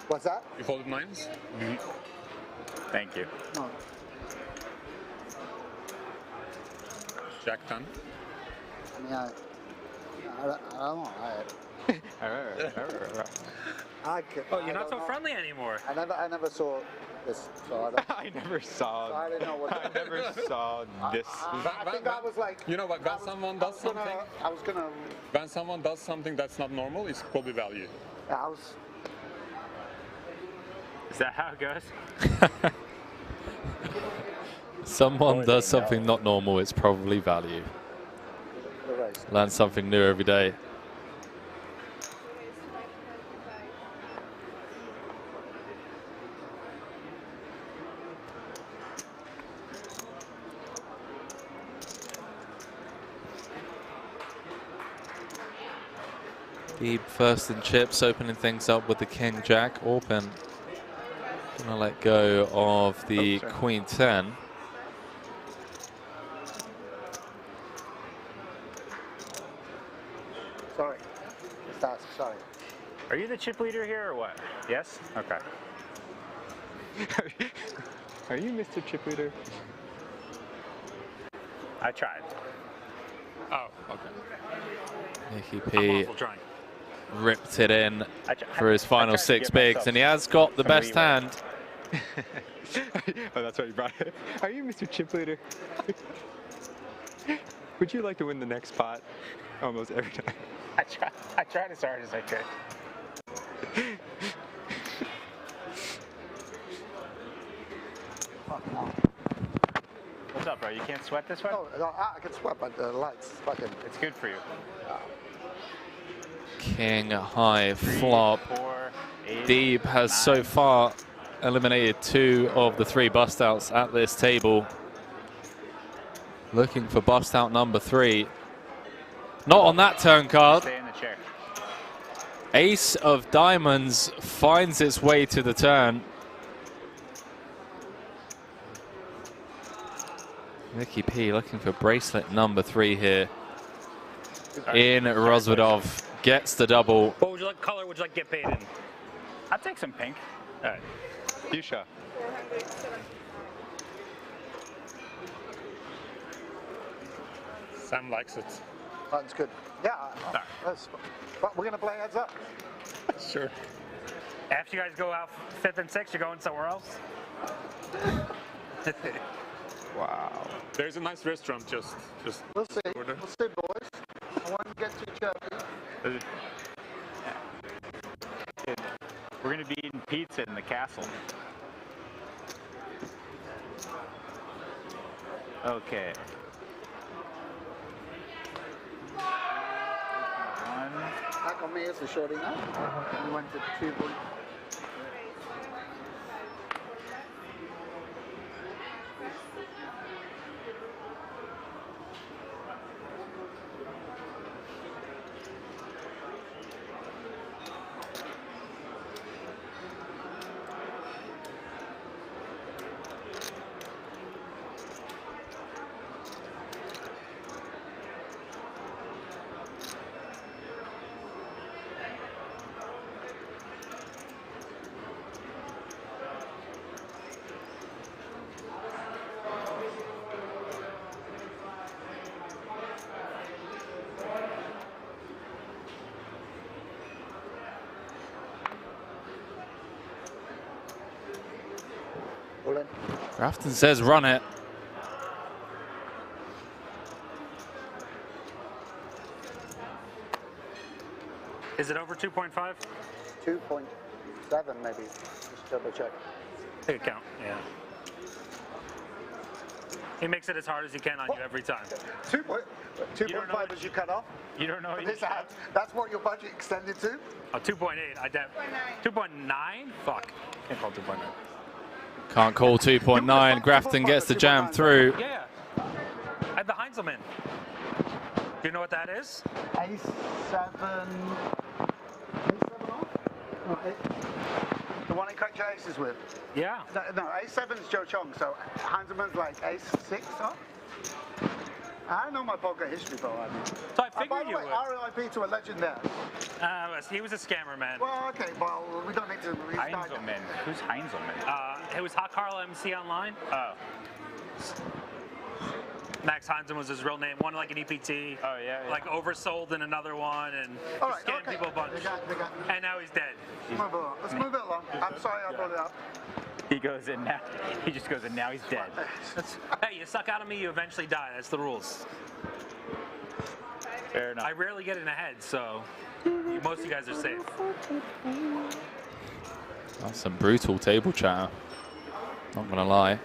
What's that? You folded nines? Thank you. No. Jack 10? I mean, I don't know. I could, Oh, you're I not don't so know. friendly anymore. I never saw this. So I, don't, I never saw. so I didn't know what. I never saw this. I think I was like. You know what? When someone does something, I was gonna. when someone does something that's not normal, it's probably value. I was. Is that how it goes? Someone does something not normal, it's probably value. Learn something new every day. Deep first and chips, opening things up with the King Jack. Open. Gonna let go of the Queen 10. Sorry. Sorry. Are you the chip leader here or what? Yes? Okay. Are you Mr. Chip Leader? I tried. Oh, okay. Nicky P Trying. ripped it in for his I final tried to 6 give bigs, myself and he has got the some best leeway. hand. Oh, that's why you brought it. Are you Mr. Chip Leader? Would you like to win the next pot? Almost every time. I tried as hard as I could. What's up, bro? You can't sweat this one? No, I can sweat, but the lights fucking. It's good for you. King high flop. 4, 8, Deep has so far eliminated 2 of the 3 bust outs at this table. Looking for bust out number 3. Not on that turn card. Stay in the chair. Ace of diamonds finds its way to the turn. Mickey P looking for bracelet number 3 here. In Rozvadov gets the double. What would you like color? Would you like to get paid in? I'd take some pink. All right. Fuchsia. Sam likes it. That's good. Yeah, but we're going to play heads up. Sure. After you guys go out 5th and 6th, you're going somewhere else? Wow. There's a nice restaurant just. We'll see. We'll see, boys. I won't get too chubby. We're going to be eating pizza in the castle. Okay. Back on me as a shorty now. We went to 2 points. Grafton says run it. Is it over 2.5? 2.7 maybe. Just double check. Take a count, yeah. He makes it as hard as he can on you every time. 2.5 as you cut off? You don't know. This ad, that's what your budget extended to? Oh, 2.8. 2.9? Fuck. Can't call 2.9. Can't call 2.9. Grafton gets the jam through. Yeah. I have the Heinzelman. Do you know what that is? A7. A7 off? No, the one he cut your aces with? Yeah. No, A7's Joe Chong, so Hanselman's like A6 off? I know my poker history, bro. I mean. So I figured by the you way, would. RIP to a legend there. He was a scammer, man. Well, okay, well, we don't need to restart. Heinzelman. Who's Heinzelman? It was Hot Carl MC Online. Oh. Max Heinzelman was his real name. One like an EPT. Oh, yeah. Like oversold in another one and scammed people a bunch. And now he's dead. Let's move it along. I'm sorry I brought it up. He goes in now. He just goes in now. He's dead. Hey, you suck out of me, you eventually die. That's the rules. Fair enough. I rarely get in a head, so most of you guys are safe. That's some brutal table chatter. Not gonna lie.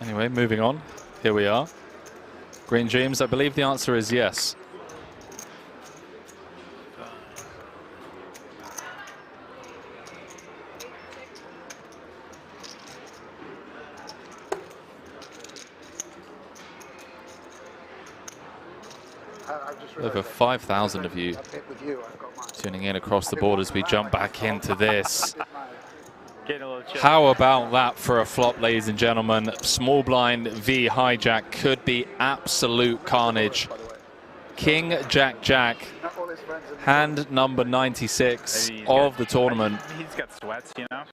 Anyway, moving on. Here we are. Green Dreams, I believe the answer is yes. Over 5,000 of you tuning in across the board as we jump back into this. How about that for a flop, ladies and gentlemen? Small blind v hijack could be absolute carnage. King, Jack, Jack, hand number 96 of the tournament. He's got sweats, you know.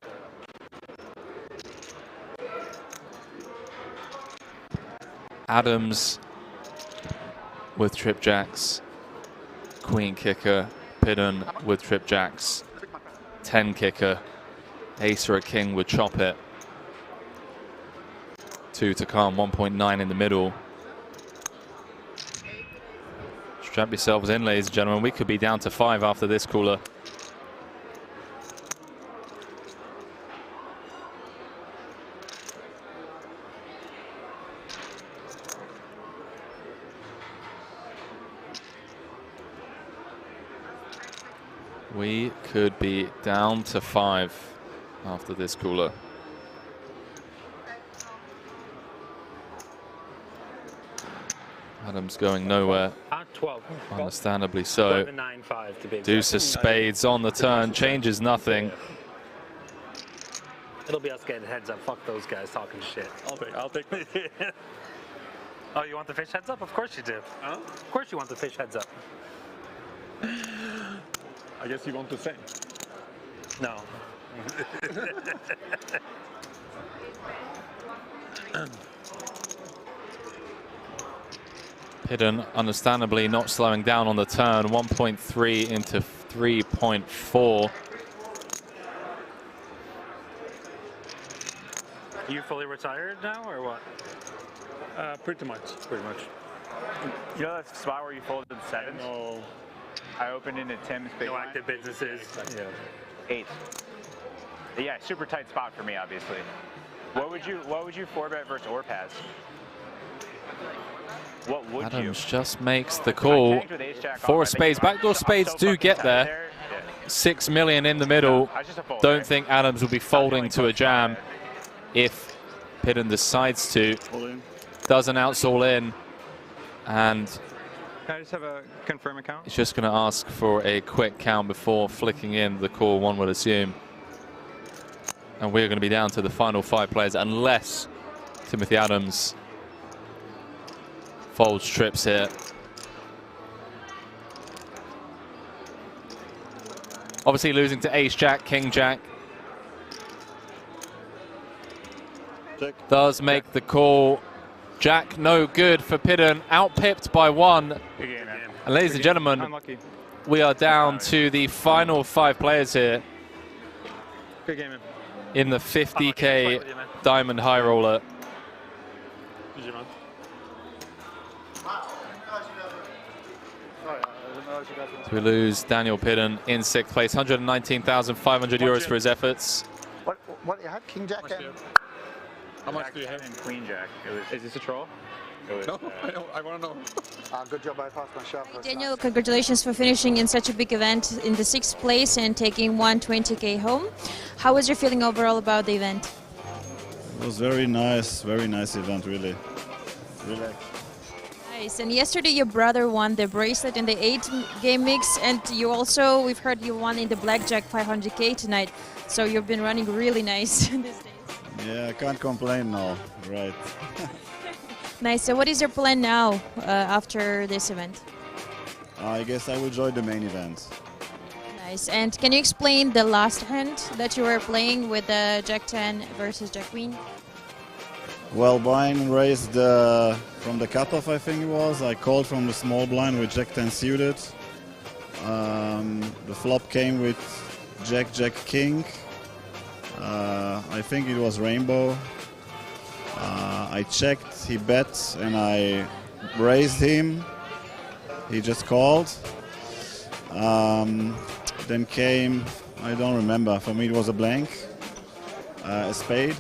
Adams with trip jacks, queen kicker, Pidden with trip jacks, 10 kicker, ace or a king would chop it. 2 to come, 1.9 in the middle. Strap yourselves in, ladies and gentlemen. We could be down to 5 after this cooler. We could be down to 5 after this cooler. Adams going nowhere. 12. Understandably so. 11, 9, 5 to be exact. Deuce of spades on the turn, changes nothing. It'll be us getting heads up. Fuck those guys talking shit. I'll take Oh, you want the fish heads up? Of course you do. Huh? Of course you want the fish heads up. I guess you want the same. No. Hidden, understandably not slowing down on the turn. 1.3 into 3.4. You fully retired now, or what? Pretty much. You know that spot where you folded 7? No. I opened into Tim's big No line. active businesses. Yeah. 8. Yeah, super tight spot for me, obviously. What would you 4-bet versus or pass? What would Adams you? just makes the call. 4 of spades. Backdoor spades do get there. 6 million in the middle. Don't think Adams will be folding to a jam if Pidden decides to. Does announce all in. And Can I just have a confirm account? he's just going to ask for a quick count before flicking in the call, one would assume. And we're going to be down to the final 5 players unless Timothy Adams folds trips here. Obviously losing to Ace Jack, King Jack. Check. Does make the call. Jack no good for Pidden, out-pipped by 1. And ladies and gentlemen, Unlucky. we are down to the final 5 players here Good game, man. in the 50K Diamond High Roller. So we lose Daniel Pidden in 6th place, 119,500 euros for his efforts. What you had? King Jack? How much do you have? And Queen Jack. Is this a troll? No, I want to know. Good job, I passed my shot. Daniel, congratulations for finishing in such a big event in the 6th place and taking 120K home. How was your feeling overall about the event? It was very nice event, really. Relax. Nice. And yesterday your brother won the bracelet in the 8-game mix, and you also, we've heard you won in the blackjack 500K tonight. So you've been running really nice these days. Yeah, I can't complain now, right? Nice. So what is your plan now after this event? I guess I will join the main event. Nice. And can you explain the last hand that you were playing with the Jack 10 versus Jack Queen? Well, Brian raised from the cutoff, I think it was. I called from the small blind with Jack 10 suited. The flop came with Jack, Jack, King. I think it was rainbow. I checked, he bet, and I raised him. He just called. Then came, I don't remember, for me it was a blank, a spade.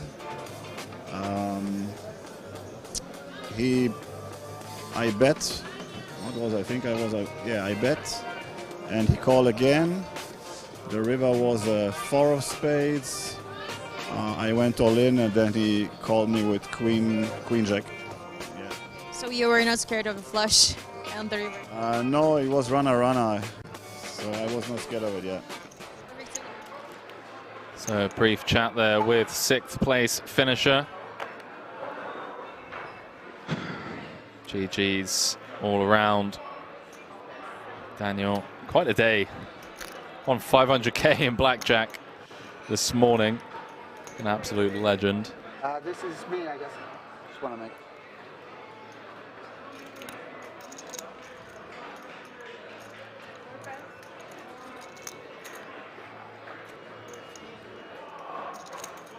I bet, what was I think I was, yeah, I bet, and he called again. The river was a 4 of spades. I went all in, and then he called me with Queen Jack. Yeah. So you were not scared of a flush on the river? No, it was runner, so I was not scared of it yet. So a brief chat there with 6th place finisher. GG's all around. Daniel, quite a day. On 500K in blackjack this morning. An absolute legend. This is me, I guess. Just want to make.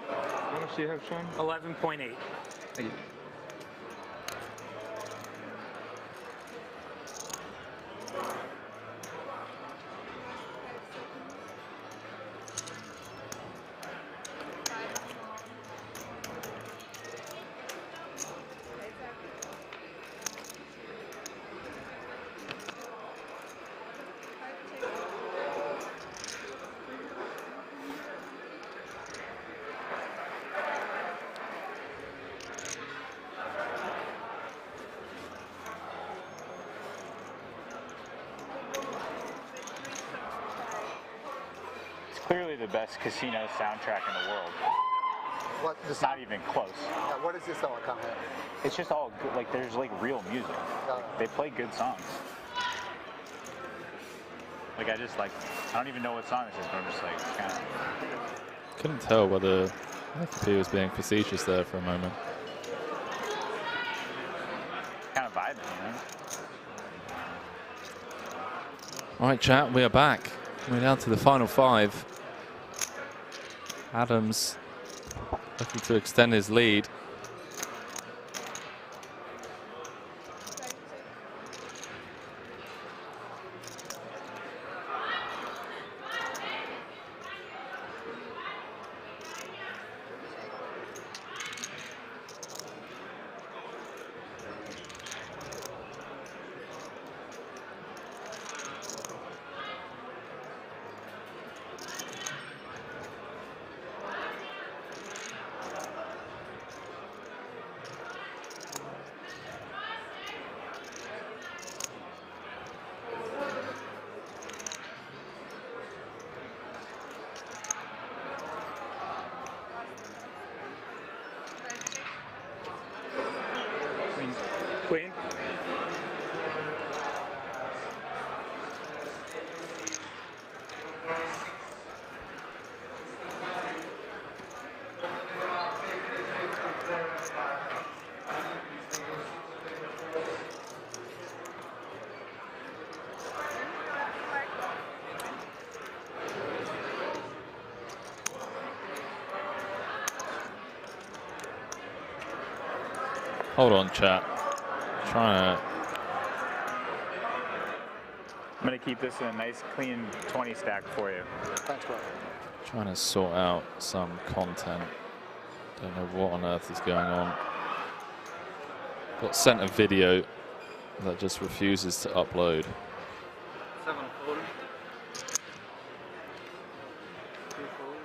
How much do you have, Sean? 11.8. Thank you. the best casino soundtrack in the world. What? It's not even close. Yeah, what is this all? I can't hear. It's just all good, like there's like real music. They play good songs. Like I don't even know what song this is, but I'm just like kind of. Couldn't tell whether Nicky was being facetious there for a moment. Kind of vibing, you know? All right, chat, we are back. We're down to the final 5. Adams looking to extend his lead. Queen. Hold on, chat. Trying to. I'm gonna keep this in a nice, clean 20 stack for you. Thanks, bro. Trying to sort out some content. Don't know what on earth is going on. Got sent a video that just refuses to upload. 7 fold. 2 fold.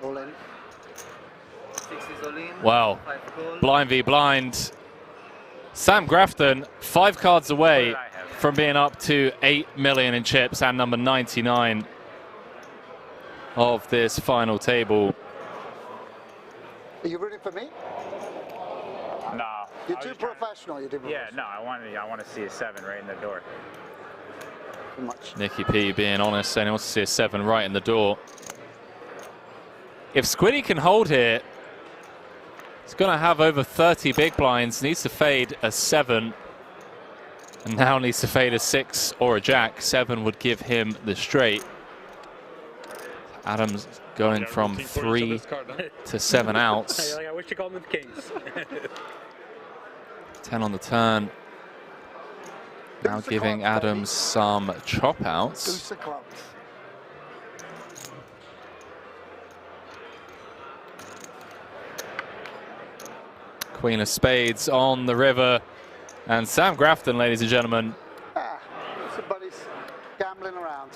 All in. 6 is all in. Wow. 5 call. Blind v blind. Sam Grafton, 5 cards away from being up to 8 million in chips and number 99 of this final table. Are you rooting for me? No. You're too professional. You're too professional. Yeah, no, I want to see a 7 right in the door. Too much. Nicky P being honest, saying he wants to see a 7 right in the door. If Squiddy can hold here, he's going to have over 30 big blinds. Needs to fade a 7. And now needs to fade a 6 or a jack. 7 would give him the straight. Adams going from 3 to 7 outs. I wish you called them the Kings. 10 on the turn. Now giving Adams some chop outs. Deuce of clubs. Queen of spades on the river. And Sam Grafton, ladies and gentlemen, Somebody's gambling around.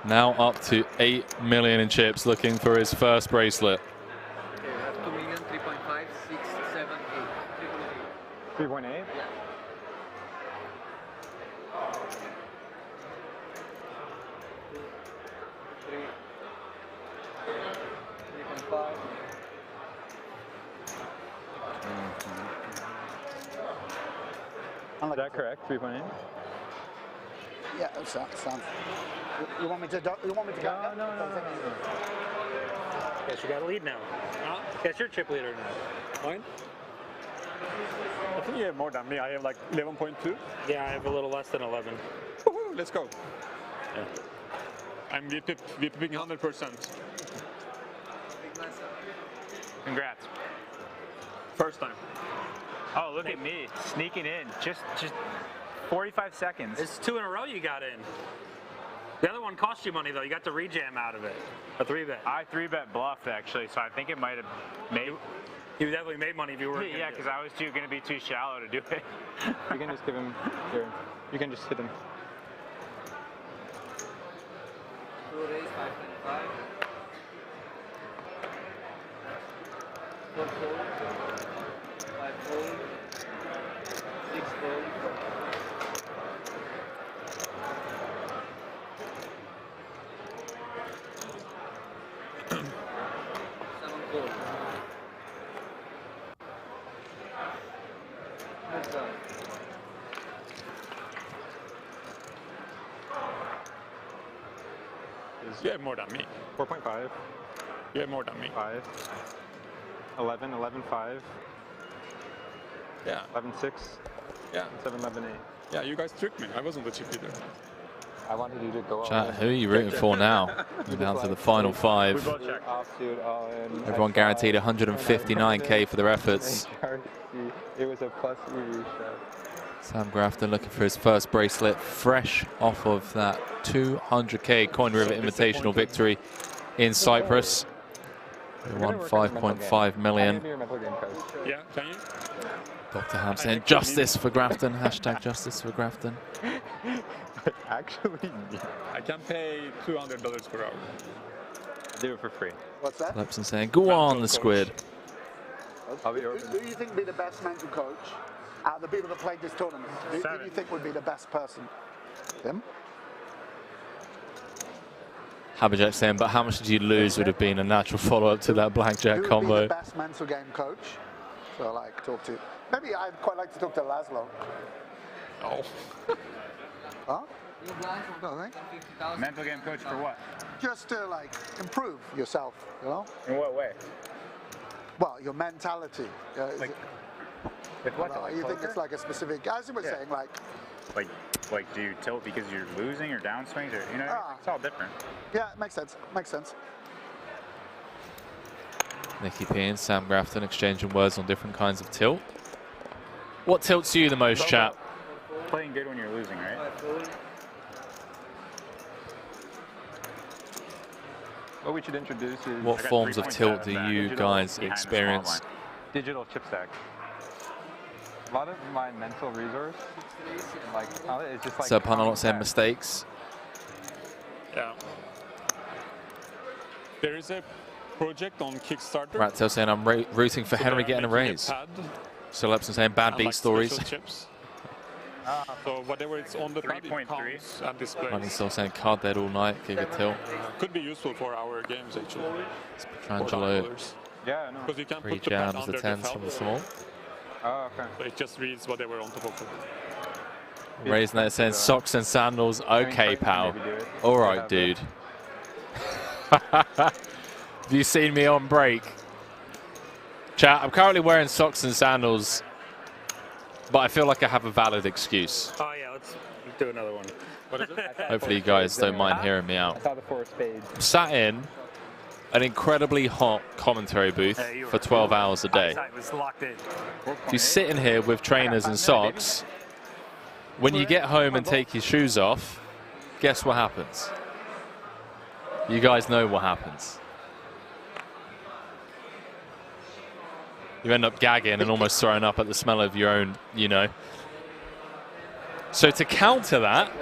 now up to 8 million in chips, looking for his first bracelet. Okay, we have 2 million, 3.5, 6, 7, 8. 3.8? Yeah. Is that correct? 3.8? Yeah, that sounds. You want me to? You want me to go? No. Guess you got a lead now. Guess you're chip leader now. Mine? I think you have more than me. I have like 11.2. Yeah, I have a little less than 11. Woohoo, let's go. Yeah. I'm VPing 100%. Congrats. First time. Oh, look at me sneaking in. Just 45 seconds. It's 2 in a row you got in. The other one cost you money though. You got the rejam out of it. A 3-bet. I 3-bet bluffed actually, so I think it might have made. You definitely made money if you were. Yeah, because I was going to be too shallow to do it. You can just give him here. You can just hit him. 2 raise, 5.5. 4 fold, 5 fold, 6 fold. 7 fold. That's all. You have more than me. 4.5. You have more than me. 5. 11, 11, 5. Yeah. 11, 6. Yeah. 7, 11, 8. Yeah, you guys tricked me. I wasn't the chip leader. I wanted you to go all Chat, in. who are you rooting for now? We're down to the final 5. Offsuit, all in. Everyone guaranteed 159k for their efforts. It was a plus E shot. Sam Grafton looking for his first bracelet, fresh off of that 200k Coin River Invitational victory in Cyprus. He won 5.5 million. Yeah, can you? Dr. Ham saying justice for Grafton, hashtag justice for Grafton. Actually, I can pay $200 per hour. Do it for free. What's that? Lepson saying, go on the squid. I'll be Who do you think would be the best mental coach out of the people that played this tournament? Who do you think would be the best person? Him? Haberjack saying, but how much did you lose would have been a natural follow-up to that blackjack Who would be combo. the best mental game coach? So like talk to. Maybe I'd quite like to talk to Laszlo. Oh. Huh? No, Mental game coach for what? Just to like improve yourself, you know? In what way? Well, your mentality. Like what? Well, you think it's like a specific, as you were saying, like do you tilt because you're losing or downswings or it's all different. Yeah, it makes sense. Makes sense. Nicky P and Sam Grafton exchanging words on different kinds of tilt. What tilts you the most, chap? Playing good when you're losing, right? What we should introduce is... What forms of tilt do you guys experience? Digital chip stack. A lot of my mental resource, like, it's just like... So Panel not saying mistakes. Yeah. There is a project on Kickstarter. Rattail saying I'm rooting for Henry getting a raise. So Lepson saying bad beat stories. So whatever it's on the pad, it counts and displays. Money still saying card dead all night, Giga tilt. Could be useful for our games actually. Petrangelo. Yeah, no. Because you can Three put the pad jams, the under 10s the from the felt. small. Oh, okay. So it just reads whatever on top of it. Raising that saying socks and sandals. Okay, pal. All right, dude. Have you seen me on break? Chat, I'm currently wearing socks and sandals, but I feel like I have a valid excuse. Oh yeah, let's do another one. What is it? Hopefully you guys don't mind hearing me out. I saw the 4 of spades. I'm sat in an incredibly hot commentary booth for 12 hours a day. Eyesight was locked in. If you sit in here with trainers and socks, when you get home and take your shoes off, guess what happens? You guys know what happens. You end up gagging and almost throwing up at the smell of your own, you know. So to counter that,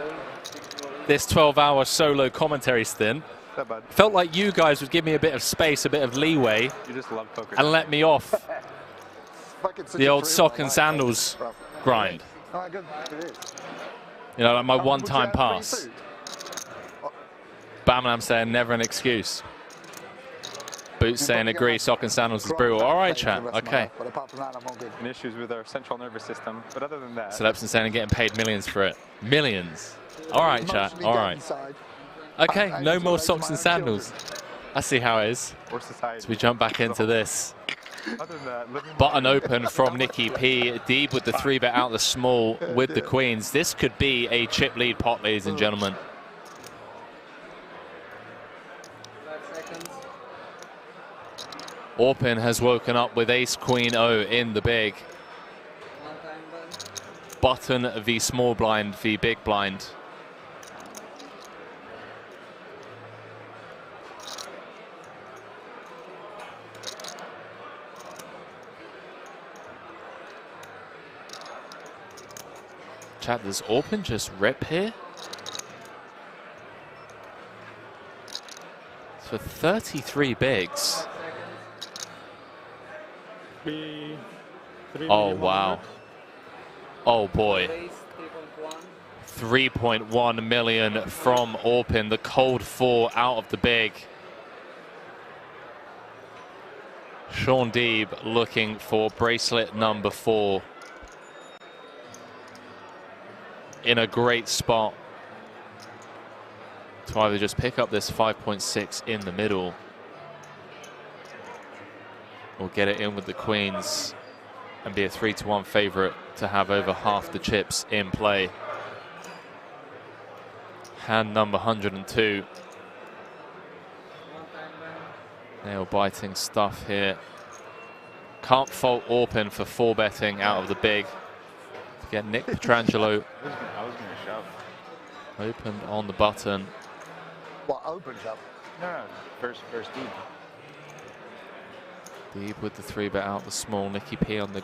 this 12-hour solo commentary stint, felt like you guys would give me a bit of space, a bit of leeway, You just love poker. and let me off the old sock and sandals grind. Oh, good. It is. You know, like my one-time pass. Bamlam saying never an excuse. Boots saying agree, sock and sandals is brutal. All right, chat. Okay. But apart from that, I'm all good. And issues with our central nervous system. But other than that... So Lepson saying getting paid millions for it. Millions. All right, chat. All right. Okay, no more socks and sandals. I see how it is. Or society. So we jump back into this. Other than that, living Button open from Nicky P. Deep with the 3-bet out the small with the queens. This could be a chip lead pot, ladies and gentlemen. 5 seconds. Orpin has woken up with ace queen O in the big. 1 time button. Button v small blind v big blind. Chat, does Orpin just rip here? For 33 bigs. Oh, wow. Oh, boy. 3.1 million from Orpin, the cold 4 out of the big. Sean Deeb looking for bracelet number 4. In a great spot to either just pick up this 5.6 in the middle or get it in with the queens and be a 3-1 favorite to have over half the chips in play. Hand number 102. Nail-biting stuff here. Can't fault Orpin for 4-betting out of the big. Get Nick Petrangelo I was going to shove. opened on the button. What opens up? No, first Deeb. Deeb with the 3-bet out the small. Nicky P on the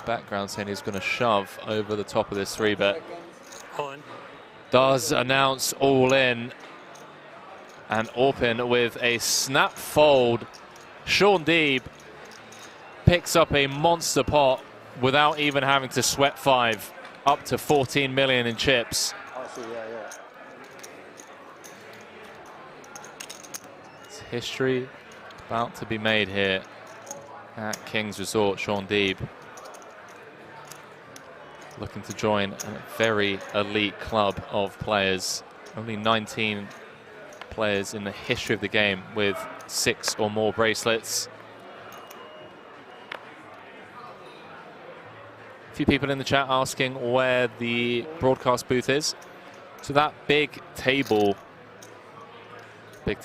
background saying he's going to shove over the top of this 3-bet. Does announce all in. And Orpin with a snap fold. Sean Deeb picks up a monster pot without even having to sweat 5, up to 14 million in chips. I see, yeah. It's history about to be made here at King's Resort. Sean Deeb looking to join a very elite club of players. Only 19 players in the history of the game with 6 or more bracelets. A few people in the chat asking where the broadcast booth is. So that big table, the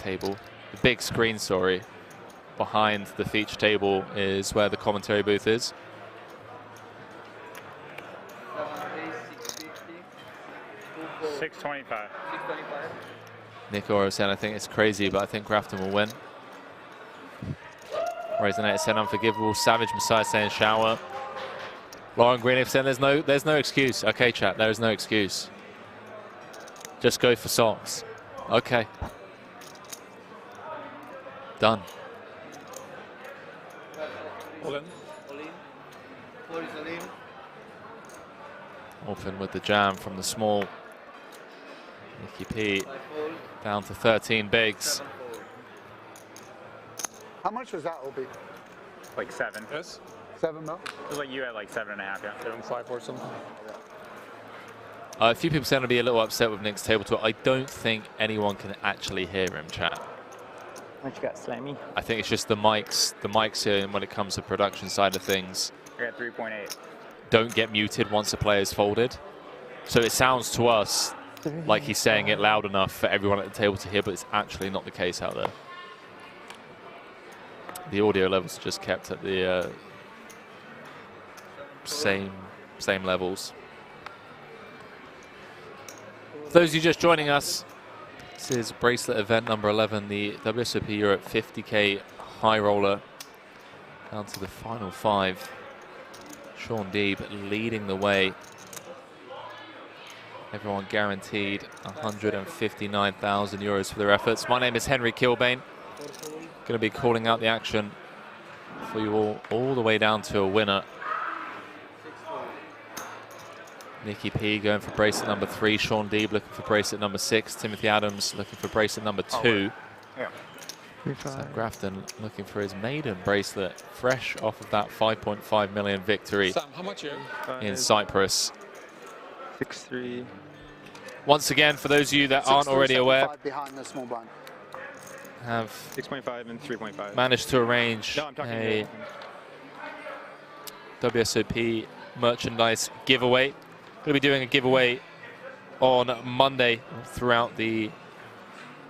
big screen, sorry, behind the feature table is where the commentary booth is. $6.25. Nick Oro said, I think it's crazy, but I think Grafton will win. Resonator said unforgivable. Savage Messiah saying shower. Lauren Greenleaf said there's no excuse. Okay, chat, there is no excuse. Just go for socks. Okay. Done. Orpin with the jam from the small. Nicky P down to 13 bigs. How much was that, Obi? Like 7. Yes. 7 mil? It was like you had like 7.5, yeah. 7.5 or something. A few people seem to be a little upset with Nick's table talk. I don't think anyone can actually hear him, chat. What you got, Slammy? I think it's just the mics here, and when it comes to production side of things, I got 3.8. don't get muted once a player's folded. So it sounds to us like he's saying it loud enough for everyone at the table to hear, but it's actually not the case out there. The audio levels are just kept at the same levels. For those of you just joining us, this is bracelet event number 11, the WSOP Europe 50K High Roller, down to the final 5. Sean Deeb leading the way. Everyone guaranteed 159,000 euros for their efforts. My name is Henry Kilbane. Going to be calling out the action for you all the way down to a winner. Nicky P going for bracelet number 3. Sean Deeb looking for bracelet number 6. Timothy Adams looking for bracelet number 2. Yeah. Sam Grafton looking for his maiden bracelet, fresh off of that 5.5 million victory Sam, how much in Cyprus. 6-3. Once again, for those of you that aren't already aware, behind the small blind. have 6.5 and 3.5. managed to arrange No, I'm talking a WSOP merchandise giveaway. Going to be doing a giveaway on Monday throughout the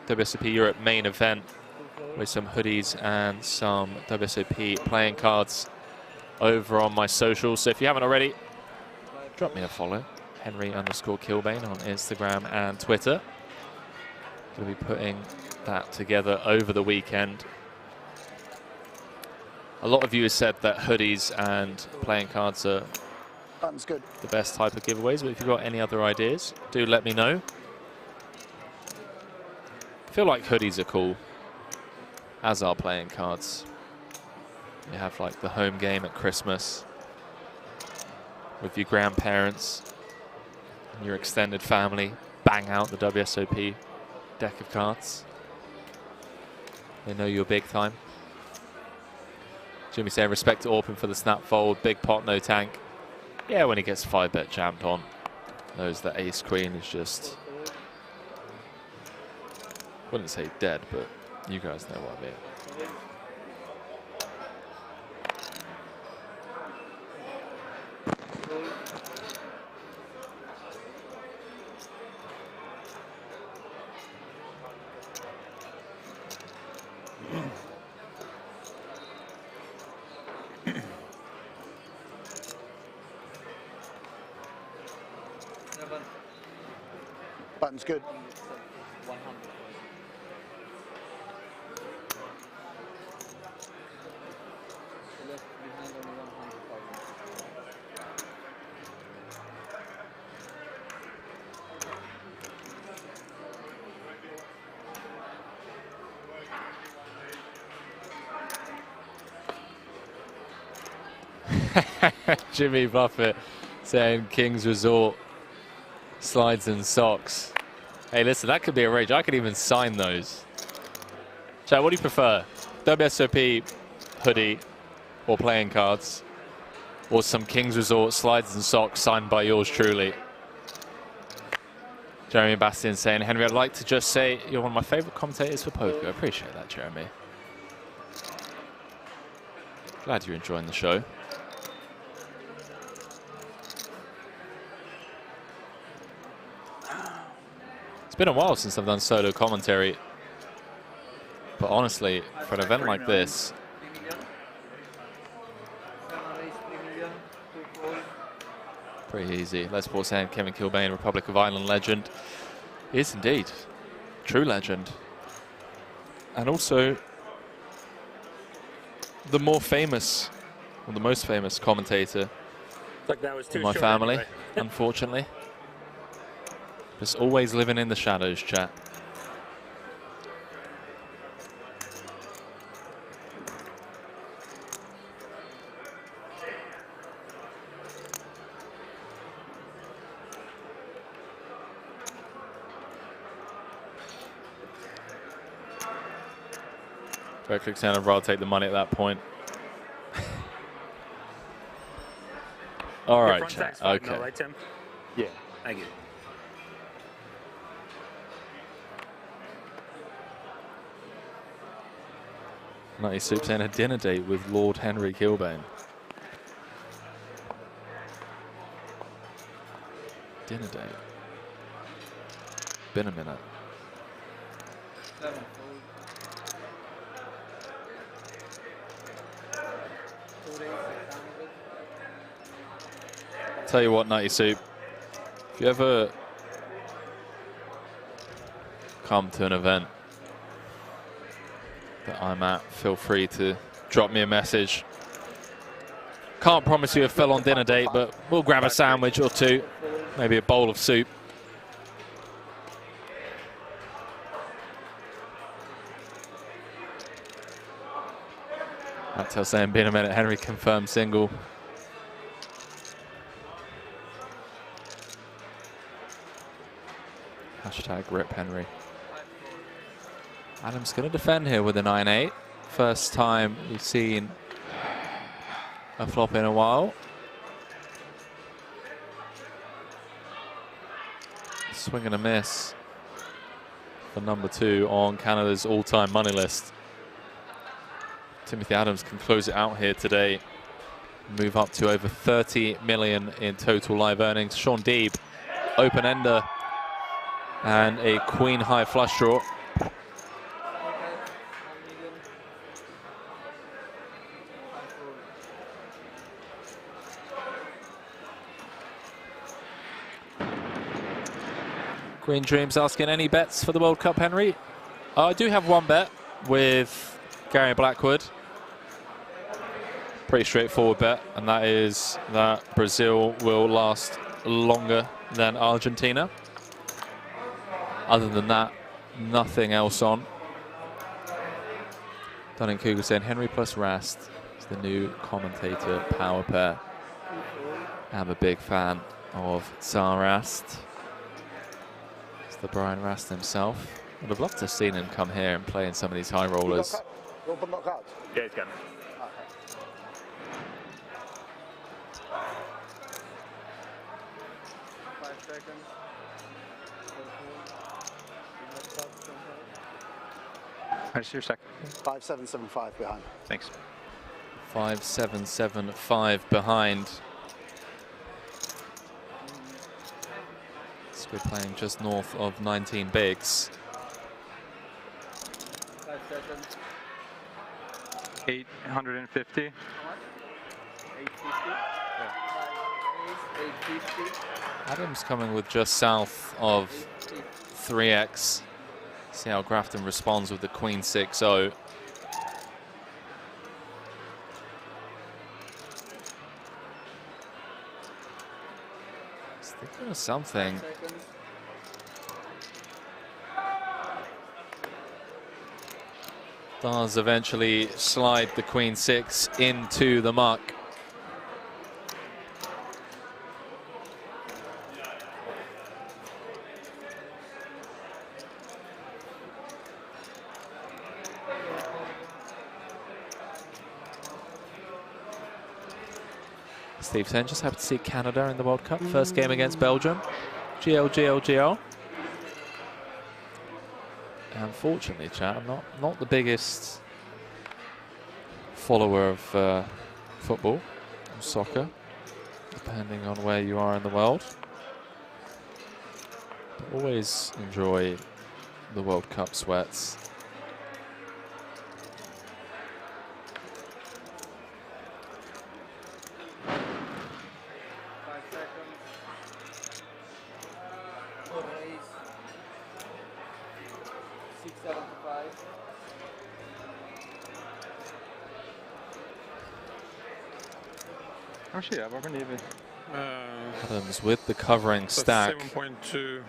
WSOP Europe main event with some hoodies and some WSOP playing cards over on my socials. So if you haven't already, drop me a follow. Henry_Kilbane on Instagram and Twitter. Going to be putting that together over the weekend. A lot of you have said that hoodies and playing cards are Button's good. the best type of giveaways, but if you've got any other ideas, do let me know. I feel like hoodies are cool, as are playing cards. You have like the home game at Christmas with your grandparents and your extended family, bang out the WSOP deck of cards. They know you're big time. Jimmy saying respect to Orpin for the snap fold, big pot, no tank. Yeah, when he gets 5-bet jammed on, knows that ace queen is just, wouldn't say dead, but you guys know what I mean. Button's good. 100. Left behind only 100,000. Jimmy Buffett saying King's Resort slides and socks. Hey, listen, that could be a rage. I could even sign those. Chad, what do you prefer? WSOP hoodie or playing cards? Or some King's Resort slides and socks signed by yours truly? Jeremy Bastian saying, Henry, I'd like to just say you're one of my favorite commentators for poker. I appreciate that, Jeremy. Glad you're enjoying the show. It's been a while since I've done solo commentary, but honestly, for an event like this, pretty easy. Let's pause saying Kevin Kilbane, Republic of Ireland legend, is indeed true legend, and also the more famous, or the most famous commentator Like that was too in my short family, anyway. unfortunately. Just always living in the shadows, chat. Very quick sound, I'd rather take the money at that point. All Your right, front chat. stack's fine Okay. though, right, Tim? Yeah. Thank you. Nutty Soup saying a dinner date with Lord Henry Kilbane. Dinner date. Been a minute. 7. Tell you what, Nutty Soup, if you ever come to an event that I'm at, feel free to drop me a message. Can't promise you a full-on dinner date, but we'll grab a sandwich or two, maybe a bowl of soup. Actel saying, been a minute, Henry confirmed single. Hashtag rip Henry. Adam's going to defend here with a 9-8. First time we've seen a flop in a while. Swing and a miss for number 2 on Canada's all-time money list. Timothy Adams can close it out here today. Move up to over 30 million in total live earnings. Sean Deeb, open-ender. And a queen high flush draw. Green Dreams asking, any bets for the World Cup, Henry? I do have one bet with Gary Blackwood. pretty straightforward bet, and that is that Brazil will last longer than Argentina. Other than that, nothing else on. Dunning-Kruger saying Henry plus Rast is the new commentator power pair. I'm a big fan of Tsar Rast. It's the Brian Rast himself. I'd have loved to have seen him come here and play in some of these high rollers. Yeah, he's got it. Where's your second? 5775 behind. Thanks. 5775 behind. So we're playing just north of 19 bigs. 5 seconds. 850. 850. Yeah. 850. Adams coming with just south of 3x. See how Grafton responds with the Queen 6-0. Thinking of something. Does eventually slide the Queen 6 into the muck. Steve saying just happy to see Canada in the World Cup. First game against Belgium. GL. Unfortunately, chat, I'm not the biggest follower of football or soccer, depending on where you are in the world. But always enjoy the World Cup sweats. Actually, yeah, we're even. Adams with the covering stack. 7.2.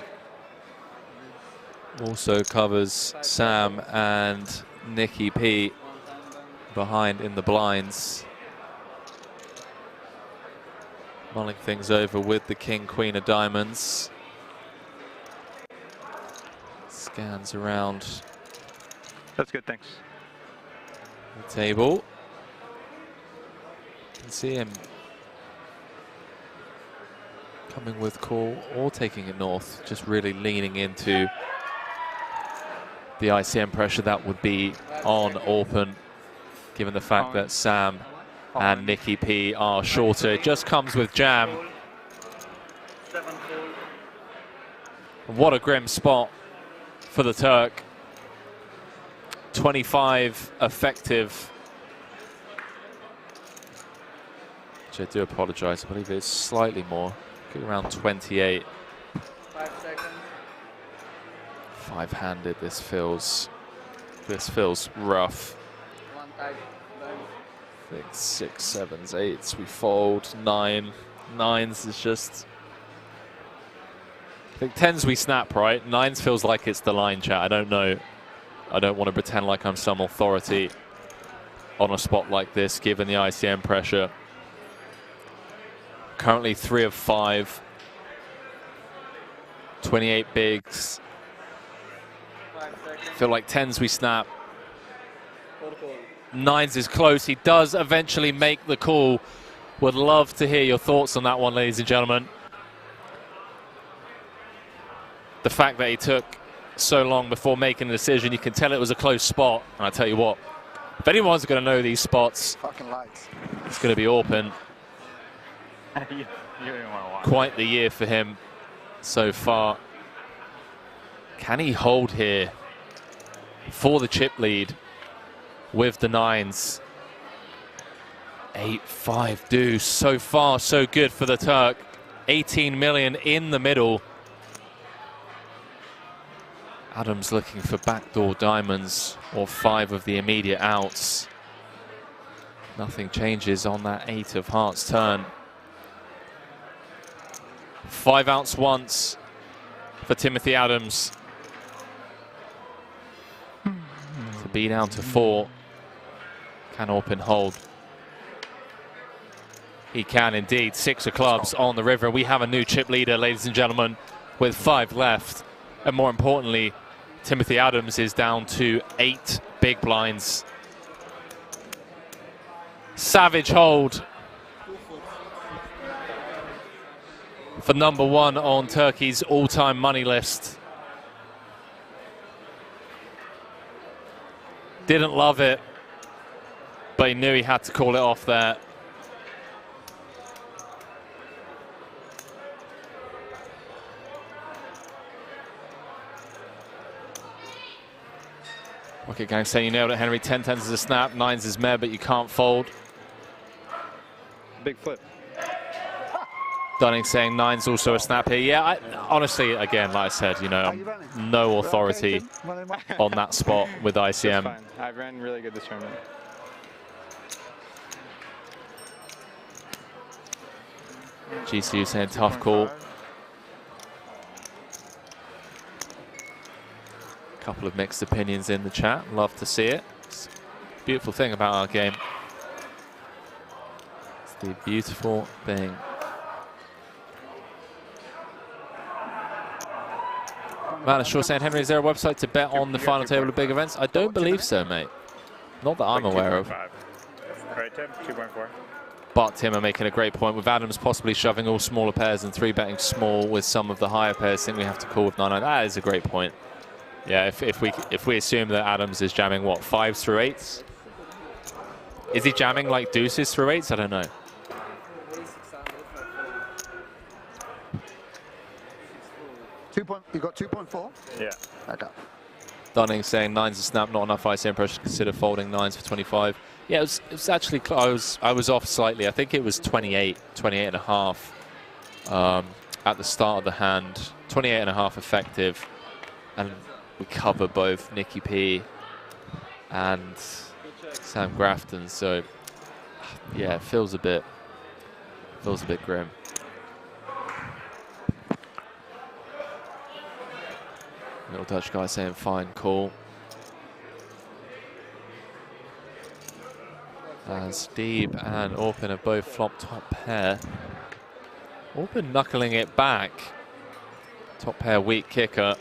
Also covers Sam and Nicky P behind in the blinds. Mulling things over with the King, Queen of Diamonds. Scans around. That's good, thanks. The table. You can see him coming with call or taking it north, just really leaning into the ICM pressure that would be on open, given the fact that Sam and Nicky P are shorter. It just comes with jam. What a grim spot for the Turk. 25 effective. Which I do apologize, I believe it's slightly more. Around 28. 5 seconds. Five-handed. This feels rough. One type. I think 6, 7s, 8s. We fold 9. 9s is just. I think 10s we snap, right? 9s feels like it's the line, chat. I don't know. I don't want to pretend like I'm some authority on a spot like this, given the ICM pressure. Currently 3 of 5. 28 bigs. Feel like 10s we snap. 9s is close. He does eventually make the call. Would love to hear your thoughts on that one, ladies and gentlemen. The fact that he took so long before making a decision, you can tell it was a close spot. And I tell you what, if anyone's going to know these spots, fucking lights, it's going to be open. You didn't want to watch. Quite the year for him so far. Can he hold here for the chip lead with the 9s? 8-5 deuce. So far, so good for the Turk. 18 million in the middle. Adams looking for backdoor diamonds or 5 of the immediate outs. Nothing changes on that 8 of hearts turn. 5 outs once for Timothy Adams. To be down to 4. Can Orpin hold? He can indeed. 6 of clubs on the river. We have a new chip leader, ladies and gentlemen, with 5 left. And more importantly, Timothy Adams is down to 8 big blinds. Savage hold for number 1 on Turkey's all-time money list. Didn't love it, but he knew he had to call it off there. Rocket Gang saying you nailed it, Henry. 10 tens is a snap, 9s is meh, but you can't fold. Big flip. Dunning saying 9's also a snap here. Yeah, honestly, again, like I said, you know, no authority on that spot with ICM. Fine. I ran really good this tournament. GCU saying tough call. Couple of mixed opinions in the chat. Love to see it. It's a beautiful thing about our game. It's the beautiful thing. Man, sure saying, Henry, is there a website to bet on the final table of big events? I don't believe so, mate. Not that I'm aware of. Right, Tim? 2.4. But Tim are making a great point. With Adams possibly shoving all smaller pairs and 3-betting small with some of the higher pairs, I think we have to call with 9-9. That is a great point. Yeah, if we assume that Adams is jamming, what, 5s through 8s? Is he jamming like deuces through 8s? I don't know. You got 2.4? Yeah. Okay. Dunning saying 9's a snap, not enough ICM pressure to consider folding 9s for 25. Yeah, it was actually, I was off slightly. I think it was 28 and a half at the start of the hand. 28 and a half effective. And we cover both Nicky P and Sam Grafton. So, yeah, it feels a bit grim. Little Dutch guy saying fine call. As Deeb and Orpin have both flopped top pair. Orpin knuckling it back. Top pair weak kicker.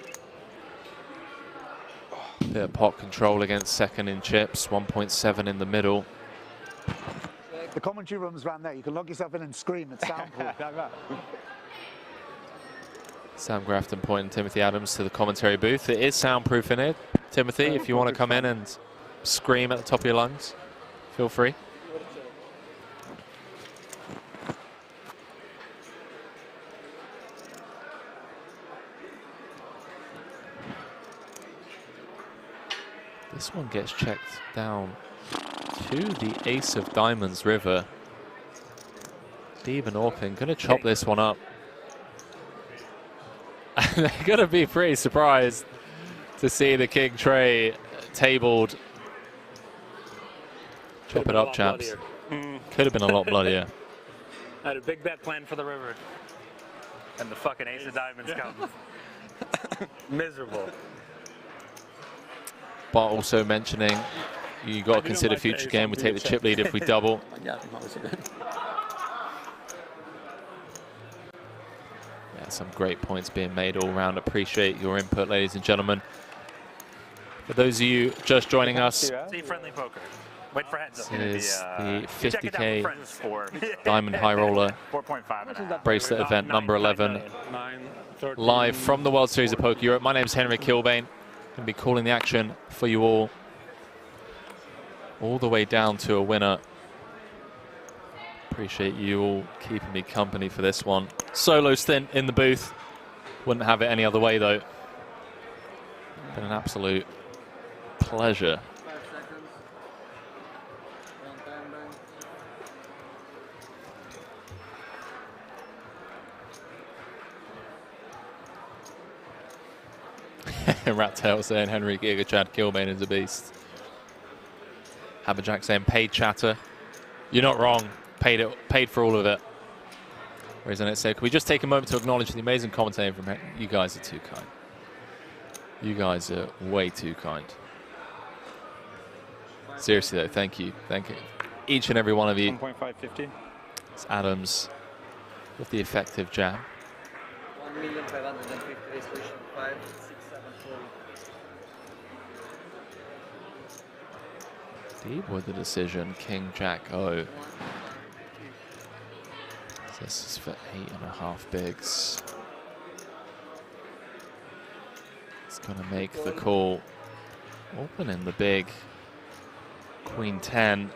Bit of pot control against second in chips. 1.7 in the middle. The commentary room's around there. You can log yourself in and scream. It's soundproof. Sam Grafton pointing Timothy Adams to the commentary booth. It is soundproof in here, Timothy. If you want to come in and scream at the top of your lungs, feel free. This one gets checked down to the ace of diamonds river. Deeb and Orpin going to chop this one up. They're going to be pretty surprised to see the king tray tabled. Chop it up, chaps. Could have been a lot bloodier. I had a big bet planned for the river. And the fucking ace of diamonds comes. Miserable. But also mentioning you got to consider future game. We take the chip lead if we double. Yeah, some great points being made all round. Appreciate your input, ladies and gentlemen. For those of you just joining us, See friendly poker. Wait for heads up. this is the 50K Diamond High Roller 4.5 bracelet event number 11, live from the World Series of Poker Europe. My name is Henry Kilbane. Going to be calling the action for you all the way down to a winner. Appreciate you all keeping me company for this one. Solo stint in the booth. Wouldn't have it any other way, though. Been an absolute pleasure. 5 seconds. Rat Tail saying Henry Giga Chad Kilbane is a beast. Haberjack saying paid chatter. You're not wrong. Paid for all of it. Whereas on it said, can we just take a moment to acknowledge the amazing commentating from him? You guys are too kind. You guys are way too kind. Seriously though, thank you. Thank you. Each and every one of you. 1.550. It's Adams with the effective jab. 1,550,000 Deep with the decision, King Jack O. This is for 8.5 bigs. It's gonna make the call. Opening the big. Queen 10.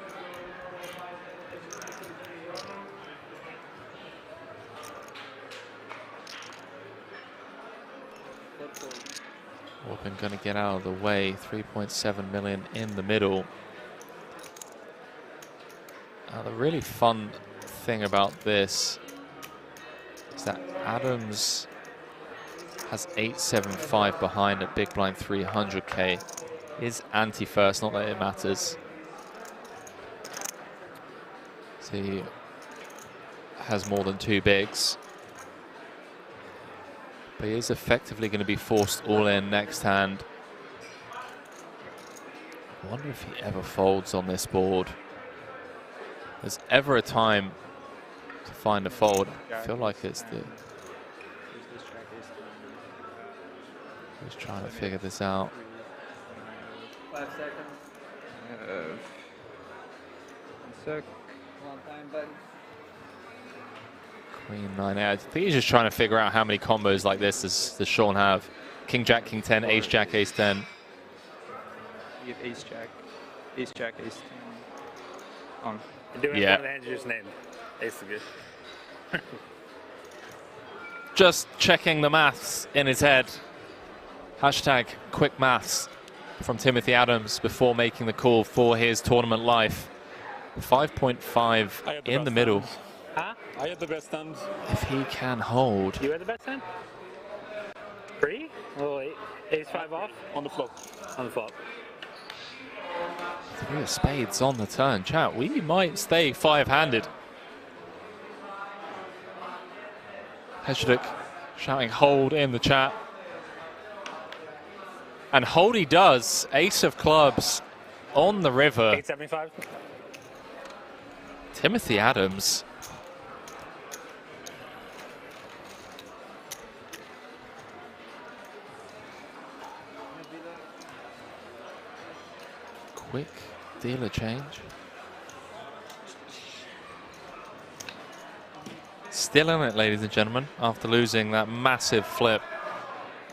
Open gonna get out of the way. 3.7 million in the middle. The really fun thing about this is that Adams has 875 behind at big blind 300k. Is anti-first, not that it matters. So he has more than 2 bigs. But he is effectively going to be forced all in next hand. I wonder if he ever folds on this board. There's ever a time to find a fold. I feel like it's the... He's trying to figure this out. 5 seconds. 1 sec. One time, buddy. Queen 9. I think he's just trying to figure out how many combos like this does Sean have. King Jack, King 10, Ace Jack, Ace 10. You have Ace Jack, Ace Jack, Ace 10. On. Doing one of the hands you just named. Ace is good. Just checking the maths in his head. Hashtag quick maths from Timothy Adams before making the call for his tournament life. 5.5 in the middle. Huh? I had the best hand. If he can hold. You had the best hand? 3? Oh, ace 5 off? On the flop. On the flop. 3 of spades on the turn. Chat, we might stay 5-handed. Heshdik shouting hold in the chat. And hold he does. Ace of clubs on the river. 875. Timothy Adams. Quick dealer change. Still in it, ladies and gentlemen, after losing that massive flip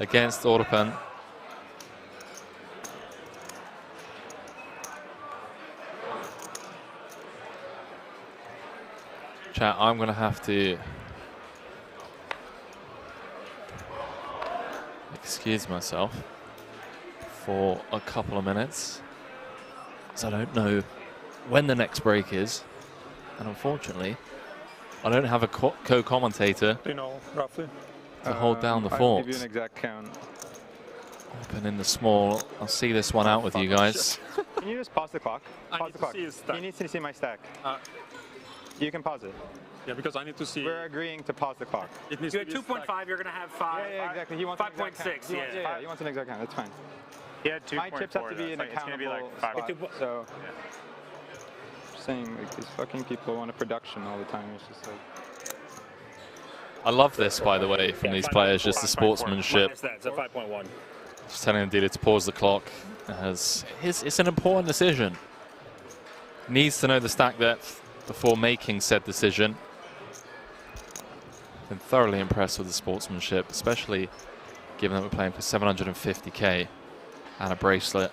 against Orpen. Chat, I'm going to have to excuse myself for a couple of minutes. I don't know when the next break is, and unfortunately I don't have a co-commentator. Do you know roughly? To hold down the I'll forks. give you an exact count. Open in the small. I'll see this one out with you guys. Can you just pause the clock? Pause the clock. See his stack. He needs to see my stack. You can pause it. Yeah, because I need to see. We're agreeing to pause the clock. It needs You to had be 2.5, you're going to have 5. Yeah, exactly. He wants 5.6, yeah. He wants an exact count. That's fine. He had 2.4. My chips have to be in a It's going to be countable like 5. spot, so just saying, like, these fucking people want a production all the time. It's just like. I love this, by the way, from these players, just the sportsmanship. That's a 5.1. Just telling the dealer to pause the clock. As it's an important decision. Needs to know the stack depth before making said decision. Been thoroughly impressed with the sportsmanship, especially given that we're playing for 750k and a bracelet.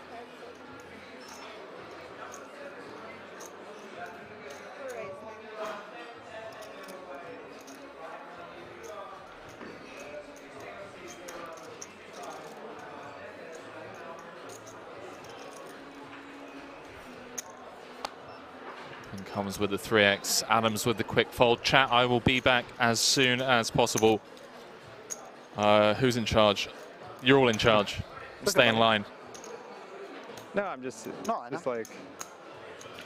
And comes with the 3x. Adams with the quick fold. Chat, I will be back as soon as possible. Who's in charge? You're all in charge. Stay in line. No, I'm just like.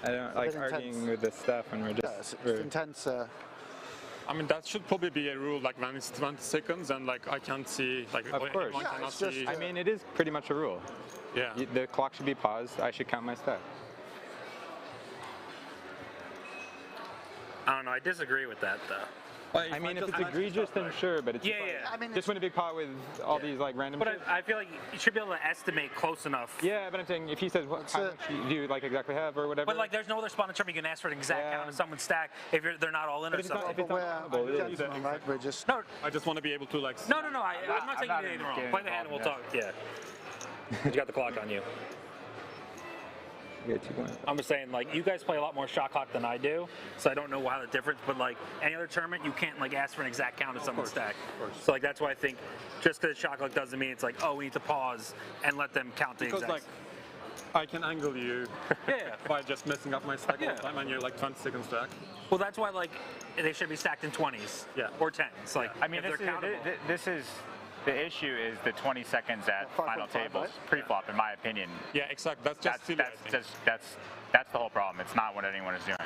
I don't like arguing with this stuff when we're just it's intense. I mean, that should probably be a rule, like when it's 20 seconds and like I can't see, like of course. everyone cannot see. I mean, it is pretty much a rule. Yeah. The clock should be paused. I should count my stack. I don't know. I disagree with that though. I mean, if it's egregious, then sure, but it's Yeah, just, yeah. I mean, just win a big pot with all these like random. But I feel like you should be able to estimate close enough. Yeah, but I'm saying if he says how much do you like exactly have or whatever. But like, there's no other spot in the tournament you can ask for an exact count of someone's stack if they're not all in or something. No, I just want to be able to like. No. I'm not saying you did anything wrong. Play the hand and we'll talk. Yeah. You got the clock on you. Yeah, 2 points. I'm just saying, like, you guys play a lot more shot clock than I do, so I don't know how the difference. But like any other tournament, you can't like ask for an exact count of someone's stack. So like that's why I think just because shot clock doesn't mean it's like, oh, we need to pause and let them count the Because exact. like, I can angle you by just messing up my stack all the time, and you're like 20 seconds stack. Well, that's why like they should be stacked in 20s, or 10s. Like, I mean, if they're countable. this is the issue is the 20 seconds at final tables pre-flop, in my opinion. Yeah, exactly. That's just silly, that's the whole problem. It's not what anyone is doing.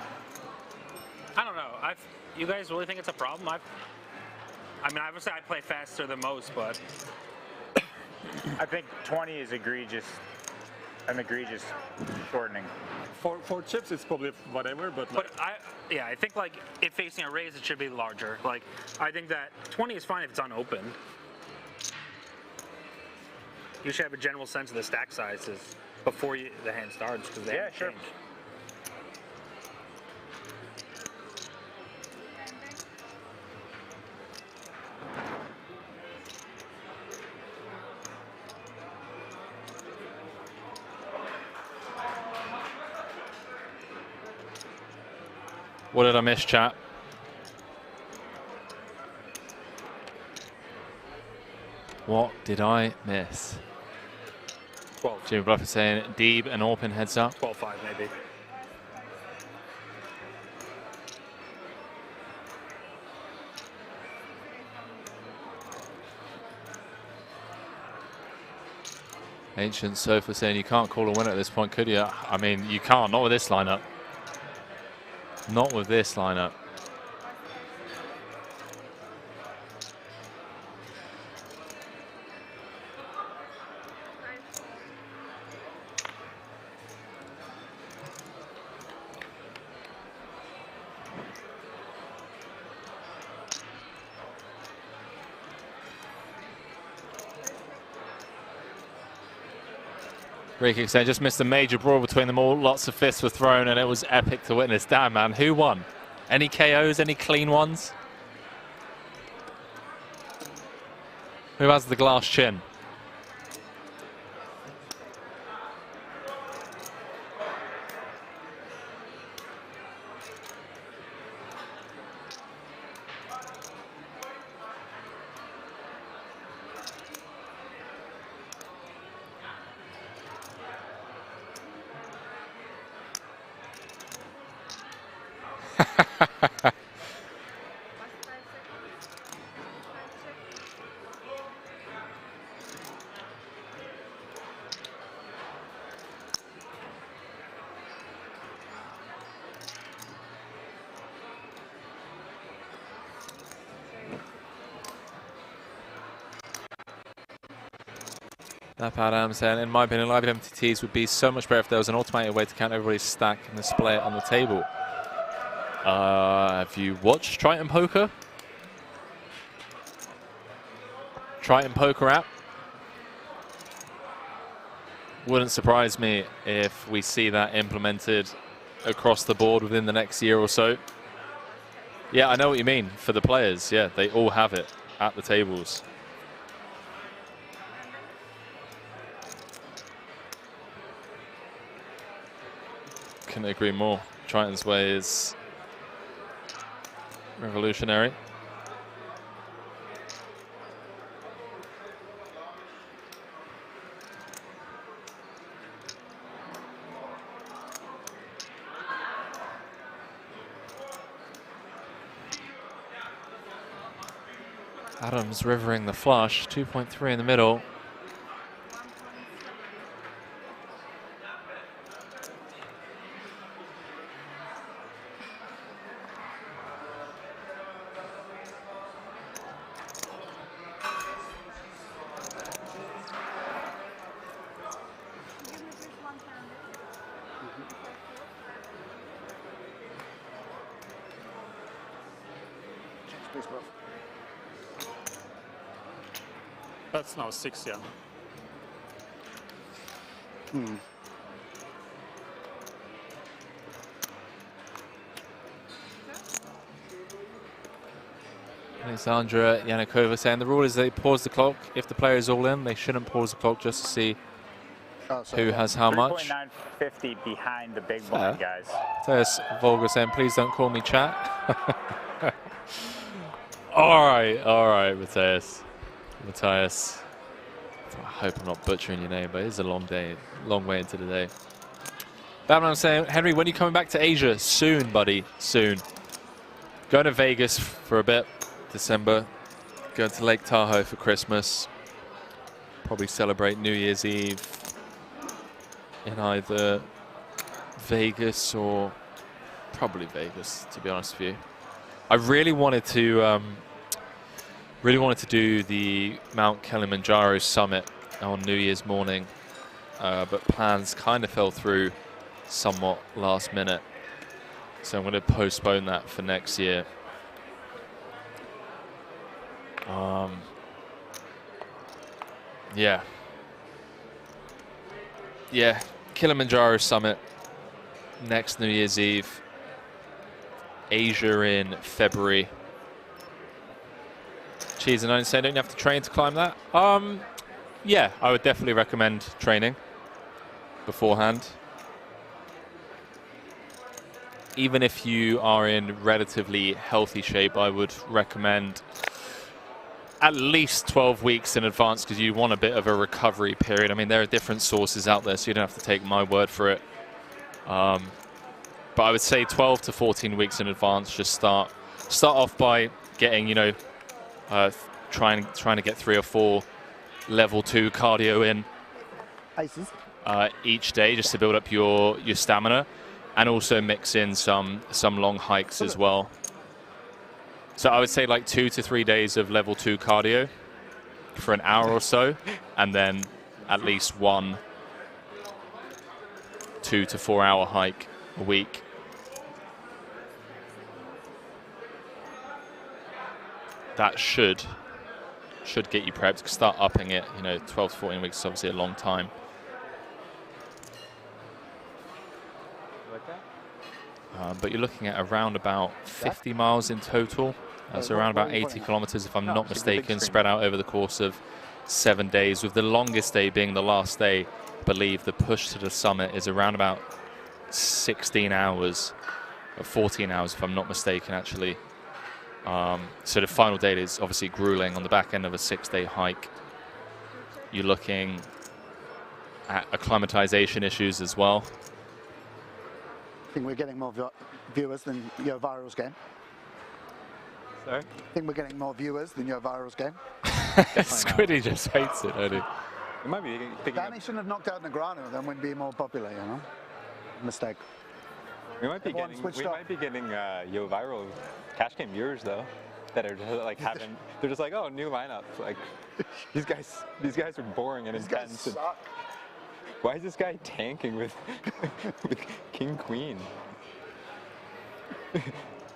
I don't know. You guys really think it's a problem? I mean, obviously I play faster than most, but I think 20 is an egregious shortening. For chips, it's probably whatever, but like, I think like if facing a raise, it should be larger. Like I think that 20 is fine if it's unopened. You should have a general sense of the stack sizes before the hand starts, because they haven't changed. What did I miss, chat? What did I miss? 12. Jimmy Bluff is saying Deeb and Orpin heads up. 12-5 maybe. Ancient Sofa saying you can't call a winner at this point, could you? I mean, you can't. Not with this lineup. Not with this lineup. Great kick saying just missed a major brawl between them all. Lots of fists were thrown and it was epic to witness. Damn, man, who won? Any KOs, any clean ones? Who has the glass chin? That Adam saying, in my opinion, live MTTs would be so much better if there was an automated way to count everybody's stack and display it on the table. Have you watched Triton Poker? Triton Poker app? Wouldn't surprise me if we see that implemented across the board within the next year or so. Yeah, I know what you mean. For the players, yeah, they all have it at the tables. Couldn't agree more. Triton's way is revolutionary. Adams rivering the flush, 2.3 in the middle. Nice move. That's now 6, yeah. Hmm. Alexandra Yanakova saying the rule is they pause the clock. If the player is all in, they shouldn't pause the clock just to see who has how much. 3.950 behind the big blind, guys. There's Volga saying, please don't call me chat. all right, Matthias. Matthias. I hope I'm not butchering your name, but it's a long day, long way into the day. Batman saying, Henry, when are you coming back to Asia? Soon, buddy, soon. Going to Vegas for a bit, December. Going to Lake Tahoe for Christmas. Probably celebrate New Year's Eve in either Vegas or probably Vegas, to be honest with you. I really wanted to do the Mount Kilimanjaro summit on New Year's morning, but plans kind of fell through somewhat last minute. So I'm going to postpone that for next year. Yeah, Kilimanjaro summit next New Year's Eve. Asia in February. Cheese and Onion saying, don't you have to train to climb that? Yeah, I would definitely recommend training beforehand. Even if you are in relatively healthy shape, I would recommend at least 12 weeks in advance because you want a bit of a recovery period. I mean, there are different sources out there, so you don't have to take my word for it. But I would say 12 to 14 weeks in advance. Just start off by getting, you know, trying to get 3 or 4 level 2 cardio in each day, just to build up your stamina, and also mix in some long hikes as well. So I would say like 2 to 3 days of level 2 cardio for an hour or so, and then at least 1 2 to 4 hour hike a week. That should get you prepped. Start upping it. You know, 12 to 14 weeks is obviously a long time. But you're looking at around about 50 miles in total. So around about 80 kilometers, if I'm not mistaken, spread out over the course of 7 days, with the longest day being the last day. I believe the push to the summit is around about 16 hours, or 14 hours, if I'm not mistaken, actually. So the final day is obviously grueling. On the back end of a 6-day hike, you're looking at acclimatization issues as well. I think we're getting more viewers than your virals game. Sorry? I think we're getting more viewers than your virals game. Squiddy just hates it, doesn't he? It might be picking Danny shouldn't have knocked out Negreanu, then we'd be more popular, you know? Mistake. We might be getting Yo Viral cash game viewers though, that are just like they're just like, oh, new lineup. Like these guys are boring and intense. And why is this guy tanking with King Queen?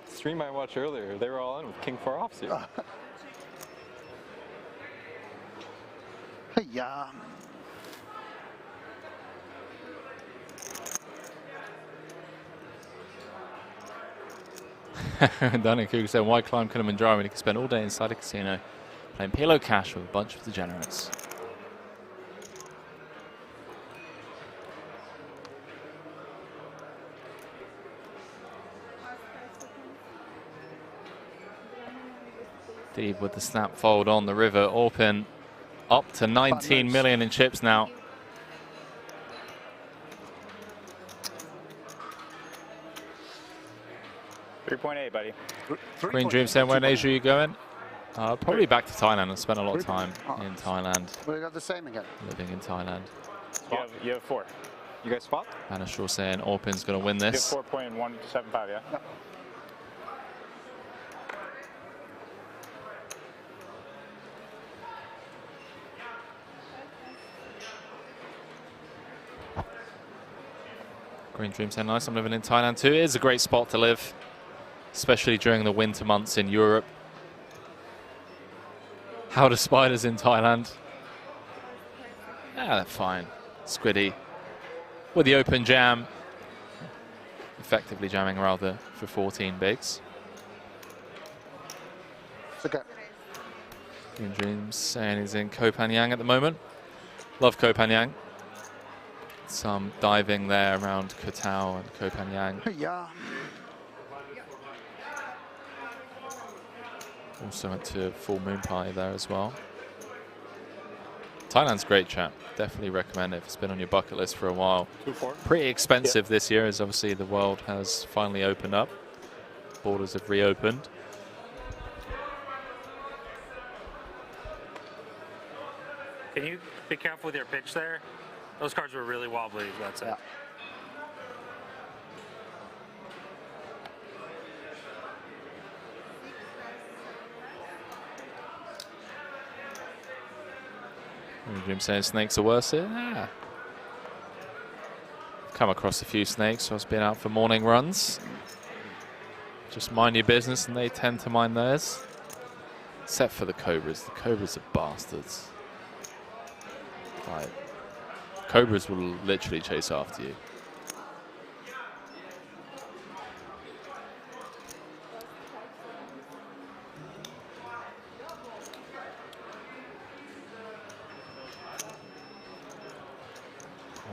Stream I watched earlier, they were all in with King 4 offsuit. Yeah. Danny Cougar said, why climb Kilimanjaro when you can spend all day inside a casino playing Halo Cash with a bunch of degenerates? Deep with the snap fold on the river. Orpin up to 19 million in chips now. $3.8, buddy. Green Dream saying, where in Asia are you going? Probably back to Thailand. I spent a lot of time in Thailand. We got the same again. Living in Thailand. You have 4. You guys spot? Anashaw saying Orpin's going to win this. You have 4.175, yeah? No. Green Dream saying, nice, I'm living in Thailand too. It is a great spot to live, especially during the winter months in Europe. How do spiders in Thailand? Ah, they're fine. Squiddy with the open jam. Effectively jamming rather for 14 bigs. It's okay. Green Dreams saying he's in Koh Phangan at the moment. Love Koh Phangan. Some diving there around Koh Tao and Koh Phangan. Yeah. Also went to Full Moon Pie there as well. Thailand's great, chat. Definitely recommend it if it's been on your bucket list for a while. 2-4. Pretty expensive this year, as obviously the world has finally opened up. Borders have reopened. Can you be careful with your pitch there? Those cards were really wobbly, that's it. Jim saying snakes are worse here. Ah. Come across a few snakes. I was being out for morning runs. Just mind your business, and they tend to mind theirs. Except for the cobras. The cobras are bastards. Like, cobras will literally chase after you.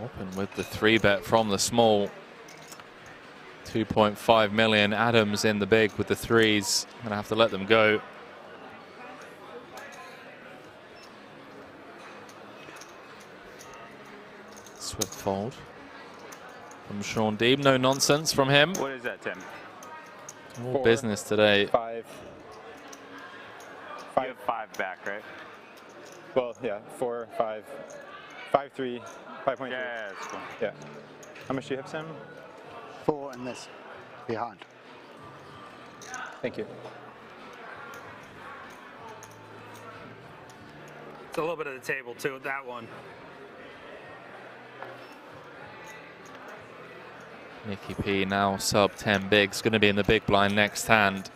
Open with the 3-bet from the small. 2.5 million. Adams in the big with the threes. I'm gonna have to let them go. Swift fold from Sean Deeb. No nonsense from him. What is that, Tim? All 4, business today. 5. You have 5 back, right? Well, yeah, 4, 5, 5, 3, 5.3. Yeah, that's cool. Yeah. How much do you have, Sam? 4 and this behind. Thank you. It's a little bit of the table too with that one. Nicky P now sub 10 bigs. Going to be in the big blind next hand.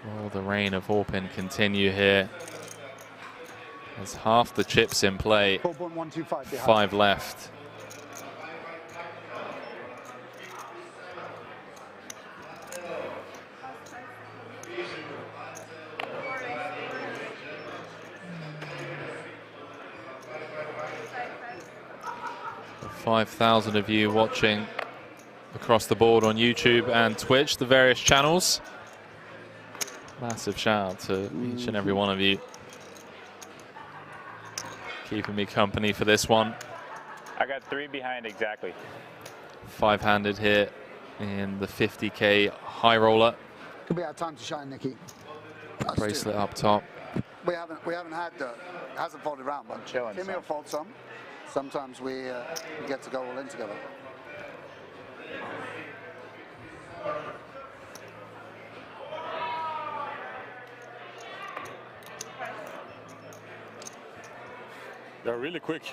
Will the reign of Orpin continue here? There's half the chips in play. 4.125 behind. 5 left. The 5,000 of you watching across the board on YouTube and Twitch, the various channels. Massive shout out to each and every one of you. Keeping me company for this one. I got 3 behind exactly. 5-handed here in the 50K high roller. Could be our time to shine, Nicky. Bracelet up top. We haven't had the hasn't folded around, but Chilling, Timmy will fold some. Sometimes we get to go all in together. They're really quick.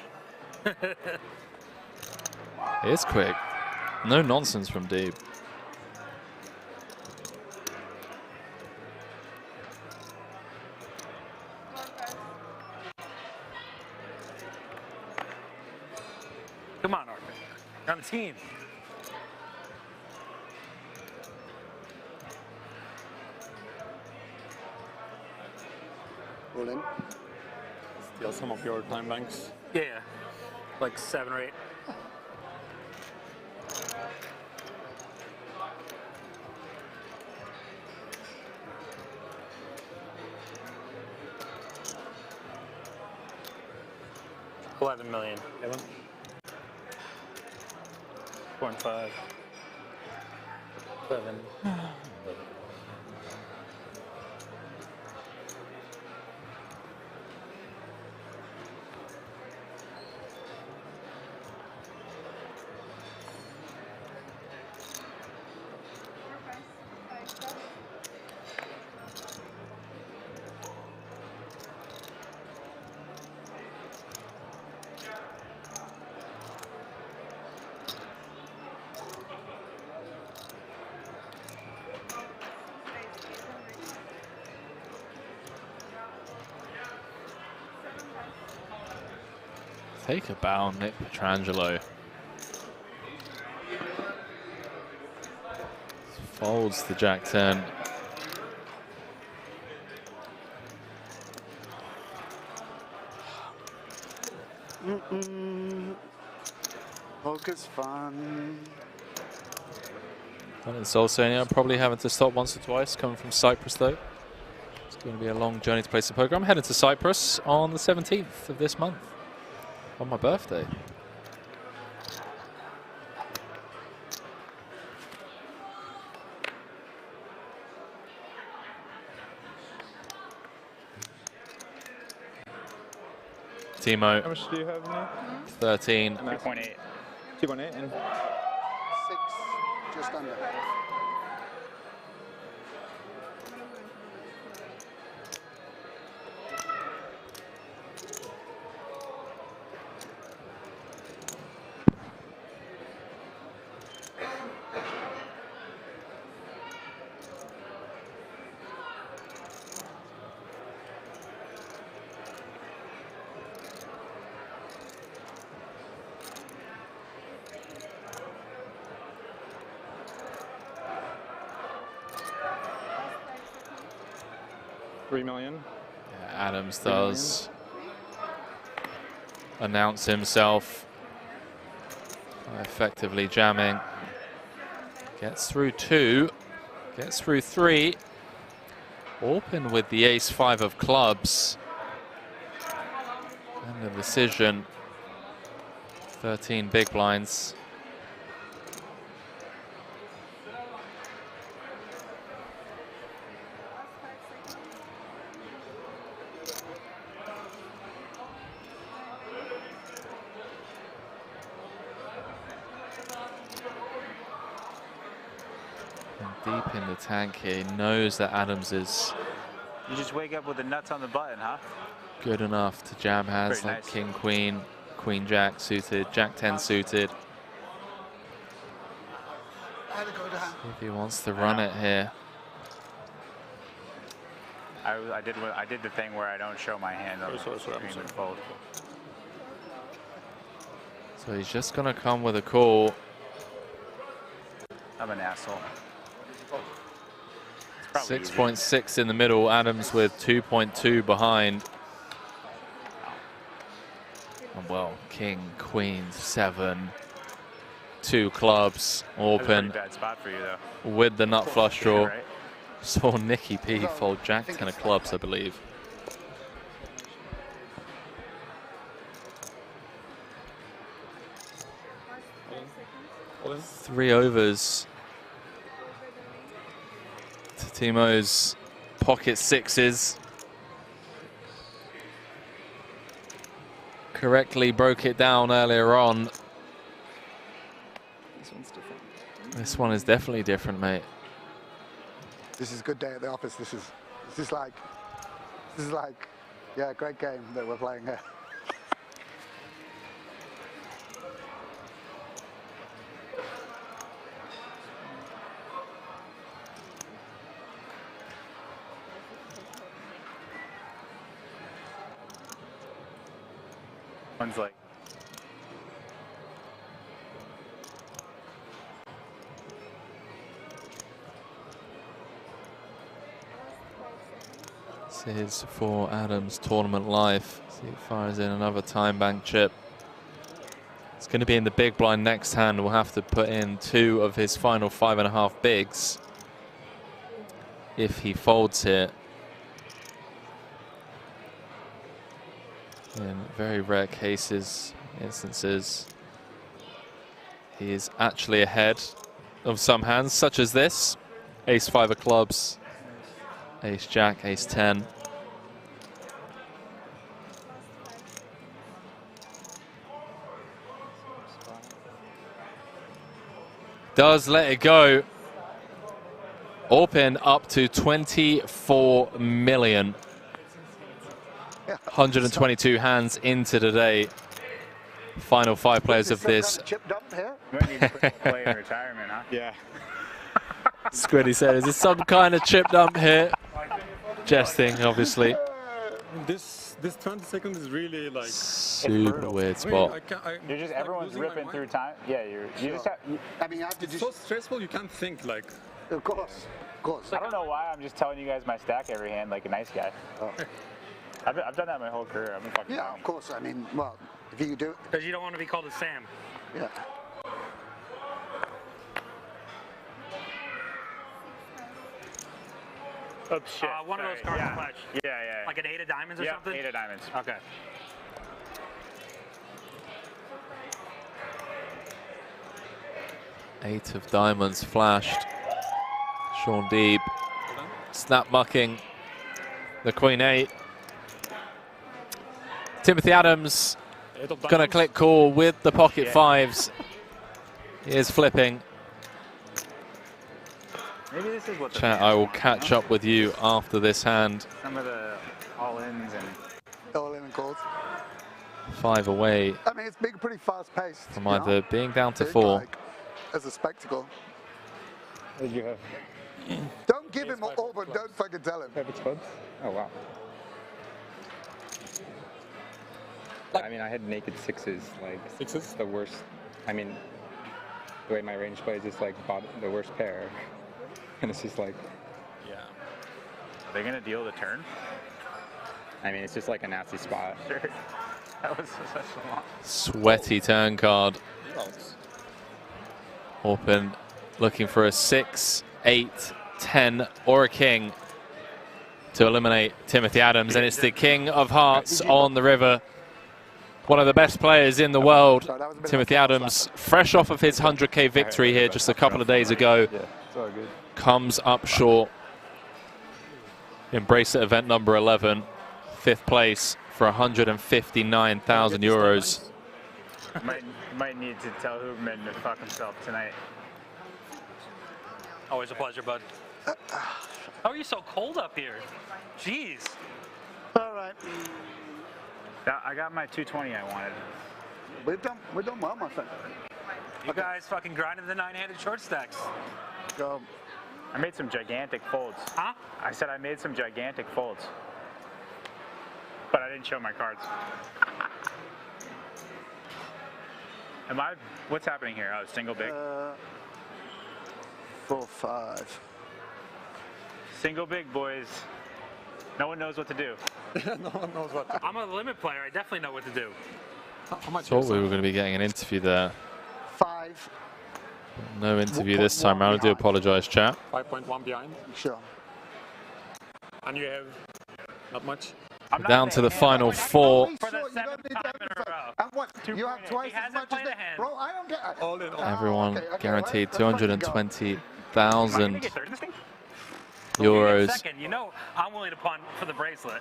It's quick. No nonsense from Deeb. Come on, Arthur. You're on the team. All in. Steal some of your time banks. Yeah, like 7 or 8. $11 million. 4.5. 7. Take a bow, Nick Petrangelo. Folds the Jack-10. Poker's fun. And in Solsania, probably having to stop once or twice, coming from Cyprus though. It's going to be a long journey to play some poker. I'm heading to Cyprus on the 17th of this month, on my birthday. Timo. How much do you have now? 13. 2.8. 2.8 and 6, just under. $3 million. Yeah, Adams does announce himself by effectively jamming. Gets through 2, gets through 3. Open with the ace-5 of clubs. And the decision, 13 big blinds. Deep in the tank here, he knows that Adams is You just wake up with the nuts on the button, huh? good enough to jam hands Very like nice. King, Queen, Queen, Jack suited, Jack 10 suited. See if he wants to run it here. I did the thing where I don't show my hand on the screen and fold. So he's just gonna come with a call. I'm an asshole. It's probably easy. 6.6 in the middle, Adams with 2.2 behind. And well, King, Queen, 7, 2 clubs, That's a open pretty bad spot for you, though. with the nut flush draw. Right? Saw Nicky P fold Jack 10 of clubs, I believe. Three overs to Timo's pocket sixes. Correctly broke it down earlier on. This one's different. This one is definitely different, mate. This is a good day at the office. This is like, yeah, great game that we're playing here. One's like, This is for Adams tournament life. See, it fires in another time bank chip. It's going to be in the big blind next hand. We'll have to put in 2 of his final 5.5 bigs if he folds here. In very rare instances, he is actually ahead of some hands, such as this. Ace-5 of clubs, Ace-Jack, Ace-10. Does let it go. Open up to 24 million. 122 hands into the day. Final 5 players of this. Chip dump here? you might need to put a play in retirement, huh? Yeah. Squiddy said, is this some kind of chip dump here? Jesting, obviously. This this 20 seconds is really like super weird spot. You're just everyone's ripping through time. Yeah, you just have. I mean, it's so stressful. You can't think like. Of course. I don't know why I'm just telling you guys my stack every hand like a nice guy. Oh. I've done that my whole career. I've been fucking. Yeah, of course. I mean, well, if you do. Because you don't want to be called a Sam. Yeah. Oh shit! One of those cards yeah. flash. Yeah. Like an 8 of diamonds or something? 8 of diamonds. Okay. Eight of diamonds flashed. Sean Deeb snap mucking the Queen 8. Timothy Adams gonna click call with the pocket fives. He is flipping. Maybe this is what the Chat, I will catch up with you after this hand. Some of the all-ins and all-in and calls. 5 away I mean, it's been pretty fast-paced. from either being down to Big, 4. like, as a spectacle. What did you have? Don't give him all, but don't fucking tell him. Oh wow. I mean, I had naked sixes. Like sixes, the worst. I mean, the way my range plays is like the worst pair, and it's just like. Yeah. Are they gonna deal the turn? I mean, it's just like a nasty spot. Sure. That was such a long. Sweaty turn card. Open, looking for a 6, 8, 10, or a king to eliminate Timothy Adams, and it's the King of Hearts on the river. One of the best players in the world, Timothy Adams, fresh off of his 100K victory here just a couple of days ago, comes up short in bracelet event number 11, 5th place for 159,000 euros. Might need to tell Hoopman to fuck himself tonight. Always a pleasure, bud. How are you so cold up here? Jeez. All right. I got my 220 I wanted. We're done well, my friend. You guys fucking grinding the 9-handed short stacks. Go. I made some gigantic folds. Huh? I said I made some gigantic folds. But I didn't show my cards. What's happening here? Oh, single big? 4, 5. Single big, boys. No one knows what to do. No one knows what to do. I'm a limit player. I definitely know what to do. How much? Thought we were going to be getting an interview there. 5. No interview this time around. I do apologize, chat. 5.1 behind. Sure. And you have not much. We're down to the final 4. For the 7th time in a row. And what? You have twice as much as that? Bro, I don't get it. All in all. Everyone okay, guaranteed let's fucking go. 220,000 euros. Second, you know I'm willing to punt for the bracelet.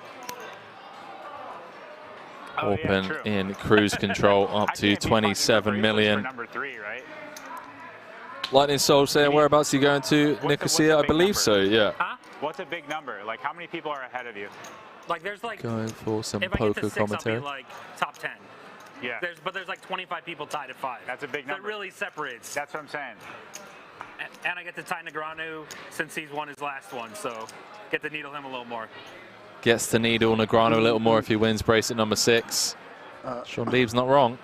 Open in cruise control up to 27 million. Number 3, right? Lightning Soul saying, whereabouts are you going to? Nicosia, I believe so, yeah. Huh? What's a big number? Like, how many people are ahead of you? Like, there's like. Going for some if I get to poker 6, commentary. I'll be like top 10. Yeah. But there's like 25 people tied at 5. That's a big so number. It really separates. That's what I'm saying. And I get to tie Negreanu since he's won his last one, so get to needle him a little more. Gets to needle Negreanu a little more if he wins bracelet number 6. Sean Deeb's not wrong.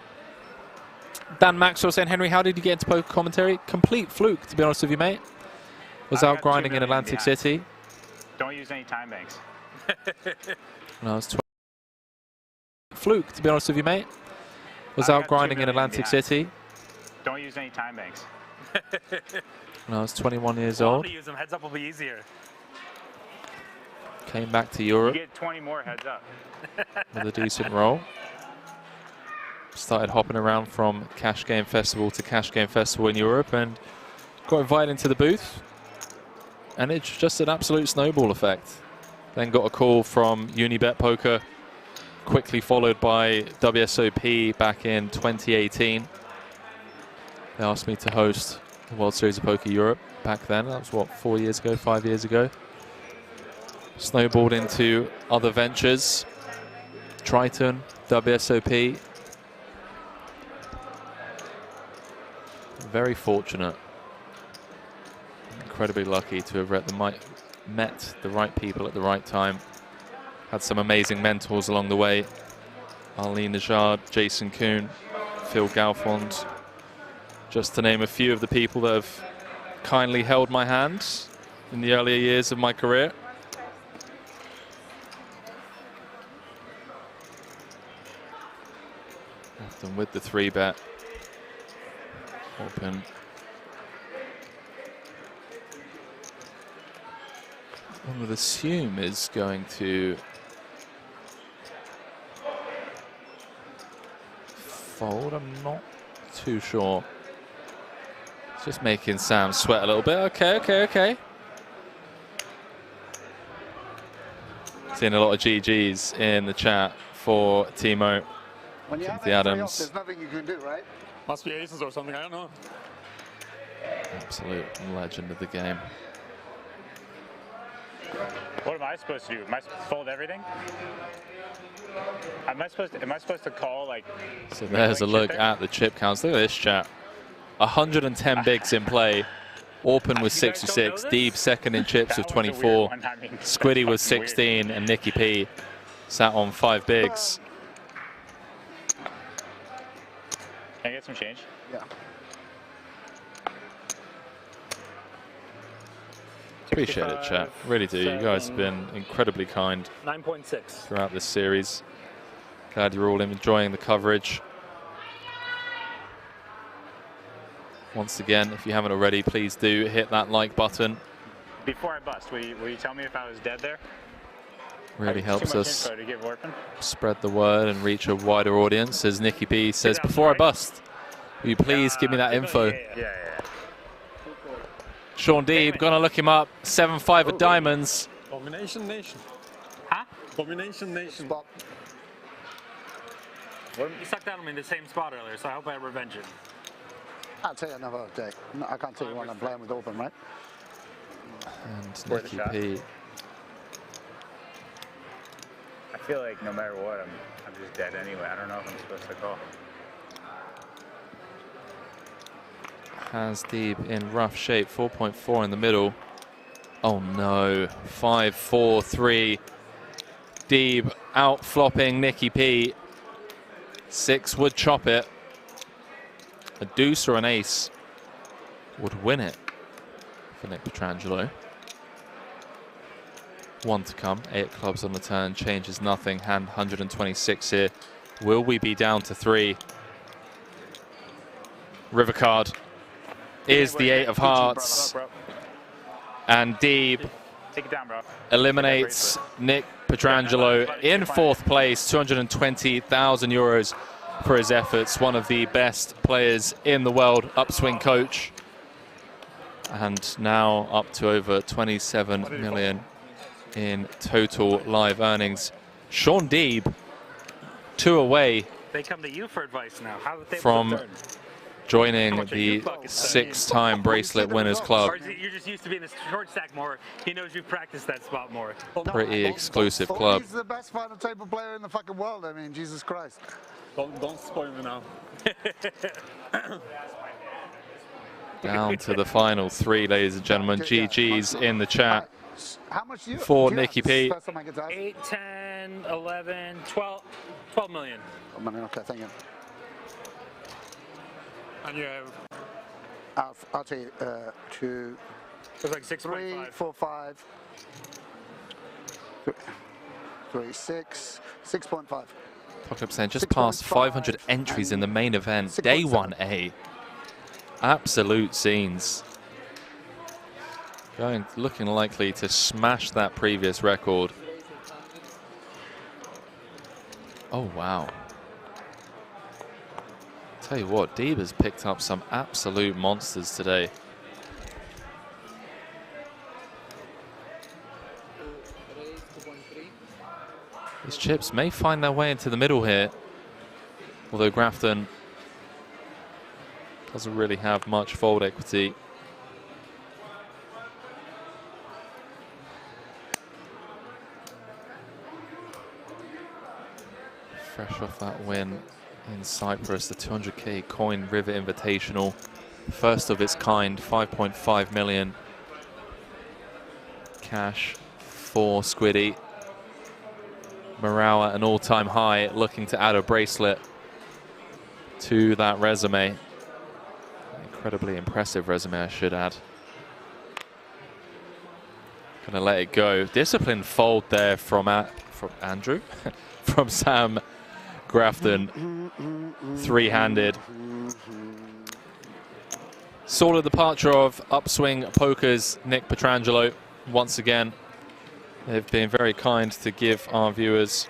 Dan Maxwell saying, Henry, how did you get into poker commentary? Complete fluke, to be honest with you, mate. Was out grinding in Atlantic City. Don't use any time banks. When I was 12. Fluke, to be honest with you, mate. Was out grinding in Atlantic City. Don't use any time banks. When I was 21 years I'm old. gonna use them. Heads up will be easier. Came back to Europe You get 20 more heads up. with a decent roll. Started hopping around from Cash Game Festival to Cash Game Festival in Europe and got invited into the booth. And it's just an absolute snowball effect. Then got a call from Unibet Poker, quickly followed by WSOP back in 2018. They asked me to host the World Series of Poker Europe back then. That was, what, 4 years ago, 5 years ago. Snowballed into other ventures. Triton, WSOP. Very fortunate. Incredibly lucky to have met the right people at the right time Had some amazing mentors along the way. Arlene Najard, Jason Kuhn, Phil Galfond, just to name a few of the people that have kindly held my hand in the earlier years of my career. Often with the 3-bet. Open. One would assume is going to fold. I'm not too sure. It's just making Sam sweat a little bit. Okay. Seeing a lot of GGs in the chat for Timo. When you Timothy have Adams. there's nothing you can do, right? Must be aces or something, I don't know. Absolute legend of the game. What am I supposed to do? Am I supposed to fold everything? Am I supposed to call like? So there's a look at the chip counts. Look at this chat. 110 bigs in play. Orpin was 66. Deeb second in chips with 24. Squiddy was 16, and Nicky P sat on 5 bigs. Can I get some change? Yeah. Appreciate it, chat. Really do. You guys have been incredibly kind 9.6 throughout this series. Glad you're all enjoying the coverage. Once again, if you haven't already, please do hit that like button. Before I bust, will you tell me if I was dead there? Really helps us To give Orpin? spread the word and reach a wider audience. As Nicky B says, before I bust, will you please give me that info? Yeah. Sean Deeb, gonna look him up. 7-5 of diamonds. Domination Nation. Huh? Domination Nation. You sucked out on me in the same spot earlier, so I hope I revenge it. I'll tell you another day. No, I can't tell you when I'm playing with Open, right? And Worth Nicky a shot. P. I feel like no matter what, I'm just dead anyway. I don't know if I'm supposed to call. Has Deeb in rough shape. 4.4 in the middle. Oh no. 5-4-3. Deeb out flopping Nicky P. 6 would chop it. A deuce or an ace would win it for Nick Petrangelo. 1 to come. 8 clubs on the turn. Changes nothing. Hand 126 here. Will we be down to 3? River card is the 8 of hearts. And Deeb Take it down, bro. eliminates Nick Petrangelo in 4th place. 220,000 euros for his efforts. One of the best players in the world. Upswing coach. And now up to over 27 million in total live earnings. Sean Deeb, 2 away They come to you for advice now. How did they from joining the 6-time bracelet winners club. Or is it you're just used to being in the short stack more? He knows you've practiced that spot more. Pretty exclusive club. He's the best final table player in the fucking world. I mean, Jesus Christ. Don't spoil me now. Down to the final 3, ladies and gentlemen. GG's in the chat How much do you for do you Nicky have? P. First time I get to ask. 8, 10, 11, 12 million. Oh, man, okay, thank you. And you have I'll tell you, 2, It was like 3, 4, 5, 3, 6, 6.5. Pocket % just past 500 entries in the main event. Day 1A. Absolute scenes. Looking likely to smash that previous record. Oh, wow. Tell you what, Deeb has picked up some absolute monsters today. These chips may find their way into the middle here. Although Grafton doesn't really have much fold equity. Fresh off that win in Cyprus, the 200k Coin River Invitational. First of its kind, 5.5 million cash for Squiddy. morale at an all-time high, looking to add a bracelet to that resume. Incredibly impressive resume, I should add. Gonna let it go. Disciplined fold there from Andrew, from Sam Grafton. Three-handed. Sort of departure of Upswing Poker's Nick Petrangelo. Once again, they've been very kind to give our viewers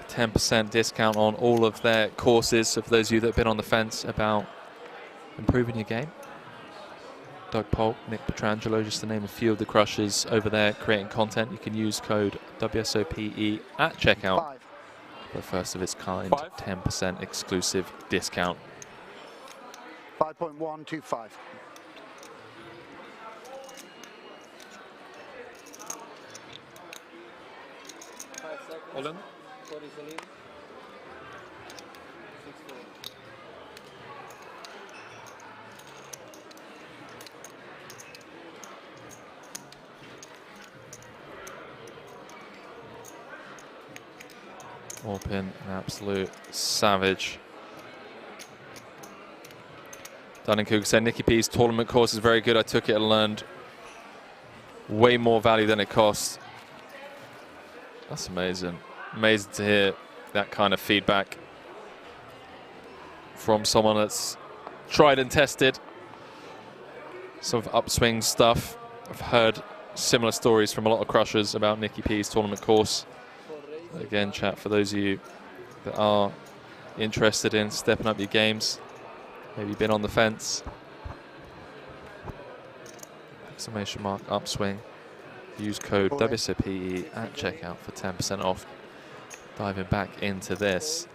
a 10% discount on all of their courses. So for those of you that have been on the fence about improving your game, Doug Polk, Nick Petrangelo, just to name a few of the crushers over there creating content. You can use code WSOPE at checkout for the first of its kind 10% exclusive discount. 5.125. Hold on. Orpin, an absolute savage. Dunning-Cougar said, Nicky P's tournament course is very good. I took it and learned way more value than it cost. That's amazing. Amazing to hear that kind of feedback from someone that's tried and tested sort of upswing stuff. I've heard similar stories from a lot of crushers about Nicky P's tournament course. Again, chat, for those of you that are interested in stepping up your games, maybe been on the fence, exclamation mark upswing, use code WSOPE at checkout for 10% off. Diving back into this.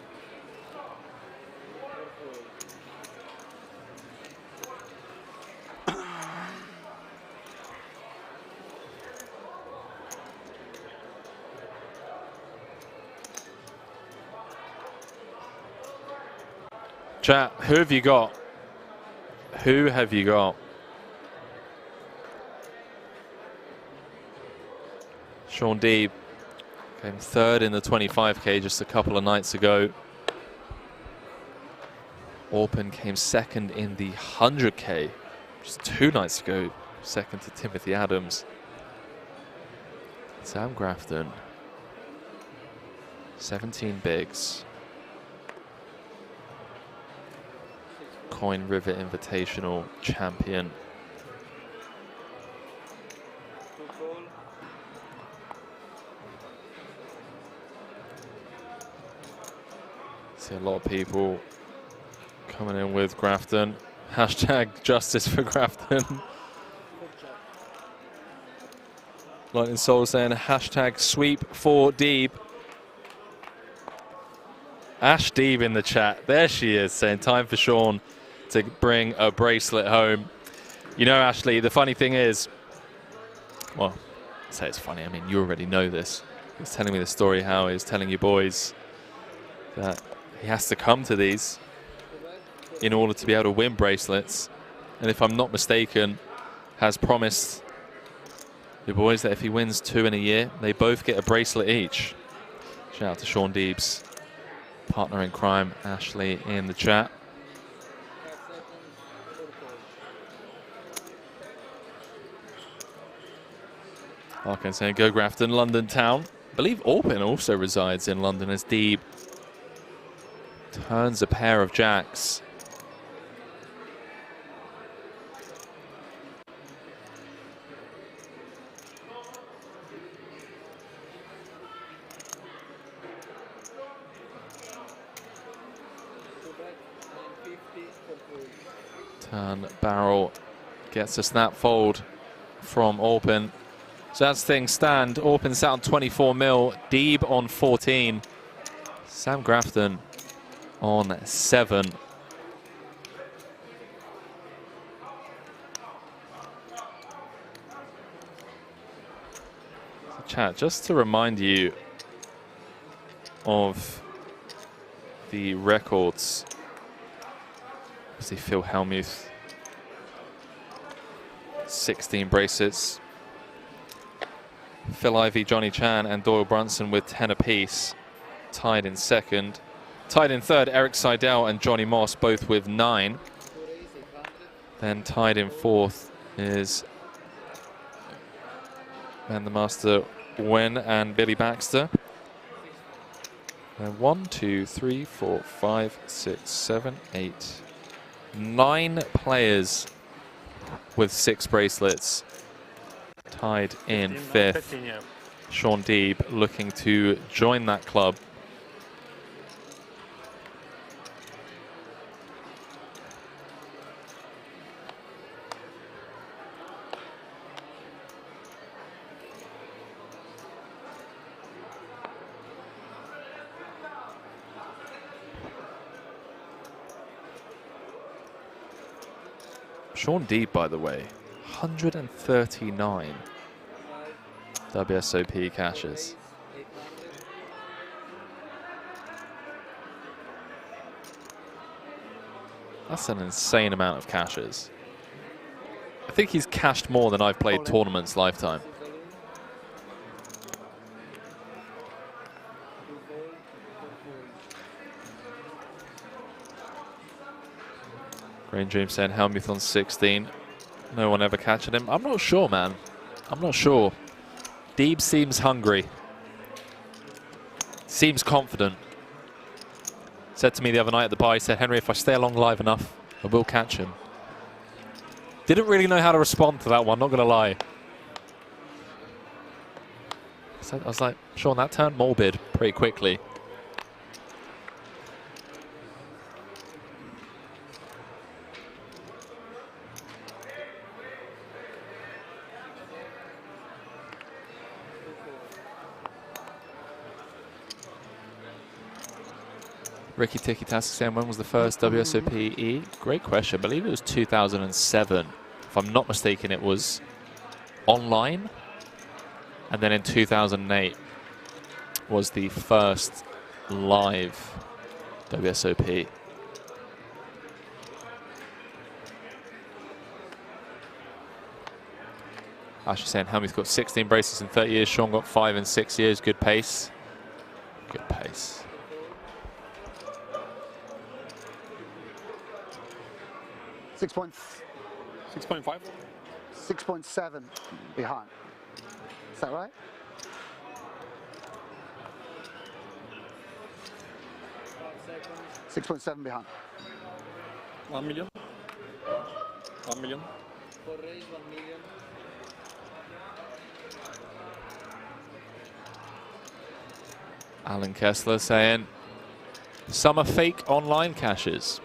Chat, who have you got? Who have you got? Sean Deeb came third in the 25K just a couple of nights ago. Orpin came second in the 100K just 2 nights ago, second to Timothy Adams. Sam Grafton, 17 bigs. Coin River Invitational champion. See a lot of people coming in with Grafton. Hashtag justice for Grafton. Lightning Soul saying hashtag sweep for Deeb. Ash Deeb in the chat. There she is saying time for Sean to bring a bracelet home. You know, Ashley, the funny thing is, well, I say it's funny, I mean, you already know this. He was telling me the story how he's telling you boys that he has to come to these in order to be able to win bracelets. And if I'm not mistaken, has promised the boys that if he wins 2 in a year, they both get a bracelet each. Shout out to Sean Deeb's partner in crime, Ashley, in the chat. Larkin saying, go Grafton, London town. I believe Orpin also resides in London as Deeb turns a pair of jacks. Turn, barrel, gets a snap fold from Orpin. So that's things stand. Orpin sat on 24 mil, Deeb on 14, Sam Grafton on 7. So chat, just to remind you of the records. See Phil Hellmuth, 16 bracelets. Phil Ivey, Johnny Chan, and Doyle Brunson with 10 apiece, tied in second. Tied in third, Eric Seidel and Johnny Moss, both with 9. Then tied in fourth is Master Wen and Billy Baxter. And 1, 2, 3, 4, 5, 6, 7, 8, 9 players with 6 bracelets tied in 5th. 15, yeah. Sean Deeb looking to join that club. Sean Deeb, by the way, 139 WSOP caches. That's an insane amount of caches. I think he's cashed more than I've played tournaments lifetime. Green Dream saying Helmuth on 16. No one ever catching him. I'm not sure, man. I'm not sure. Deeb seems hungry. Seems confident. Said to me the other night at the bar, he said, Henry, if I stay along live enough, I will catch him. Didn't really know how to respond to that one, not going to lie. So I was like, Sean, that turned morbid pretty quickly. Ricky Tiki Task saying, when was the first WSOP E? Great question. I believe it was 2007. If I'm not mistaken, it was online. And then in 2008 was the first live WSOP. Ashley saying, Helmuth got 16 braces in 30 years. Sean got 5 in 6 years. Good pace. Good pace. 6.5. 6.7 behind. Is that right? $6.7 behind. 1 million. 1 million. For race 1 million. Alan Kessler saying, some are fake online caches.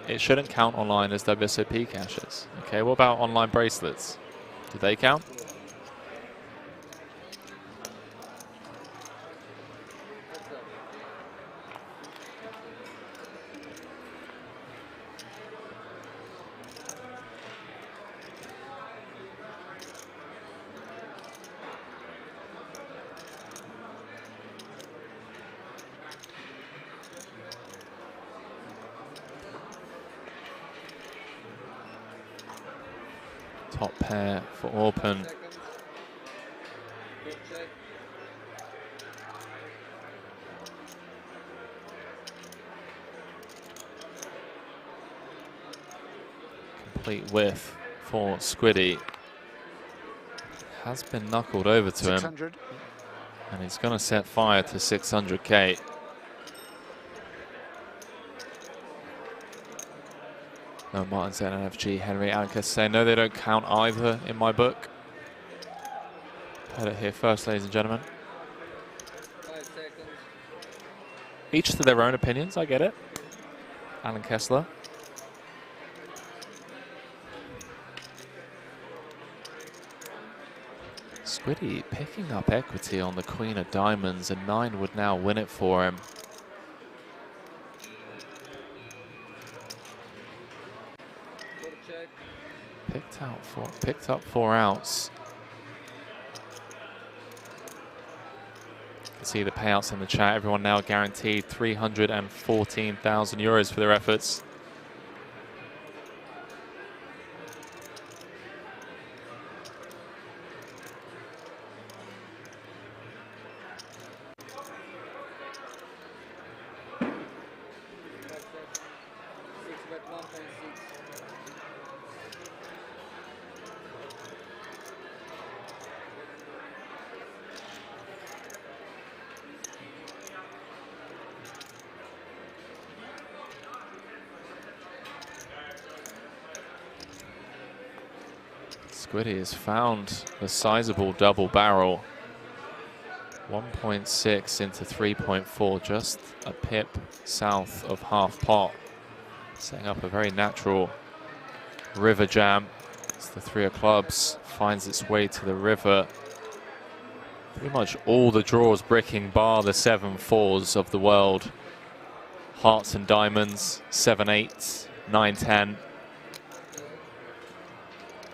It shouldn't count online as WSOP caches. Okay, what about online bracelets? Do they count? Top pair for open. Complete width for Squiddy. Has been knuckled over to him. And he's going to set fire to 600k. No, Martin said NFG, Henry Anka say no, they don't count either in my book. Heard it here first, ladies and gentlemen. 5 seconds. Each to their own opinions, I get it. Alan Kessler. Squiddy picking up equity on the Queen of Diamonds, and 9 would now win it for him. Picked up 4 outs. You can see the payouts in the chat. Everyone now guaranteed 314,000 euros for their efforts. Squiddy has found a sizable double barrel. 1.6 into 3.4, just a pip south of half pot. Setting up a very natural river jam as the three of clubs finds its way to the river. Pretty much all the draws bricking bar the 7-4s of the world. Hearts and diamonds, 7-8, 9-10.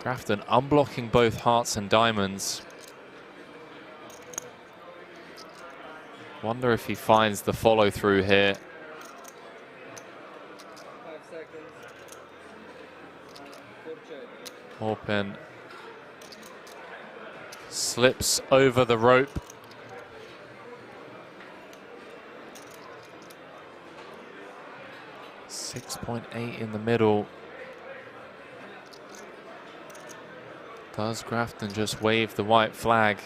Grafton unblocking both hearts and diamonds. Wonder if he finds the follow through here. 5 seconds. Orpin slips over the rope. .8 in the middle. Does Grafton just wave the white flag?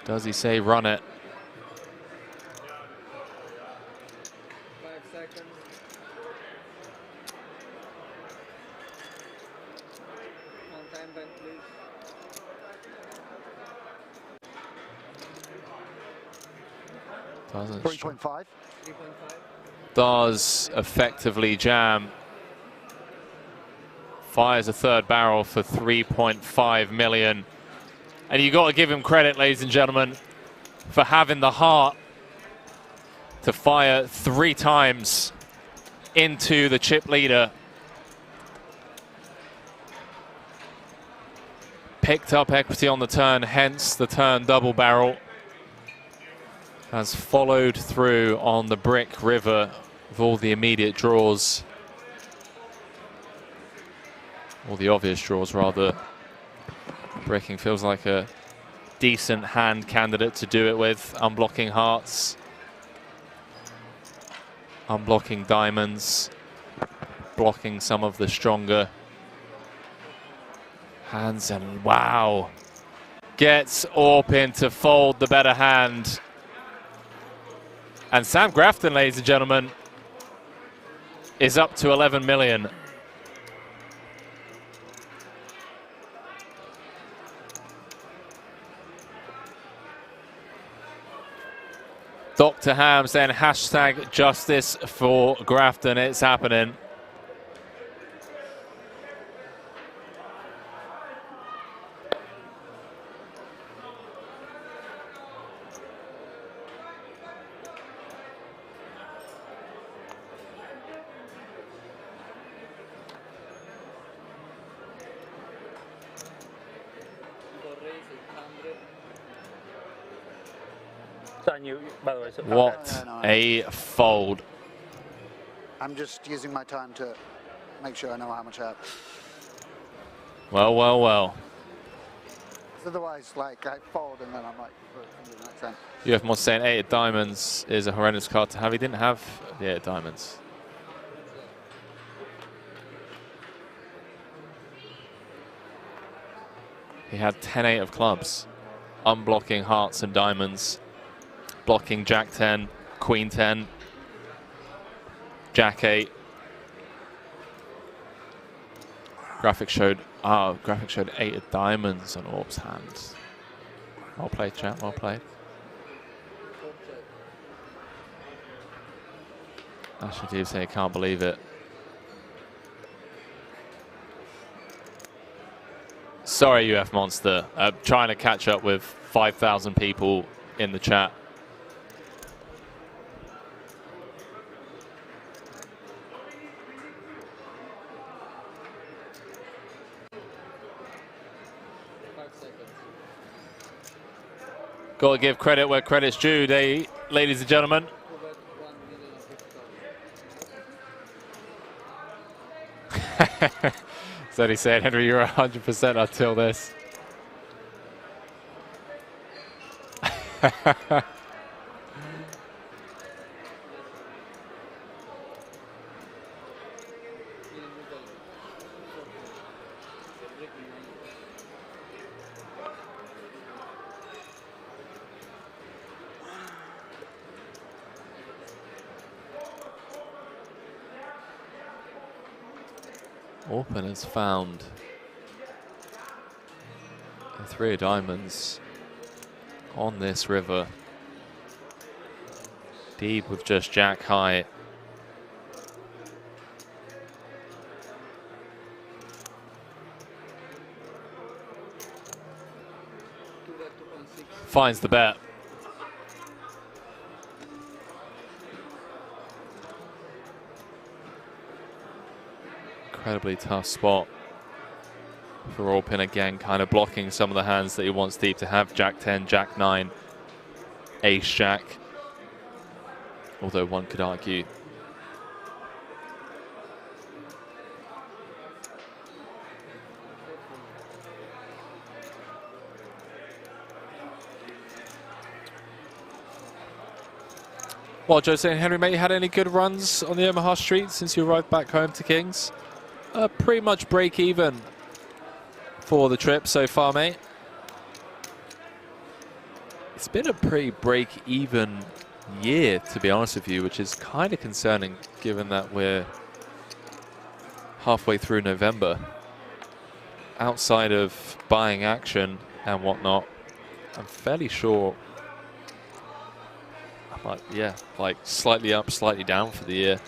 Does he say run it? 5 seconds. On time vent, please. Doesn't. 3.5. 3.5. Does effectively jam. Fires a third barrel for 3.5 million. And you got to give him credit, ladies and gentlemen, for having the heart to fire 3 times into the chip leader. Picked up equity on the turn, hence the turn double barrel. Has followed through on the brick river with all the immediate draws. All the obvious draws, rather. Bricking feels like a decent hand candidate to do it with. Unblocking hearts. Unblocking diamonds. Blocking some of the stronger hands. And wow. Gets Orpin to fold the better hand. And Sam Grafton, ladies and gentlemen, is up to 11 million. Dr. Ham saying hashtag justice for Grafton. It's happening. It's on you, by the way. So What a fold. I'm just using my time to make sure I know how much I have. Well, well, well. Otherwise, like, I fold and then I'm like, into the next hand. You have more saying 8 of diamonds is a horrendous card to have. He didn't have the 8 of diamonds. He had 10-8 of clubs. Unblocking hearts and diamonds. Blocking Jack 10, Queen 10, Jack 8. Graphic showed 8 of diamonds on Orb's hand. Well played, chat, well played. Ashley Deeb saying he can't believe it. Sorry, UF Monster. Trying to catch up with 5,000 people in the chat. Got to give credit where credit's due, ladies and gentlemen. So he said, Henry, you're 100% until this. Orpen has found the 3 of diamonds on this river. Deeb with just jack high. Finds the bet. Incredibly tough spot for Orpen again, kind of blocking some of the hands that he wants Deeb to have. Jack 10, Jack 9, Ace Jack. Although one could argue well, Jose and Henry, mate, you had any good runs on the Omaha street since you arrived back home to Kings? Pretty much break even for the trip so far, mate. It's been a pretty break even year, to be honest with you, which is kind of concerning given that we're halfway through November. Outside of buying action and whatnot, I'm fairly sure, like slightly up, slightly down for the year.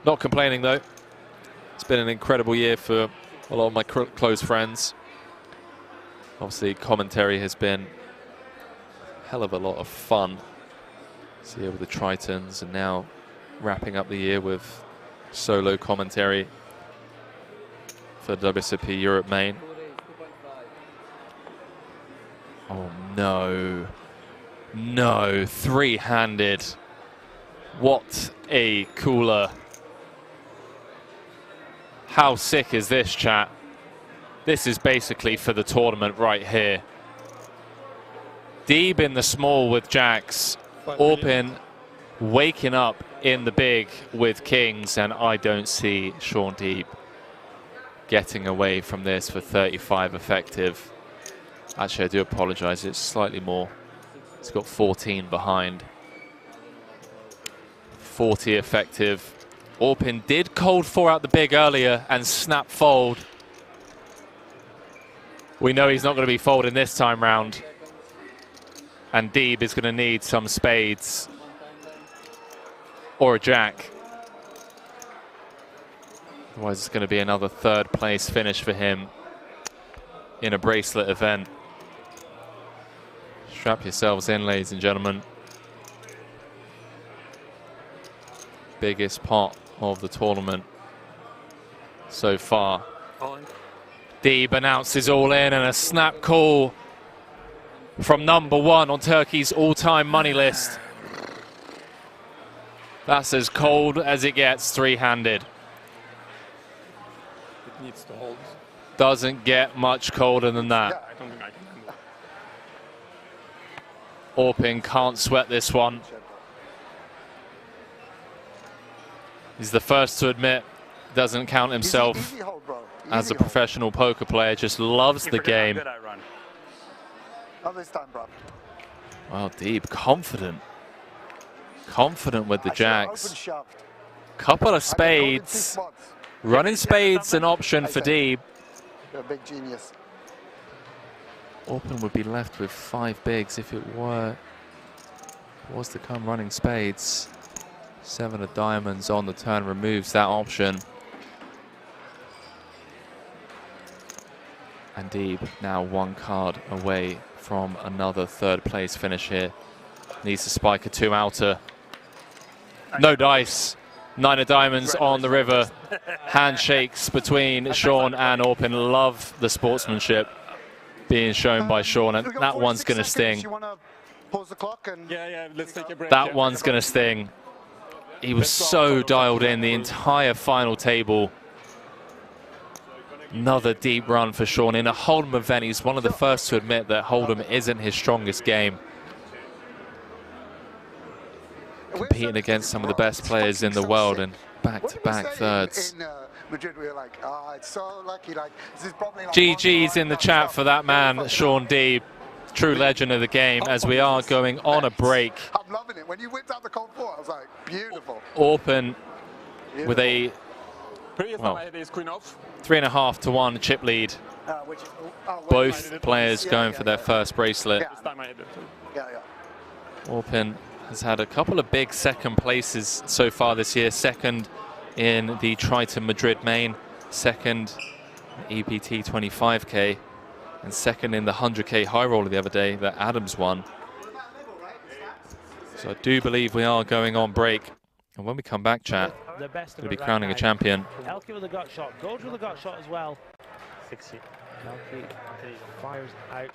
Not complaining though. It's been an incredible year for a lot of my close friends. Obviously, commentary has been a hell of a lot of fun. So here with the Tritons, and now wrapping up the year with solo commentary for WSOP Europe main. Oh no. No, 3-handed. What a cooler. How sick is this, chat? This is basically for the tournament right here. Deeb in the small with jacks. Orpen waking up in the big with kings, and I don't see Sean Deeb getting away from this for 35 effective. Actually, I do apologize, it's slightly more. It's got 14 behind. 40 effective. Orpen did cold 4 out the big earlier and snap fold. We know he's not going to be folding this time round. And Deeb is going to need some spades or a jack. Otherwise it's going to be another 3rd place finish for him in a bracelet event. Strap yourselves in, ladies and gentlemen. Biggest pot of the tournament so far. Deeb announces all in, and a snap call from number 1 on Turkey's all-time money list. That's as cold as it gets, 3-handed. It needs to hold. Doesn't get much colder than that. Yeah, I don't think I can. Orpen can't sweat this one. He's the first to admit doesn't count himself as a professional poker player, just loves the game. Not this time, bro. Well, Deeb, confident. Confident with the jacks. Couple of spades. Running spades an option for Deeb. You're a big genius. Orpen would be left with 5 bigs if it was to come running spades. 7 of diamonds on the turn removes that option. And Deeb now 1 card away from another 3rd place finish here. Needs to spike a 2 outer. No dice. 9 of diamonds on the river. Handshakes between Sean and Orpen. Love the sportsmanship being shown by Sean, and that one's going to sting. Pause the clock and yeah, let's take a break. That one's going to sting. He was so dialed in the entire final table. Another deep run for Sean in a Hold'em event. He's one of the first to admit that Hold'em isn't his strongest game. Competing against some of the best players in the world and back-to-back thirds. in Madrid, we were like, oh, it's so lucky. Like, this is probably like GG's in the chat for that man, Sean Deeb. True legend of the game, as we are going on a break. I'm loving it. When you whipped out the cold 4, I was like, beautiful. Orpen with a Well, 3.5 to 1 chip lead. Both players going for their first bracelet. Orpin has had a couple of big second places so far this year. Second in the Triton Madrid main, second EPT 25K, and second in the 100K high roller the other day that Adams won. So I do believe we are going on break. And when we come back, chat, we'll be crowning a champion. Elke with a gut shot. Goge with a gut shot as well. 60. Elke fires out.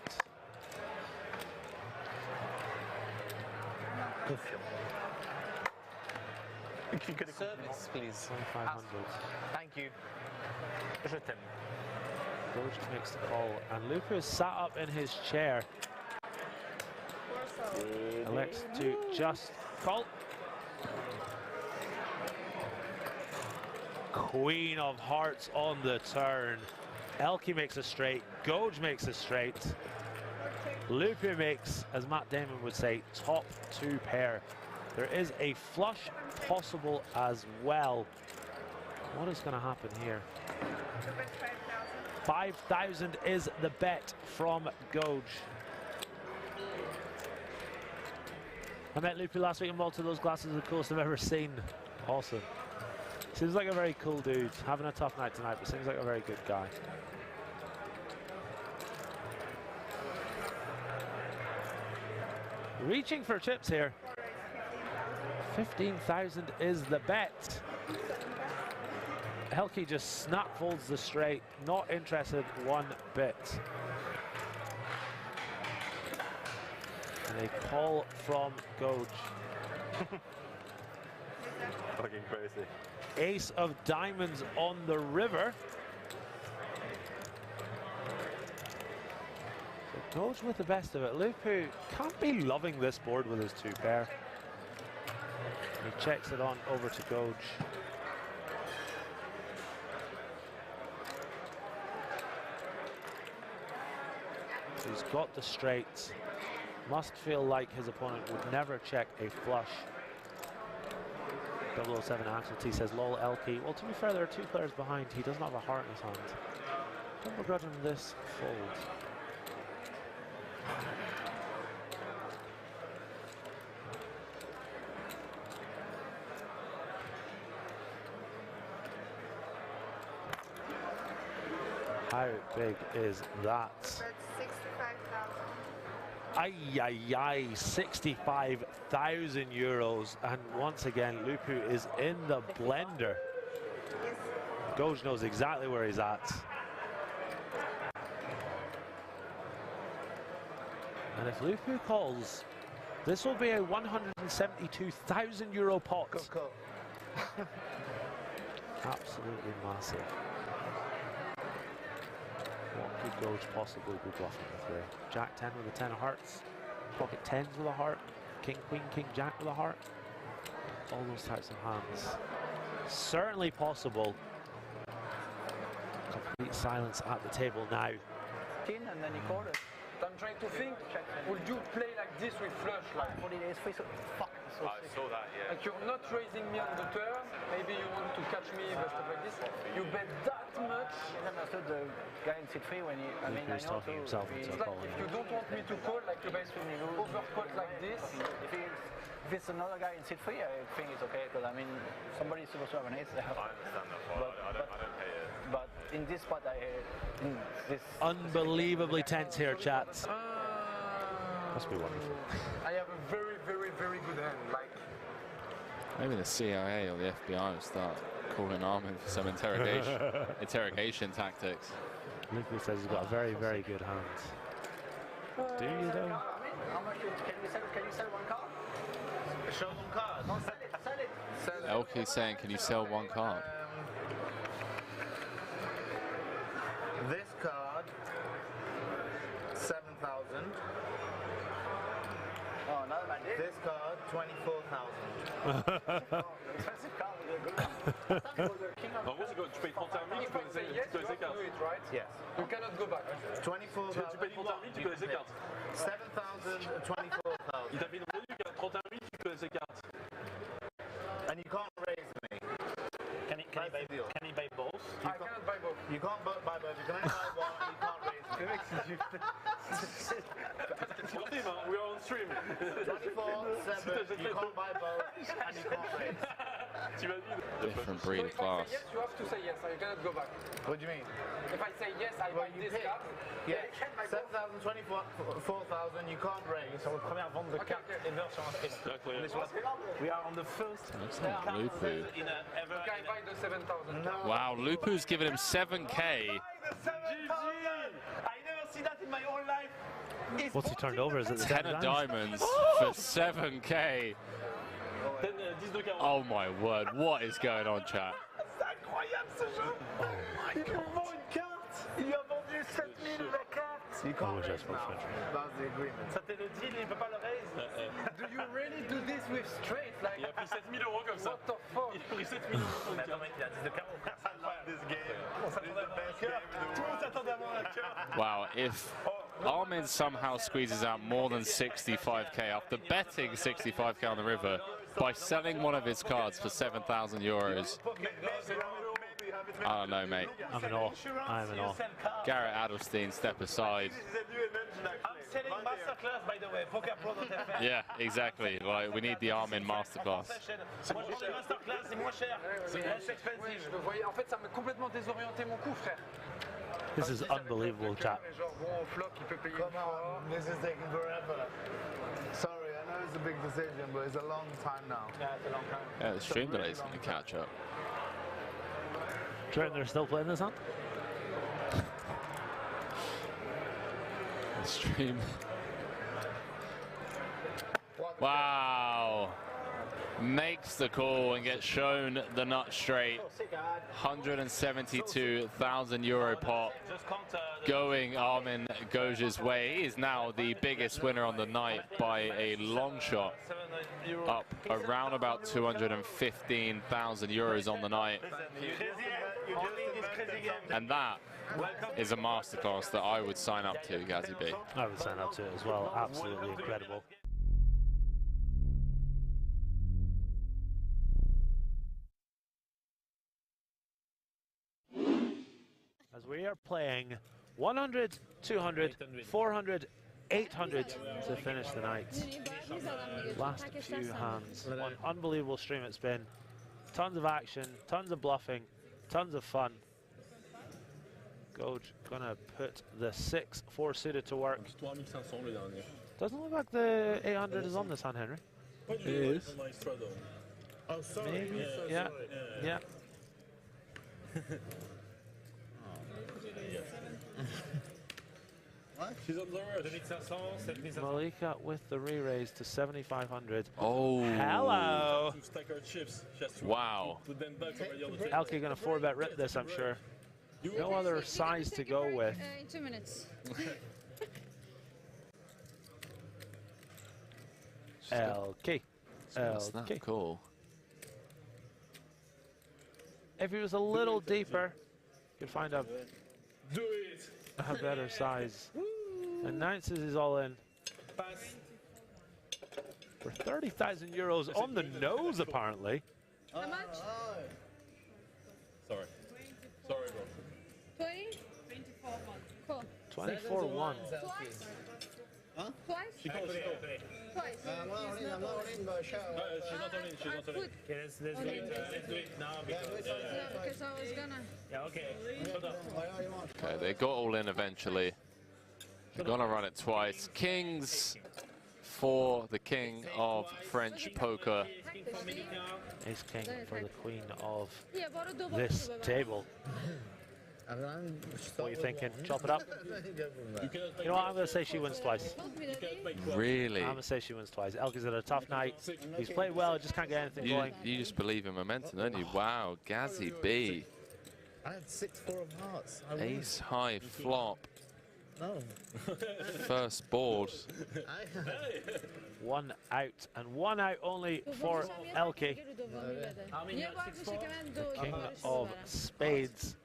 If you could service, please. 500. Thank you. Je t'aime. Goge makes the call, and Luca is sat up in his chair. Elects to just call. Queen of hearts on the turn. Elke makes a straight. Goge makes a straight. Lupu makes, as Matt Damon would say, top two pair. There is a flush possible as well. What is going to happen here? 5,000 is the bet from Goge. I met Lupu last week in Malta. Those glasses are the coolest I've ever seen. Awesome. Seems like a very cool dude. Having a tough night tonight, but seems like a very good guy. Reaching for chips here. 15,000 is the bet. Elke just snap folds the straight. Not interested one bit. And a call from Goge. Fucking crazy. Ace of diamonds on the river. So Goge with the best of it. Lupu can't be loving this board with his two pair. He checks it on over to Goge. So he's got the straights. Must feel like his opponent would never check a flush. 007 Axel T says, lol, Elke. Well, to be fair, there are two players behind. He doesn't have a heart in his hand. Don't begrudge him this fold. How big is that? That's 65,000. Ay, ay, ay, 65,000 euros. And once again, Lupu is in the blender. Goge knows exactly where he's at. And if Lupu calls, this will be a 172,000 euro pot. Absolutely massive. What could Goge possibly be bluffing with here? Jack 10 with a 10 of hearts, pocket 10s with a heart, king, queen, king, jack with a heart. All those types of hands. Certainly possible. Complete silence at the table now. And then he called it. I'm trying to think, would you play like this with flush? Like, fuck. I saw that, yeah. Like you're not raising me on the turn, maybe you want to catch me, but stuff like this. You bet that much. I understood the guy in sit 3 when he, I mean, I know too. It's like if you don't want me to call, like you guys overcut like this. If it's another guy in sit 3, I think it's okay, because I mean, somebody's supposed to have an ace there. I understand that part. I don't hate it. But in this spot, Unbelievably tense here, chats. Must be wonderful. I have a very, very, very good hand. Like, maybe the CIA or the FBI will start calling Armin for some interrogation tactics. Lupu says he's got a very, very good hand. Do you though? How much can you sell one card? Show one card. No, sell it. Elke's saying, can you sell one card? This card, 7,000. Oh, not like this. This card, 24,000. Expensive card. En gros, tu payes 31 000, tu peux les écarts. right? Yes. You cannot go back. 24,000. Tu payes 31 000, tu peux les écarts. 7,000, 24,000. Il t'a fait une revenue qui a 31 000, tu peux les écarts. And you can't raise me. Can he buy You can't buy both. You can only buy one. You can't raise. We are on stream. 24/7. You can't buy both, and you can't raise. Different breed of class. Yes, you have to say yes, or you cannot go back. What do you mean? If I say yes, I buy this card. Yeah, 7,000, 4,000, you can't raise. Sur votre première vente de cartes ever sur un stream. We are on the first Looks like Lupu. in ever. Okay, I buy the 7,000. Wow, Lupu's giving him 7K. I never see that in my whole life. What's he turned over? Is it the 10 of diamonds for 7K. Oh my word, what is going on, chat? C'est incroyable ce jeu. Oh my God. Il vend une carte. Il a vendu 7000 la carte. You can't raise now. That's the agreement. C'était le deal, il ne peut pas le raise. Do you really do this with straight? Like, Il a pris 7000 € comme ça. What the fuck? Il a pris 7000 €. Mais attends, mec, il a 10 de carreau. I love this game. On s'attendait à avoir un cœur. Tout le monde s'attendait à avoir un cœur. Wow, if Armin somehow squeezes out more than 65k after betting 65k on the river by selling one of his cards for 7,000 euros. I don't know, mate. I'm in awe. I'm in awe. Garrett Adelstein, step aside. I'm selling masterclass, by the way. Pokerpro.fr. Yeah, exactly. Like, we need the Armin masterclass. Moi, je vends des masterclass, c'est moins cher. C'est less expensive. Je le voyais. En fait, ça m'a complètement désorienté mon coup, frère. This is unbelievable, chat. Genre, bon, flop, il peut payer. Come on, this is taking forever. Sorry, I know it's a big decision, but it's a long time now. Yeah, it's a long time. Yeah, the stream delay's going to catch up. Do you reckon they're still playing this hand? The stream. Wow. Makes the call and gets shown the nut straight. 172,000 euro pot going Armin Goj's way. He is now the biggest winner on the night by a long shot, up around about 215,000 euros on the night. And that is a masterclass that I would sign up to, Gazi B. I would sign up to it as well. Absolutely incredible. As we are playing 100, 200, 400, 800 to finish the night. Last few hands. One unbelievable stream it's been. Tons of action, tons of bluffing, tons of fun. Goj gonna put the 6-4 suited to work. Doesn't look like the 800 is on this hand, Henry. It is. Oh, sorry. Maybe. Yeah. Yeah. She's on the road. Malika with the re-raise to 7,500. Oh. Hello. To stack our chips. Wow. Put them back already on the table. Elke gonna 4-bet rip this, I'm sure. No other size to go with. In 2 minutes. LK. That's not cool. If he was a little deeper, you'd find a better size. Announces he's all in. For 30,000 euros on the nose, apparently. How much? Sorry. Sorry, bro. 20? 24. Cool. 24-1. Twice? Huh? Twice? She calls. Twice. I'm not in, but show. She's not on it. She's not on it. Okay, let's do it now. Because I was gonna. Yeah, okay. Okay, they got all in eventually. They're gonna run it twice. Kings for the king of French poker. Ace king for the queen of this table. What are you thinking? Chop it up? You know what? I'm going to say she wins twice. Really? I'm going to say she wins twice. Elke's had a tough night. He's played well, just can't get anything going. You just believe in momentum, don't you? Wow, Gazi B. I had 6-4 of hearts. Ace high flop. No. First board. One out, and one out only for Elke. King of spades.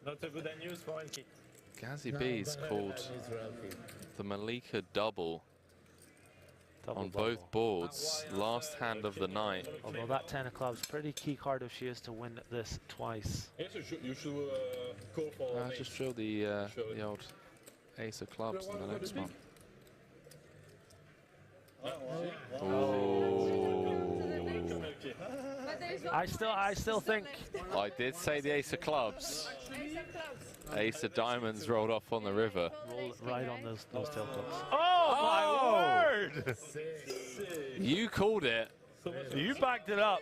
Not a good news for Elke. Gazi B's called the Malika double. on both boards. Last hand of the night. Although that 10 of clubs, pretty key card if she is to win this twice. Yes, you should go for. Just show the old ace of clubs in the next one. I still think. I did say the ace of clubs. Ace of diamonds rolled off on the river. Rolled right on those tail clubs. Oh my word! You called it. You backed it up.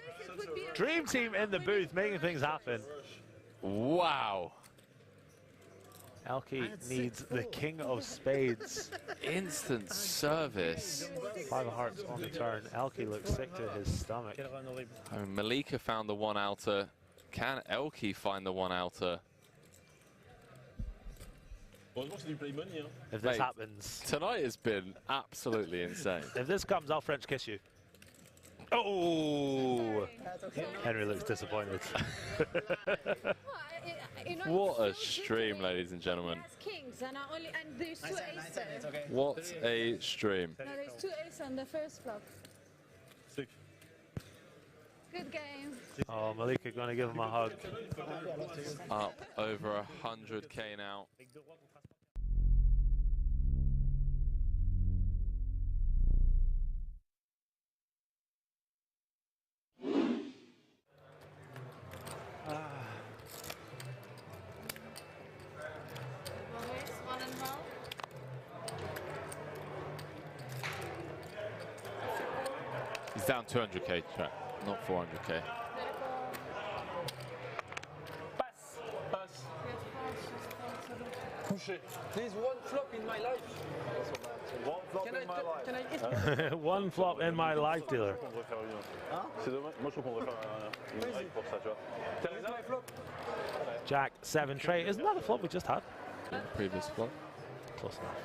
Dream team in the booth making things happen. Wow. Elke needs the king of spades. Instant service. 5 of hearts on the turn. Elke looks sick to his stomach. I mean, Malika found the one outer. Can Elke find the one outer? If this happens. Tonight has been absolutely insane. If this comes, I'll French kiss you. Oh! Henry looks disappointed. What a stream, ladies and gentlemen. Kings and there's 2 aces. What a stream. No, there's 2 aces on the first flop. Good game. Oh, Malika going to give him a hug. Up over 100K now. He's down 200K, not 400K. There's one flop in my life. One flop in my life. Can I hit? One flop in my life, dealer. C'est dommage. Moi, je trouve qu'on devrait faire une règle pour ça, tu vois. Jack 7 tray. Isn't that the flop we just had? Previous flop. Close enough.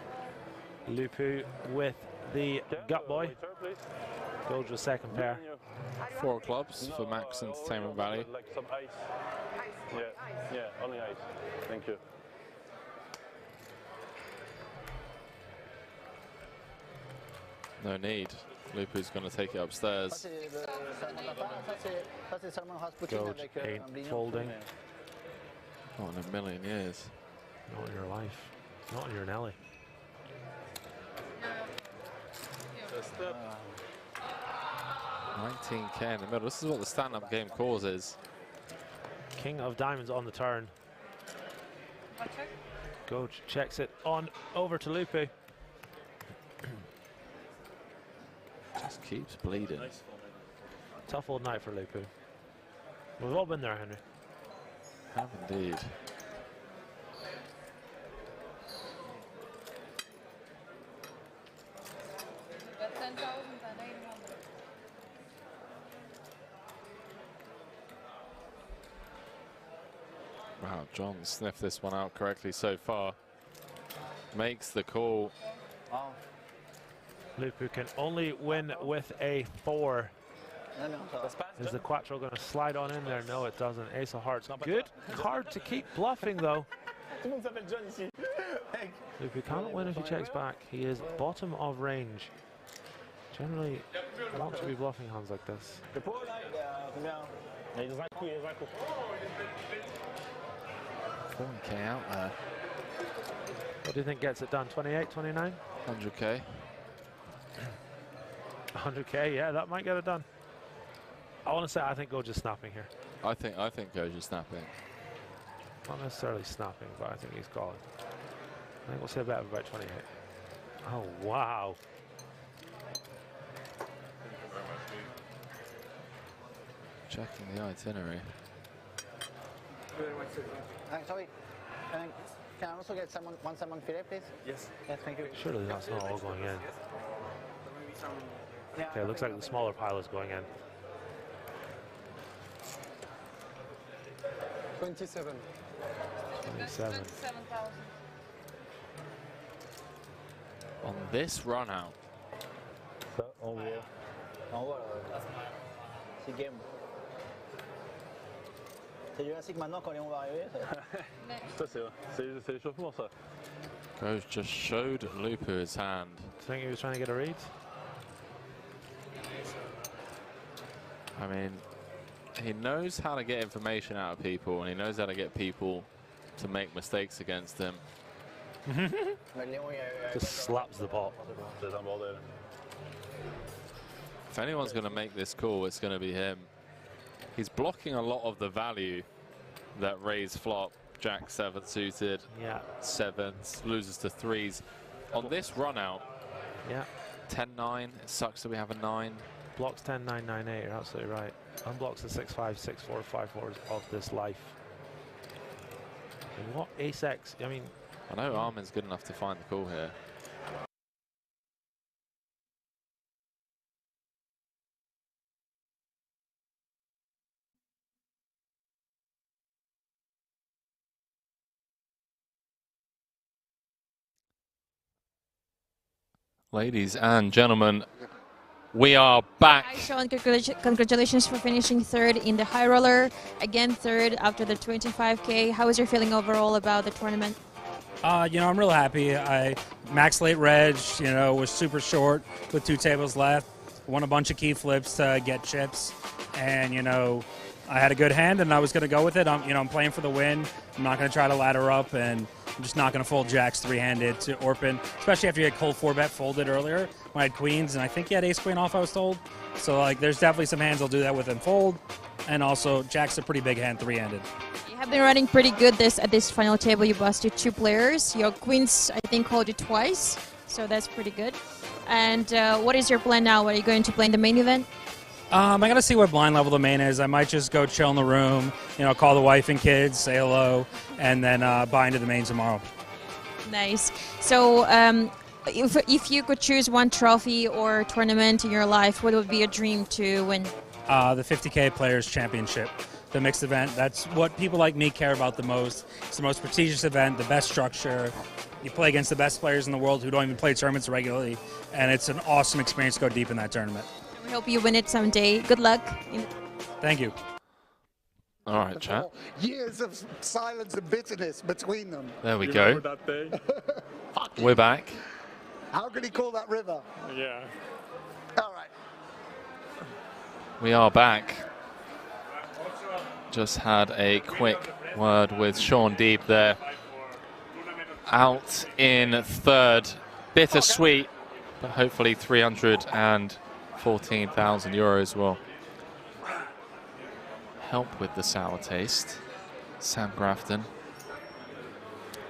Lupu with the gut boy. Goes with second pair. 4 clubs for Max Entertainment Valley. Like some ice. Yeah, only ice. Thank you. No need. Lupu's going to take it upstairs. Gold ain't folding. Not in a million years. Not in your life. Not in your Nelly. Uh, 19K in the middle. This is what the stand-up game causes. King of diamonds on the turn. Gold checks it on over to Lupu. Just keeps bleeding. Tough old night for Lupu. We've all been there, Henry. Have indeed. Wow, John sniffed this one out correctly so far. Makes the call. Lupu can only win with a 4. Is the Quattro going to slide on in there? No, it doesn't. Ace of hearts. Good card to keep bluffing, though. Lupu can't win if he checks back. He is bottom of range. Generally, I want to be bluffing hands like this. 4K out there. What do you think gets it done? 28, 29? 100K. 100K, yeah, that might get it done. I want to say I think Goja's snapping here. I think Goja's snapping. Not necessarily snapping, but I think he's calling. I think we'll say a bet of about 28. Oh, wow. Checking the itinerary. Sorry, can I also get one salmon fillet, please? Yes. Yes, thank you. Surely that's not all going in. Okay, it looks like the smaller pile is going in. 27. 27. On this run out. Ça, on voit. C'est game. C'est Jurassic maintenant quand Léon va arriver. Ça, c'est l'échauffement, ça. Goj just showed Lupu his hand. Do you think he was trying to get a read? I mean, he knows how to get information out of people, and he knows how to get people to make mistakes against him. Just slaps the pot. If anyone's going to make this call, it's going to be him. He's blocking a lot of the value that raise flop, Jack 7 suited, yeah, 7s, loses to 3s. On this run out, yeah, 10-9, it sucks that we have a 9. Blocks 10, 9, 9, 8, you're absolutely right. Unblocks the 6, 5, 6, 4, 5, 4s of this life. And what ace-X, I mean... I know Armin's good enough to find the call here. Ladies and gentlemen, we are back. Hi, Sean. Congratulations for finishing third in the high roller. Again, third after the 25K. How is your feeling overall about the tournament? You know, I'm real happy. I max late reg, you know, was super short with 2 tables left. Won a bunch of key flips to get chips. And, you know, I had a good hand and I was going to go with it. I'm playing for the win. I'm not going to try to ladder up, and I'm just not going to fold jacks 3-handed to Orpin, especially after you had cold 4-bet folded earlier when I had queens, and I think he had ace-queen off, I was told. So, like, there's definitely some hands I'll do that with and fold. And also, jack's a pretty big hand 3-handed. You have been running pretty good at this final table. You busted 2 players. Your queens, I think, called you twice, so that's pretty good. And what is your plan now? Are you going to play in the main event? I gotta see what blind level the main is. I might just go chill in the room, you know, call the wife and kids, say hello, and then buy into the main tomorrow. Nice. So if you could choose one trophy or tournament in your life, what would be a dream to win? The 50K Players Championship, the mixed event. That's what people like me care about the most. It's the most prestigious event, the best structure. You play against the best players in the world who don't even play tournaments regularly, and it's an awesome experience to go deep in that tournament. We hope you win it someday. Good luck. Thank you. All right, chat. Years of silence and bitterness between them. There we go. We're back. How could he call that river? Yeah. All right. We are back. Just had a quick word with Sean Deeb there. Out in third. Bittersweet, but hopefully 314,000 euros will help with the sour taste. Sam Grafton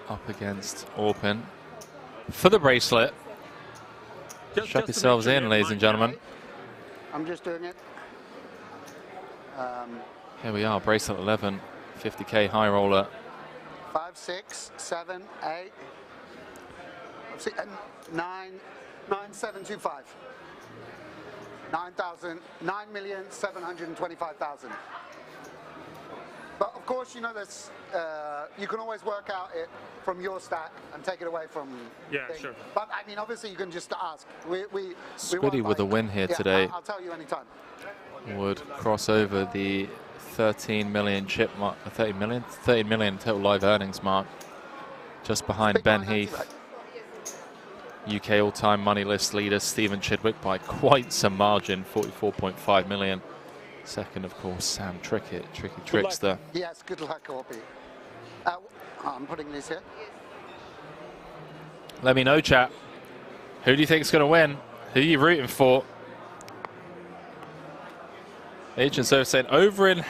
up against Orpin for the bracelet. Strap yourselves in, ladies and gentlemen. I'm just doing it. Here we are, bracelet 11, 50K high roller. 5, 6, 7, 8, 9, 725. 9,725,000. But of course, you know, there's you can always work out it from your stack and take it away from. Yeah, sure. But I mean, obviously, you can just ask. Squiddy with a win here today. I'll tell you anytime. Would cross over the 13 million chip mark, 30 million total live earnings mark, just behind Ben Heath. UK all-time money list leader Stephen Chidwick by quite some margin, 44.5 million. Second, of course, Sam Trickett, Tricky Trickster. Yes, good luck, Orby. I'm putting this here. Let me know, chat. Who do you think is going to win? Who are you rooting for? Agent so saying over in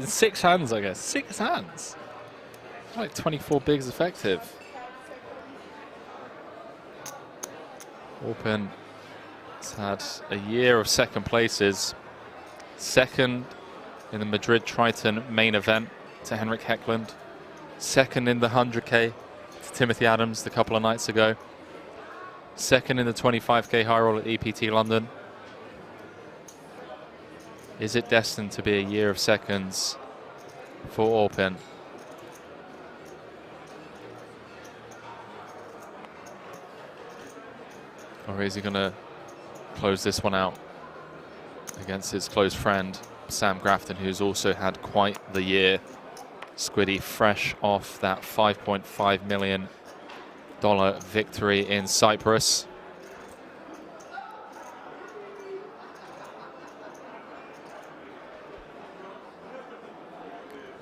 6 hands, I guess. 6 hands. Like 24 bigs effective. Orpin has had a year of second places. Second in the Madrid Triton main event to Henrik Hecklund. Second in the 100K to Timothy Adams a couple of nights ago. Second in the 25K high roll at EPT London. Is it destined to be a year of seconds for Orpin? Or is he going to close this one out against his close friend, Sam Grafton, who's also had quite the year? Squiddy fresh off that $5.5 million victory in Cyprus.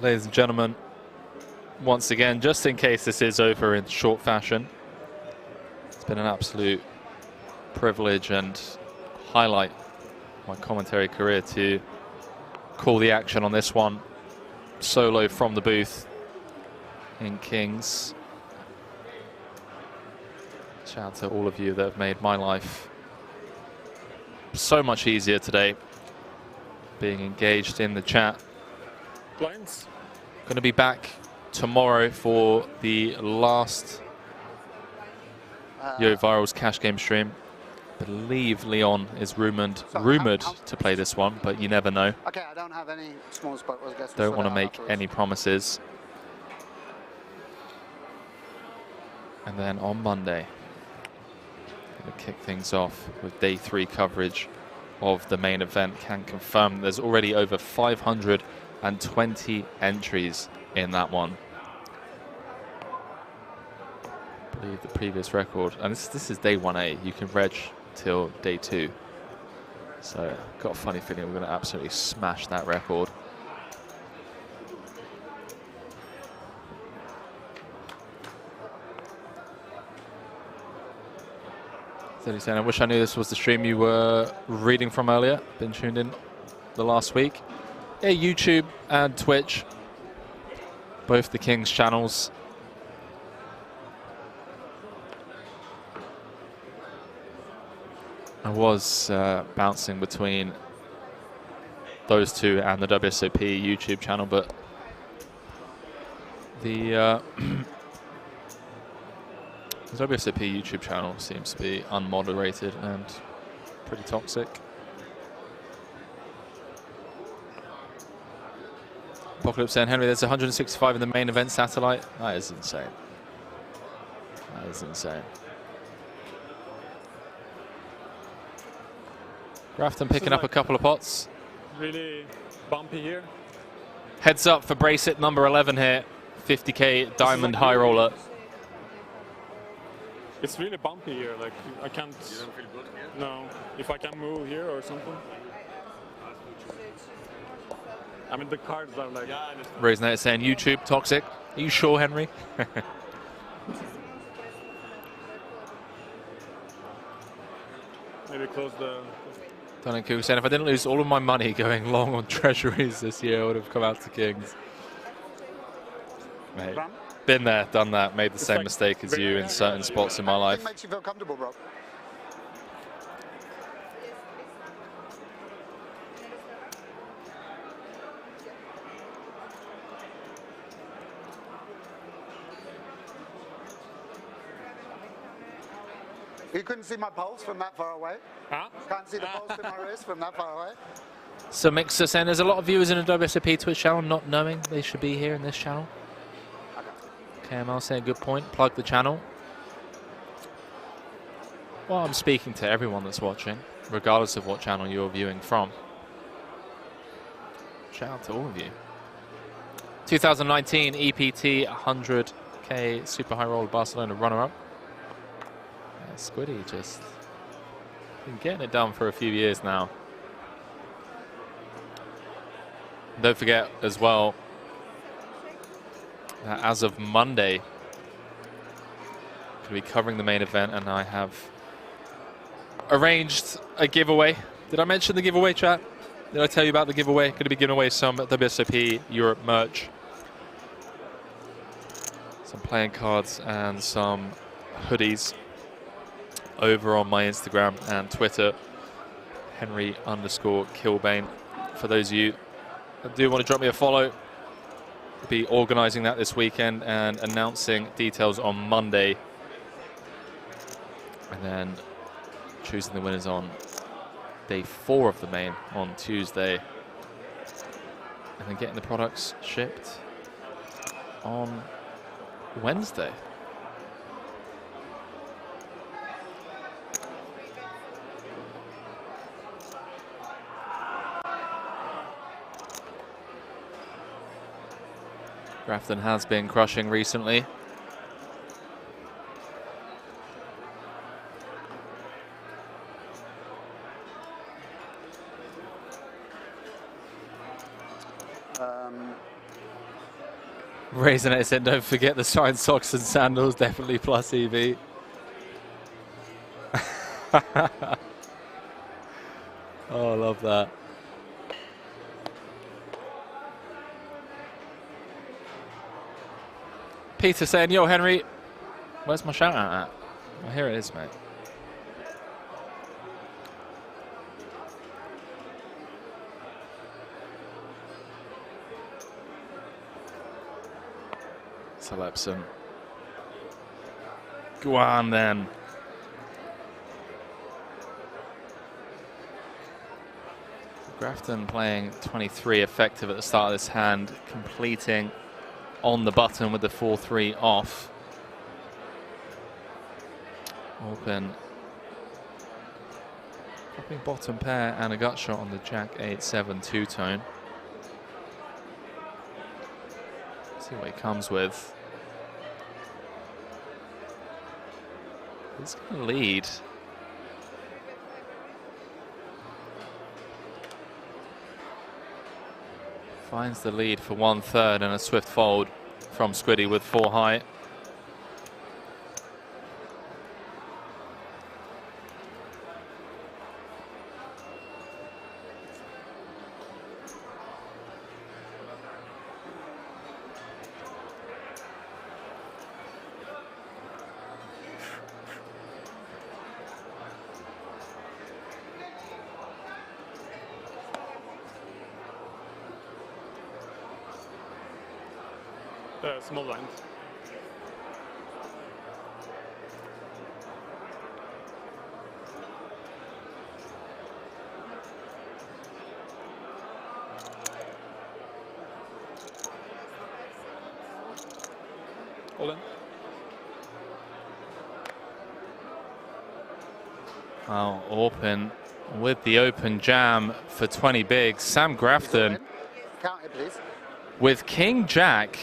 ladies and gentlemen, once again, just in case this is over in short fashion, it's been an absolute privilege and highlight of my commentary career to call the action on this one solo from the booth in Kings. Shout out to all of you that have made my life so much easier today, being engaged in the chat. Blinds. Going to be back tomorrow for the last Yo Viral's cash game stream. I believe Leon is rumored to play this one, but you never know. Okay, I don't have any small spot. I guess Don't want to make any promises. And then on Monday, going to kick things off with day 3 coverage of the main event. Can confirm there's already over 520 entries in that one. I believe the previous record, and this is day 1A. You can reg till day 2. So got a funny feeling we're going to absolutely smash that record. So he's saying, I wish I knew this was the stream you were reading from earlier. Been tuned in the last week. Yeah, YouTube and Twitch, both the Kings channels. I was bouncing between those two and the WSOP YouTube channel, but the the WSOP YouTube channel seems to be unmoderated and pretty toxic. Apocalypse saying, Henry, there's 165 in the main event satellite. That is insane. That is insane. Grafton picking up a couple of pots. Really bumpy here. Heads up for bracelet number 11 here. 50K diamond high roller. It's really bumpy here. Like I can't. You don't feel good here? No. If I can move here or something. I mean the cards are like. Yeah, Ray's Knight saying YouTube toxic. Are you sure, Henry? Maybe close the. Donald Cook saying, if I didn't lose all of my money going long on treasuries this year, I would have come out to Kings. Mate, been there, done that, made the same mistake as you in certain spots in my life. It makes you feel comfortable, bro. You couldn't see my pulse from that far away? Huh? Can't see the pulse in my wrist from that far away? So Mixer saying there's a lot of viewers in a WSOP Twitch channel not knowing they should be here in this channel. KML saying good point, plug the channel. Well, I'm speaking to everyone that's watching, regardless of what channel you're viewing from. Shout out to all of you. 2019 EPT 100K Super High Roller Barcelona runner-up. Yeah, Squiddy just been getting it done for a few years now. Don't forget as well that as of Monday, going to be covering the main event, and I have arranged a giveaway. Did I mention the giveaway, chat? Did I tell you about the giveaway? Going to be giving away some WSOP Europe merch, some playing cards and some hoodies over on my Instagram and Twitter, Henry_Kilbane. For those of you that do want to drop me a follow, I'll be organising that this weekend and announcing details on Monday, and then choosing the winners on day 4 of the main on Tuesday, and then getting the products shipped on Wednesday. Grafton has been crushing recently. Raisinette said, don't forget the signed socks and sandals, definitely plus EV. Oh, I love that. Peter saying, yo, Henry, where's my shout out at? Oh, here it is, mate. Lepson. Go on then. Grafton playing 23 effective at the start of this hand, completing on the button with the 4-3 off. Open. Popping bottom pair and a gut shot on the Jack 8-7 two-tone. See what he comes with. He's going to lead. Finds the lead for 1/3 and a swift fold from Squiddy with 4 high. Small blind. All in. Wow, open with the open jam for 20 bigs. Sam Grafton Count it, please. with King Jack.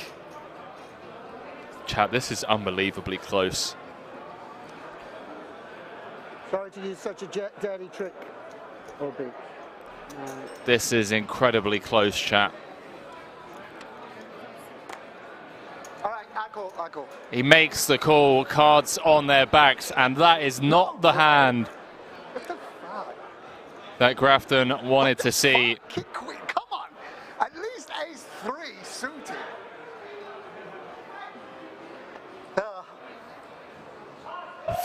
Chat, this is unbelievably close. Sorry to use such a dirty trick. Or big. This is incredibly close, chat. All right, I call. He makes the call, cards on their backs, and that is not the hand that Grafton wanted to see. Come on, at least ace-3 suited.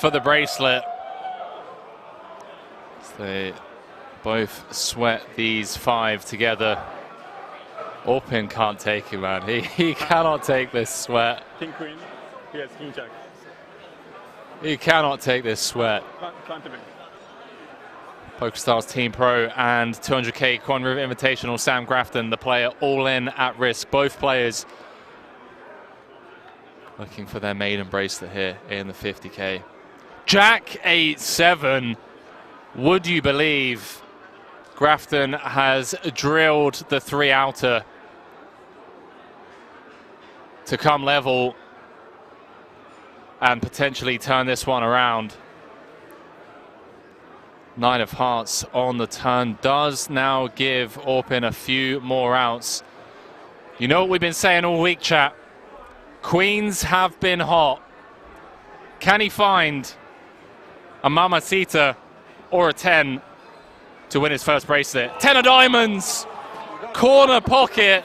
For the bracelet. So they both sweat these 5 together. Orpin can't take him, man. He cannot take this sweat. King Queen. He has King Jack. He cannot take this sweat. Plant him in. PokerStars Team Pro and 200k Quan River Invitational. Sam Grafton, the player, all in at risk. Both players looking for their maiden bracelet here in the 50k. Jack 8-7. Would you believe Grafton has drilled the 3 outer to come level and potentially turn this one around? 9 of hearts on the turn does now give Orpin a few more outs. You know what we've been saying all week, chat? Queens have been hot. Can he find a Mamacita or a 10 to win his first bracelet? 10 of diamonds, corner pocket.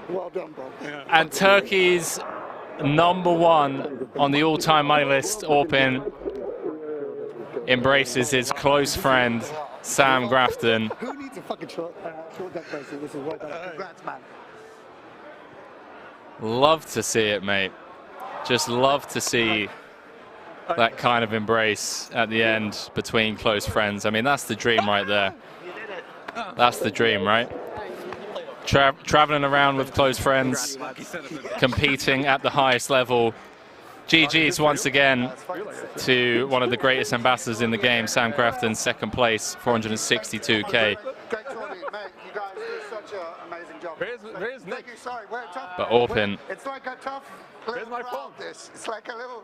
Well done, bro. And Turkey's #1 on the all-time money list, Orpin, embraces his close friend, Sam Grafton. Who needs a fucking short deck bracelet? This is well done. Congrats, man. Love to see it, mate. Just love to see that kind of embrace at the end between close friends. I mean, that's the dream right there. That's the dream, right? Traveling around with close friends, competing at the highest level. GG's once again to one of the greatest ambassadors in the game, Sam Grafton, 2nd place, 462k. Great tournament, mate. You guys do such an amazing job. Where's Nick? Sorry, we're tough. But Orpin It's like a tough. Where's my phone? It's like a little.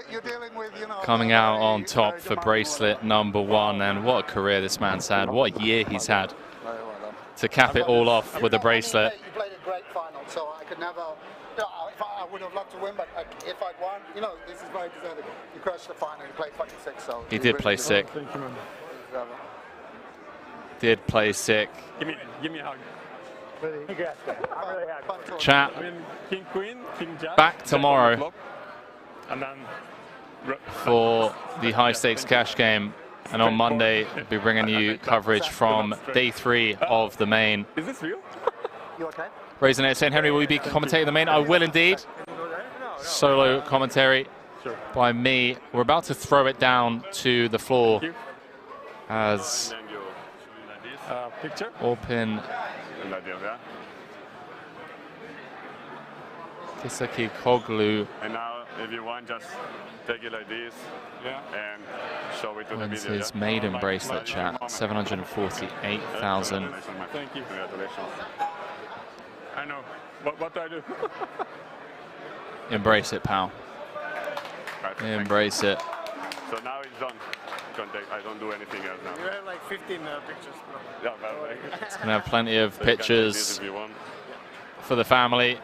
You're dealing with, you know. coming out on top for bracelet #1, and what a career this man's had. What a year he's had to cap it all off with a bracelet. You played a great fight. So I could never, if I would have loved to win, but if I'd won, this is very deserving. You crushed the final, you played fucking sick, so. He did play sick. Thank you, man. Did play sick. Give me a hug. Really? Congrats, man. I'm really happy. Chat. I mean, King Queen, King Jack. Back tomorrow. And then for the high stakes cash game, and on Monday we'll be bringing you coverage from day 3 of the main. Is this real? You okay? Raising it, St. Henry, will you be commentating the main? I will indeed. Solo commentary by me. We're about to throw it down to the floor as Open Kisaki Koglu. And now, if you want, just take it like this, and show it to the wins video. his maiden bracelet, chat. 748,000. Thank you. Congratulations. I know. What do I do? Embrace it, pal. Right, Embrace it. So now it's done. I don't do anything else now. You have like 15 pictures, bro. Yeah, but It's going to have plenty of so you can take pictures this if you want. for the family.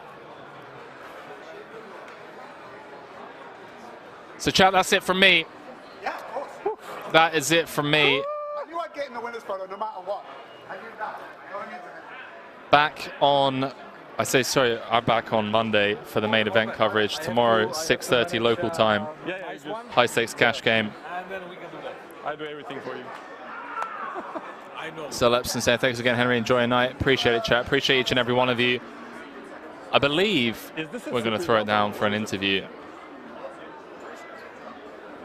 So chat, that's it from me. Yeah, of course. That is it from me. I knew I'd get in the winner's photo no matter what. I knew that. Going into it. Back on, I'm back on Monday for the main event coverage. Tomorrow, 6:30 local time. High stakes cash game. I do everything for you. So Lepson saying thanks again, Henry. Enjoy your night. Appreciate it, chat. Appreciate each and every one of you. I believe we're going to throw it down for an interview.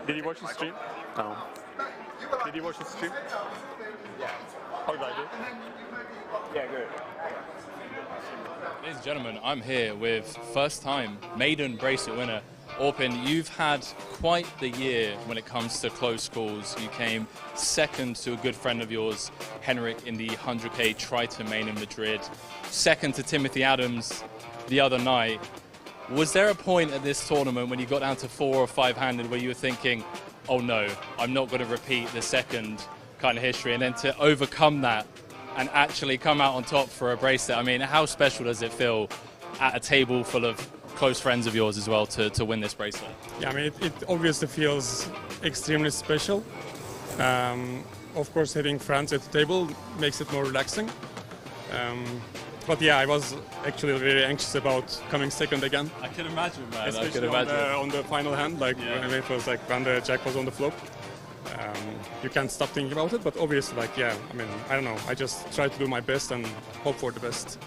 Did you watch the stream? No. Did you watch the stream? Yeah. How did I do? Yeah, good. Ladies and gentlemen, I'm here with first time maiden bracelet winner, Orpin. You've had quite the year when it comes to close calls. You came second to a good friend of yours, Henrik, in the 100K Triton main in Madrid. Second to Timothy Adams the other night. Was there a point at this tournament when you got down to 4 or 5 handed where you were thinking, oh no, I'm not going to repeat the second kind of history, and then to overcome that and actually come out on top for a bracelet? I mean, how special does it feel at a table full of close friends of yours as well to win this bracelet? Yeah, I mean, it obviously feels extremely special. Of course, having friends at the table makes it more relaxing. But yeah, I was actually very anxious about coming second again. I can imagine, man. Especially I can imagine. On the final hand, like when it was like when the jack was on the flop. You can't stop thinking about it, but obviously, like, yeah, I mean, I don't know. I just try to do my best and hope for the best.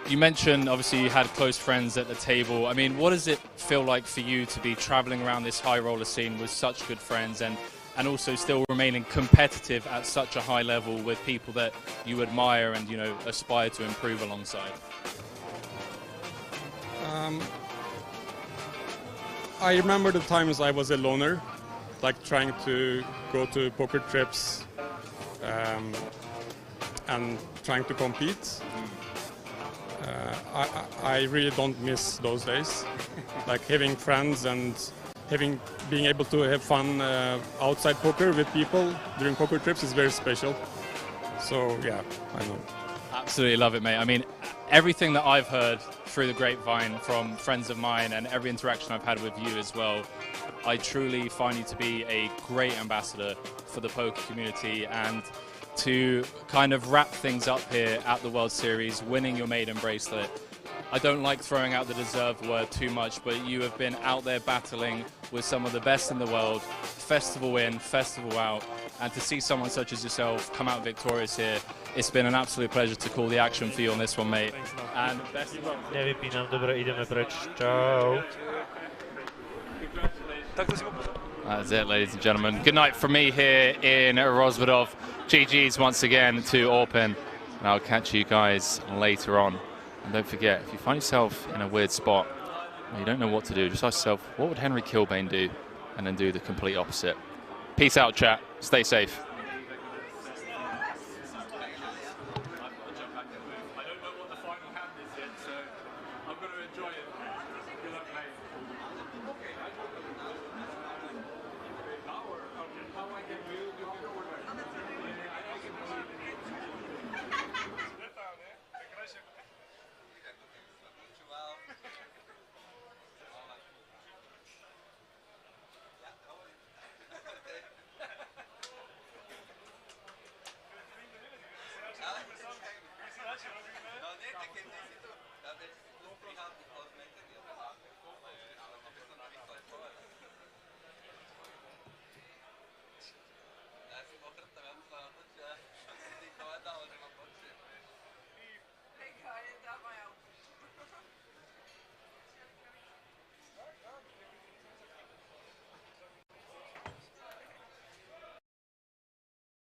You mentioned, obviously, you had close friends at the table. I mean, what does it feel like for you to be traveling around this high roller scene with such good friends and also still remaining competitive at such a high level with people that you admire and, you know, aspire to improve alongside? I remember the times I was a loner, like trying to go to poker trips and trying to compete. I really don't miss those days. Like having friends and being able to have fun outside poker with people during poker trips is very special. So yeah, I know. Absolutely love it, mate. I mean, everything that I've heard through the grapevine from friends of mine and every interaction I've had with you as well, I truly find you to be a great ambassador for the poker community. And to kind of wrap things up here at the World Series, winning your maiden bracelet, I don't like throwing out the deserved word too much, but you have been out there battling with some of the best in the world, festival in, festival out, and to see someone such as yourself come out victorious here, it's been an absolute pleasure to call the action for you on this one, mate. And best of luck. Nie wypinam, dobra, idziemy precz. Ciao. That's it, ladies and gentlemen. Good night from me here in Rozvadov. GG's once again to Orpin, and I'll catch you guys later on. And don't forget, if you find yourself in a weird spot where you don't know what to do, just ask yourself, what would Henry Kilbane do? And then do the complete opposite. Peace out, chat. Stay safe.